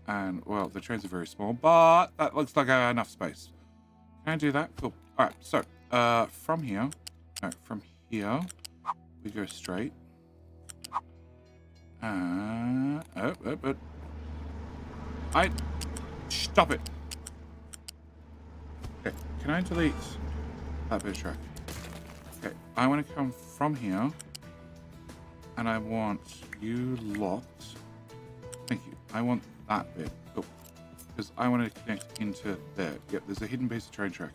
And, well, the trains are very small, but that looks like enough space. Can I do that? Cool. All right, so from here, we go straight. Stop it. Okay, can I delete that bit of track? Okay, I want to come from here, and I want you locked. Thank you. I want that bit. Cool. Because I want to connect into there. Yep, there's a hidden piece of train track.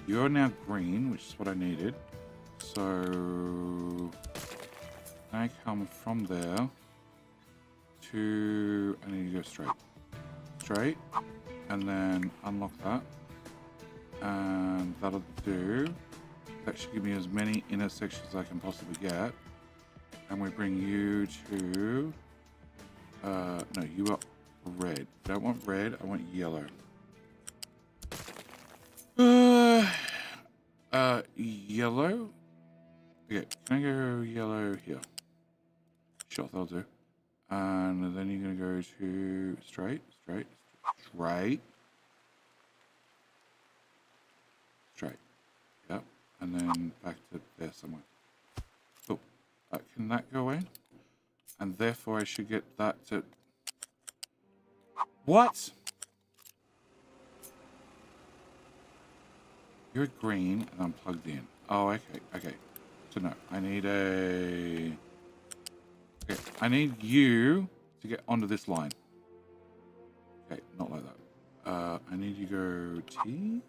You're now green, which is what I needed. So I come from there to, I need to go straight, and then unlock that, and that'll do. That should give me as many intersections as I can possibly get. And we bring you to, no, you are red. I don't want red, I want yellow. Yellow? Okay, can I go yellow here? Sure, that'll do. And then you're gonna go to straight. Yep, and then back to there somewhere. Cool. Can that go away? And therefore I should get that to... What? You're green and I'm plugged in. Oh, okay. So no, I need a... Okay, I need you to get onto this line. Okay, not like that. I need you to go T.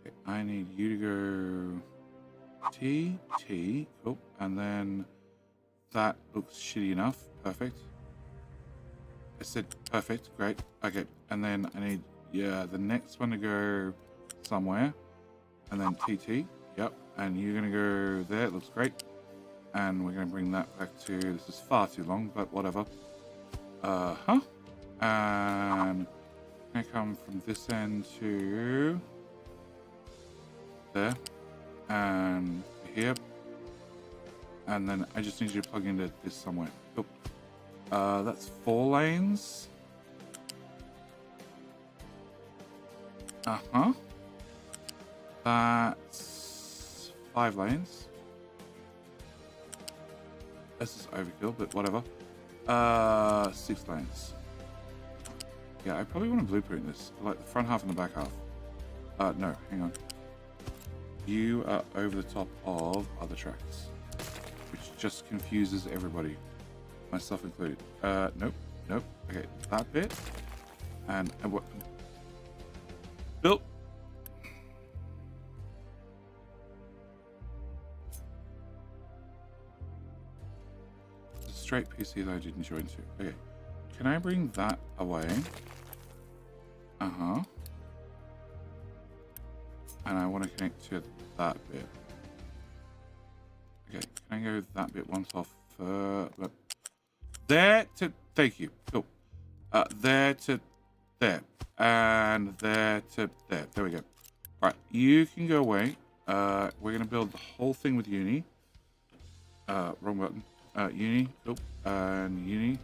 Okay, I need you to go T. Cool. And then that looks shitty enough. Perfect. I said perfect. Great. Okay. And then I need, the next one to go somewhere. And then TT. Yep. And you're going to go there. It looks great. And we're going to bring that back to, this is far too long, but whatever. And I come from this end to there and here, and then I just need you to plug into this somewhere. Cool. That's 4 lanes. That's 5 lanes. This is overkill, but whatever. 6 lanes. Yeah, I probably want to blueprint this, like the front half and the back half. No, hang on. You are over the top of other tracks, which just confuses everybody, myself included. Nope. Okay, that bit, and what? Built. The straight piece here that I didn't join to. Okay, can I bring that away? And I want to connect to that bit. Okay, can I go that bit once off? There to, thank you. Cool. There to there. And there to there. There we go. Alright, you can go away. We're going to build the whole thing with uni. Wrong button. Uni. Cool. And uni.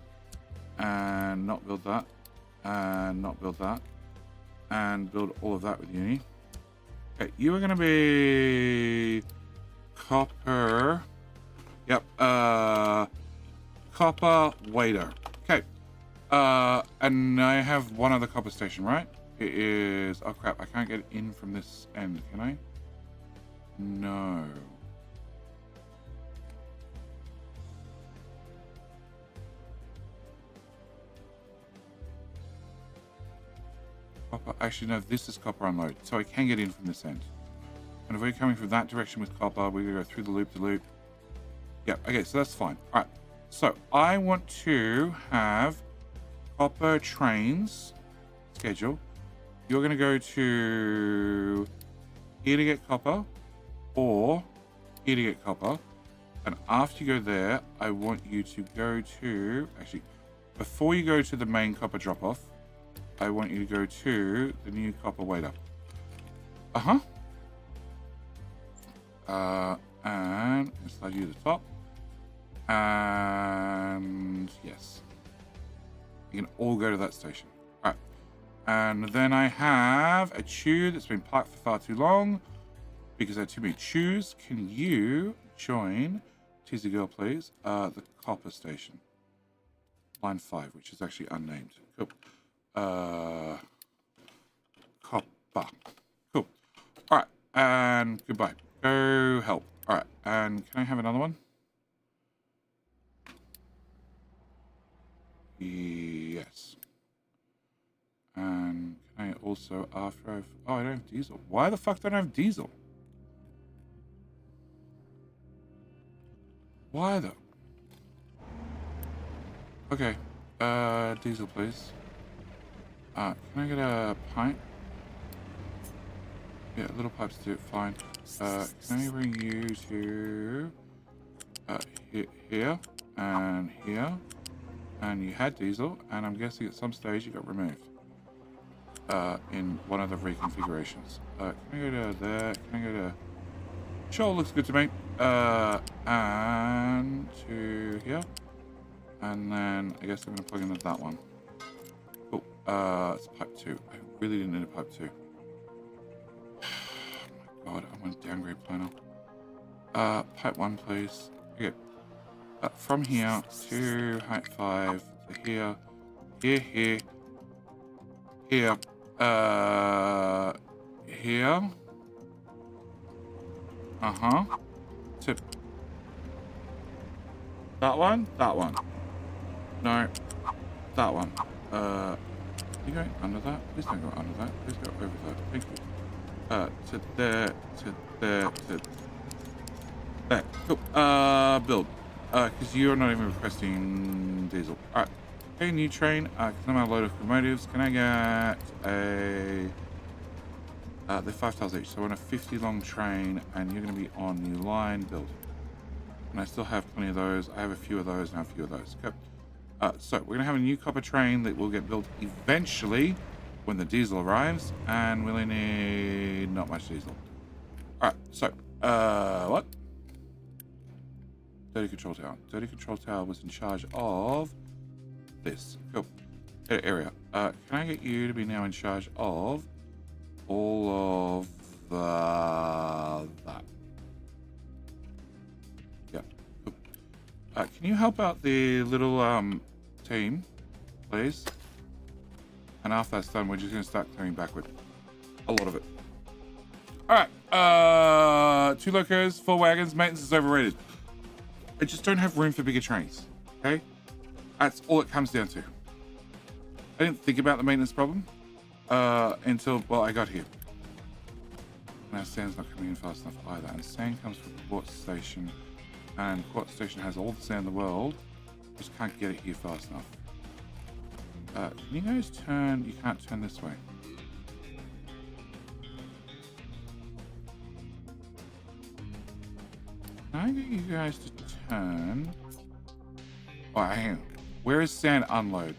And not build that. And not build that. And build all of that with uni. Okay, you are going to be copper. Yep. Copper waiter. Okay. And I have one other copper station, right? It is... Oh, crap. I can't get in from this end, can I? No. Copper. Actually, no, this is copper unload, so I can get in from this end. And if we're coming from that direction with copper, we're going to go through the loop to loop. Yeah, okay, so that's fine. All right, so I want to have copper trains schedule. You're going to go to here to get copper, or here to get copper. And after you go there, I want you to go to... Actually, before you go to the main copper drop-off, I want you to go to the new copper waiter. Uh-huh. And slide you to the top. And yes. You can all go to that station. All right. And then I have a chew that's been parked for far too long because I had too many chews. Can you join, teasy girl, please, the copper station? Line 5, which is actually unnamed. Cool. Copper. Cool. All right. And goodbye. Go help. All right. And can I have another one? Yes. And can I also, after I've... Oh, I don't have diesel. Why the fuck don't I have diesel? Why though? Okay. Diesel, please. Can I get a pint? Yeah, little pipes do it fine. Can I bring you to... here, and here. And you had diesel, and I'm guessing at some stage you got removed. In one of the reconfigurations. Can I go to there? Can I go to... Sure, looks good to me. And to here. And then I guess I'm going to plug into that one. Cool. It's pipe 2. I really didn't need a pipe 2. Oh my god, I'm going to downgrade planner. Pipe 1, please. Okay. From here to height 5 to here. Here. Here. Uh-huh. Tip. That one? That one. No. That one. You going under that? Please don't go under that. Please go over that. Thank you. To there, to there, to there. Cool. Build. Because you're not even requesting diesel. Alright. Okay, new train. Because I'm out of load of locomotives. Can I get a... they're 5 tiles each. So I want a 50 long train, and you're going to be on new line. Build. And I still have plenty of those. I have a few of those and a few of those. Okay. So we're going to have a new copper train that will get built eventually when the diesel arrives, and we'll need not much diesel. Alright, so, what? Dirty Control Tower. Dirty Control Tower was in charge of this. Cool. Area. Can I get you to be now in charge of all of that? Yeah. Cool. Can you help out the little team, please? And after that's done, we're just going to start clearing backward. A lot of it. Alright. 2 locos, 4 wagons. Maintenance is overrated. I just don't have room for bigger trains. Okay? That's all it comes down to. I didn't think about the maintenance problem until, well, I got here. Now sand's not coming in fast enough either. And sand comes from the port station. And the port station has all the sand in the world. Just can't get it here fast enough. Can you guys turn? You can't turn this way. Can I get you guys to turn? Oh, hang on. Where is sand unload?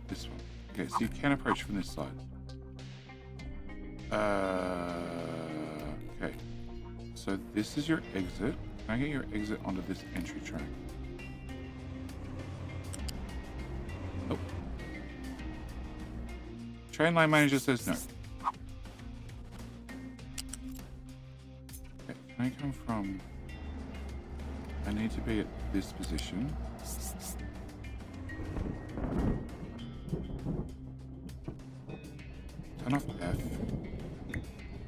This one. Okay, so you can approach from this side. Okay. So this is your exit. Can I get your exit onto this entry train? Nope. Train line manager says no. Okay, can I come from... I need to be at this position. Turn off F.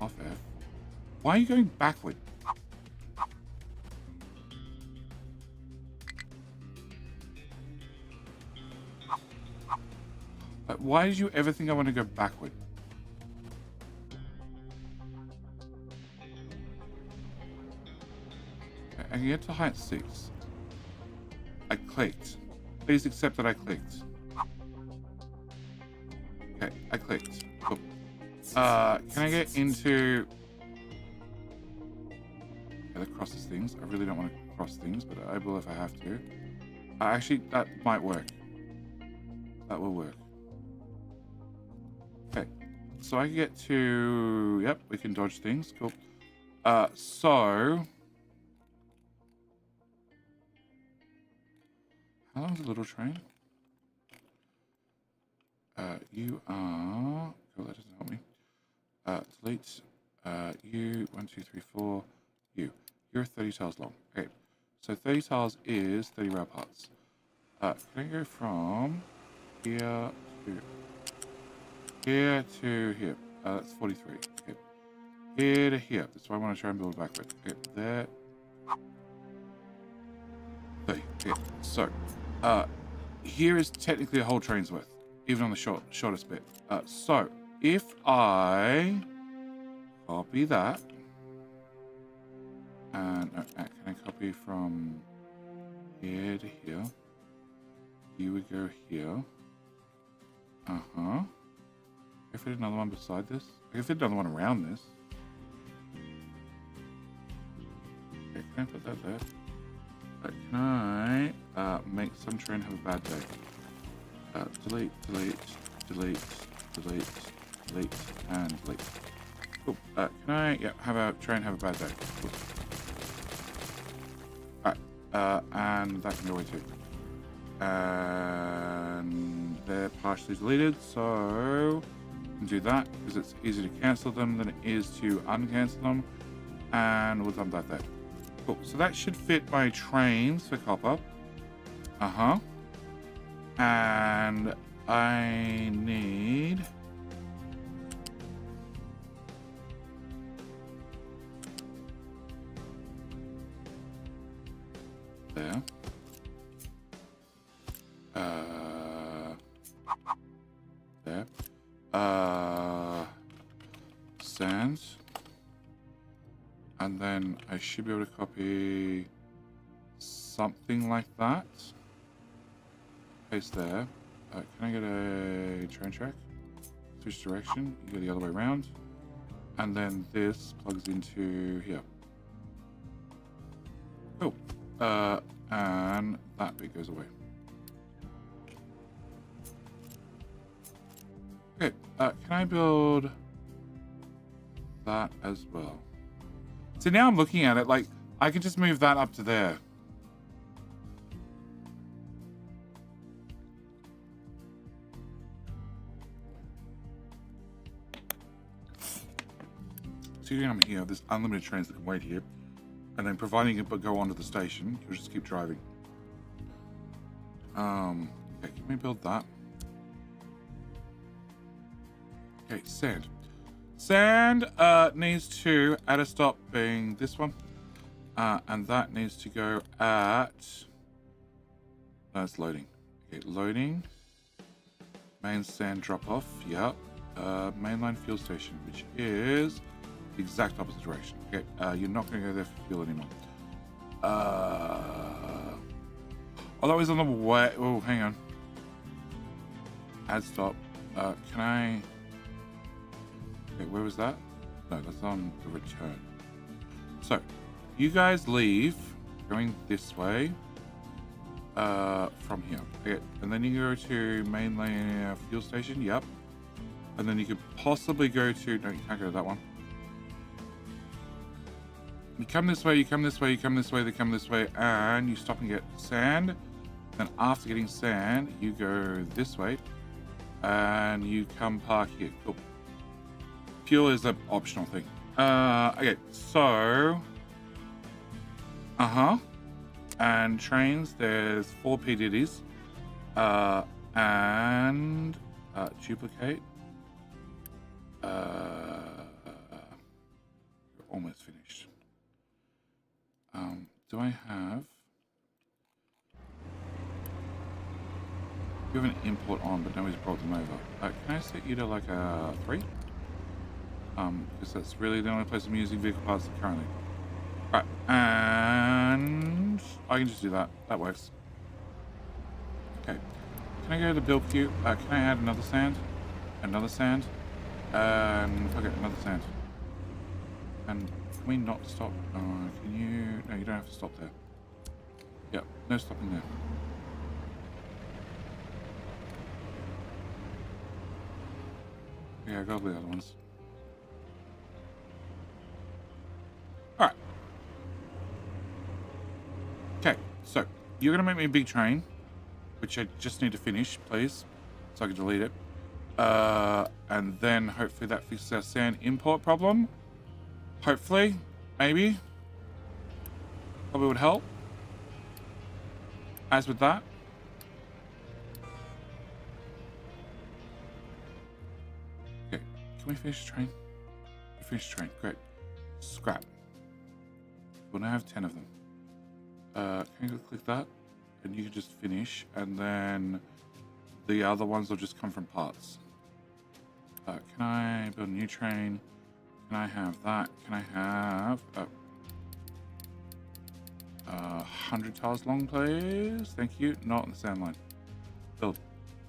Off F. Why are you going backward? Why did you ever think I want to go backward? Okay, I can get to height 6. I clicked. Please accept that I clicked. Okay, I clicked. Cool. Can I get into... Okay, that crosses things. I really don't want to cross things, but I will if I have to. Actually, that might work. That will work. Okay. So I can get to... Yep, we can dodge things. Cool. So... How long's a little train? You are... Cool, that doesn't help me. Delete. You, 1, 2, 3, 4. You. You're 30 tiles long. Okay. So 30 tiles is 30 rail parts. Can I go from here to here to here? That's 43. Okay. Here to here. That's why I want to try and build backwards. Okay. There. 30. Okay. So, here is technically a whole train's worth, even on the shortest bit. So, if I copy that, and can I copy from here to here? You would go here. If I fit another one beside this, I can fit another one around this. Okay, can I put that there? Can I make some train have a bad day? Delete, delete, delete, delete, delete, and delete. Cool. Can I have a train have a bad day? Cool. Alright, and that can go away too. And they're partially deleted, so we can do that because it's easier to cancel them than it is to uncancel them. And we'll dump that there. Cool. So that should fit my trains for copper. And I need... There. There. Sands. And then I should be able to copy something like that. Paste there. Can I get a train track? Switch direction. You go the other way around. And then this plugs into here. Cool. And that bit goes away. Okay. Can I build that as well? So now I'm looking at it like I could just move that up to there. So I'm here, there's unlimited trains that can wait here. And then providing it but go onto the station, you'll just keep driving. Okay, can we build that? Okay, sand. Sand needs to add a stop being this one. And that needs to go at... No, it's loading. Okay, loading. Main sand drop off, yep. Mainline fuel station, which is the exact opposite direction. Okay, you're not going to go there for fuel anymore. Although he's on the way... Oh, hang on. Add stop. Can I... Okay, where was that? No, that's on the return. So, you guys leave going this way from here. Okay, and then you go to mainline fuel station. Yep. And then you could possibly go to... No, you can't go to that one. You come this way, you come this way, you come this way, they come this way, and you stop and get sand. Then after getting sand, you go this way, and you come park here. Cool. Fuel is an optional thing. Okay, so... And trains, there's 4 PDDs. And... duplicate. Almost finished. Do I have... You have an import on, but nobody's brought them over. Can I set you to like a 3? Because that's really the only place I'm using vehicle parts currently. Right, and I can just do that. That works. Okay. Can I go to the build queue? Can I add another sand? Another sand? Okay, another sand. And can we not stop? Can you? No, you don't have to stop there. Yep, no stopping there. Yeah, go with the other ones. Alright. Okay, so you're gonna make me a big train, which I just need to finish, please, so I can delete it. And then hopefully that fixes our sand import problem. Hopefully, maybe. Probably would help. As with that. Okay, can we finish the train? We finish the train, great. Scrap. We'll now have 10 of them. Can you go click that? And you can just finish, and then the other ones will just come from parts. Can I build a new train? Can I have that? Can I have 100 tiles long, please? Thank you. Not on the sand line. Build.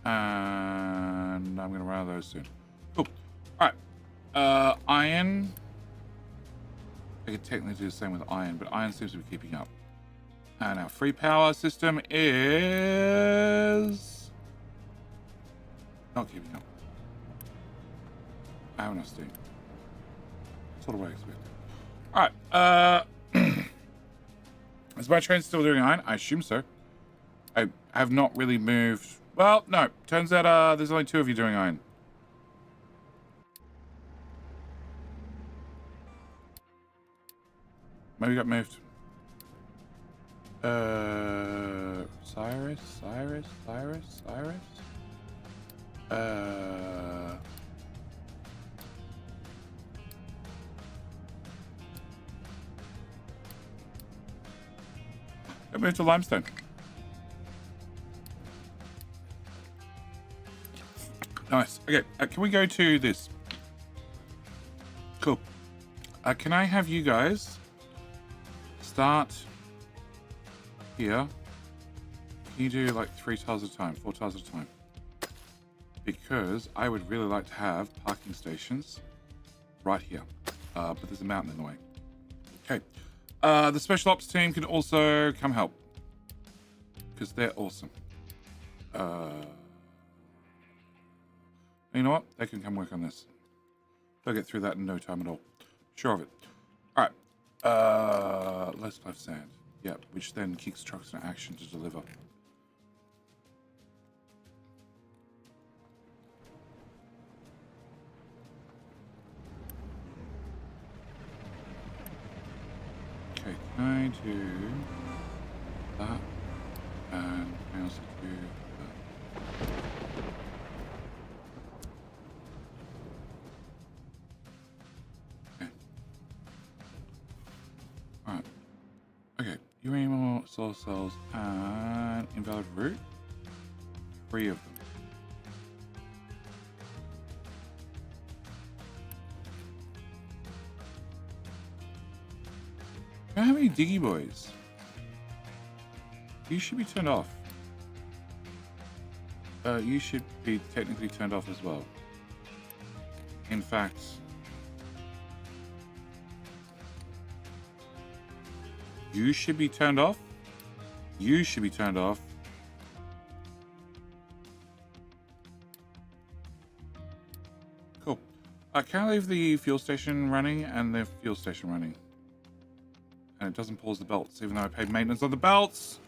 And I'm going to run those soon. Cool. All right. Iron. I could technically do the same with iron, but iron seems to be keeping up. And our free power system is not keeping up. I have enough steam. Sort of what I expected. Alright, is my train still doing iron? I assume so. I have not really moved. Well, no. Turns out there's only 2 of you doing iron. Maybe got moved. Cyrus. Got moved to limestone. Nice. Okay, can we go to this? Cool. Can I have you guys start here? Can you do like 3 tiles at a time, 4 tiles at a time? Because I would really like to have parking stations right here. But there's a mountain in the way. Okay. The special ops team can also come help. Because they're awesome. You know what? They can come work on this. They'll get through that in no time at all. Sure of it. Alright. Let's left sand. Yep, which then kicks trucks into action to deliver. Okay, can I do that? And I also do that. Okay. Alright. Okay, uranium solar cells and invalid route. 3 of them. I don't have any diggy boys. You should be turned off. You should be technically turned off as well. In fact, you should be turned off. You should be turned off. Cool. Can I leave the fuel station running and the fuel station running? And it doesn't pause the belts, even though I paid maintenance on the belts.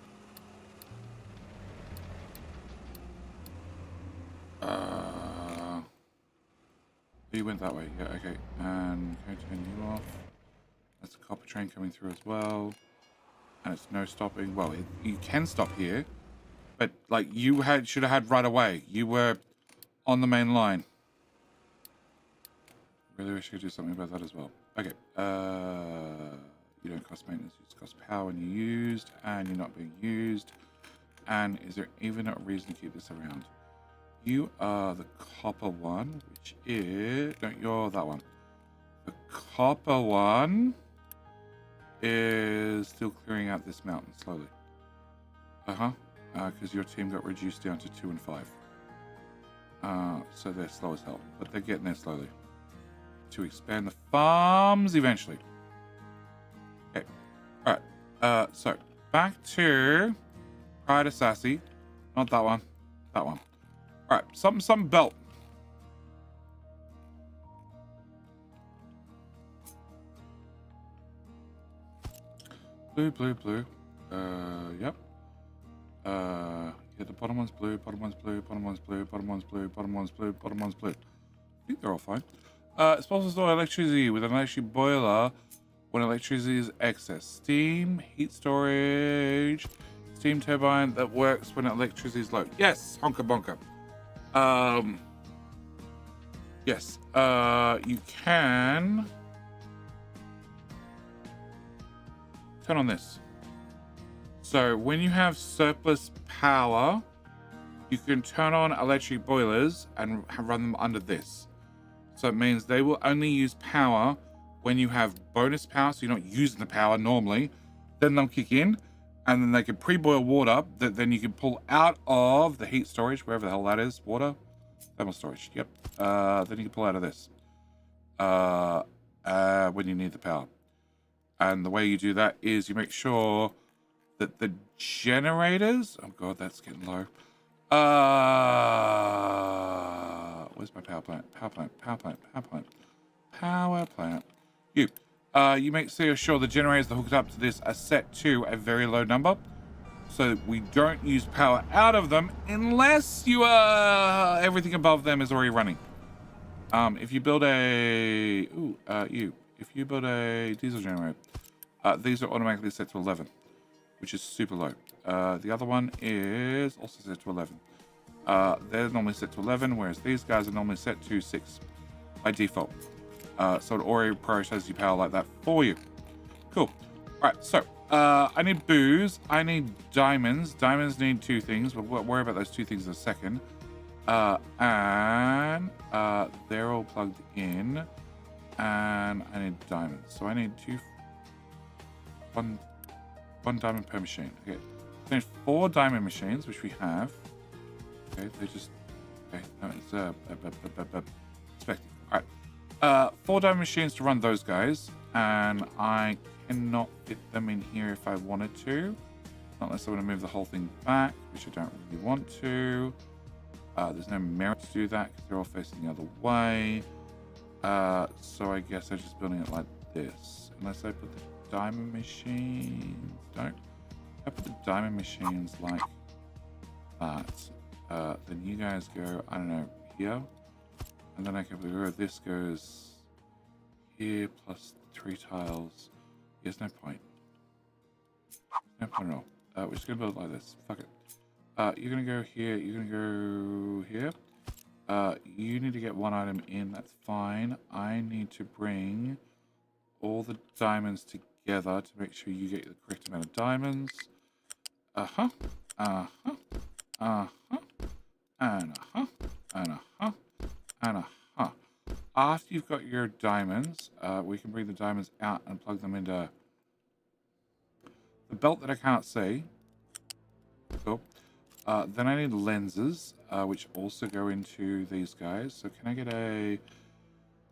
You went that way. Yeah, okay. And can I turn you off? That's a copper train coming through as well. And it's no stopping. Well, you can stop here, but like you should have had right away. You were on the main line. Really wish you could do something about that as well. Okay. You don't cost maintenance. You just cost power when you're used, and you're not being used. And is there even a reason to keep this around? You are the copper one, which is... No, you're that one. The copper one is still clearing out this mountain slowly. Because your team got reduced down to 2 and 5. So they're slow as hell, but they're getting there slowly. to expand the farms eventually. Okay. All right. So back to Pride of Sassy. Not that one. That one. All right. Some belt. Blue, blue, blue. Yep. Yeah, the bottom one's blue, bottom one's blue, bottom one's blue, bottom one's blue, bottom one's blue, bottom one's blue. I think they're all fine. It's supposed to store electricity with an electric boiler when electricity is excess. Steam, heat storage, steam turbine that works when electricity is low. Yes, honka bonka. Yes, you can turn on this. So when you have surplus power, you can turn on electric boilers and run them under this. So it means they will only use power when you have bonus power, so you're not using the power normally. Then they'll kick in, and then they can pre-boil water that then you can pull out of the heat storage, wherever the hell that is. Water? Thermal storage, yep. Then you can pull out of this when you need the power. And the way you do that is you make sure that the generators... Oh god, that's getting low. Where's my power plant? Power plant, power plant, power plant. Power plant. You make sure the generators that are hooked up to this are set to a very low number, so that we don't use power out of them unless you everything above them is already running. If you build a if you build a diesel generator, these are automatically set to 11, which is super low. The other one is also set to 11. They're normally set to 11, whereas these guys are normally set to 6 by default. So it already prioritizes your power like that for you. Cool. All right, so I need booze. I need diamonds. Diamonds need 2 things. We'll worry about those 2 things in a second. And they're all plugged in. And I need diamonds. So I need one diamond per machine. Okay. So I need 4 diamond machines, which we have. Okay, they just... Okay, no, it's perspective. Alright. 4 diamond machines to run those guys. And I cannot fit them in here if I wanted to. Not unless I want to move the whole thing back, which I don't really want to. There's no merit to do that because they're all facing the other way. So I guess I'm just building it like this. Unless I put the diamond machines... Don't. If I put the diamond machines like that, then you guys go, I don't know, here. And then I can go, this goes here plus 3 tiles. There's no point. No point at all. We're just going to build it like this. Fuck it. You're going to go here. You're going to go here. You need to get 1 item in. That's fine. I need to bring all the diamonds together to make sure you get the correct amount of diamonds. Uh-huh. Uh-huh. Uh-huh. And uh-huh. And uh-huh. And uh-huh. After you've got your diamonds, we can bring the diamonds out and plug them into the belt that I can't see. Cool. Then I need lenses, which also go into these guys. So can I get a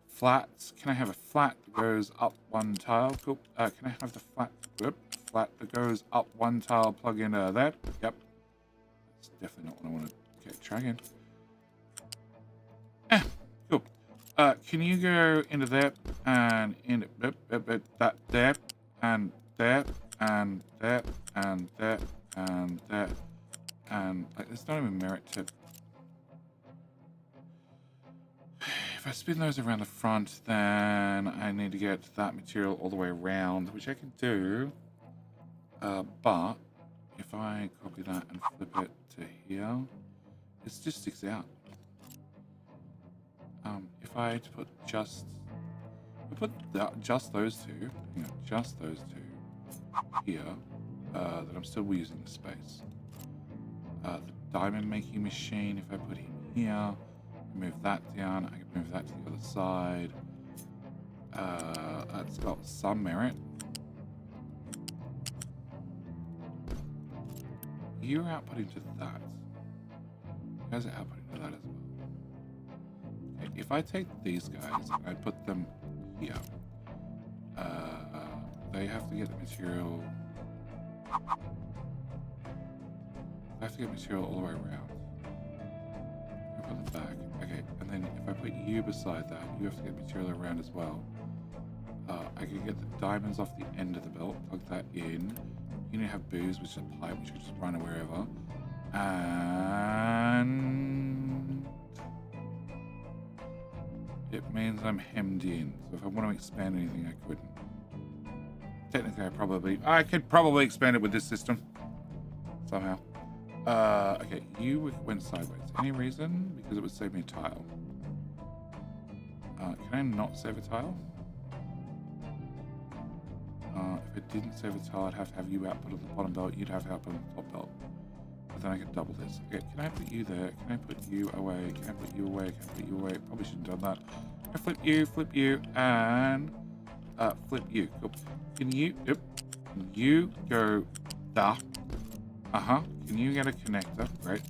flat? Can I have a flat that goes up 1 tile? Cool. Can I have the flat that goes up 1 tile, plug into that? Yep. That's definitely not what I want to get tracking. Cool. Can you go into that and into that there and there and there and there and there and like there's not even merit to. If I spin those around the front, then I need to get that material all the way around, which I can do. But if I copy that and flip it to here, it just sticks out. If I had to put just those 2, you know, just those 2 here, then I'm still using the space. The diamond making machine, if I put him here, move that down, I can move that to the other side. That's got some merit. You're outputting to that. You guys are outputting to that as well. Okay, if I take these guys and I put them here, they have to get the material. They have to get material all the way around. Put them back. Okay, and then if I put you beside that, you have to get material around as well. I can get the diamonds off the end of the belt, plug that in. You need to have booze, which is a pipe, which you just run wherever. And it means I'm hemmed in. So if I want to expand anything, I couldn't. Technically, I could probably expand it with this system somehow. Okay, you went sideways. Any reason? Because it would save me a tile. Can I not save a tile? If it didn't save a tile, I'd have to have you output at the bottom belt. You'd have to output at the top belt. But then I could double this. Okay, can I put you there? Can I put you away? Can I put you away? Can I put you away? Probably shouldn't have done that. I flip you, and flip you. Cool. Can you? Yep. Can you go there? Can you get a connector? Great.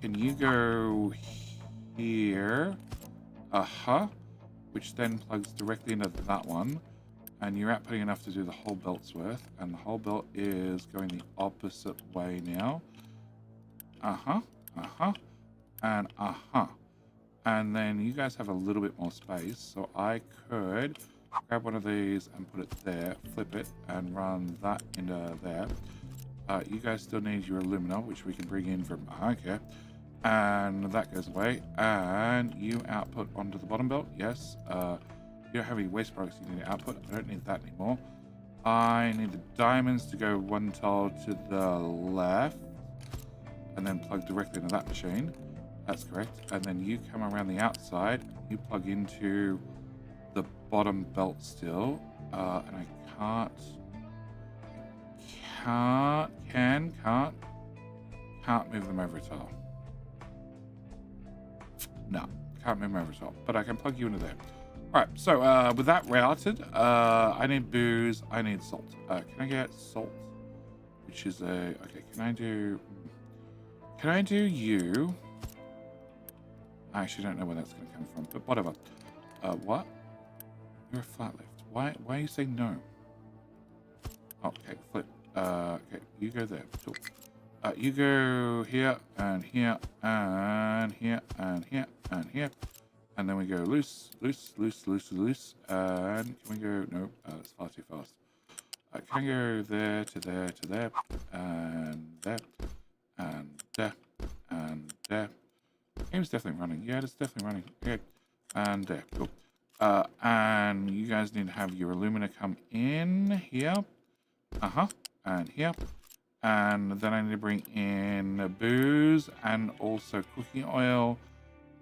Can you go here? Which then plugs directly into that one. And you're outputting enough to do the whole belt's worth. And the whole belt is going the opposite way now. And And then you guys have a little bit more space. So I could grab one of these and put it there, flip it, and run that into there. You guys still need your alumina, which we can bring in from okay. And that goes away. And you output onto the bottom belt, yes. You don't have any waste products you need to output. I don't need that anymore. I need the diamonds to go one tile to the left. And then plug directly into that machine. That's correct. And then you come around the outside. You plug into the bottom belt still. And I can't move them over a tile. No, can't move them over a tile. But I can plug you into there. Alright, so with that routed, I need booze, I need salt. Can I get salt? Which is a... Okay, can I do you? I actually don't know where that's going to come from, but whatever. What? You're a flat lift. Why are you saying no? Okay, flip. Okay, you go there. Cool. You go here, and here, and here, and here, and here. And then we go loose, loose, loose, loose, loose. And can we go... No, that's far too fast. Can I go there, to there, to there, and there, and there, and there. Game's definitely running. Yeah, it's definitely running. Okay. And there. Cool. And you guys need to have your alumina come in here. And here. And then I need to bring in booze and also cooking oil.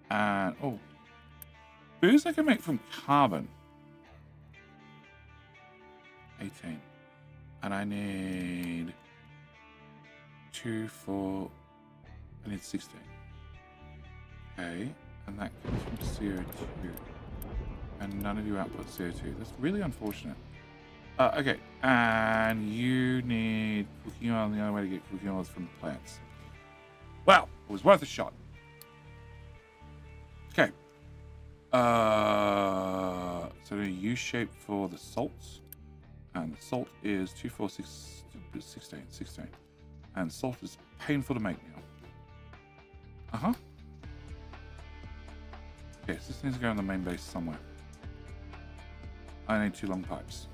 And... Oh. Booze I can make from carbon. 18. And I need 2, 4... I need 16. Okay. And that comes from CO2. And none of you output CO2. That's really unfortunate. Okay. And you need cooking oil. And the only way to get cooking oil is from the plants. Well, it was worth a shot. Okay. So a U shape for the salt, and the salt is 2, 4, 6, 16. And salt is painful to make now. Okay, so this needs to go on the main base somewhere. I need 2 long pipes.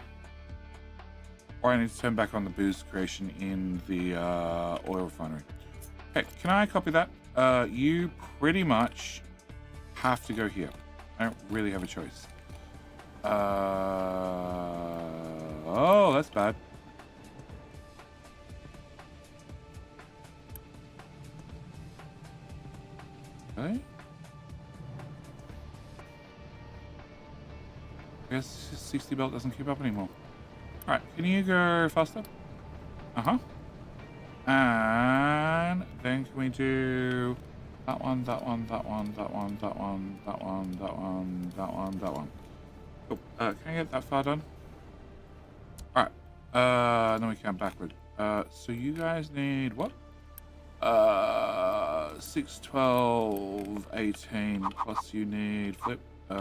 Or I need to turn back on the booze creation in the oil refinery. Okay, can I copy that? You pretty much have to go here. I don't really have a choice. Oh, that's bad. Really? I guess 60 belt doesn't keep up anymore. Alright, can you go faster? And then can we do that one, that one, that one, that one, that one, that one, that one, that one, that one. Cool. Can I get that far done? Alright. Then we count backward. So you guys need what? 6, 12, 18, plus you need flip. Okay,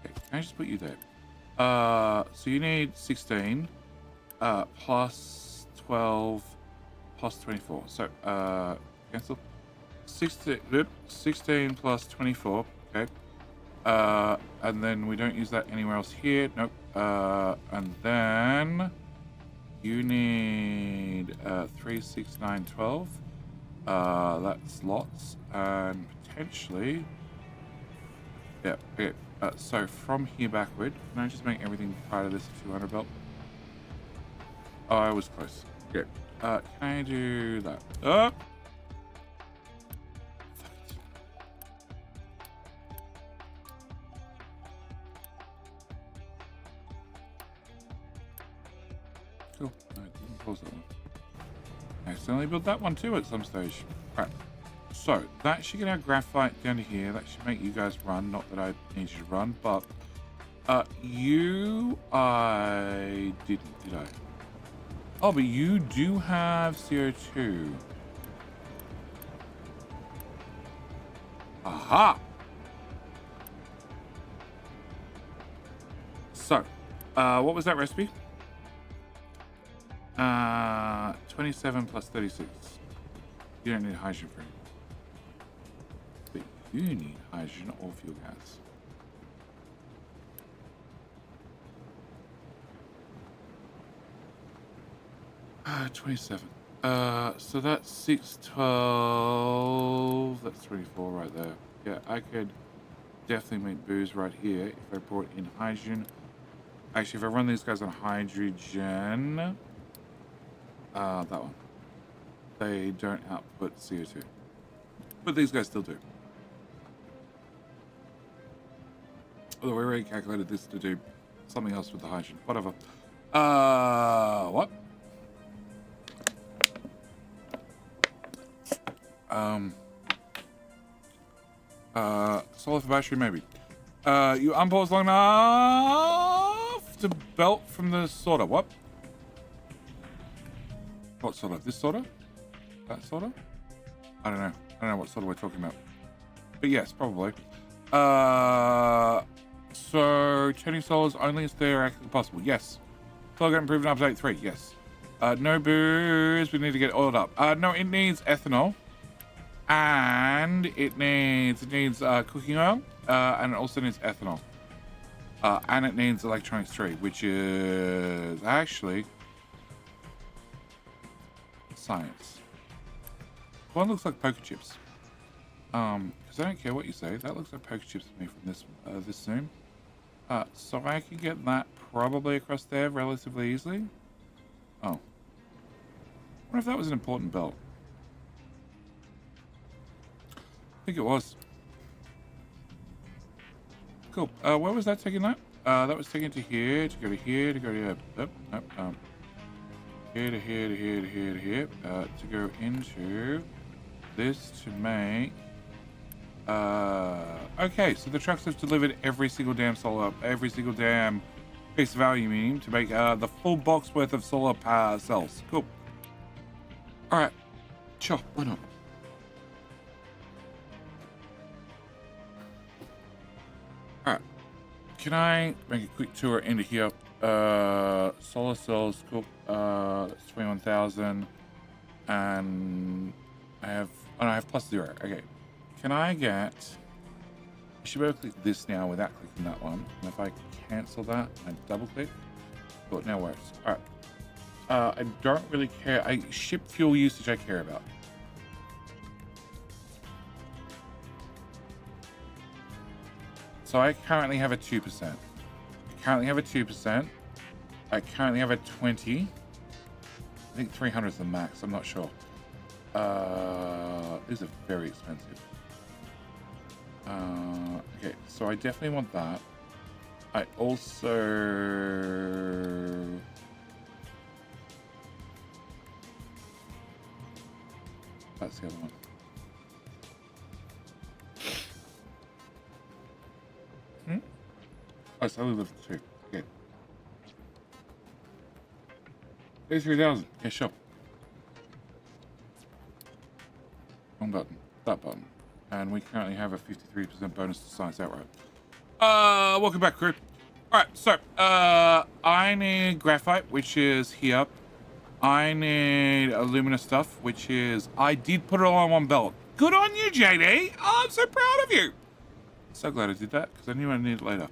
can I just put you there? So you need 16, plus 12, plus 24. So, cancel. 16 plus 24. Okay. And then we don't use that anywhere else here. Nope. And then you need 3, 6, 9, 12. That's lots. And potentially, yeah. Okay. So from here backward, can I just make everything part of this 200 belt? Oh, I was close. Yeah. Can I do that? Oh! Cool. No, it didn't close that one. I accidentally built that one too at some stage. Right. So that should get our graphite down to here. That should make you guys run. Not that I need you to run, but you I didn't, did I? Oh, but you do have CO2. Aha! So, what was that recipe? 27 plus 36. You don't need hydrogen for it. But you need hydrogen or fuel gas. Ah, 27. So that's 6, 12. That's 24 right there. Yeah, I could definitely make booze right here if I brought in hydrogen. Actually, if I run these guys on hydrogen, that one. They don't output CO2. But these guys still do. Although we already calculated this to do something else with the hydrogen. Whatever. What? Solar for battery, maybe. You unpause long enough to belt from the sorter. What? What sorter? This sorter? That sorter? I don't know. I don't know what sorter we're talking about. But yes, probably. So turning solars only as theoretically possible. Yes. Solar got improved in update 3. Yes. No booze. We need to get oiled up. No, it needs ethanol. And it needs cooking oil, and it also needs ethanol, and it needs electronics 3, which is actually science. One looks like poker chips, because I don't care what you say. That looks like poker chips to me from this zoom. So I can get that probably across there relatively easily. Oh, I wonder if that was an important belt. I think it was. Cool. Where was that taking that? That was taken to here, to go to here, to go to here. Here to here to here to here to here. To go into this to make. Okay, so the trucks have delivered every single damn piece of aluminium to make the full box worth of solar power cells. Cool. All right. Sure. Why not? Alright, can I make a quick tour into here? Solar cells, cool. That's 21,000. And I have plus 0. Okay. Can I get... I should be able to click this now without clicking that one. And if I cancel that, I double click. Cool, it now works. Alright. I don't really care. Ship fuel usage I care about. So I currently have a 2%. I currently have a 2%. I currently have a 20. I think 300 is the max. I'm not sure. These are very expensive. Okay, so I definitely want that. I also... That's the other one. Oh, so I only live 2. Okay. 33,000. Okay, sure. Wrong button. That button. And we currently have a 53% bonus to science outright. Welcome back, crew. Alright, so, I need graphite, which is here. I need alumina stuff, which is... I did put it all on one belt. Good on you, JD! Oh, I'm so proud of you! So glad I did that, because I knew I needed it later.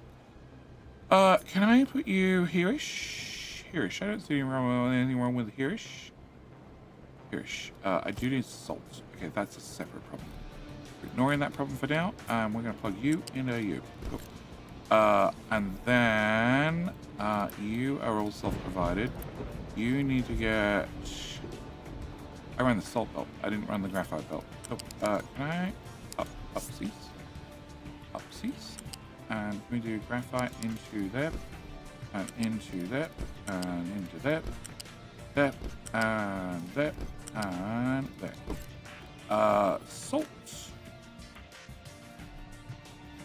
Can I put you here-ish? Here-ish. I don't see anything wrong with here-ish. Here-ish. I do need salt. Okay, that's a separate problem. Ignoring that problem for now, we're going to plug you into you. Cool. And then, you are all self-provided. You need to get... I ran the salt belt. I didn't run the graphite belt. Cool. Can I... Upsies. Upsies. And we do graphite into there. And into there. And into there. There. And there. And there. Cool. Salt.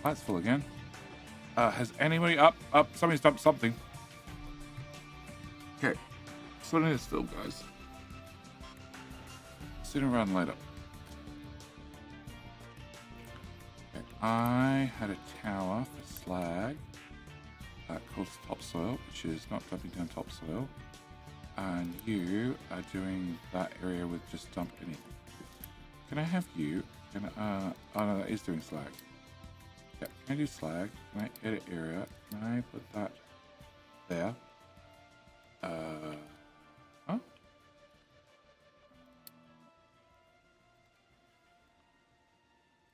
That's full again. Has anybody somebody's dumped something. Okay. So what it is still, guys. Sooner rather than later. Okay. I had a tower for slag called topsoil, which is not dumping down topsoil. And you are doing that area with just dump anything. Can I have you? Oh no, that is doing slag. Yeah, can I do slag? Can I edit area? Can I put that there? Huh?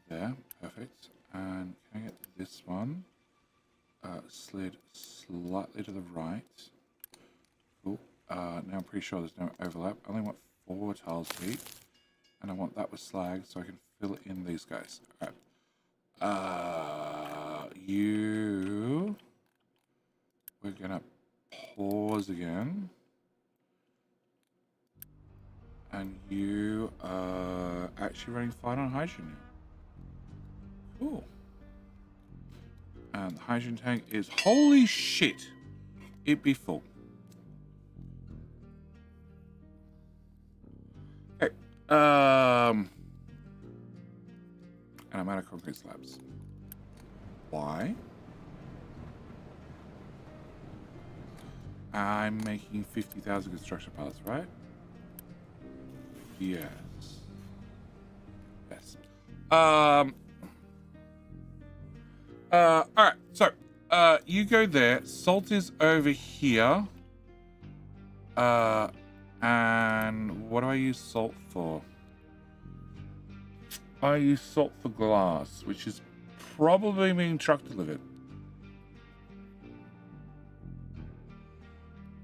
There, perfect. And can I get this one slid slightly to the right? Cool. Now I'm pretty sure there's no overlap. I only want 4 tiles deep, and I want that with slag so I can fill in these guys. All right. We're gonna pause again. And you are actually running fine on hydrogen. Cool. And the hydrogen tank is, holy shit, it be full. Okay. And I'm out of concrete slabs. Why? I'm making 50,000 construction pallets, right? Yes. Yes. Alright, so, you go there. Salt is over here. And what do I use salt for? I use salt for glass, which is probably being truck delivered.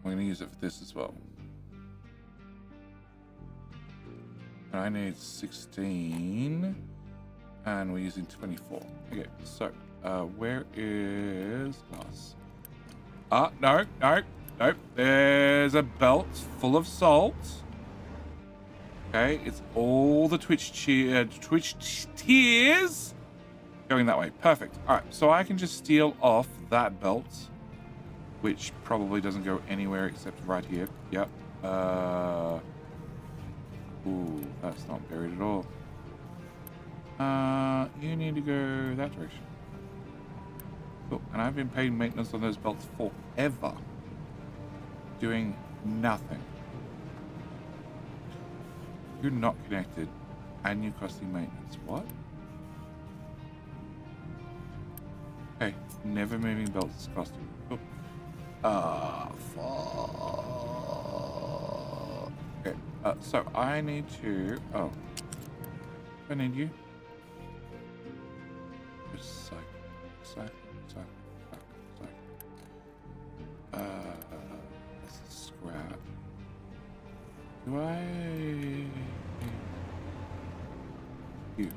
I'm going to use it for this as well. And I need 16. And we're using 24. Okay, so, where is glass? No. There's a belt full of salt. Okay, it's all the Twitch tiers going that way. Perfect. All right, so I can just steal off that belt, which probably doesn't go anywhere except right here. Yep. Ooh, that's not buried at all. You need to go that direction. Cool. And I've been paying maintenance on those belts forever, doing nothing. You're not connected, and you're costing maintenance. What? Okay, never moving belts is costing. Cool. Fuck. Okay, so I need to... Oh. I need you. Just cycle. This is scrap. Do I... You.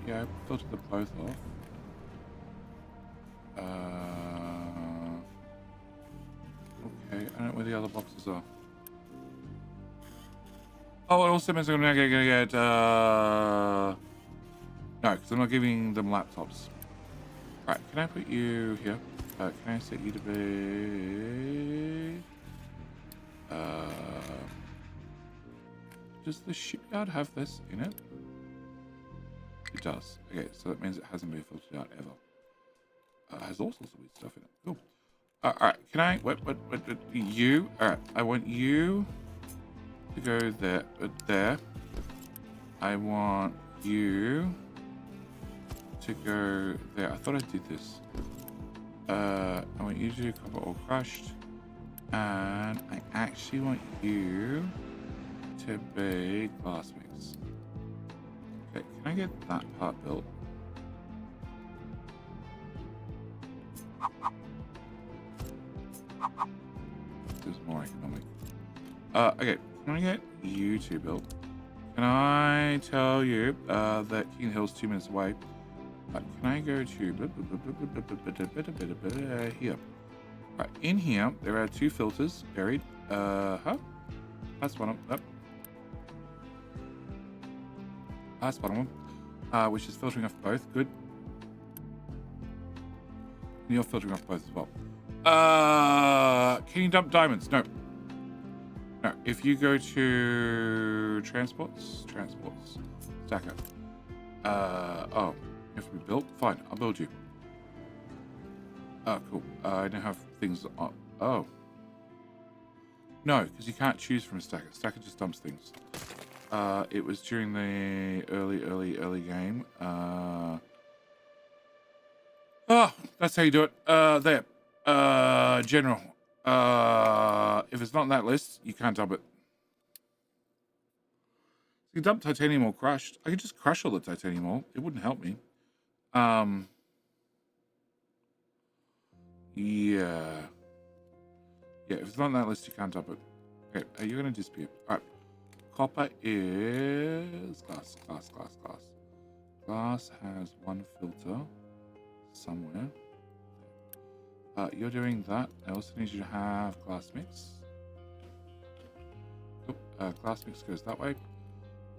Yeah, I filtered them both off. Okay, I don't know where the other boxes are. Oh, it also means I'm gonna get no, because I'm not giving them laptops. Right, can I put you here? Can I set you to be... Does the shipyard have this in it? It does. Okay, so that means it hasn't been filtered out ever. It has all sorts of weird stuff in it. Cool. Alright, can I... What, you... Alright, I want you to go there. There. I want you to go there. I thought I did this. I want you to do copper ore crushed. And I actually want you to be glass mix. Okay, can I get that part built? This is more economic. Okay, can I get you two built? Can I tell you that King Hill's 2 minutes away? Can I go to here? Right, in here there are 2 filters buried. That's one of them. That's one of them. Which is filtering off both. Good. And you're filtering off both as well. Can you dump diamonds? No. No. If you go to transports, stacker. Oh, you have to be built. Fine, I'll build you. Oh, cool. I don't have things on. Oh. No, because you can't choose from a stacker. Stacker just dumps things. It was during the early game. Oh, that's how you do it. There. General. If it's not on that list, you can't dump it. You can dump titanium ore crushed. I could just crush all the titanium ore. It wouldn't help me. Yeah. Yeah, if it's not on that list, you can't dump it. Okay, you're going to dispute. Alright. Copper is glass. Glass has 1 filter somewhere. You're doing that. I also need you to have glass mix. Glass mix goes that way.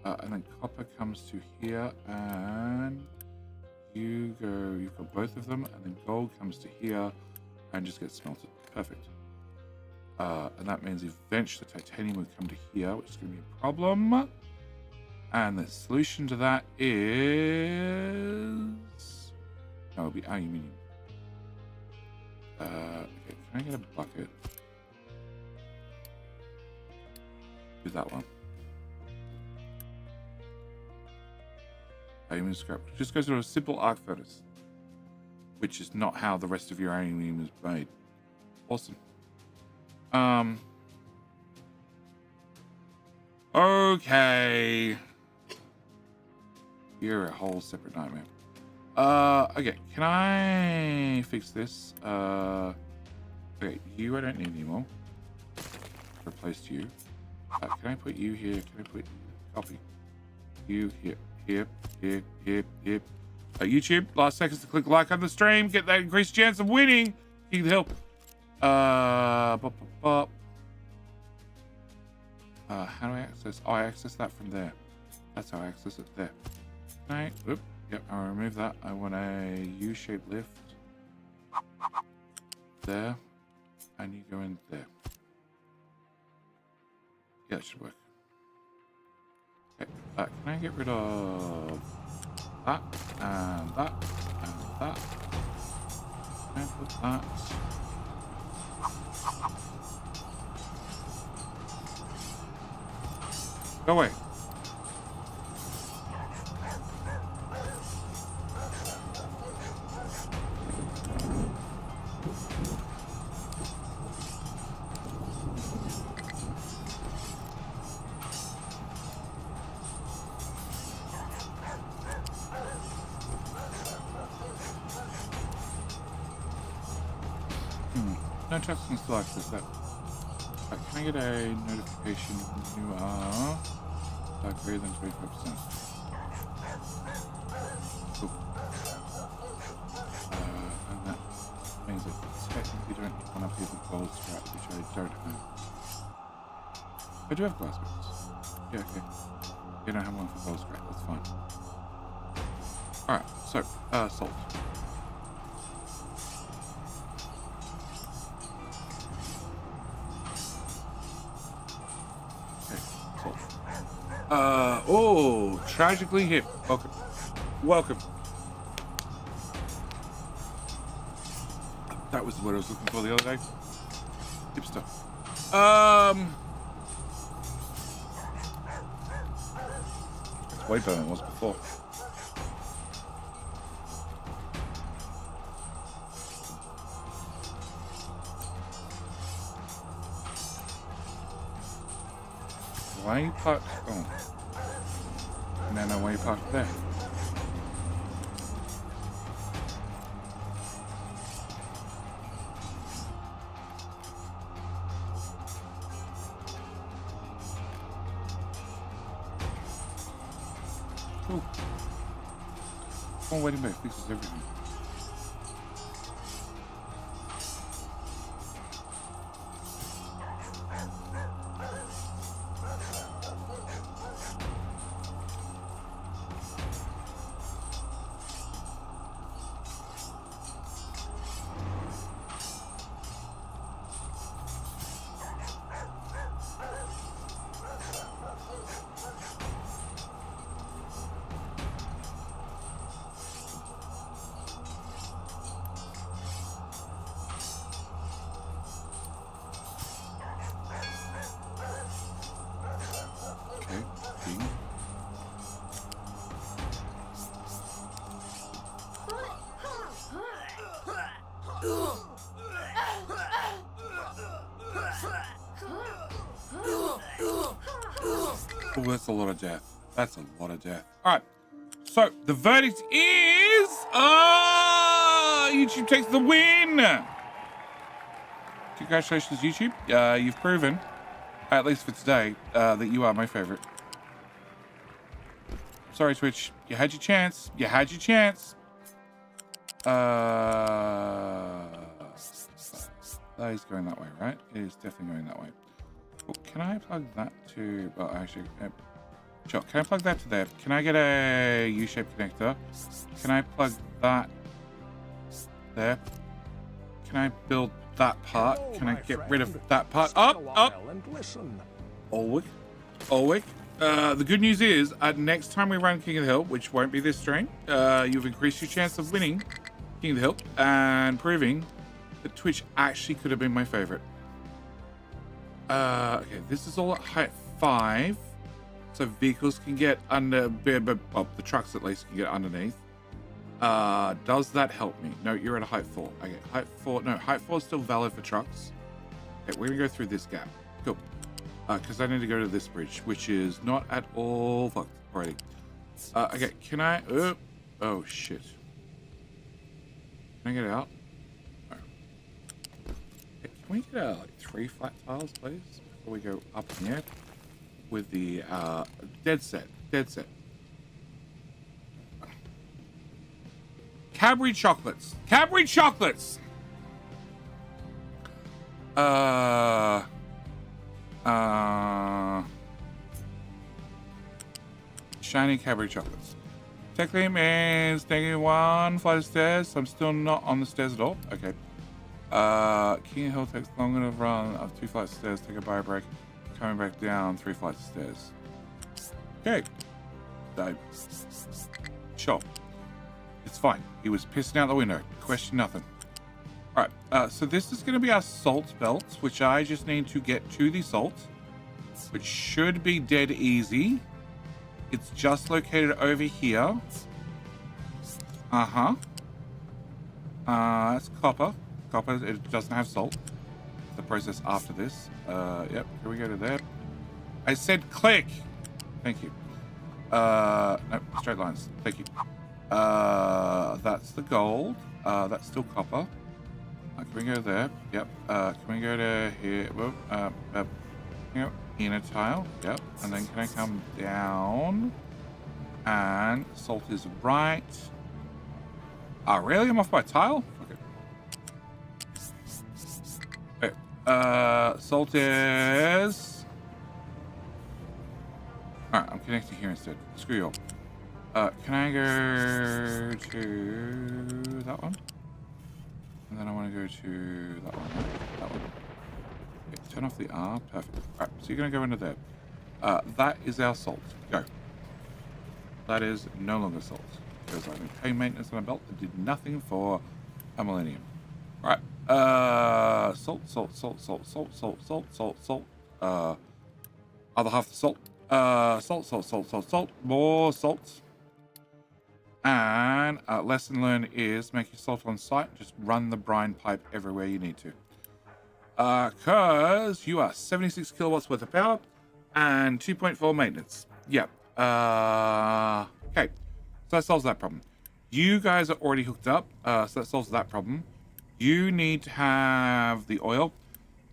And then copper comes to here, and you've got both of them, and then gold comes to here and just gets smelted. Perfect. And that means eventually titanium would come to here, which is going to be a problem. And the solution to that is... No, it'll be aluminium. Okay, can I get a bucket? Do that one. Aluminium scrap. Just goes to a simple arc furnace, which is not how the rest of your aluminium is made. Awesome. Okay. You're a whole separate nightmare. Okay, can I fix this? Okay, you I don't need anymore. Replaced you. Can I put you here? Can I put copy? You here. YouTube, last seconds to click like on the stream. Get that increased chance of winning. King of the Hill. How do I access? Oh, I access that from there. That's how I access it there. Right. Oop. Yep, I'll remove that. I want a U-shaped lift. There. And you go in there. Yeah, it should work. Okay. Can I get rid of that and that and that? Can I put that? Go away. No trust can still access that. Right, can I get a notification when you are greater than 25%? Cool. And that means that technically don't want to have the gold scrap, which I don't have. I do have glass bits. Yeah, okay. You don't have one for gold scrap, that's fine. Alright, so, salt. Oh, tragically hip. Welcome. Welcome. That was the word I was looking for the other day. Hipster. It's way better than it was before. Why you parked? Oh. And then why you parked there? Cool. Oh, wait a minute. Fixes everything. Oh, that's a lot of death. That's a lot of death. All right. So the verdict is, YouTube takes the win. Congratulations, YouTube. You've proven, at least for today, that you are my favorite. Sorry, Twitch. You had your chance. You had your chance. That is going that way, right? It is definitely going that way. Well, can I plug that to... Well, actually... Sure. Can I plug that to there? Can I get a U-shaped connector? Can I plug that there? Can I build that part? Can I get rid of that part? Up! Alwick. The good news is, next time we run King of the Hill, which won't be this stream, you've increased your chance of winning King of the Hill and proving that Twitch actually could have been my favorite. Okay, this is all at height 5, so vehicles can get under, well, the trucks at least can get underneath. Does that help me? No, you're at a height 4. Okay, height 4, no, height 4 is still valid for trucks. Okay, we're gonna go through this gap. Cool. Because I need to go to this bridge, which is not at all fucked already. Okay, can I, oh shit. Can I get out? No. Okay, can we get like 3 flat tiles, please? Before we go up in the air with the, dead set. Cadbury chocolates. Shiny Cadbury chocolates. Technically means taking 1 flight of stairs, so I'm still not on the stairs at all. Okay. King of Hill takes longer to run up 2 flights of stairs, take a bio break, coming back down 3 flights of stairs. Okay. Sure. It's fine. He was pissing out the window. Question nothing. Alright, so this is going to be our salt belt, which I just need to get to the salt, which should be dead easy. It's just located over here. It's copper. Copper, it doesn't have salt. The process after this. Yep, here we go to there. I said click! Thank you. No, straight lines. Thank you. That's the gold. That's still copper. Can we go there? Yep. Can we go to here? Whoa, inner tile. Yep. And then can I come down? And salt is right. Really? I'm off by tile? Okay. Salt is... Alright, I'm connecting here instead. Screw you all. Can I go to that one? And then I want to go to that one. That one. Okay, turn off the R. Perfect. Alright, so you're going to go into there. That is our salt. Go. That is no longer salt. Because I've been paying maintenance on a belt that did nothing for a millennium. Alright. Salt. Other half the salt. Salt. More salt. And lesson learned is make your salt on site. Just run the brine pipe everywhere you need to. Because you are 76 kilowatts worth of power and 2.4 maintenance. Yep. Okay. So that solves that problem. You guys are already hooked up. So that solves that problem. You need to have the oil.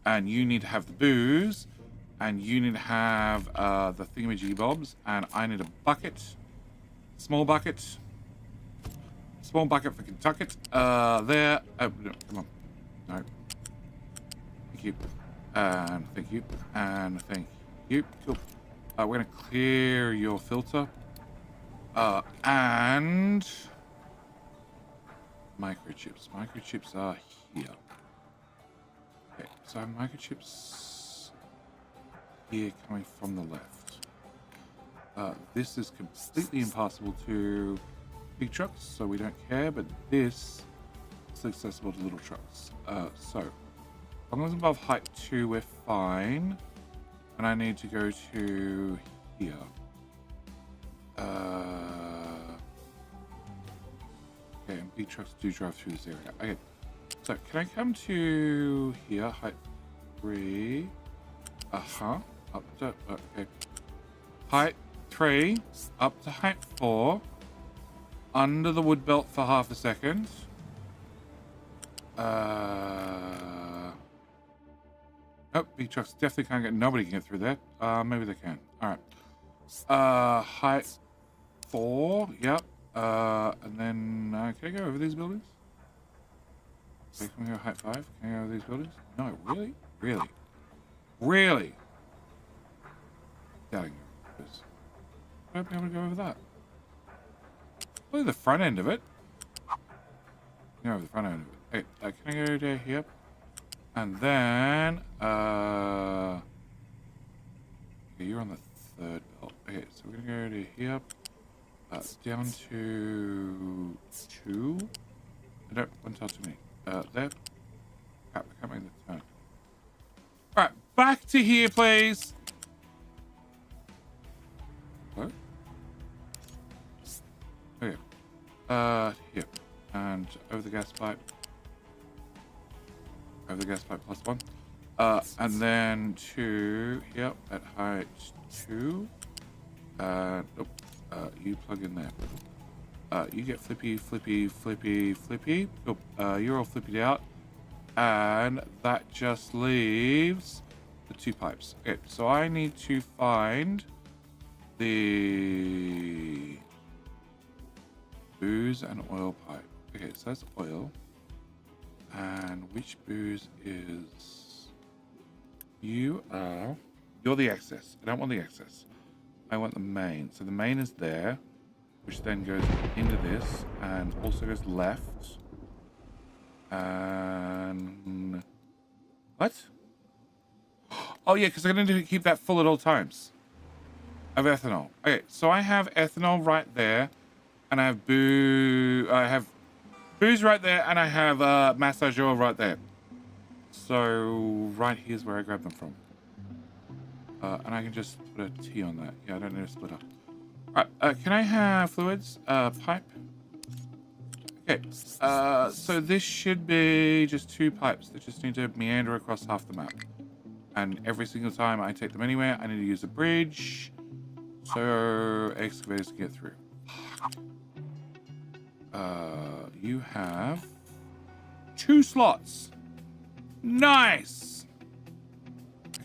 And you need to have the booze. And you need to have the thingamajiggy-bobs. And I need a bucket. Small bucket. Small bucket for Kentucky. There. Oh, no, come on. No. Thank you. And thank you. And thank you. Cool. We're going to clear your filter. And microchips. Microchips are here. Okay, so microchips here coming from the left. This is completely impossible to big trucks, so we don't care, but this is accessible to little trucks. So, as long as above height 2, we're fine. And I need to go to here. Okay, and big trucks do drive through this area. Okay, so can I come to here, height 3? Up to, okay. Height 3, up to height 4. Under the wood belt for half a second. Nope, big trucks definitely can't get. Nobody can get through there. Maybe they can. All right. Height 4. Yep. And then can I go over these buildings? Okay, can we go height 5? Can I go over these buildings? No, really. Doubting you. I won't be able to go over that. Probably the front end of it. Go over the front end of it. Okay, can I go to here? And then, okay, you're on the 3rd belt. Okay, so we're gonna go to here, down to 2. Nope, one touch to me. There. Crap, I can't make the turn. Alright, back to here, please. What? Okay. Here. And over the gas pipe. Over the gas pipe +1. And then to, yep, at height 2. Nope. You plug in there. You get flippy. Nope. You're all flippied out. And that just leaves the 2 pipes. Okay, so I need to find the booze and oil pipe. Okay, so that's oil. And which booze is... You're the excess. I don't want the excess. I want the main. So the main is there, which then goes into this and also goes left. And... What? Oh yeah, because I'm going to keep that full at all times. Of ethanol. Okay, so I have ethanol right there. And I have booze right there, and I have massage oil right there. So right here's where I grab them from. And I can just put a T on that. Yeah, I don't need a splitter. Alright, can I have fluids? Pipe? Okay, so this should be just 2 pipes that just need to meander across half the map. And every single time I take them anywhere, I need to use a bridge. So excavators can get through. You have 2 slots. Nice.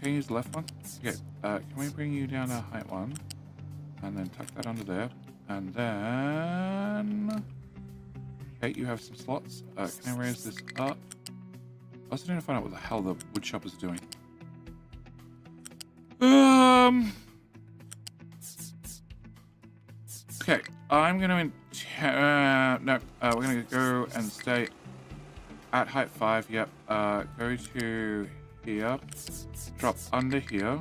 Can you use the left one? Okay. Can we bring you down to height 1, and then tuck that under there, and then okay, you have some slots. Can I raise this up? I also need to find out what the hell the wood shop is doing. Okay, I'm gonna we're gonna go and stay at height 5. Yep. Go to here. Drop under here.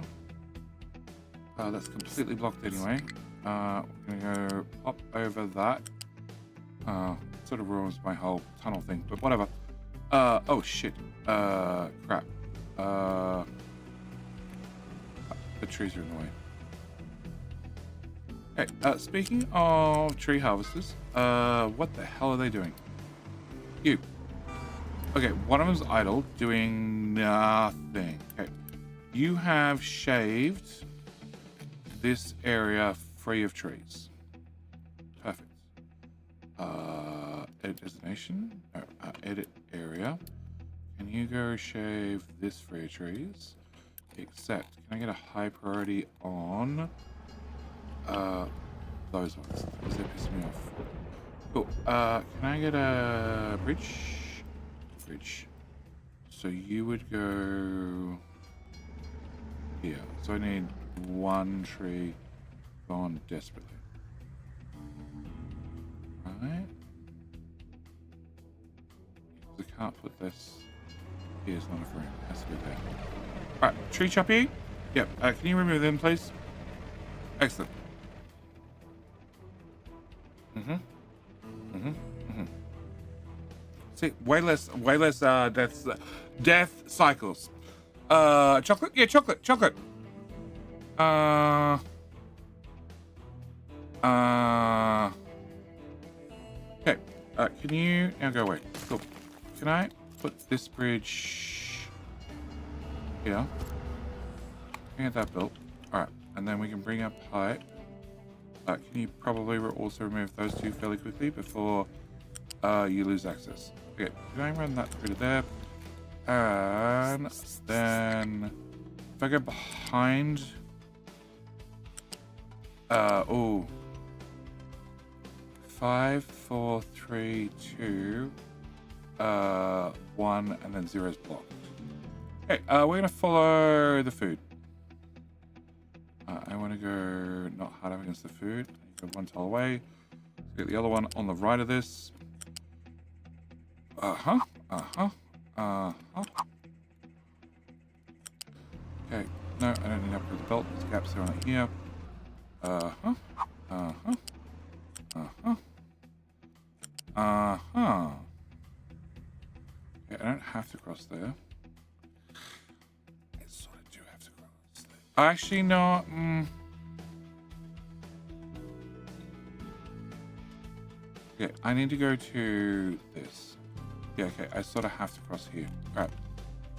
That's completely blocked anyway. We're gonna go up over that. Sort of ruins my whole tunnel thing, but whatever. Oh shit. Crap. The trees are in the way. Okay, speaking of tree harvesters, what the hell are they doing? You. Okay, one of them's idle, doing nothing. Okay. You have shaved this area free of trees. Perfect. Edit destination. No, edit area. Can you go shave this free of trees? Except, can I get a high priority on those ones? Because they're pissing me off. Cool. Can I get a bridge? Bridge. So you would go here. So I need one tree gone desperately. Right. I can't put this. Here's not a room. It has to go there. Alright, tree choppy. Yep. Can you remove them, please? Excellent. See, way less death cycles. Chocolate? Yeah, chocolate. Okay. Can you now go away? Cool. Can I put this bridge here? Can I get that built? Alright, and then we can bring up pipe. Can you probably also remove those two fairly quickly before you lose access? Okay, can I run that through to there? And then if I go behind, oh, 5, 4, 3, 2, 1, and then 0 is blocked. Okay, we're gonna follow the food. I want to go not hard up against the food. Go one tile away. Let's get the other one on the right of this. Okay, no, I don't need to upgrade the belt. There's gaps there on here. Okay, I don't have to cross there. I sort of do have to cross there. Actually, no. Okay, I need to go to this. Yeah, okay, I sort of have to cross here. Alright.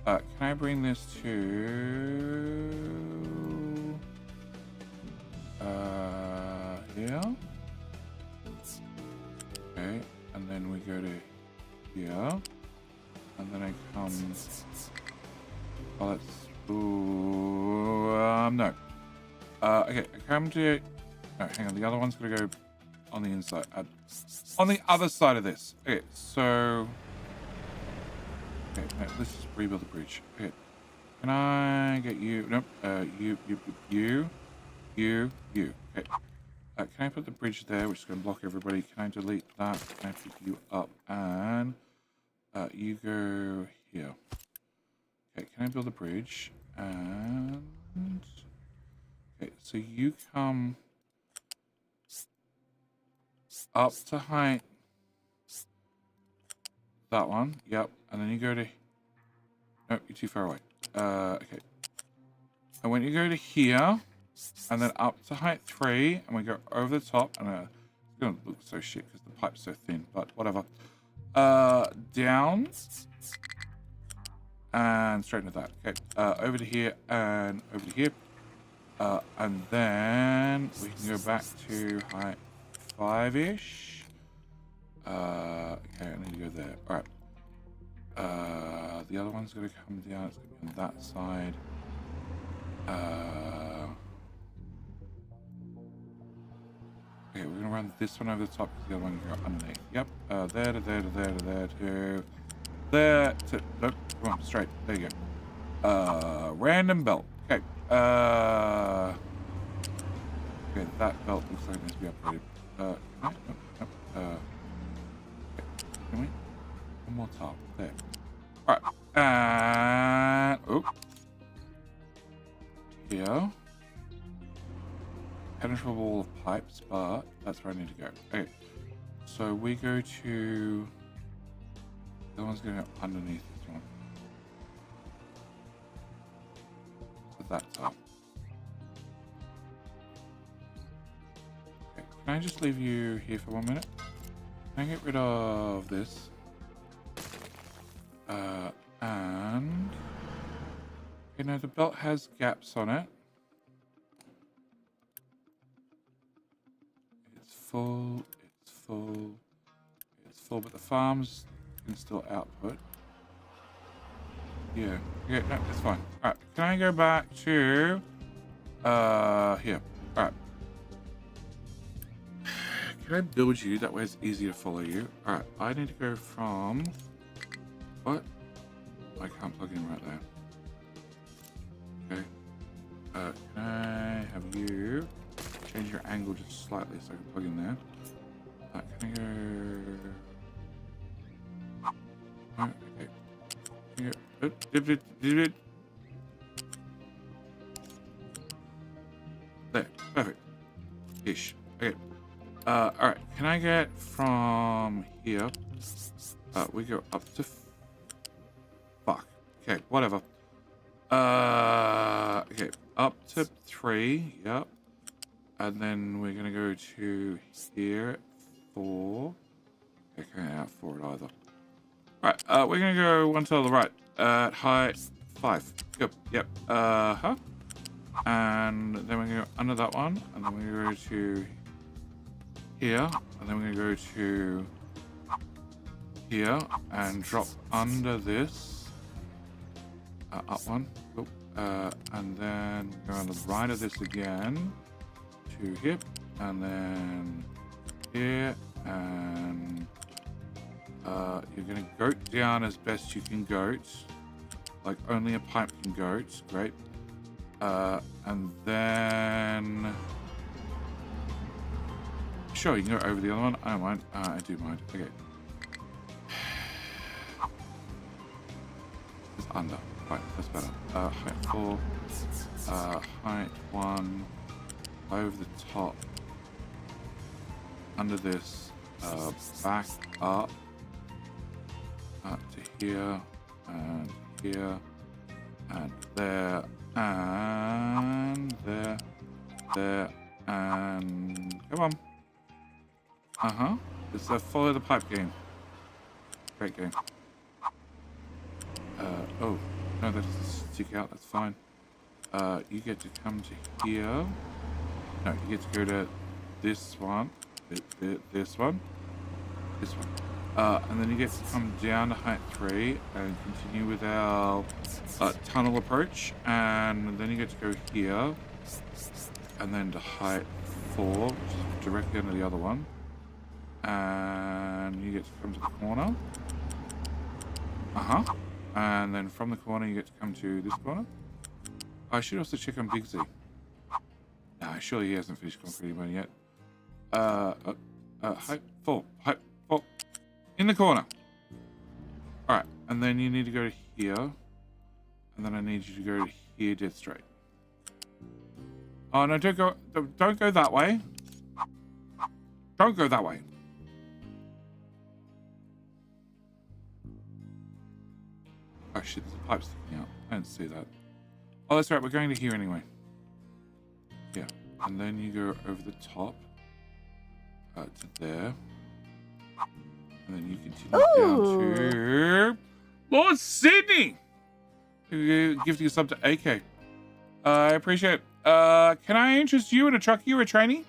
Can I bring this to... here? Okay, and then we go to here. And then I come... Oh, that's... Ooh, no. Okay, I come to... No, hang on, the other one's gonna go on the inside. On the other side of this. Okay, so... Okay, no, let's just rebuild the bridge. Okay. Can I get you? Nope. You. Okay. Can I put the bridge there, which is going to block everybody? Can I delete that? Can I pick you up? And you go here. Okay, can I build a bridge? And... Okay, so you come up to height. That one, yep. And then you go to... Nope, you're too far away. Okay. And when you go to here, and then up to height 3, and we go over the top, and it's going to look so shit because the pipe's so thin, but whatever. Down. And straight into that. Okay. Over to here, and over to here. And then we can go back to height 5-ish. Okay, I need to go there. Alright. The other one's going to come down. It's going to be on that side. Okay, we're going to run this one over the top because the other one can go underneath. Yep. There to there to there to there to there to... Nope. Come on, straight. There you go. Random belt. Okay. Okay, that belt looks like it needs to be upgraded. Nope, nope, nope. Can we? One more top. There. Alright. And... Oh. Here. penetrable wall of pipes, but that's where I need to go. Okay, so we go to... The one's going to go underneath this one. So that's up. Okay, can I just leave you here for 1 minute? Can I get rid of this? And... You know, the belt has gaps on it. It's full, it's full, it's full, but the farms can still output. Yeah, no, it's fine. Alright, can I go back to, here. Alright. Can I build you? That way it's easy to follow you. Alright, I need to go from, what? I can't plug in right there. Okay. Can I have you change your angle just slightly so I can plug in there? Can I go? Okay. Can I go? There. Perfect. Ish. Okay. Alright. Can I get from here? We go up to... Fuck. Okay, whatever. Okay, up to 3, yep. And then we're gonna go to here at 4. Okay, can't out 4 it either. Right, we're gonna go one to the right. At height 5. Yep. And then we're gonna go under that one, and then we're gonna go to here, and then we're gonna go to here and drop under this. Up one. Cool. And then go on the right of this again to here, and then here, and you're gonna goat down as best you can goat, like only a pipe can goat. Great. And then sure, you can go over the other one. I don't mind. I do mind. Okay. It's under. Right, that's better. Height 4, height 1, over the top, under this, back up to here, and here, and there, and there, and come on. It's a follow the pipe game. Great game. Oh. No, that doesn't stick out, that's fine. You get to come to here. No, you get to go to this one, this one, this one. And then you get to come down to height 3 and continue with our tunnel approach. And then you get to go here. And then to height 4, which is directly under the other one. And you get to come to the corner. And then from the corner, you get to come to this corner. I should also check on Big Z. Nah, surely he hasn't finished concreting one yet. Height 4. In the corner. Alright, and then you need to go to here. And then I need you to go to here dead straight. Oh, no, don't go that way. Don't go that way. Oh shit, there's a pipe sticking out. I didn't see that. Oh, that's right, we're going to here anyway. Yeah, and then you go over the top to there. And then you continue down to Lord Sydney! Gifting a sub to AK. I appreciate it. Can I interest you in a truckie or a trainee?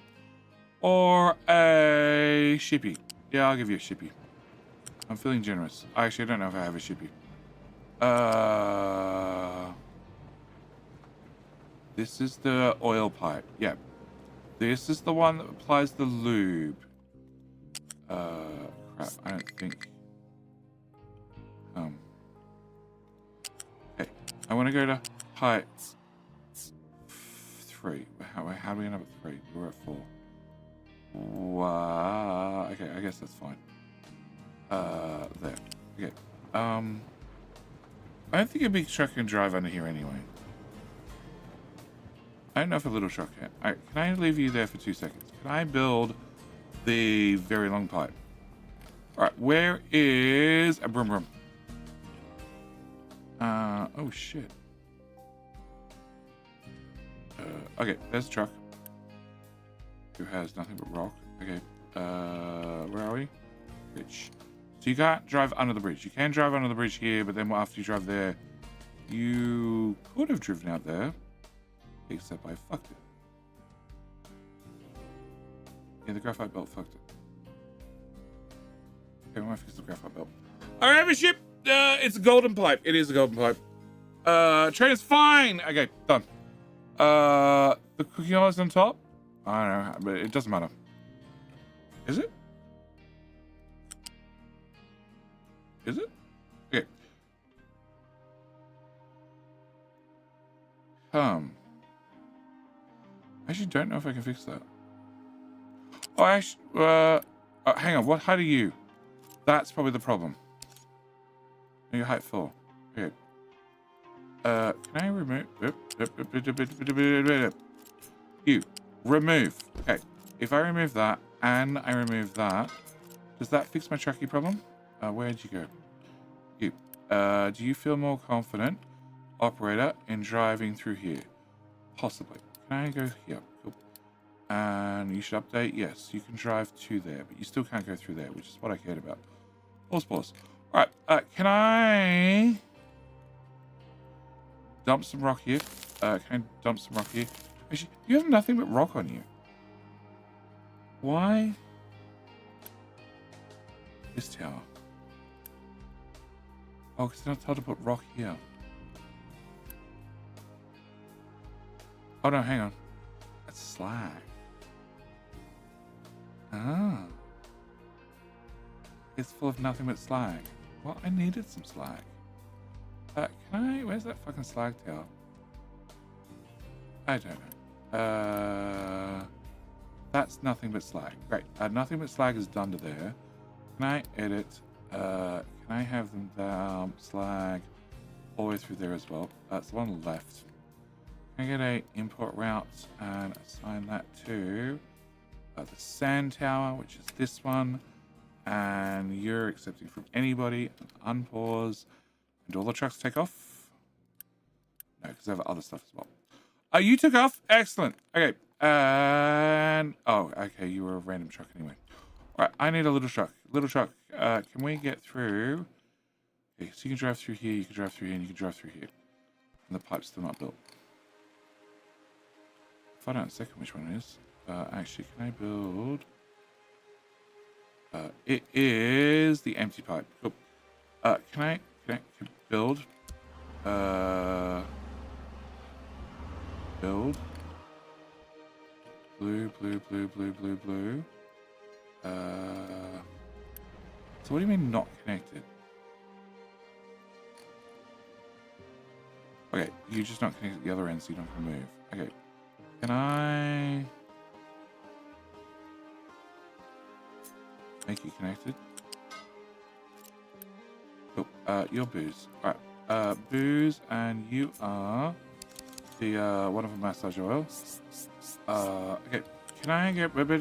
Or a shippy? Yeah, I'll give you a shippy. I'm feeling generous. Actually, I don't know if I have a shippy. This is the oil pipe. Yeah. This is the one that applies the lube. Crap, I don't think. Okay. I want to go to height 3. How do we end up at 3? We're at 4. Wow. Okay, I guess that's fine. There. Okay. I don't think a big truck can drive under here anyway. I don't know if a little truck can. All right, can I leave you there for 2 seconds? Can I build the very long pipe? All right, where is a broom broom? Oh shit. Okay, there's a truck. Who has nothing but rock. Okay, where are we? Bridge. So you can't drive under the bridge. You can drive under the bridge here, but then after you drive there, you could have driven out there, except I fucked it. Yeah, the graphite belt fucked it. Okay, I'm gonna fix the graphite belt. I have a ship. It's a golden pipe. It is a golden pipe. Train is fine. Okay, done. The cooking oil is on top. I don't know, but it doesn't matter. Is it? Is it? Okay. I actually don't know if I can fix that. Oh, actually, hang on. What height are you? That's probably the problem. Your height 4. Okay. Can I remove? You. Remove. Okay. If I remove that and I remove that, does that fix my trucky problem? Where'd you go? You. Do you feel more confident, operator, in driving through here? Possibly. Can I go here? Cool. And you should update. Yes, you can drive to there, but you still can't go through there, which is what I cared about. Pause. All right. Can I dump some rock here? Can I dump some rock here? Actually, you have nothing but rock on you. Why? This tower. Oh, because they're not told to put rock here. Oh no, hang on. That's slag. Ah. It's full of nothing but slag. Well, I needed some slag. Can I... Where's that fucking slag tower? I don't know. That's nothing but slag. Great. Nothing but slag is done to there. Can I edit? Can I have them down slag all the way through there as well? That's the one left. Can I get a import route and assign that to the sand tower, which is this one, and you're accepting from anybody. Unpause, and all the trucks take off. No, because I have other stuff as well. You took off. Excellent. Okay. And oh, okay. You were a random truck anyway. All right. I need a little truck. Little truck. Can we get through? Okay. So you can drive through here. You can drive through here, and you can drive through here. And the pipe's still not built. Find out in a second which one it is. Actually, can I build? It is the empty pipe. Cool. Can I build? Build. Blue. So what do you mean not connected? Okay, you're just not connected at the other end, so you don't have to move. Okay. Can I make you connected? Oh, you're Booze. Alright. Booze, and you are the wonderful massage oil. Okay. Can I get okay,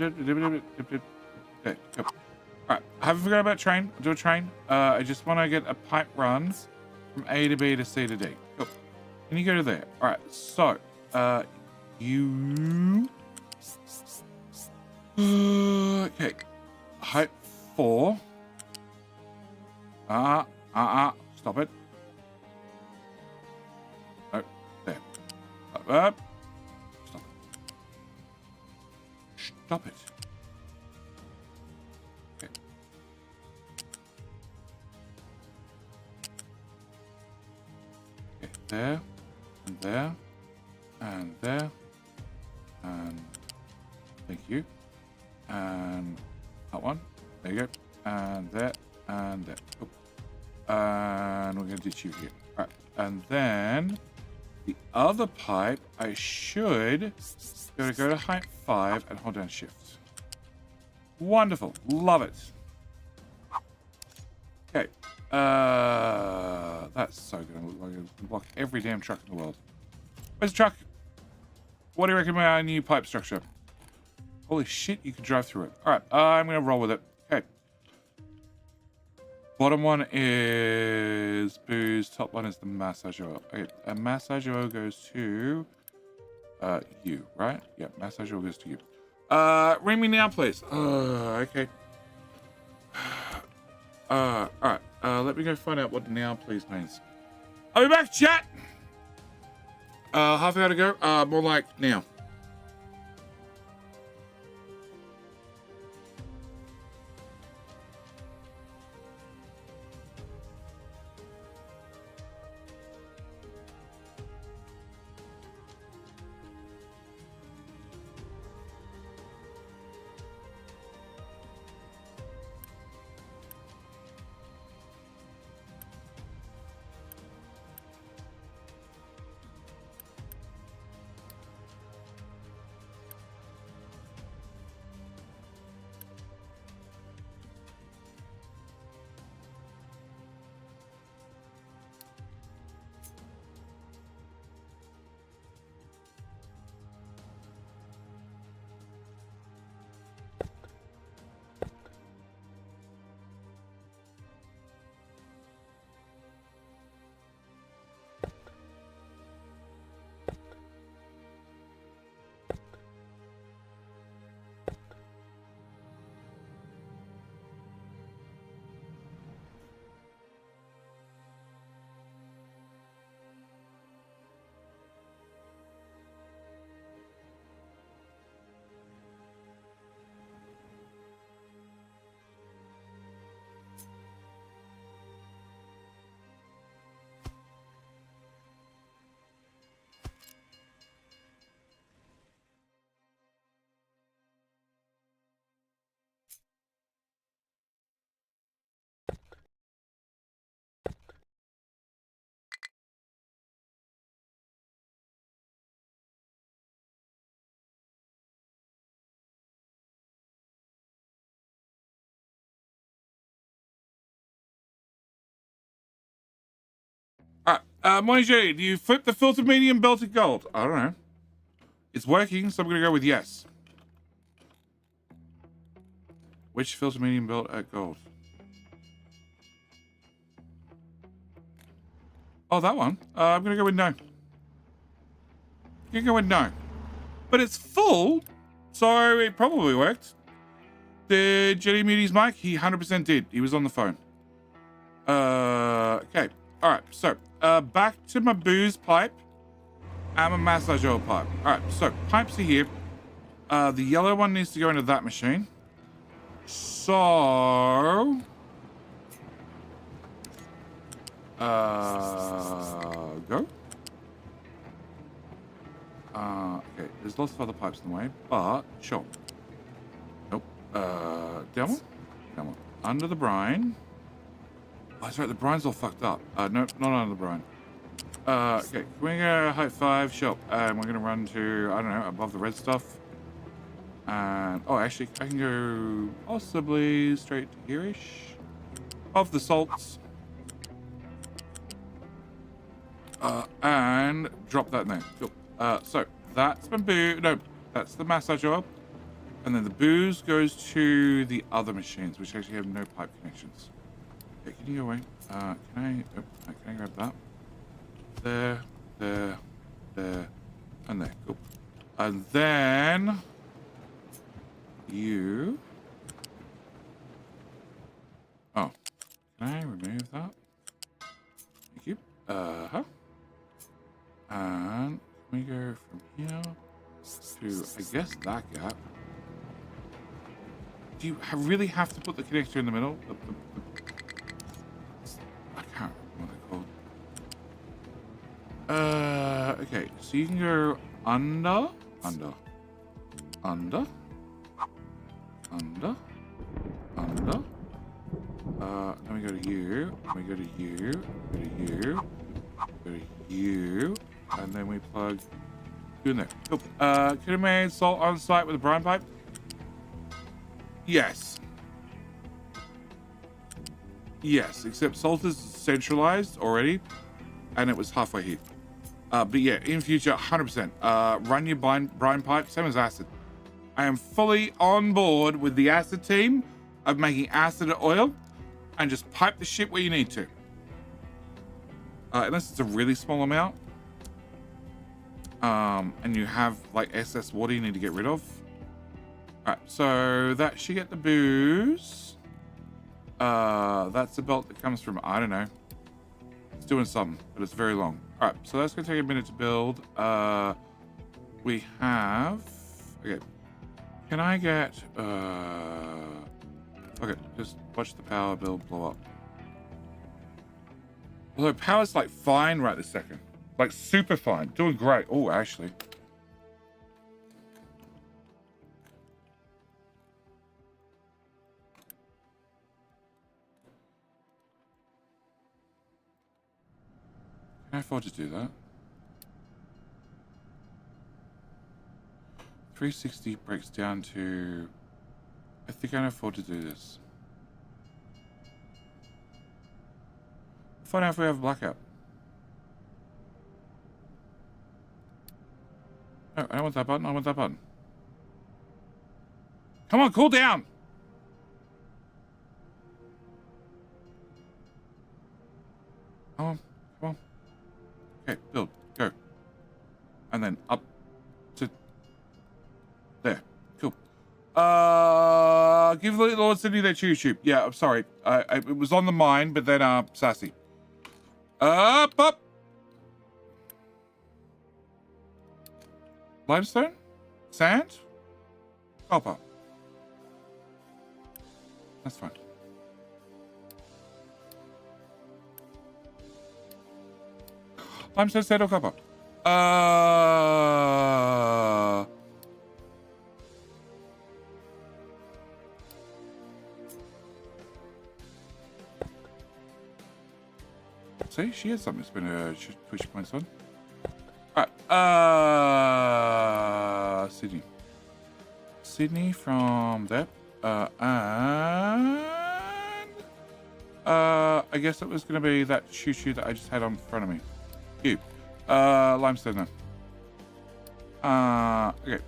go. Alright, I haven't forgot about train. I'll do a train. I just want to get a pipe run from A to B to C to D. Cool. Can you go to there? Alright, so you okay. Height 4. Stop it. Oh, there. Stop it. Stop it. Okay. Okay, there, and there, and there, and thank you, and that one. There you go, and there, and there. Oh. And we're going to ditch you here. All right, and then the other pipe, I should go to height 5 and hold down shift. Wonderful, love it. Okay, that's so good. I'm going to block every damn truck in the world. Where's the truck? What do you recommend our new pipe structure? Holy shit, you can drive through it. All right, I'm going to roll with it. Okay. Bottom one is booze. Top one is the massage oil. Okay, and massage oil goes to you, right? Yeah, massage oil goes to you. Ring me now, please. Okay. All right. Let me go find out what now, please means. I'll be back, chat. Half an hour to go. More like now. Morning, Judy. Do you flip the filter medium belt to gold? I don't know. It's working, so I'm going to go with yes. Which filter medium belt at gold? Oh, that one. I'm going to go with no. I'm going to go with no. But it's full, so it probably worked. Did Jenny mute his mic? He 100% did. He was on the phone. Okay. All right, so back to my booze pipe and my massage oil pipe. All right, so pipes are here. The yellow one needs to go into that machine. So, go. Okay, there's lots of other pipes in the way, but sure. Nope. Down one. Down one. Under the brine. Oh, that's right, the brine's all fucked up. No, not under the brine. Okay, can we go height 5? Sure. And we're gonna run to, I don't know, above the red stuff. And, oh, actually, I can go possibly straight to here-ish. Above the salts. And drop that in there. Cool. So, that's my booze. No, that's the massage oil. And then the booze goes to the other machines, which actually have no pipe connections. Okay, can you go away? Can I grab that? There, and there. Cool. And then you. Oh, can I remove that? Thank you. And we go from here to, I guess, that gap. Do you really have to put the connector in the middle? I can't remember what they're called. Okay, so you can go under. Then we go to you. We go to you. Go to you. Go to you. And then we plug you in there. Cool. Could have made salt on site with a brine pipe? Yes. Yes, except salt is centralized already, and it was halfway here. But yeah, in future, 100%. Run your brine pipe, same as acid. I am fully on board with the acid team of making acid oil and just pipe the shit where you need to. Unless it's a really small amount. And you have like excess water you need to get rid of. All right, so that should get the booze. That's the belt that comes from, I don't know. It's doing something, but it's very long. All right, so that's gonna take a minute to build. We have, okay. Can I get, okay, just watch the power build blow up. Although power's like fine right this second. Like super fine, doing great. Oh, actually. Can I afford to do that? 360 breaks down to... I think I can afford to do this. Find out if we have a blackout. No, I don't want that button. I want that button. Come on, cool down. Come on, come on. Okay, build, go. And then up to there. Cool. Give Lord Sydney their choo-choo. Yeah, I'm sorry. It was on the mind, but then sassy. Up. Limestone? Sand? Copper. That's fine. Limestone, sand, or copper? See, she has something to spend her push points on. Alright, Sydney. Sydney from there. And I guess it was going to be that choo-choo that I just had on front of me. You. Limestone then. Okay.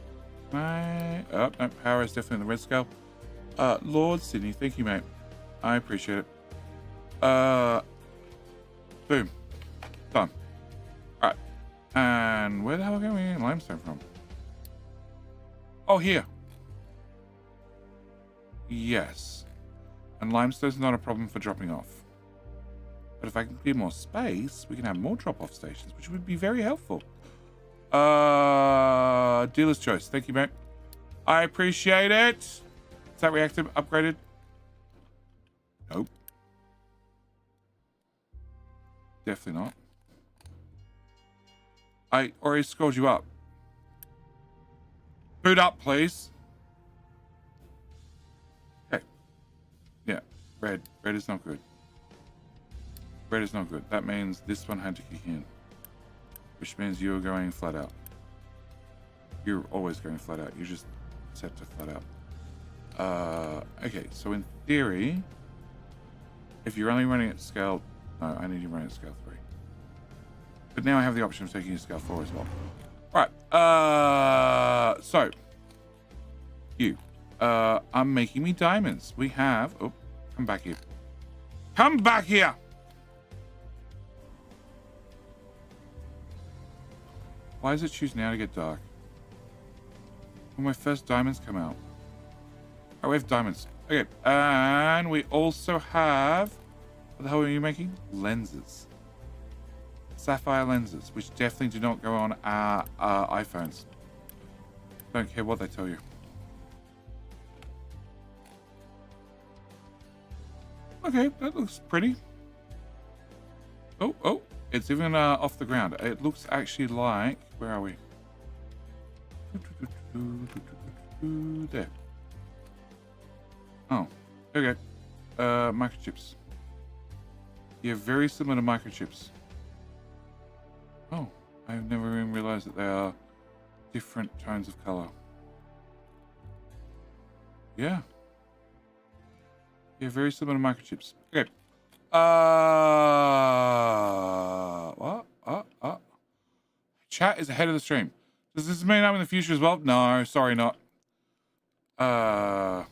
Oh, no, power is definitely in the red scale. Lord Sydney, thank you, mate. I appreciate it. Boom. Done. Alright. And where the hell are we getting limestone from? Oh, here. Yes. And limestone's not a problem for dropping off. But if I can clear more space, we can have more drop-off stations, which would be very helpful. Dealer's choice. Thank you, mate. I appreciate it. Is that reactor upgraded? Nope. Definitely not. I already scrolled you up. Boot up, please. Okay. Yeah, red. Red is not good. Red is not good. That means this one had to kick in. Which means you're going flat out. You're always going flat out. You're just set to flat out. Okay, so in theory, if you're only running at scale... No, I need you running at scale 3. But now I have the option of taking you to scale 4 as well. Right. So, you are making me diamonds. We have... Oh, come back here. Come back here! Why does it choose now to get dark? When my first diamonds come out. Oh, we have diamonds. Okay, and we also have... What the hell are you making? Lenses. Sapphire lenses, which definitely do not go on our iPhones. Don't care what they tell you. Okay, that looks pretty. Oh, it's even off the ground. It looks actually like... Where are we? There. Oh, okay. Microchips. Yeah, very similar to microchips. Oh, I've never even realized that they are different tones of color. Yeah. Yeah, very similar to microchips. Okay. What? Chat is ahead of the stream. Does this mean I'm in the future as well? No, sorry, not. Oh.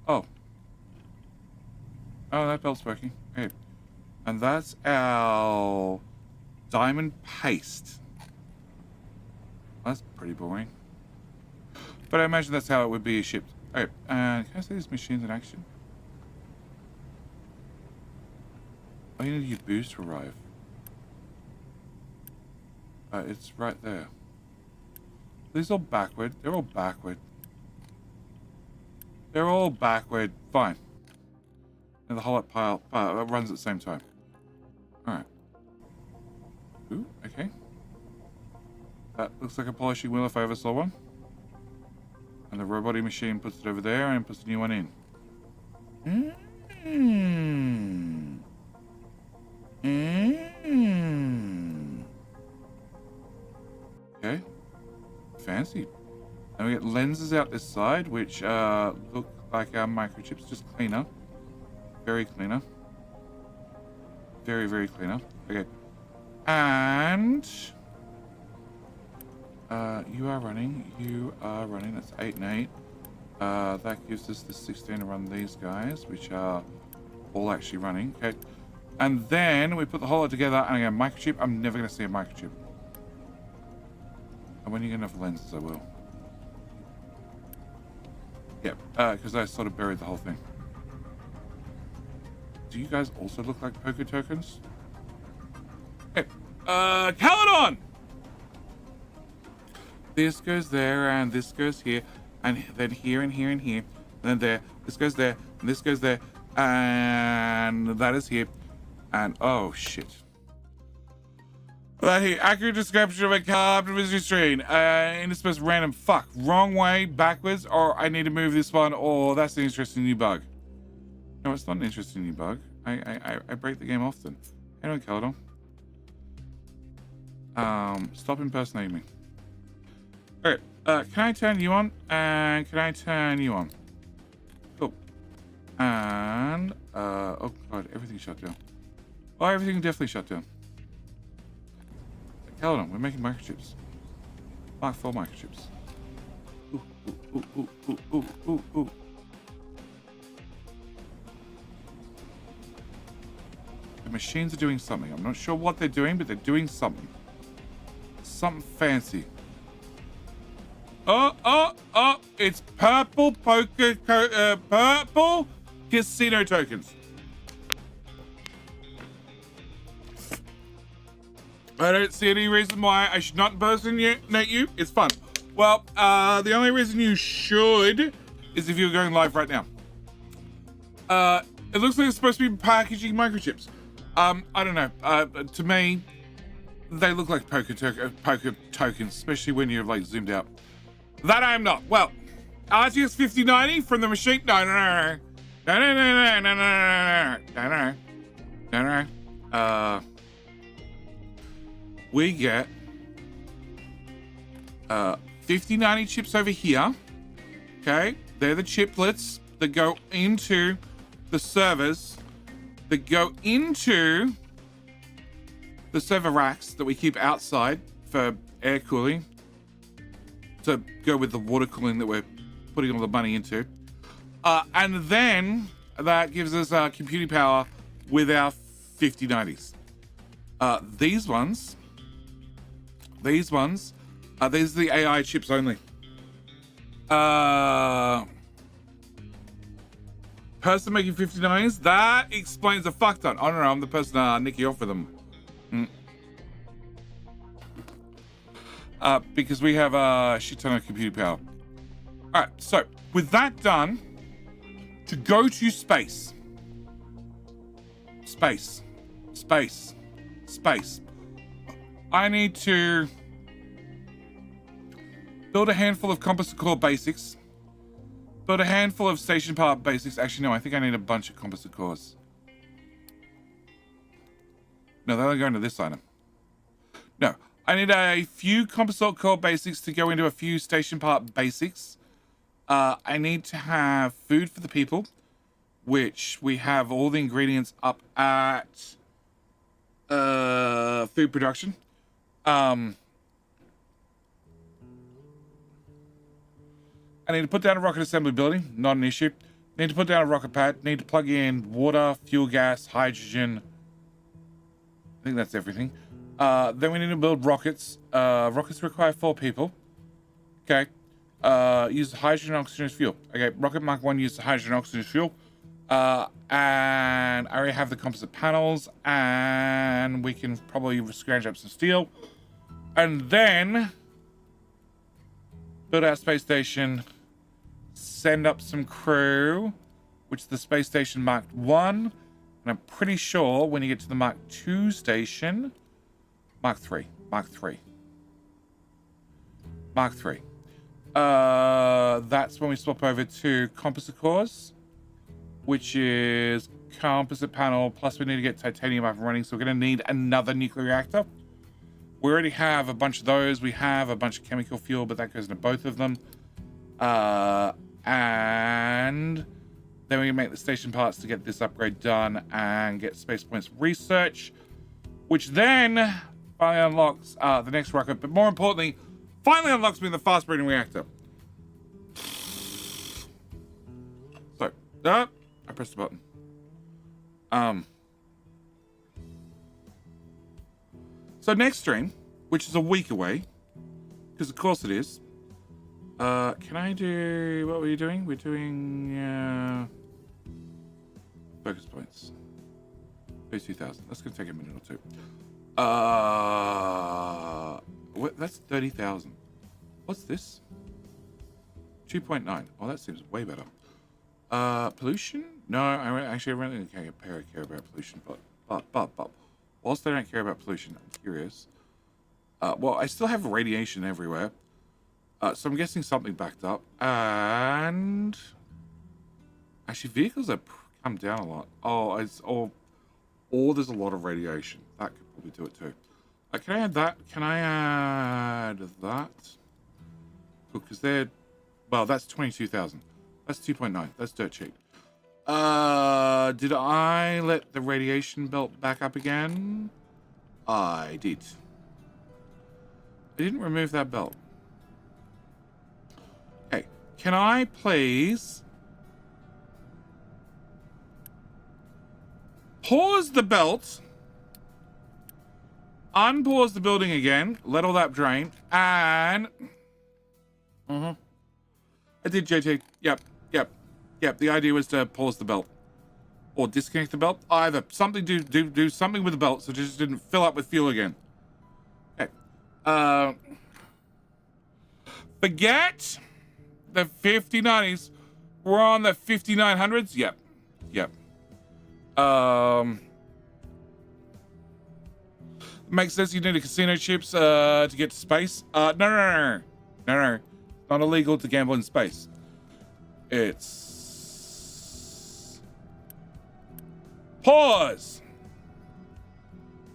Oh, that belt's working. Okay. And that's our diamond paste. That's pretty boring. But I imagine that's how it would be shipped. Okay, and can I see these machines in action? Oh, you need your boost to arrive. It's right there. These all backward. They're all backward. They're all backward. Fine. And the whole pile runs at the same time. Alright. Ooh, okay. That looks like a polishing wheel if I ever saw one. And the robotic machine puts it over there and puts a new one in. Okay. Fancy. And we get lenses out this side, which look like our microchips, just cleaner. Very cleaner. Very, very cleaner. Okay. And you are running. You are running. That's 8 and 8. That gives us the 16 to run these guys, which are all actually running. Okay. And then we put the whole lot together and again, microchip. I'm never going to see a microchip. And when you get enough lenses, I will. Yep, because I sort of buried the whole thing. Do you guys also look like poker tokens? Okay, Caledon! This goes there, and this goes here, and then here, and here, and here, and then there. This goes there, and this goes there, and that is here, and oh shit. That here, accurate description of a car visitor screen. Interspersed random. Fuck. Wrong way, backwards, or I need to move this one, or that's an interesting new bug. No, it's not an interesting new bug. I break the game often. Anyway, Caledon. Stop impersonating me. Okay, can I turn you on? And can I turn you on? Cool. And, oh god, everything shut down. Oh, everything definitely shut down. Caledon, we're making microchips. Mark 4 microchips. Ooh, ooh, ooh, ooh, ooh, ooh, ooh. The machines are doing something. I'm not sure what they're doing, but they're doing something. Something fancy. Oh, it's purple purple casino tokens. I don't see any reason why I should not impersonate you. It's fun. Well, the only reason you should is if you're going live right now. It looks like it's supposed to be packaging microchips. I don't know. To me, they look like poker tokens, especially when you're like zoomed out. That I am not. Well, RTX 5090 from the machine. No. We get 5090 chips over here. Okay, they're the chiplets that go into the servers, that go into the server racks that we keep outside for air cooling, to go with the water cooling that we're putting all the money into. And then that gives us computing power with our 5090s. These ones, these are the AI chips only. Person making 59s, that explains a fuck ton. I don't know, I'm the person Nikki off with them. Because we have a shit ton of computer power. All right, so with that done, to go to space, I need to build a handful of composite core basics, build a handful of station part basics. Actually, no, I think I need a bunch of composite cores. No, they're only going to this item. No, I need a few composite core basics to go into a few station part basics. I need to have food for the people, which we have all the ingredients up at food production. I need to put down a rocket assembly building. Not an issue. Need to put down a rocket pad. Need to plug in water, fuel gas, hydrogen. I think that's everything. Then we need to build rockets. Rockets require 4 people. Okay. Use hydrogen and oxygen as fuel. Okay, rocket Mark 1 uses hydrogen and oxygen as fuel. And I already have the composite panels, and we can probably scrounge up some steel. And then build our space station, send up some crew, which is the space station Mark 1. And I'm pretty sure when you get to the Mark 2 station, Mark 3. That's when we swap over to composite cores, which is composite panel, plus we need to get titanium up and running, so we're going to need another nuclear reactor. We already have a bunch of those. We have a bunch of chemical fuel, but that goes into both of them. And then we can make the station parts to get this upgrade done and get space points research, which then finally unlocks the next rocket, but more importantly, finally unlocks me the fast breeding reactor. So, I pressed the button. So next stream, which is a week away, because of course it is. Can I do, what were you doing? We're doing, focus points. 32,000. That's going to take a minute or two. What, that's 30,000. What's this? 2.9. Oh, that seems way better. Pollution? No, I really don't care about pollution, but whilst I don't care about pollution, I'm curious. Well, I still have radiation everywhere. So I'm guessing something backed up. And actually, vehicles have come down a lot. Oh, there's a lot of radiation. That could probably do it too. Can I add that? Can I add that? Because well, that's 22,000. That's 2.9. That's dirt cheap. Did I let the radiation belt back up again? I did. I didn't remove that belt. Okay. Can I please pause the belt, unpause the building again, let all that drain, and I did, JT. Yep. The idea was to pause the belt or disconnect the belt. Either something do something with the belt so it just didn't fill up with fuel again. Okay. Forget the 5090s. We're on the 5900s. Yep. Makes sense. You need a casino chips to get to space. No. Not illegal to gamble in space. It's pause.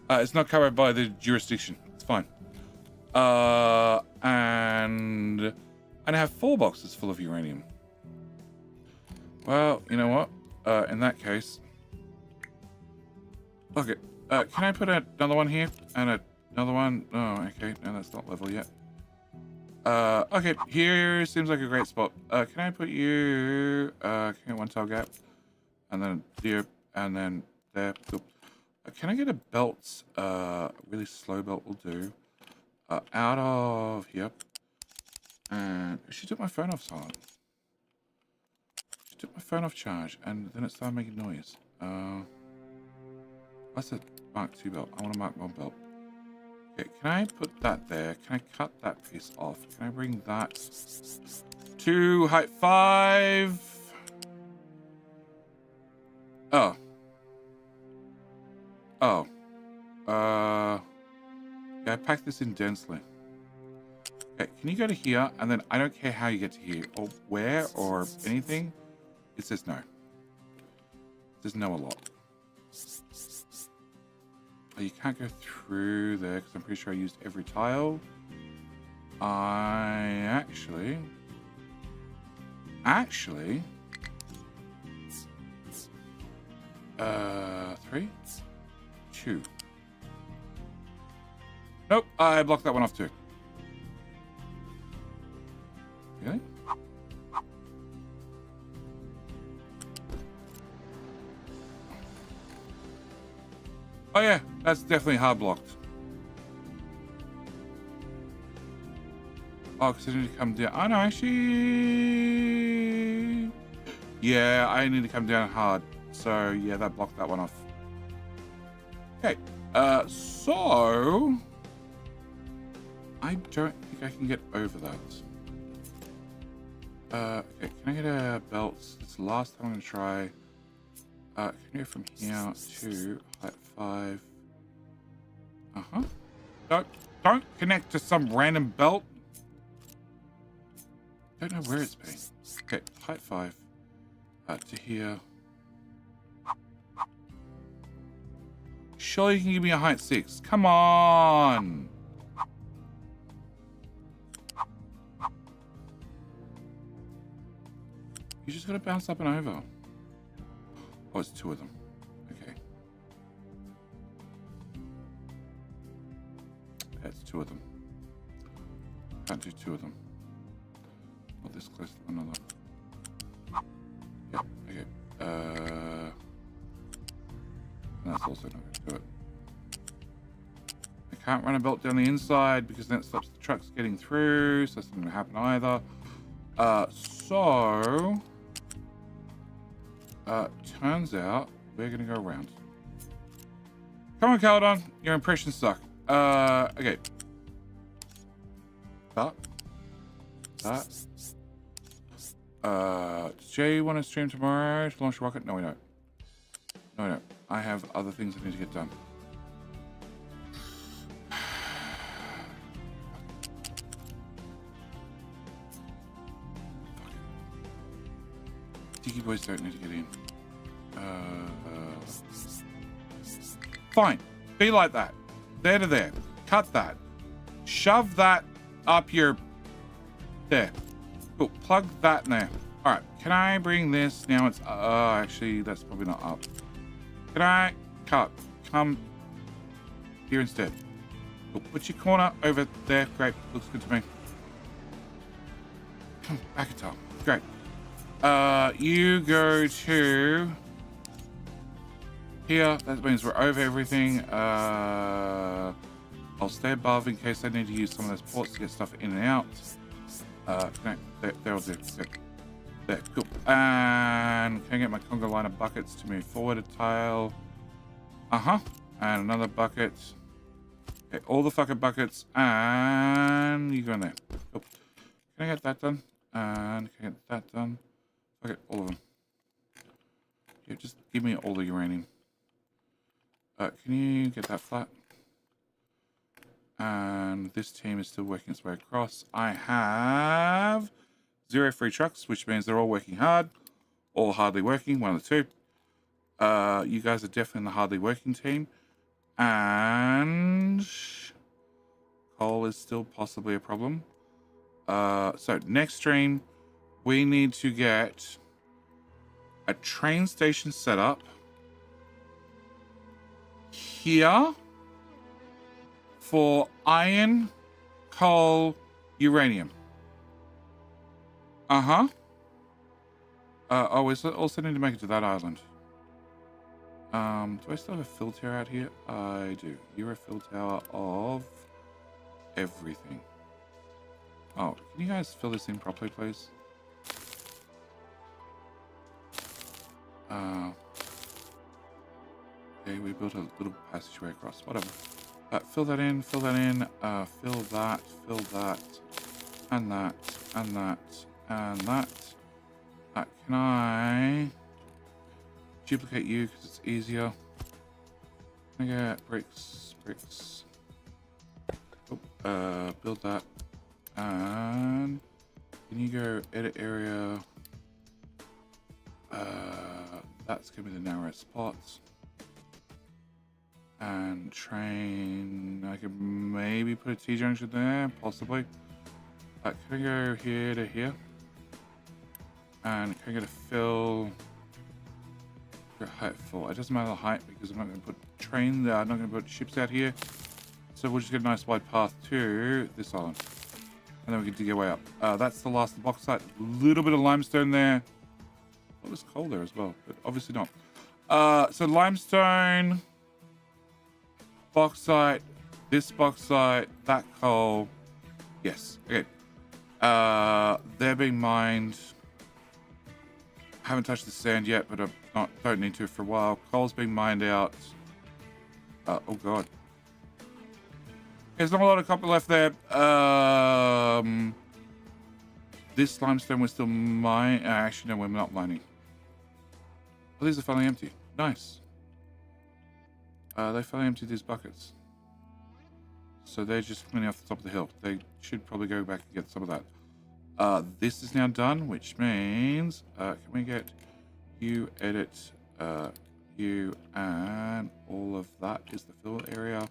It's not covered by the jurisdiction. It's fine. And I have 4 boxes full of uranium. Well, you know what? In that case, okay. Can I put another one here and another one? Oh, okay. No, that's not level yet. Okay. Here seems like a great spot. Can I put you? Can I get 1 tile gap, and then here, and then there. Cool. Can I get a belt? Really slow belt will do. Out of here. And she took my phone off silent. She took my phone off charge, and then it started making noise. That's a Mark 2 belt. I want a Mark 1 belt. Okay, can I put that there? Can I cut that piece off? Can I bring that to height 5? Oh. Yeah, I packed this in densely. Okay, can you go to here? And then I don't care how you get to here or where or anything. It says no. It says no a lot. Oh, you can't go through there because I'm pretty sure I used every tile. I actually 3, 2. Nope, I blocked that one off too. Really? Oh yeah, that's definitely hard blocked. Oh, because I need to come down. Oh no, actually... Yeah, I need to come down hard. So yeah, that blocked that one off. Okay, so... I don't think I can get over that. Okay, can I get a belt? It's the last time I'm gonna try. Can you go from here to height 5? Don't connect to some random belt. Don't know where it's been. Okay, height 5. To here. Surely you can give me a height 6. Come on. You just gotta bounce up and over. Oh, it's 2 of them. Okay. That's 2 of them. Can't do 2 of them. Not this close to one another. Yeah, okay. That's also not going to do it. I can't run a belt down the inside because then it stops the trucks getting through, so that's not going to happen either. Turns out we're going to go around. Come on, Caledon. Your impressions suck. Okay. That. Does Jay want to stream tomorrow to launch a rocket? No, we don't. No, we don't. I have other things I need to get done. Diggy boys don't need to get in. Fine. Be like that. There to there. Cut that. Shove that up your... There. Cool. Plug that in there. Alright. Can I bring this? Now it's... actually, that's probably not up. Can I... Cut. Come here instead. Cool. Put your corner over there. Great. Looks good to me. Come back at top. Great. You go to... Here. That means we're over everything. I'll stay above in case I need to use some of those ports to get stuff in and out. No, there, there, cool. And can I get my conga line of buckets to move forward a tile? And another bucket. Okay, all the fucking buckets, and you go in there. Cool. Can I get that done? And can I get that done? Okay, all of them. Yeah, just give me all the uranium. Can you get that flat? And this team is still working its way across. I have 0 free trucks, which means they're all working hard, or hardly working, one of the two. You guys are definitely in the hardly working team. And coal is still possibly a problem. So next stream, we need to get a train station set up here for iron, coal, uranium. Oh, we also need to make it to that island. Do I still have a fill tower out here? I do. You're a fill tower of everything. Oh, can you guys fill this in properly, please? Okay, we built a little passageway across. Whatever. Fill that in, fill that, and that, and that, and that. Can I duplicate you because it's easier? Can I get bricks? Oh, build that. And can you go edit area? That's gonna be the narrowest spots. And train, I could maybe put a T-junction there, possibly. Can I go here to here? And can I get a fill? Height full. It doesn't matter the height because I'm not going to put train there. I'm not going to put ships out here. So so we'll just get a nice wide path to this island. And then we can dig our way up. That's the last of the bauxite. A little bit of limestone there. Oh, there's coal there as well, but obviously not. So limestone, bauxite, this bauxite, that coal. Yes, okay. They're being mined. Haven't touched the sand yet, but don't need to for a while. Coal's being mined out. Oh god. There's not a lot of copper left there. This limestone we're still mining. Actually, no, we're not mining. Oh, these are finally empty. Nice. They finally emptied these buckets. So they're just cleaning off the top of the hill. They should probably go back and get some of that. This is now done, which means, can we get you edit, you, and all of that is the fill area.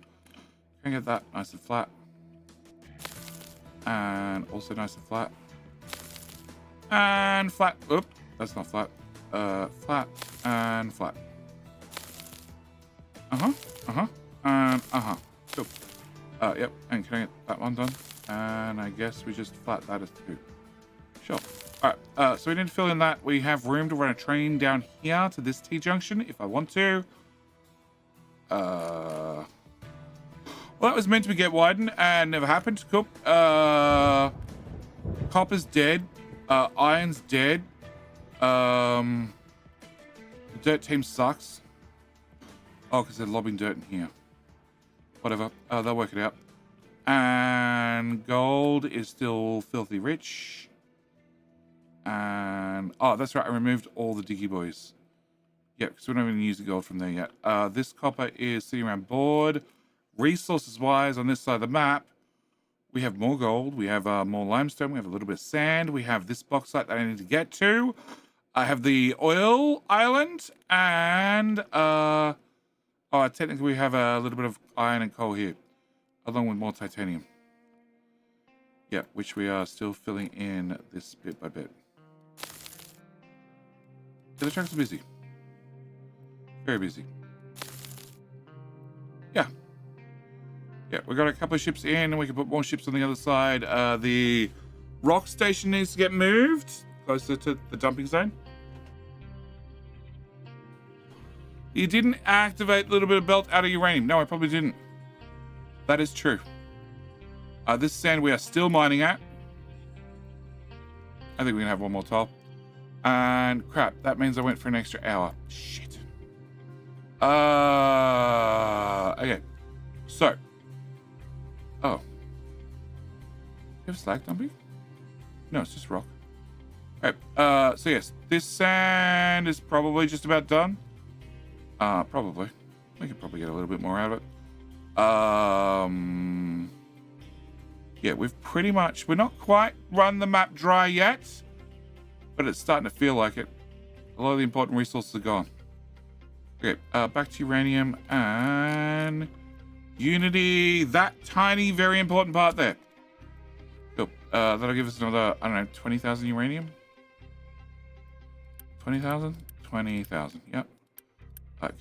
Can I get that nice and flat? And also nice and flat. And flat. Oop, that's not flat. Flat and flat. And Cool. Yep, and can I get that one done? And I guess we just flat that as 2. Sure. Alright, so we need to fill in that. We have room to run a train down here to this T-junction if I want to. Well, that was meant to be get widened and never happened. Cool. Copper's dead. Iron's dead. The dirt team sucks. Oh, because they're lobbing dirt in here. Whatever. They'll work it out. And gold is still filthy rich. And oh, that's right. I removed all the diggy boys. Yeah, because we're not even using gold from there yet. This copper is sitting around board. Resources wise, on this side of the map, we have more gold. We have more limestone. We have a little bit of sand. We have this bauxite that I need to get to. I have the oil island, and technically we have a little bit of iron and coal here, along with more titanium. Yeah, which we are still filling in this bit by bit. Yeah, the trucks are busy. Very busy. Yeah. Yeah, we got a couple of ships in, and we can put more ships on the other side. The rock station needs to get moved closer to the dumping zone. You didn't activate a little bit of belt out of uranium. No, I probably didn't. That is true. This sand we are still mining at. I think we can have one more tile. And crap, that means I went for an extra hour. Shit. Okay. So. Oh. You have slag dumping? No, it's just rock. Okay. So yes, this sand is probably just about done. Probably. We could probably get a little bit more out of it. Yeah, we've pretty much, we're not quite run the map dry yet, but it's starting to feel like it. A lot of the important resources are gone. Okay, back to uranium and Unity, that tiny, very important part there. Cool. That'll give us another, I don't know, 20,000 uranium? 20,000? 20,000, yep.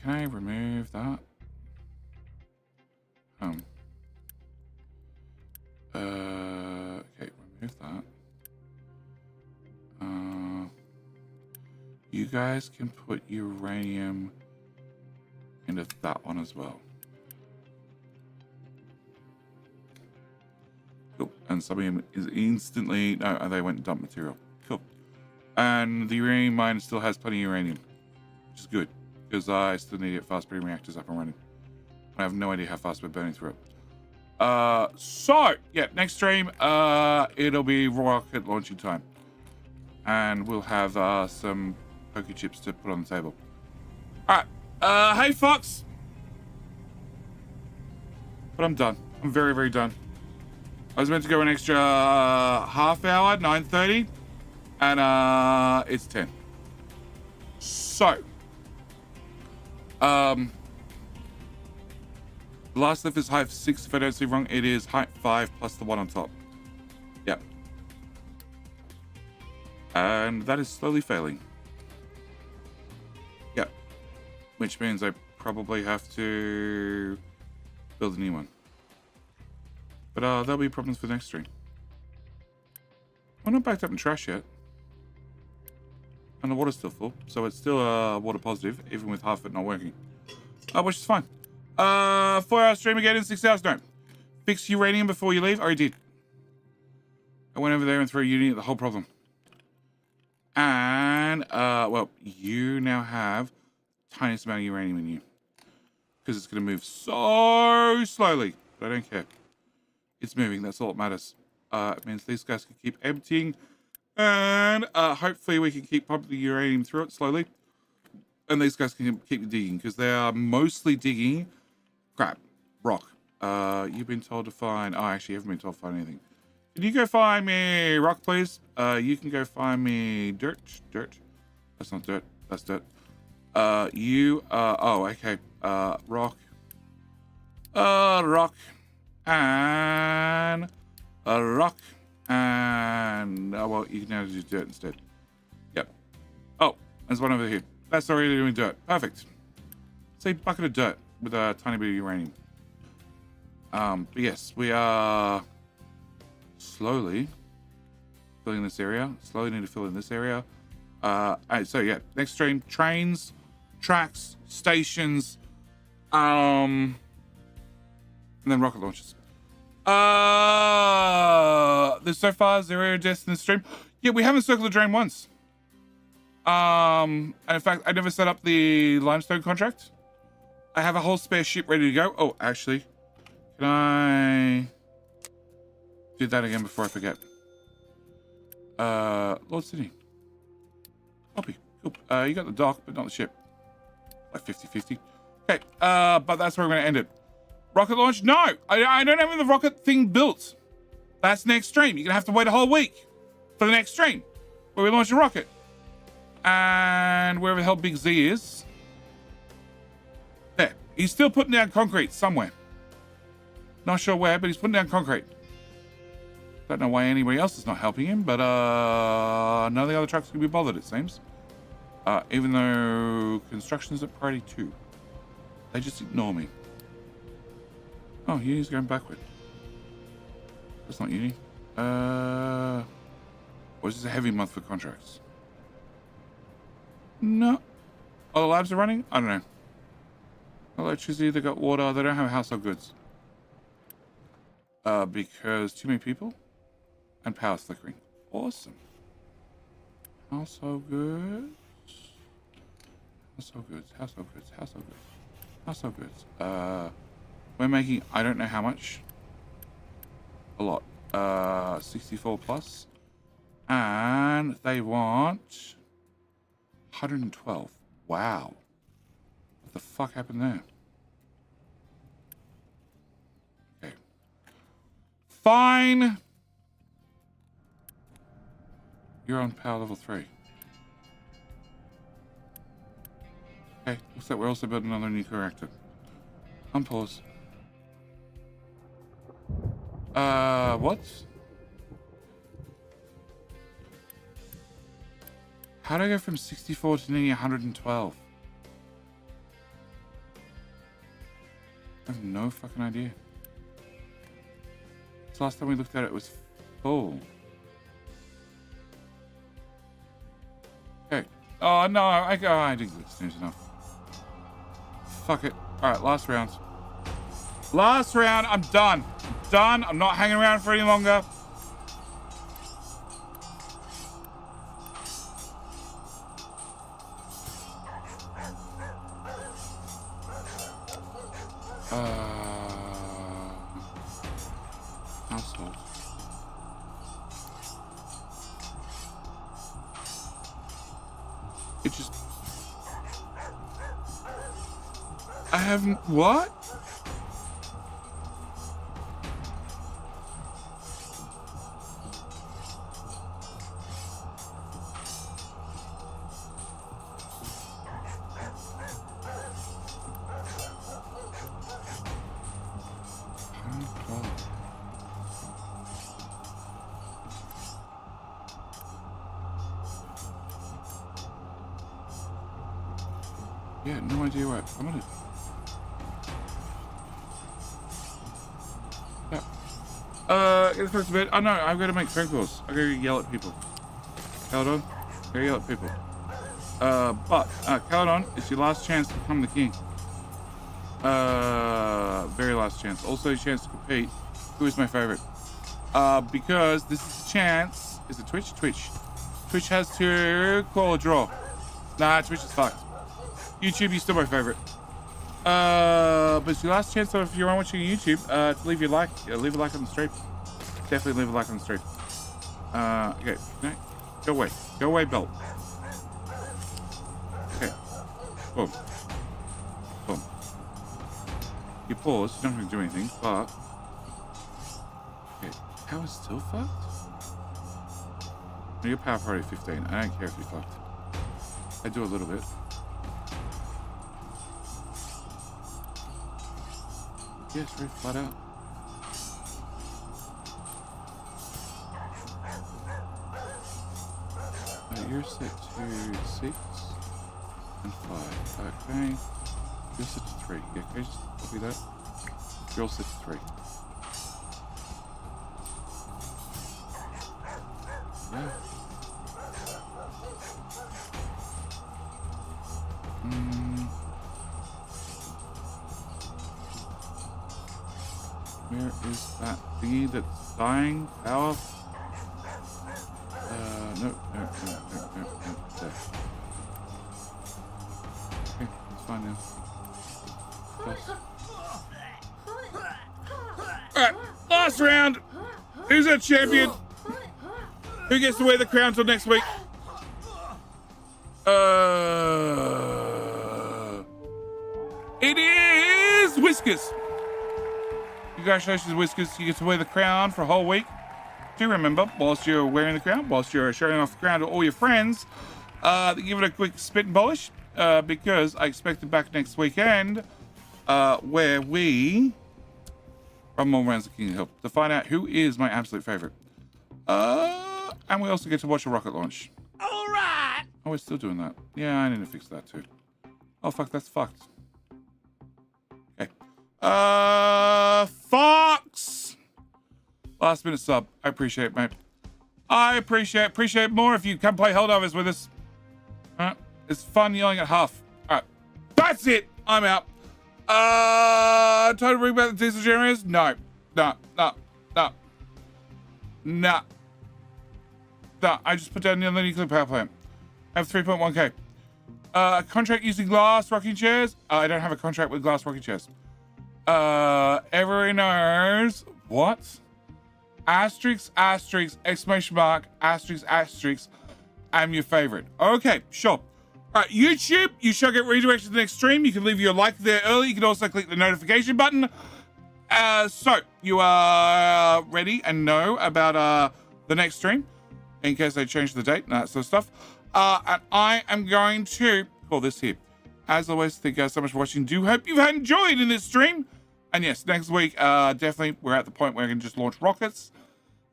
Can I remove that? Okay, remove that. You guys can put uranium into that one as well. Cool. And somebody is instantly... No, they went and dumped material. Cool. And the uranium mine still has plenty of uranium, which is good, because I still need to get fast breeding reactors up and running. I have no idea how fast we're burning through it. So, yeah, next stream, it'll be rocket launching time. And we'll have some poker chips to put on the table. Alright, hey Fox! But I'm done. I'm very, very done. I was meant to go an extra half hour, 9:30, and it's 10. So, the last lift is height 6, if I don't see wrong. It is height 5 plus the one on top. Yep. And that is slowly failing. Yep. Which means I probably have to build a new one. But there'll be problems for the next stream. We're not backed up in trash yet. And the water's still full, so it's still water positive, even with half of it not working. Which is fine. 4-hour stream again in 6 hours? No. Fix uranium before you leave? I did. I went over there and threw uni at the whole problem. And, well, you now have the tiniest amount of uranium in you. Because it's going to move so slowly. But I don't care. It's moving. That's all that matters. It means these guys can keep emptying. And hopefully we can keep pumping the uranium through it slowly. And these guys can keep digging. Because they are mostly digging crap. Rock. You've been told to find... Oh, actually, you haven't been told to find anything. Can you go find me rock, please? You can go find me dirt. Dirt. That's not dirt. That's dirt. Oh, okay. Rock. Rock. And... rock. And... well, you can now do dirt instead. Yep. Oh, there's one over here. That's already doing dirt. Perfect. Say bucket of dirt with a tiny bit of uranium. But yes, we are slowly filling this area. Slowly need to fill in this area. So yeah, next stream, trains, tracks, stations, and then rocket launches. There's so far 0 deaths in this stream. Yeah, we haven't circled the drain once. And in fact, I never set up the limestone contract. I have a whole spare ship ready to go. Oh, actually, can I do that again before I forget? Lord Sydney. Copy. Cool. You got the dock, but not the ship. Like 50-50. Okay, but that's where we're going to end it. Rocket launch? No! I don't have the rocket thing built. That's next stream. You're going to have to wait a whole week for the next stream where we launch a rocket. And wherever the hell Big Z is. There. He's still putting down concrete somewhere. Not sure where, but he's putting down concrete. Don't know why anybody else is not helping him, but none of the other trucks can be bothered, it seems. Even though construction's at priority 2. They just ignore me. Oh, Uni's going backward. That's not Uni. Or is this a heavy month for contracts? No. Oh, the labs are running? I don't know. Electricity, they got water, they don't have household goods. Because too many people and power's flickering. Awesome. Household goods. Household goods, household goods, household goods. Household goods. We're making, I don't know how much. A lot. 64 plus. And they want 112. Wow. What the fuck happened there? Okay. Fine. You're on power level 3. Okay, looks like we're also building another nuclear reactor. Unpause. What? How do I go from 64 to nearly 112? I have no fucking idea. So last time we looked at it, it was full. Okay. Oh no, I didn't get snooze enough. Fuck it. Alright, last round. Last round, I'm done. I'm done. I'm not hanging around for any longer. Household. It just... I haven't... What? Yeah, no idea what I'm gonna. Yeah. Get the to bed. Oh no, I've got to make phone calls. I've got to yell at people. Caledon, I've got to yell at people. But Caledon, it's your last chance to become the king. Very last chance. Also a chance to compete. Who is my favorite? Because this is a chance. Is it Twitch? Twitch. Twitch has to call a draw. Nah, Twitch is fucked. YouTube, you're still my favorite. But it's your last chance, so if you're watching YouTube, to leave your like, leave a like on the stream. Definitely leave a like on the stream. Okay, no, go away, Belt. Okay, boom, boom. You pause, you don't have to do anything, but okay, power's still fucked. No, your power priority 15. I don't care if you're fucked. I do a little bit. Yeah, it's very flat out. You're set to 6 and 5. Okay. You're set to 3. Yeah, okay, just copy that. You're all set to 3. Yeah. Where is that thingy that's dying? Power? No. There. Okay, it's fine now. Alright, last round! Who's our champion? Who gets to wear the crown till next week? It is Whiskers! Congratulations, Whiskers. You get to wear the crown for a whole week. Do remember, whilst you're wearing the crown, whilst you're showing off the crown to all your friends, give it a quick spit and polish, because I expect it back next weekend, where we run more rounds of King of Hill to find out who is my absolute favorite. And we also get to watch a rocket launch. All right. Oh, we're still doing that. Yeah, I need to fix that too. Oh, fuck, that's fucked. Okay. Fox! Last minute sub. I appreciate it, mate. I appreciate more if you come play Holdovers with us. Alright. It's fun yelling at Huff. Alright. That's it! I'm out. Time to bring back the diesel generators? No. No. I just put down the nuclear power plant. I have 3.1k. Contract using glass rocking chairs? I don't have a contract with glass rocking chairs. Everyone knows what? Asterisk, exclamation mark, asterisk, I'm your favorite. Okay, sure. All right, YouTube, you shall get redirected to the next stream. You can leave your like there early. You can also click the notification button. So you are ready and know about the next stream in case they change the date and that sort of stuff. And I am going to call this here. As always, thank you guys so much for watching. Do hope you've enjoyed in this stream. And yes, next week, definitely we're at the point where we can just launch rockets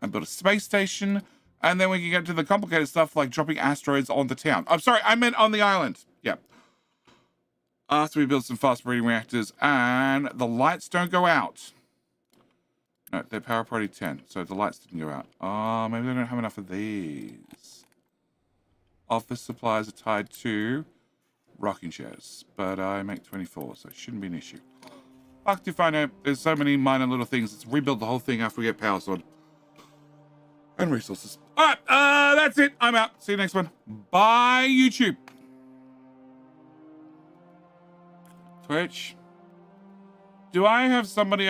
and build a space station. And then we can get to the complicated stuff like dropping asteroids on the town. I'm sorry, I meant on the island. Yeah. After we build some fast breeding reactors and the lights don't go out. No, they're power priority 10, so the lights didn't go out. Oh, maybe they don't have enough of these. Office supplies are tied to rocking chairs, but I make 24, so it shouldn't be an issue. Fucked if I know. There's so many minor little things. Let's rebuild the whole thing after we get power sword. And resources. Alright, that's it. I'm out. See you next one. Bye, YouTube. Twitch. Do I have somebody